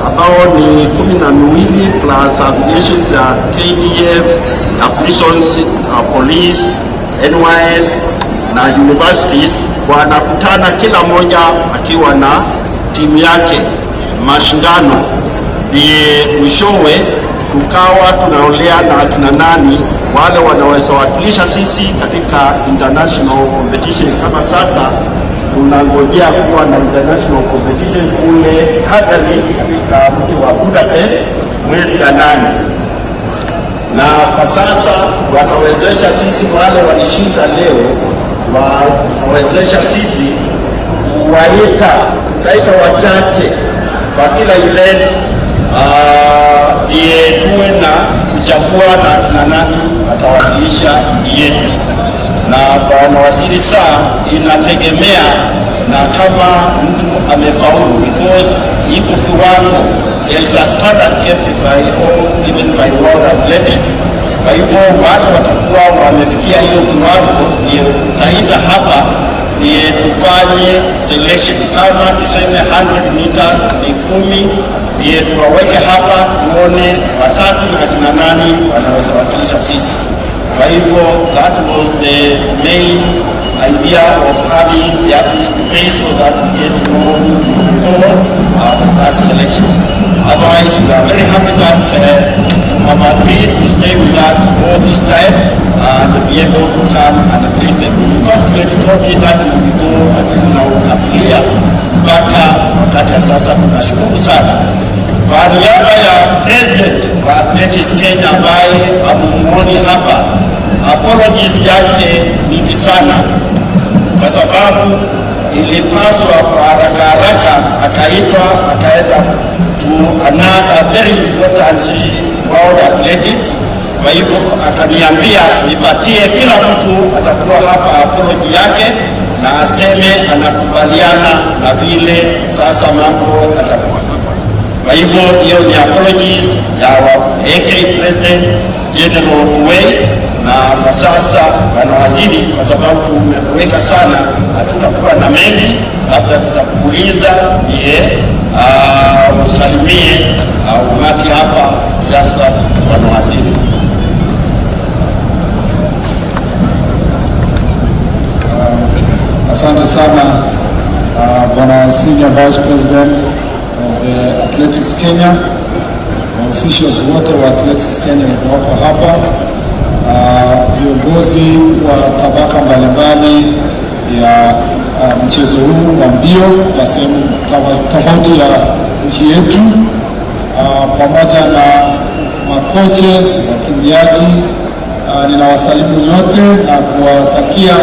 ambao ni 12 plus affiliations ya KDF, ya prisons, police, NYS na universities wanakutana kila moja akiwa na timu yake mashindano, ndiye mwishowe tukawa tunaolea na akina nani wale wanaweza wakilisha sisi katika international competition. Kama sasa tunangojea kuwa na international competition kule Hungary katika mji wa Budapest mwezi wa 8, na kwa sasa watawezesha sisi wale walishinda leo, wawezesha sisi kuwaita wachache kwa kila event, ndiye tuwe na kuchagua na kina nani atawakilisha nchi yetu. Na Bwana Waziri, saa inategemea na kama mtu amefaulu, because iko kiwango, there is a standard kept by all given by World Athletics. Kwa hivyo wale watakuwa wamefikia hiyo kiwango, ndio tutaita hapa, ndiye tufanye selection. Kama tuseme 100 meters ni 10, ndiye tuwaweke hapa tuone watatu ni akina nani wanaweza wakilisha sisi. Kwa hivyo that was the main idea of having the athletes play, so that we get to know God for that selection. Otherwise, we are very happy that you have agreed to stay with us all this time and be able to come and play them. In fact, we had told me that we will go na ukapilia mpaka wakati sasa. Tunashukuru sana kwa niaba ya President wa Athletics Kenya ambaye hamumuoni hapa. Apologies yake nyingi sana kwa sababu ilipaswa kwa haraka akaitwa akaenda to another very important World Athletics. Kwa hivyo akaniambia nipatie kila mtu atakuwa hapa apology yake na aseme anakubaliana na vile sasa mambo atakuwa. Kwa hivyo hiyo ni apologies ya AK President General Tuwei. Na kwa sasa Bwana Waziri, kwa sababu tumeweka sana, hatutakuwa na mengi, labda tutakuuliza usalimie umati hapa sasa. Bwana Waziri. Asante sana Bwana Senior Vice President of Athletics Kenya, officials wote wa Athletics Kenya wako hapa, viongozi wa tabaka mbalimbali ya mchezo huu wa mbio kwa sehemu tofauti ya nchi yetu, pamoja na makoches, wakimbiaji. Ninawasalimu nyote na kuwatakia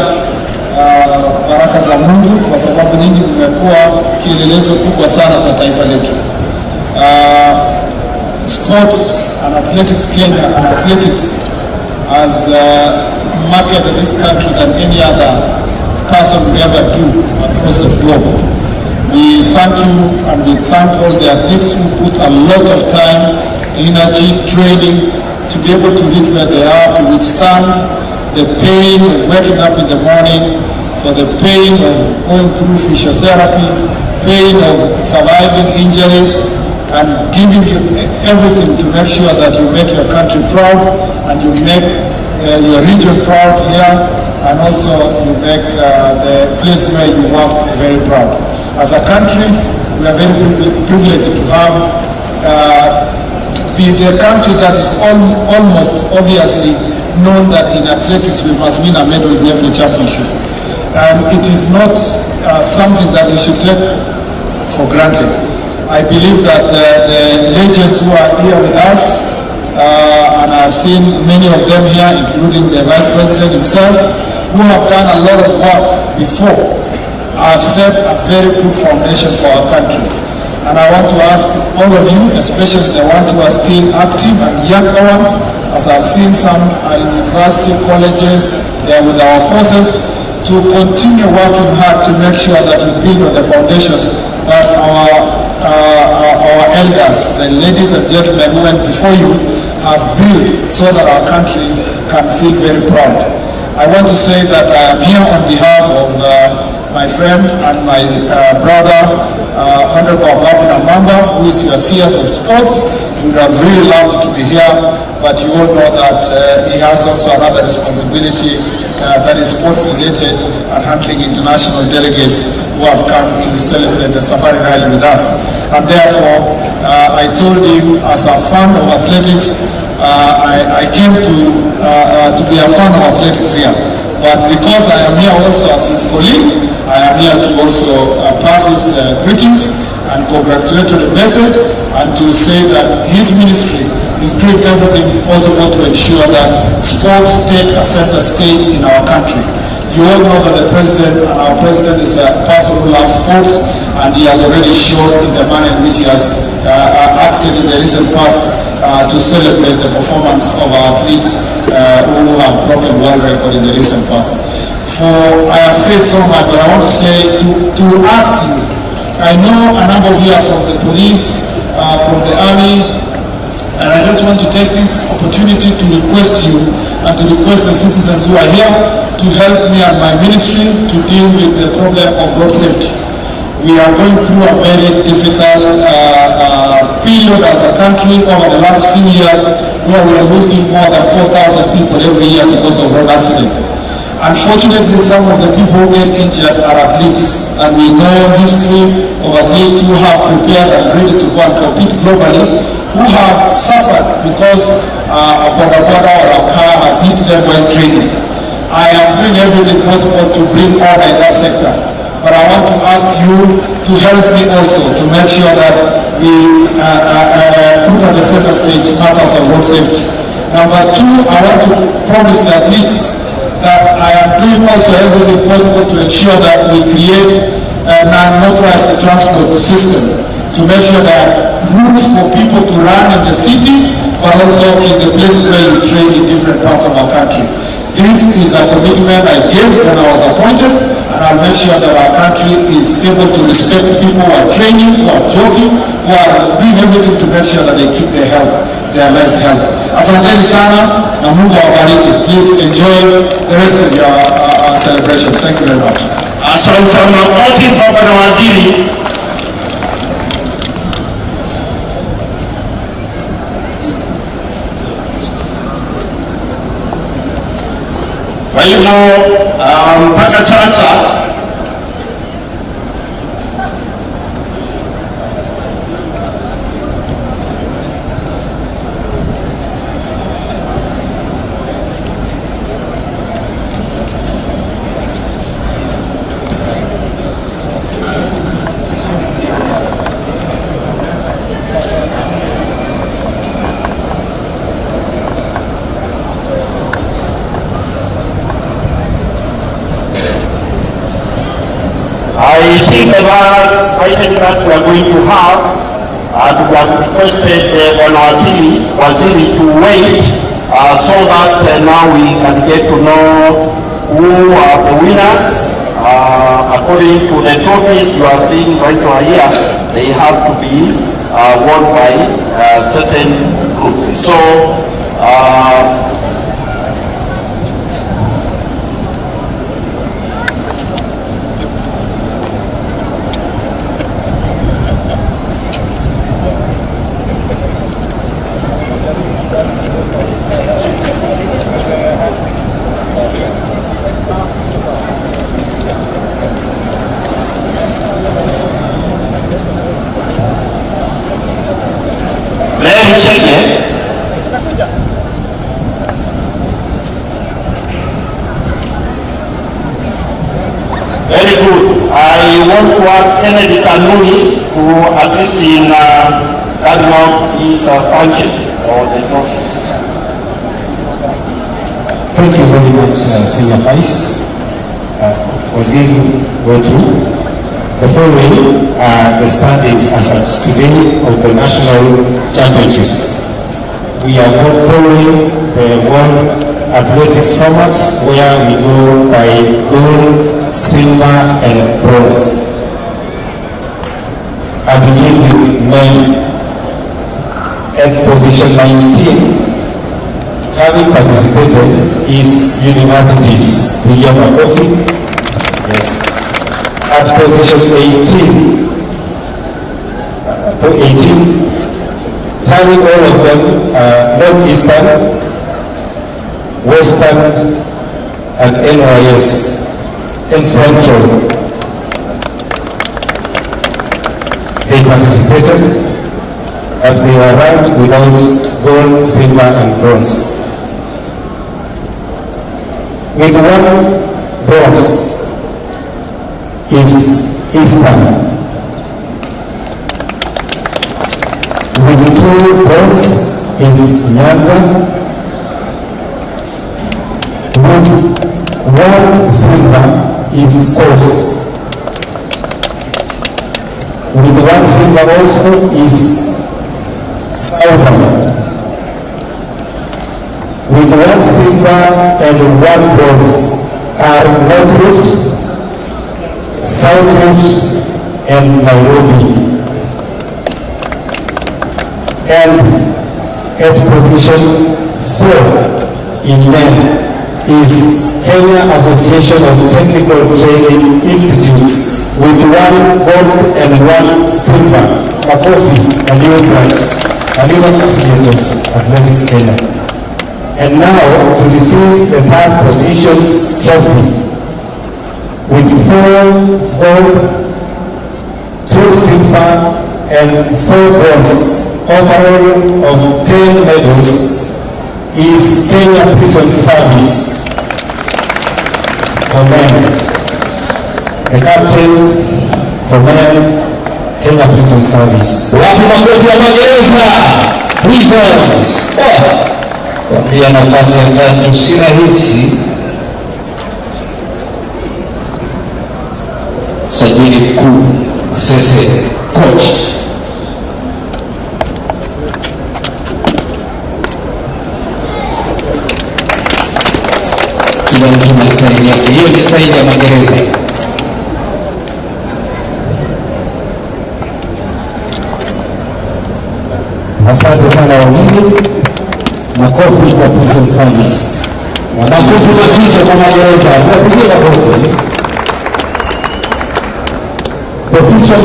baraka za Mungu, kwa sababu nyinyi mmekuwa kielelezo kubwa sana kwa taifa letu. Sports and athletics Kenya and athletics has marketed this country than any other person will ever do across the globe. We thank you and we thank all the athletes who put a lot of time, energy, training to be able to reach where they are, to withstand the pain of waking up in the morning, for the pain of going through physiotherapy, pain of surviving injuries, and giving you everything to make sure that you make your country proud and you make your region proud here, and also you make the place where you work very proud. As a country, we are very privileged to have be the country that is almost obviously known that in athletics we must win a medal in every championship. And it is not something that we should take for granted. I believe that the legends who are here with us, and I've seen many of them here, including the Vice President himself, who have done a lot of work before, have set a very good foundation for our country. And I want to ask all of you, especially the ones who are still active and younger ones, as I've seen some university colleges, they are with our forces, to continue working hard to make sure that we build on the foundation that our elders, the ladies and gentlemen who went before you, have built so that our country can feel very proud. I want to say that I am here on behalf of my friend and my brother, Honorable Babina Mamba, who is your CS of sports. He would have really loved to be here, but you all know that he has also another responsibility that is sports related and handling international delegates who have come to celebrate the Safari Rally with us. And therefore, I told him, as a fan of athletics, I came to be a fan of athletics here. But because I am here also as his colleague, I am here to also pass his greetings and congratulatory message, and to say that his ministry is doing everything possible to ensure that sports take a center stage in our country. You all know that the president and our president is a person who loves sports, and he has already shown in the manner in which he has acted in the recent past to celebrate the performance of our athletes who have broken world record in the recent past. I have said so much, but I want to say to ask you, I know a number of you are from the police, from the army, and I just want to take this opportunity to request you and to request the citizens who are here to help me and my ministry to deal with the problem of road safety. We are going through a very difficult period as a country over the last few years, where we are losing more than 4,000 people every year because of road accidents. Unfortunately, some of the people who get injured are athletes, and we know history of athletes who have prepared and ready to go and compete globally, who have suffered because a boda or a car has hit them while training. I am doing everything possible to bring order in that sector, but I want to ask you to help me also to make sure that we put on the center stage matters of road safety. Number two, I want to promise the athletes that I am doing also everything possible to ensure that we create a non-motorized transport system to make sure that routes for people to run in the city, but also in the places where you train in different parts of our country. This is a commitment I gave when I was appointed, and I'll make sure that our country is able to respect people who are training, who are jogging, who are doing everything to make sure that they keep their health, their lives healthy. Asanteni sana na Mungu awabariki. Please enjoy the rest of your celebration. Thank you very much. Asante sana wote kwa na waziri. Kwa hivyo mpaka sasa I think the last item that we are going to have, we have requested Waziri to wait so that now we can get to know who are the winners. According to the trophies you are seeing right over here, they have to be won by certain groups. So, very good. I want to ask Kennedy Kanuni to assist in carrying out his punches or the trophies. Thank you very much, Senior Vice. Waziri wetu. The following are the standings as at today of the national championships. We are following the one athletics format where we go by gold, silver and bronze. I begin with men. At position 19, having participated is universities. William Makofi. Yes. At position 18, turning all of them Northeastern, Western and NYS and Central. They participated, but they were ranked without gold, silver and bronze. With one bronze is Eastern. With two bronze is Nyanza. With one silver is Coast. With one silver also is Southern. With one silver and one bronze are North Rift, South Rift and Nairobi. And at position 4 in men is Kenya Association of Technical Training Institutes with one gold and one silver. Makofi, a new affiliate of Athletics Kenya. And now to receive the third position's trophy with 4 gold, 2 silver and 4 bronze, overall of 10 medals is Kenya Prison Service for men. The captain for men, Kenya Prison Service. Wapi makofi ya magereza prisons. Wapia nafasi ya tatu si rahisi. Sajili mkuu Sese coach. Kila mtu na staili yake. Hiyo ni staili ya magereza. Asante sana waziri. Makofi kwa Prison Service. Makofi mazito kwa magereza. Tunapigia makofi. Position 2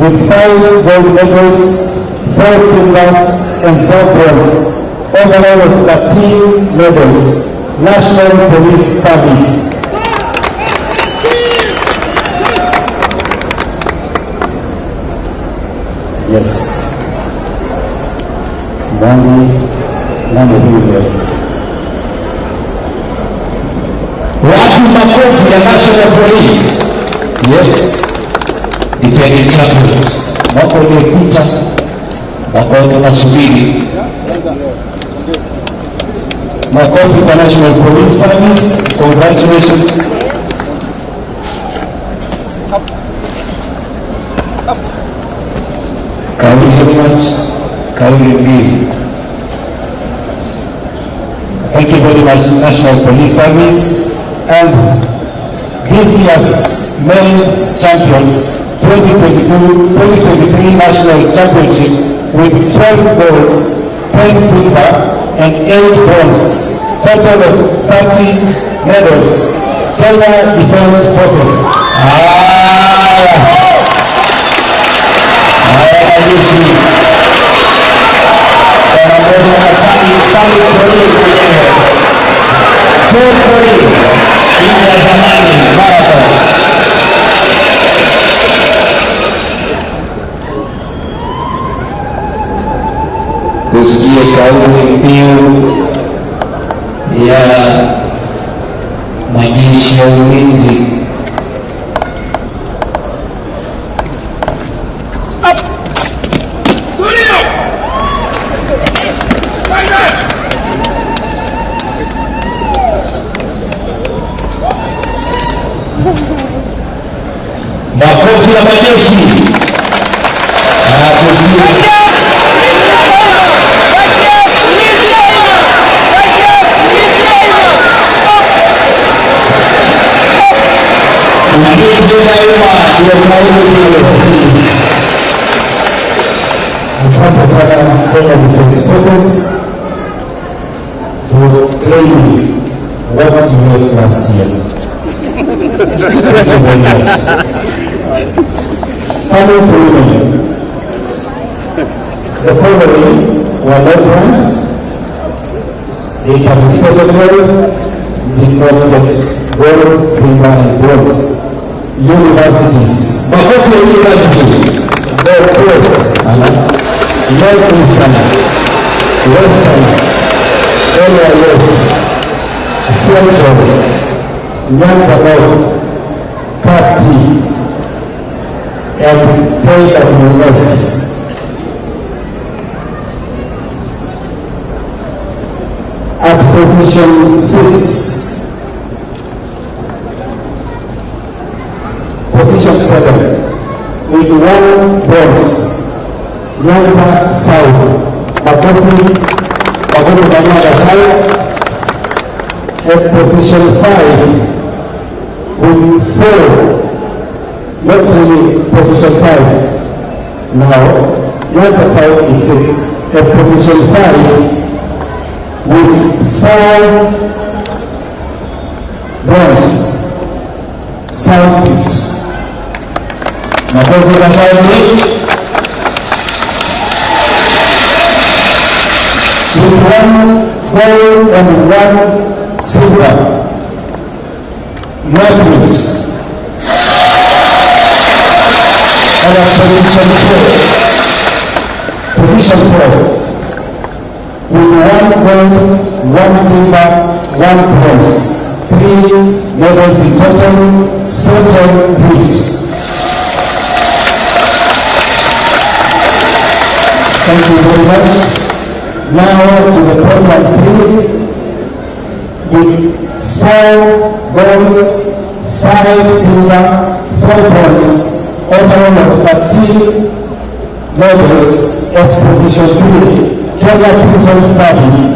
with 5 gold medals, 4 silvers and 4 bronze, overall of 13 medals, National Police Service. Yes. Nani huyo? Wapi makofi ya National Police? Yes. Defending champions. Mwaka uliopita, Mwaka tunasubiri. makofi kwa National Police Service. Congratulations. kauli mbiu. Thank you very much, National Police Service. And this year's men's champions 2022-2023 National Championship with 12 golds, 10 silver, and 8 bronze. Total of 30 medals. Kenya Defense Forces. Tusikie kauli mbiu ya majeshi ya ulinzi. Makofi ya majeshi. Asante sana Kenya Defense Forces for playing what you lost last year. Thank you very much. Coming to women, the following were not done. They participated well, did not get gold, silver, and bronze. Universities. Makofi ya university. North West, North Eastern, Western, NYS, Central, Nyanza North, Kati, and KWS. At position 6. Position 7. With 1 bronze, Nyanza South, Makofi Nyanza South. At position 5, with 4, not really position 5. Now, Nyanza South is 6. At position 5, with 4 bronze, Southeast. Makofi kwa Southeast. With 1 gold and 1 silver, Northwest. And at position 4, with 1 gold, 1 silver, 1 bronze, 3 medals in total, 7 gifts. Thank you very much. Now to the program 3, with 4 golds, 5 silver, 4 bronze, overall of 13 medals at position 3, Kenya Prison Service.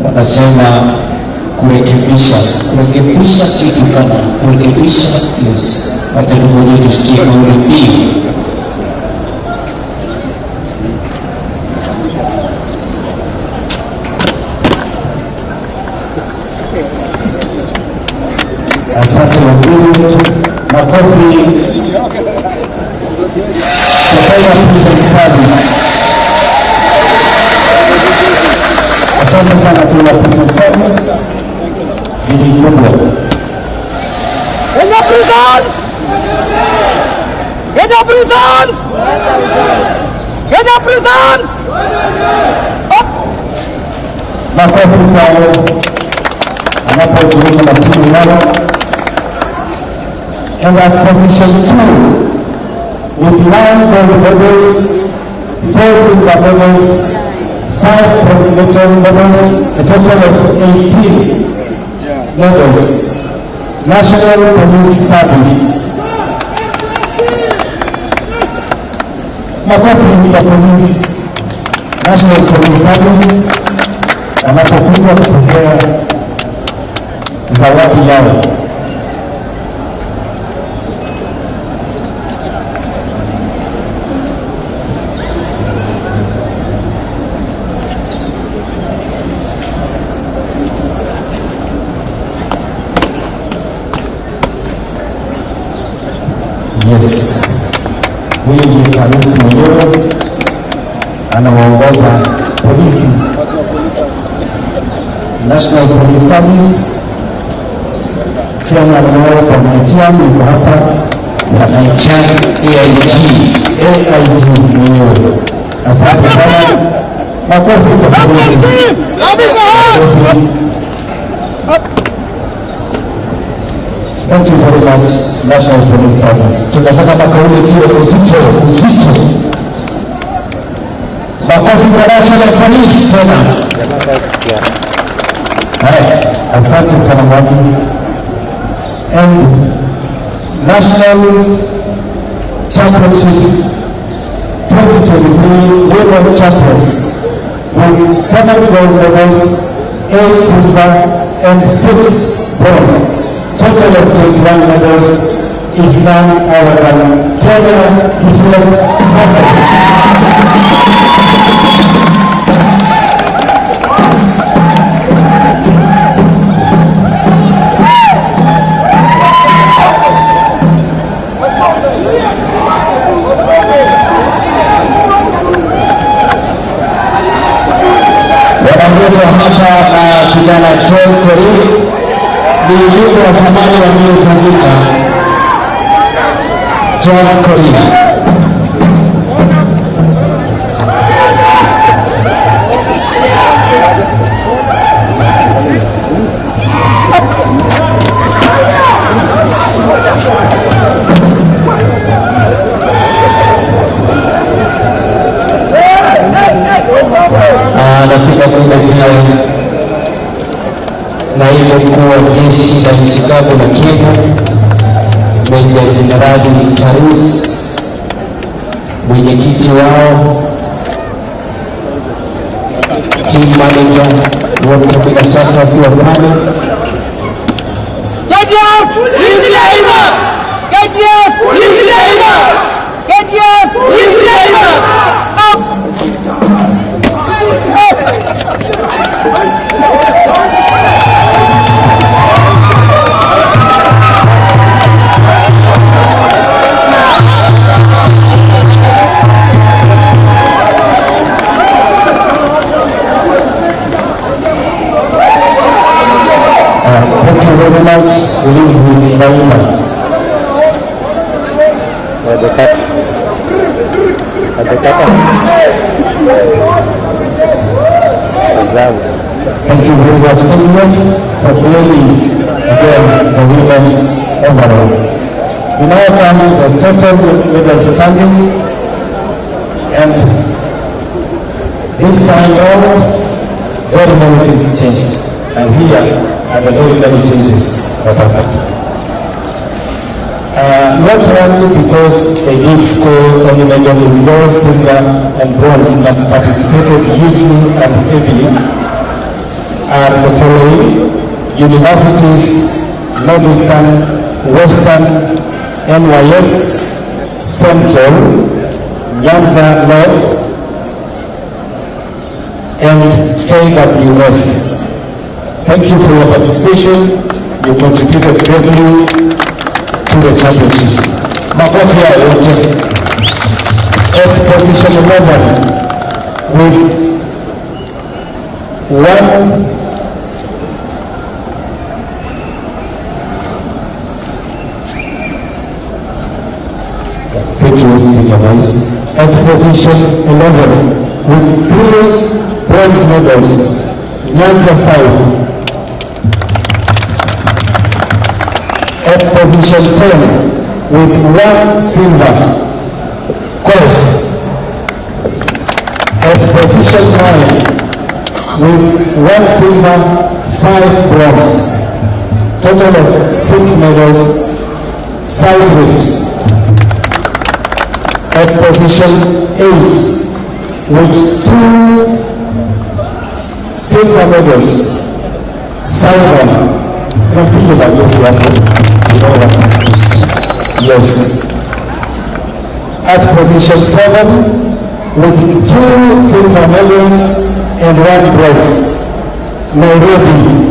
Wanasema kurekebisha kitu kama kurekebisha, yes. Hata tumoja tusikie kauli mbiu. Asante waziri, makofi kwa Prison Service. Asante sana kwa Prison Service. Kenya Prisons! Kenya Prisons! Kenya Prisons! Makofi kwao anapojiunga na timu yao. And at position 2, with 9 gold medals, 4 silver medals, 5 bronze medals, a total of 18. medals. National Police Service. Makofi ya polisi. National Police Service anapokuja kupokea zawadi yao. Yes, huyu ni rais mwenyewe anawaongoza polisi, National Police Service. Chairman wao kwa Nyayo yuko hapa na AIG mwenyewe. Asante sana, makofi kwa polisi. Thank you very much, National Police Service. Tunataka makauli kiwe uzito. Makofi kwa National Police tena. Asante sana mwalimu. And National Championships 2023 Women Champions with 7 gold medals, 8 silver and 6 bronze. Total of 21 medals is none other than Kenya Defense Forces. Wanaongozwa hapa na kijana John Kori, ni mjumbe wa zamani wa mbio za mita John Kori. Anafika kwenda pia naibu mkuu wa jeshi la nchi kavu la Kenya, Meja Jenerali Tarus, mwenyekiti wao, team manager wote bila shaka wakiwa pale. KDF hizi daima, KDF hizi daima, KDF hizi daima. Thank you very much, Ulinzi Daima. Thank you very much, for playing again the women's overall. We now come to the total medal standing, and this time around, very many things changed. And here are the very many changes that happened. Not only because they did score only medal in gold, silver, and bronze, but participated hugely and heavily, are the following: universities, Northeastern, Western, NYS, Central, Nyanza North, and KWS. Thank you for your participation. You contributed greatly to the championship. Makofi ya yote. At position 11 with 1 Thank you, Mrs. Vice. At position 11 with 3 bronze medals, Nyanza South. At position 10 with 1 silver, Coast. At position 9 with 1 silver, 5 bronze, total of 6 medals, side lift. At position 8, with 2 silver medals, silver. Napiga makofi hapo. Yes. At position 7, with 2 silver medals and 1 bronze, Nairobi,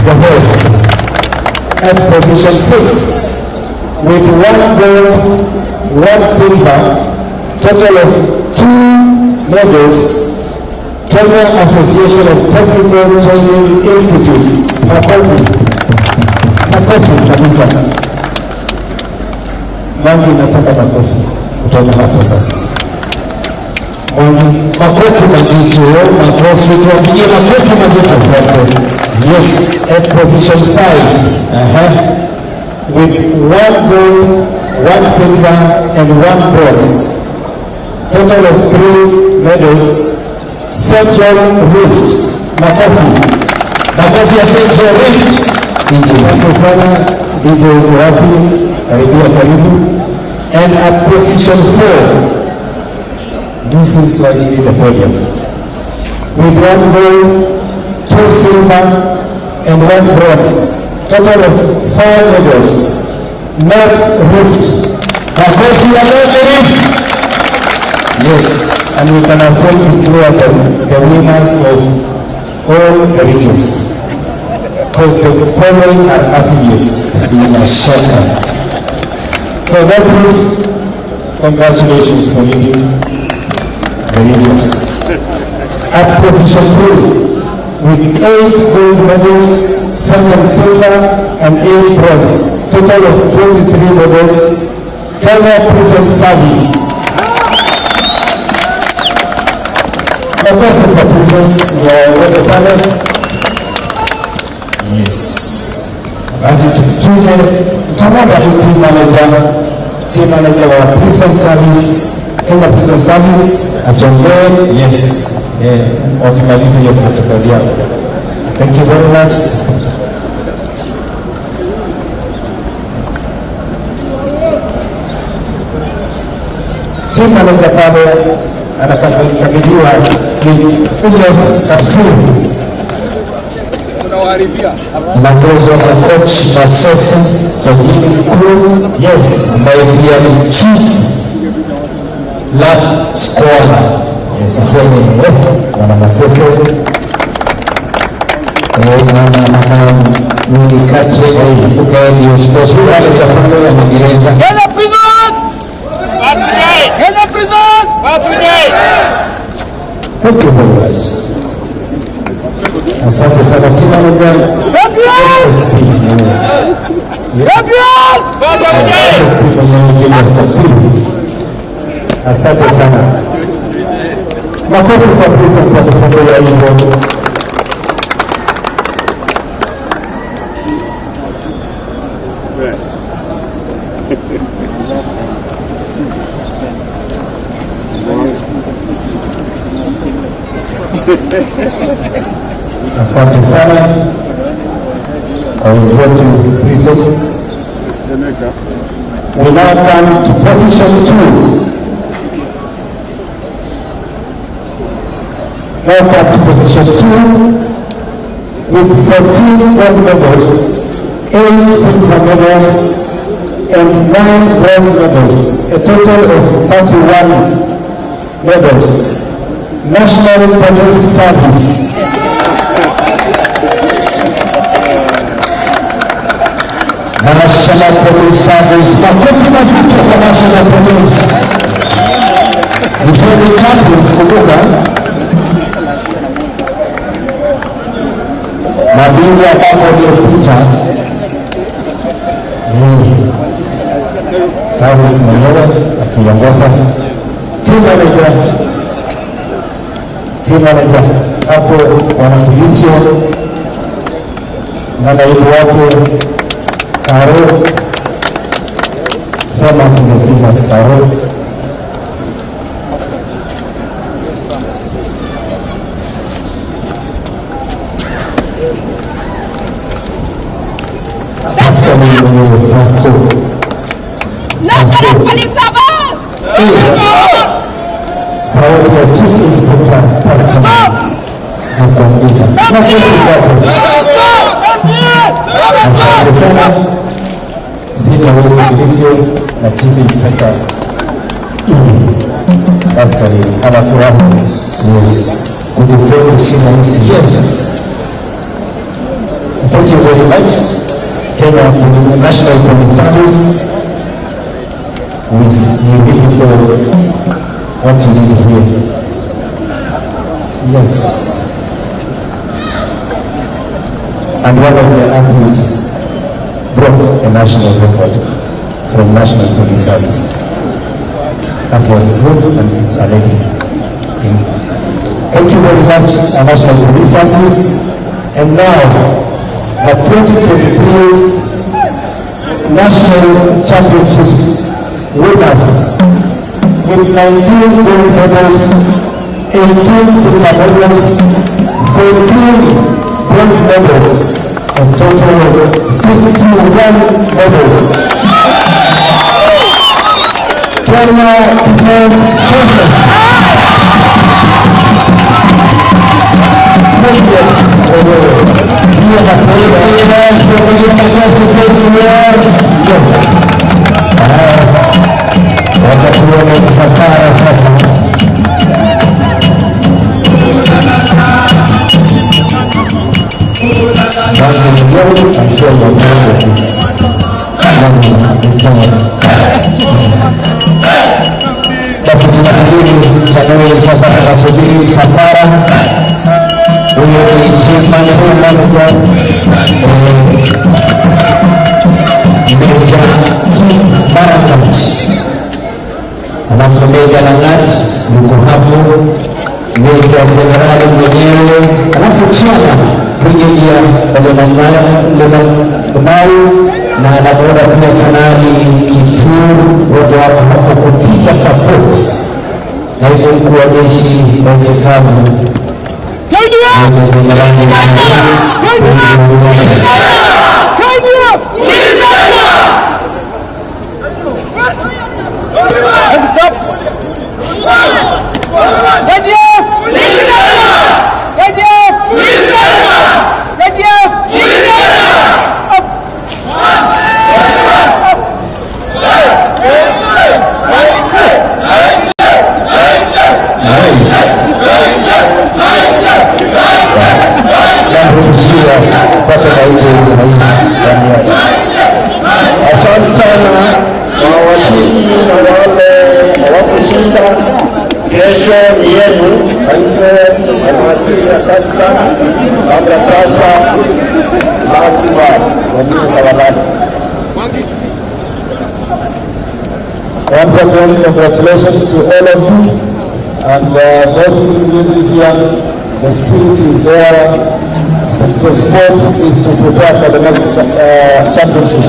the best. At position 6, with 1 gold, 1 silver, total of 2 medals, Kenya Association of Technical Training Institutes, makofi kabisa. Mwangi nataka makofi kutoka hapo sasa. Mwangi, makofi mazito, makofi, tuwapigie makofi mazito asante. Yes, at position 5, with 1 gold, 1 silver and 1 bronze, total of 3 medals, Central Rift. Makofi ya Central Rift. Asante sana DJ wapi, karibu. And at position 4, this is the podium, with 1 gold, 2 silver and 1 bronze, total of 4 medals, North Rift. Makofi ya North Rift. Yes, and we can also declare the winners of all the regions, because the following are affiliates in a soccer. So that means congratulations for winning the regions. At position 2, with 8 gold medals, 7 silver and 8 bronze, total of 23 medals, Kenya Prison Service. The person for prisons, the panel. Yes. As it tunaona team manager wa prison service, Kenya Prison Service, ajongee, yes. Wakimaliza hiyo protocol yao. Thank you very much. Team manager pale anakabidhiwa Elias Kapsini. Naongozwa na coach Masese Sajili Mkuu, yes, ambaye pia ni chief lab scholar. Yes, wana Masese. Mwini katre, ukaeni usposi wale kapande ya Magereza. Kenya prisons! Kenya prisons! Thank you very much. Asante sana kila mmoja. Asante sana. Makofi kwa prison kwa kutembea hivyo. Asante sana kwa wenzetu prisons. We now come to position 2. Now come to position 2 with 14 gold medals, 8 silver medals, and 9 bronze medals, a total of 31 medals. National Police Service. National Police Service. Makofi mazito kwa National Police. Mfano champions kutoka mabingwa ambao waliopita Taris Nyayo akiongoza team manager hapo wanakilisio na naibu wake Karo famous is a famous Karo. sauti ya Chief Inspector Pastor Mkwambia. Asante sana zina ulimisio na Chief Inspector Pastor Anafuraha. Yes. Could you pray to see my yes? Thank you very much. Kenya National Police Service. We really saw what you did here. Yes. And one of the athletes broke a national record from National Police Service. That was good and it's a lady. Thank you very much, National Police Service. And now, the 2023 National Championships winners with 19 gold medals, 18 silver medals, 14 bronze medals, a total of 51 medals. Kenya Defense Forces. Basi tunasubiri Januari sasa, tunasubiri safara huyo chairman manager Barakat, alafu Meja Langat yuko hapo, Meja Jenerali mwenyewe, alafu chana Brigedia Leonau na anamuona pia Kanali Kituru, wote wako hapo kupiga support na ile mkuu wa jeshi la Heptathlon. Asante sana kwa washindi na wale hawakushinda. Kesho ni yenu, kwa hivyo wanawasili. Asante sana. Kabla sasa lazima wajue tawalani. Once again, congratulations to all of you, and both of this year, the spirit is there. The sport is to prepare for the next championship,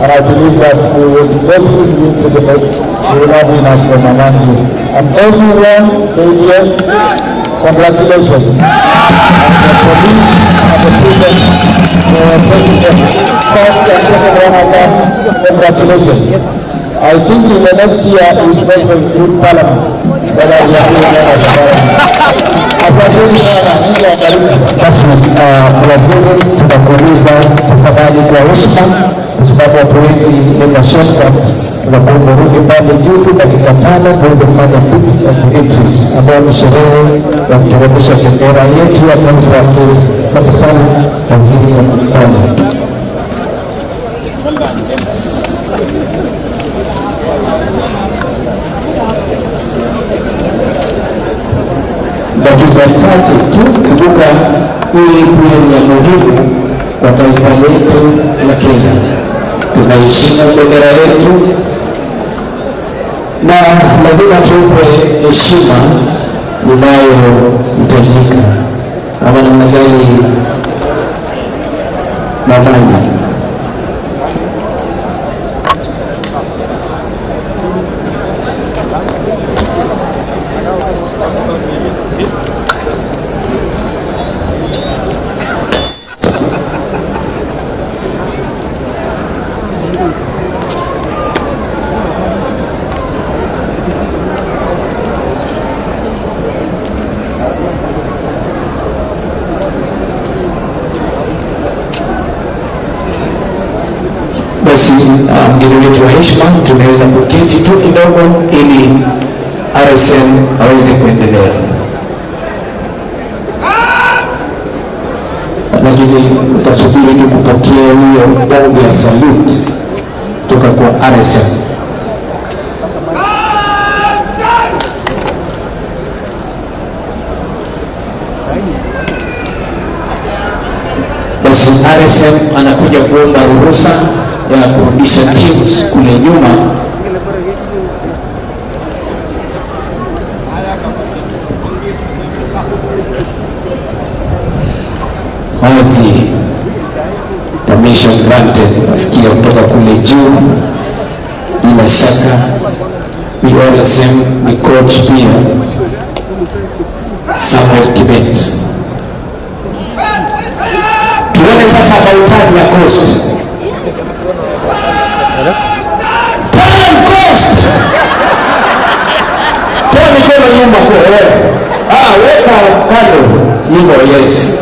and I believe that we will those who win to the next, we will have winners from among you. And everyone, yes, congratulations. And the police and the prison for taking the first and second runner-up, congratulations. I think in the next year we should also include Parliament. Basi waziri tunakuuliza tafadhali kwa heshima, kwa sababu watu wengi nenda shortcut, tunakuomba rudi pale juu dakika 5 kuweza kufanya picha ambayo ni sherehe ya kuteremsha bendera yetu ya taifa ya Kenya. Asante sana waziri wa Kenya. Dakika chache tu, kumbuka hii pia ni ya muhimu kwa taifa letu la Kenya. Tunaheshimu bendera yetu na lazima tupe heshima inayohitajika. Ama namna gani mamani? wetu wa heshima, tunaweza kuketi tu kidogo ili RSM aweze kuendelea. Lakini utasubiri tu kupokea hiyo bomba ya salute kutoka kwa RSM. Basi RSM anakuja kuomba ruhusa ya kurudisha teams kule nyuma. Wazi permission granted, nasikia kutoka kule juu. Bila shaka RSM ni coach pia Samuel Kibet. Tuone sasa bautani ya Coast. Coast! Toa mikono nyuma kwa wewe. Weka kando. Hivyo, yes.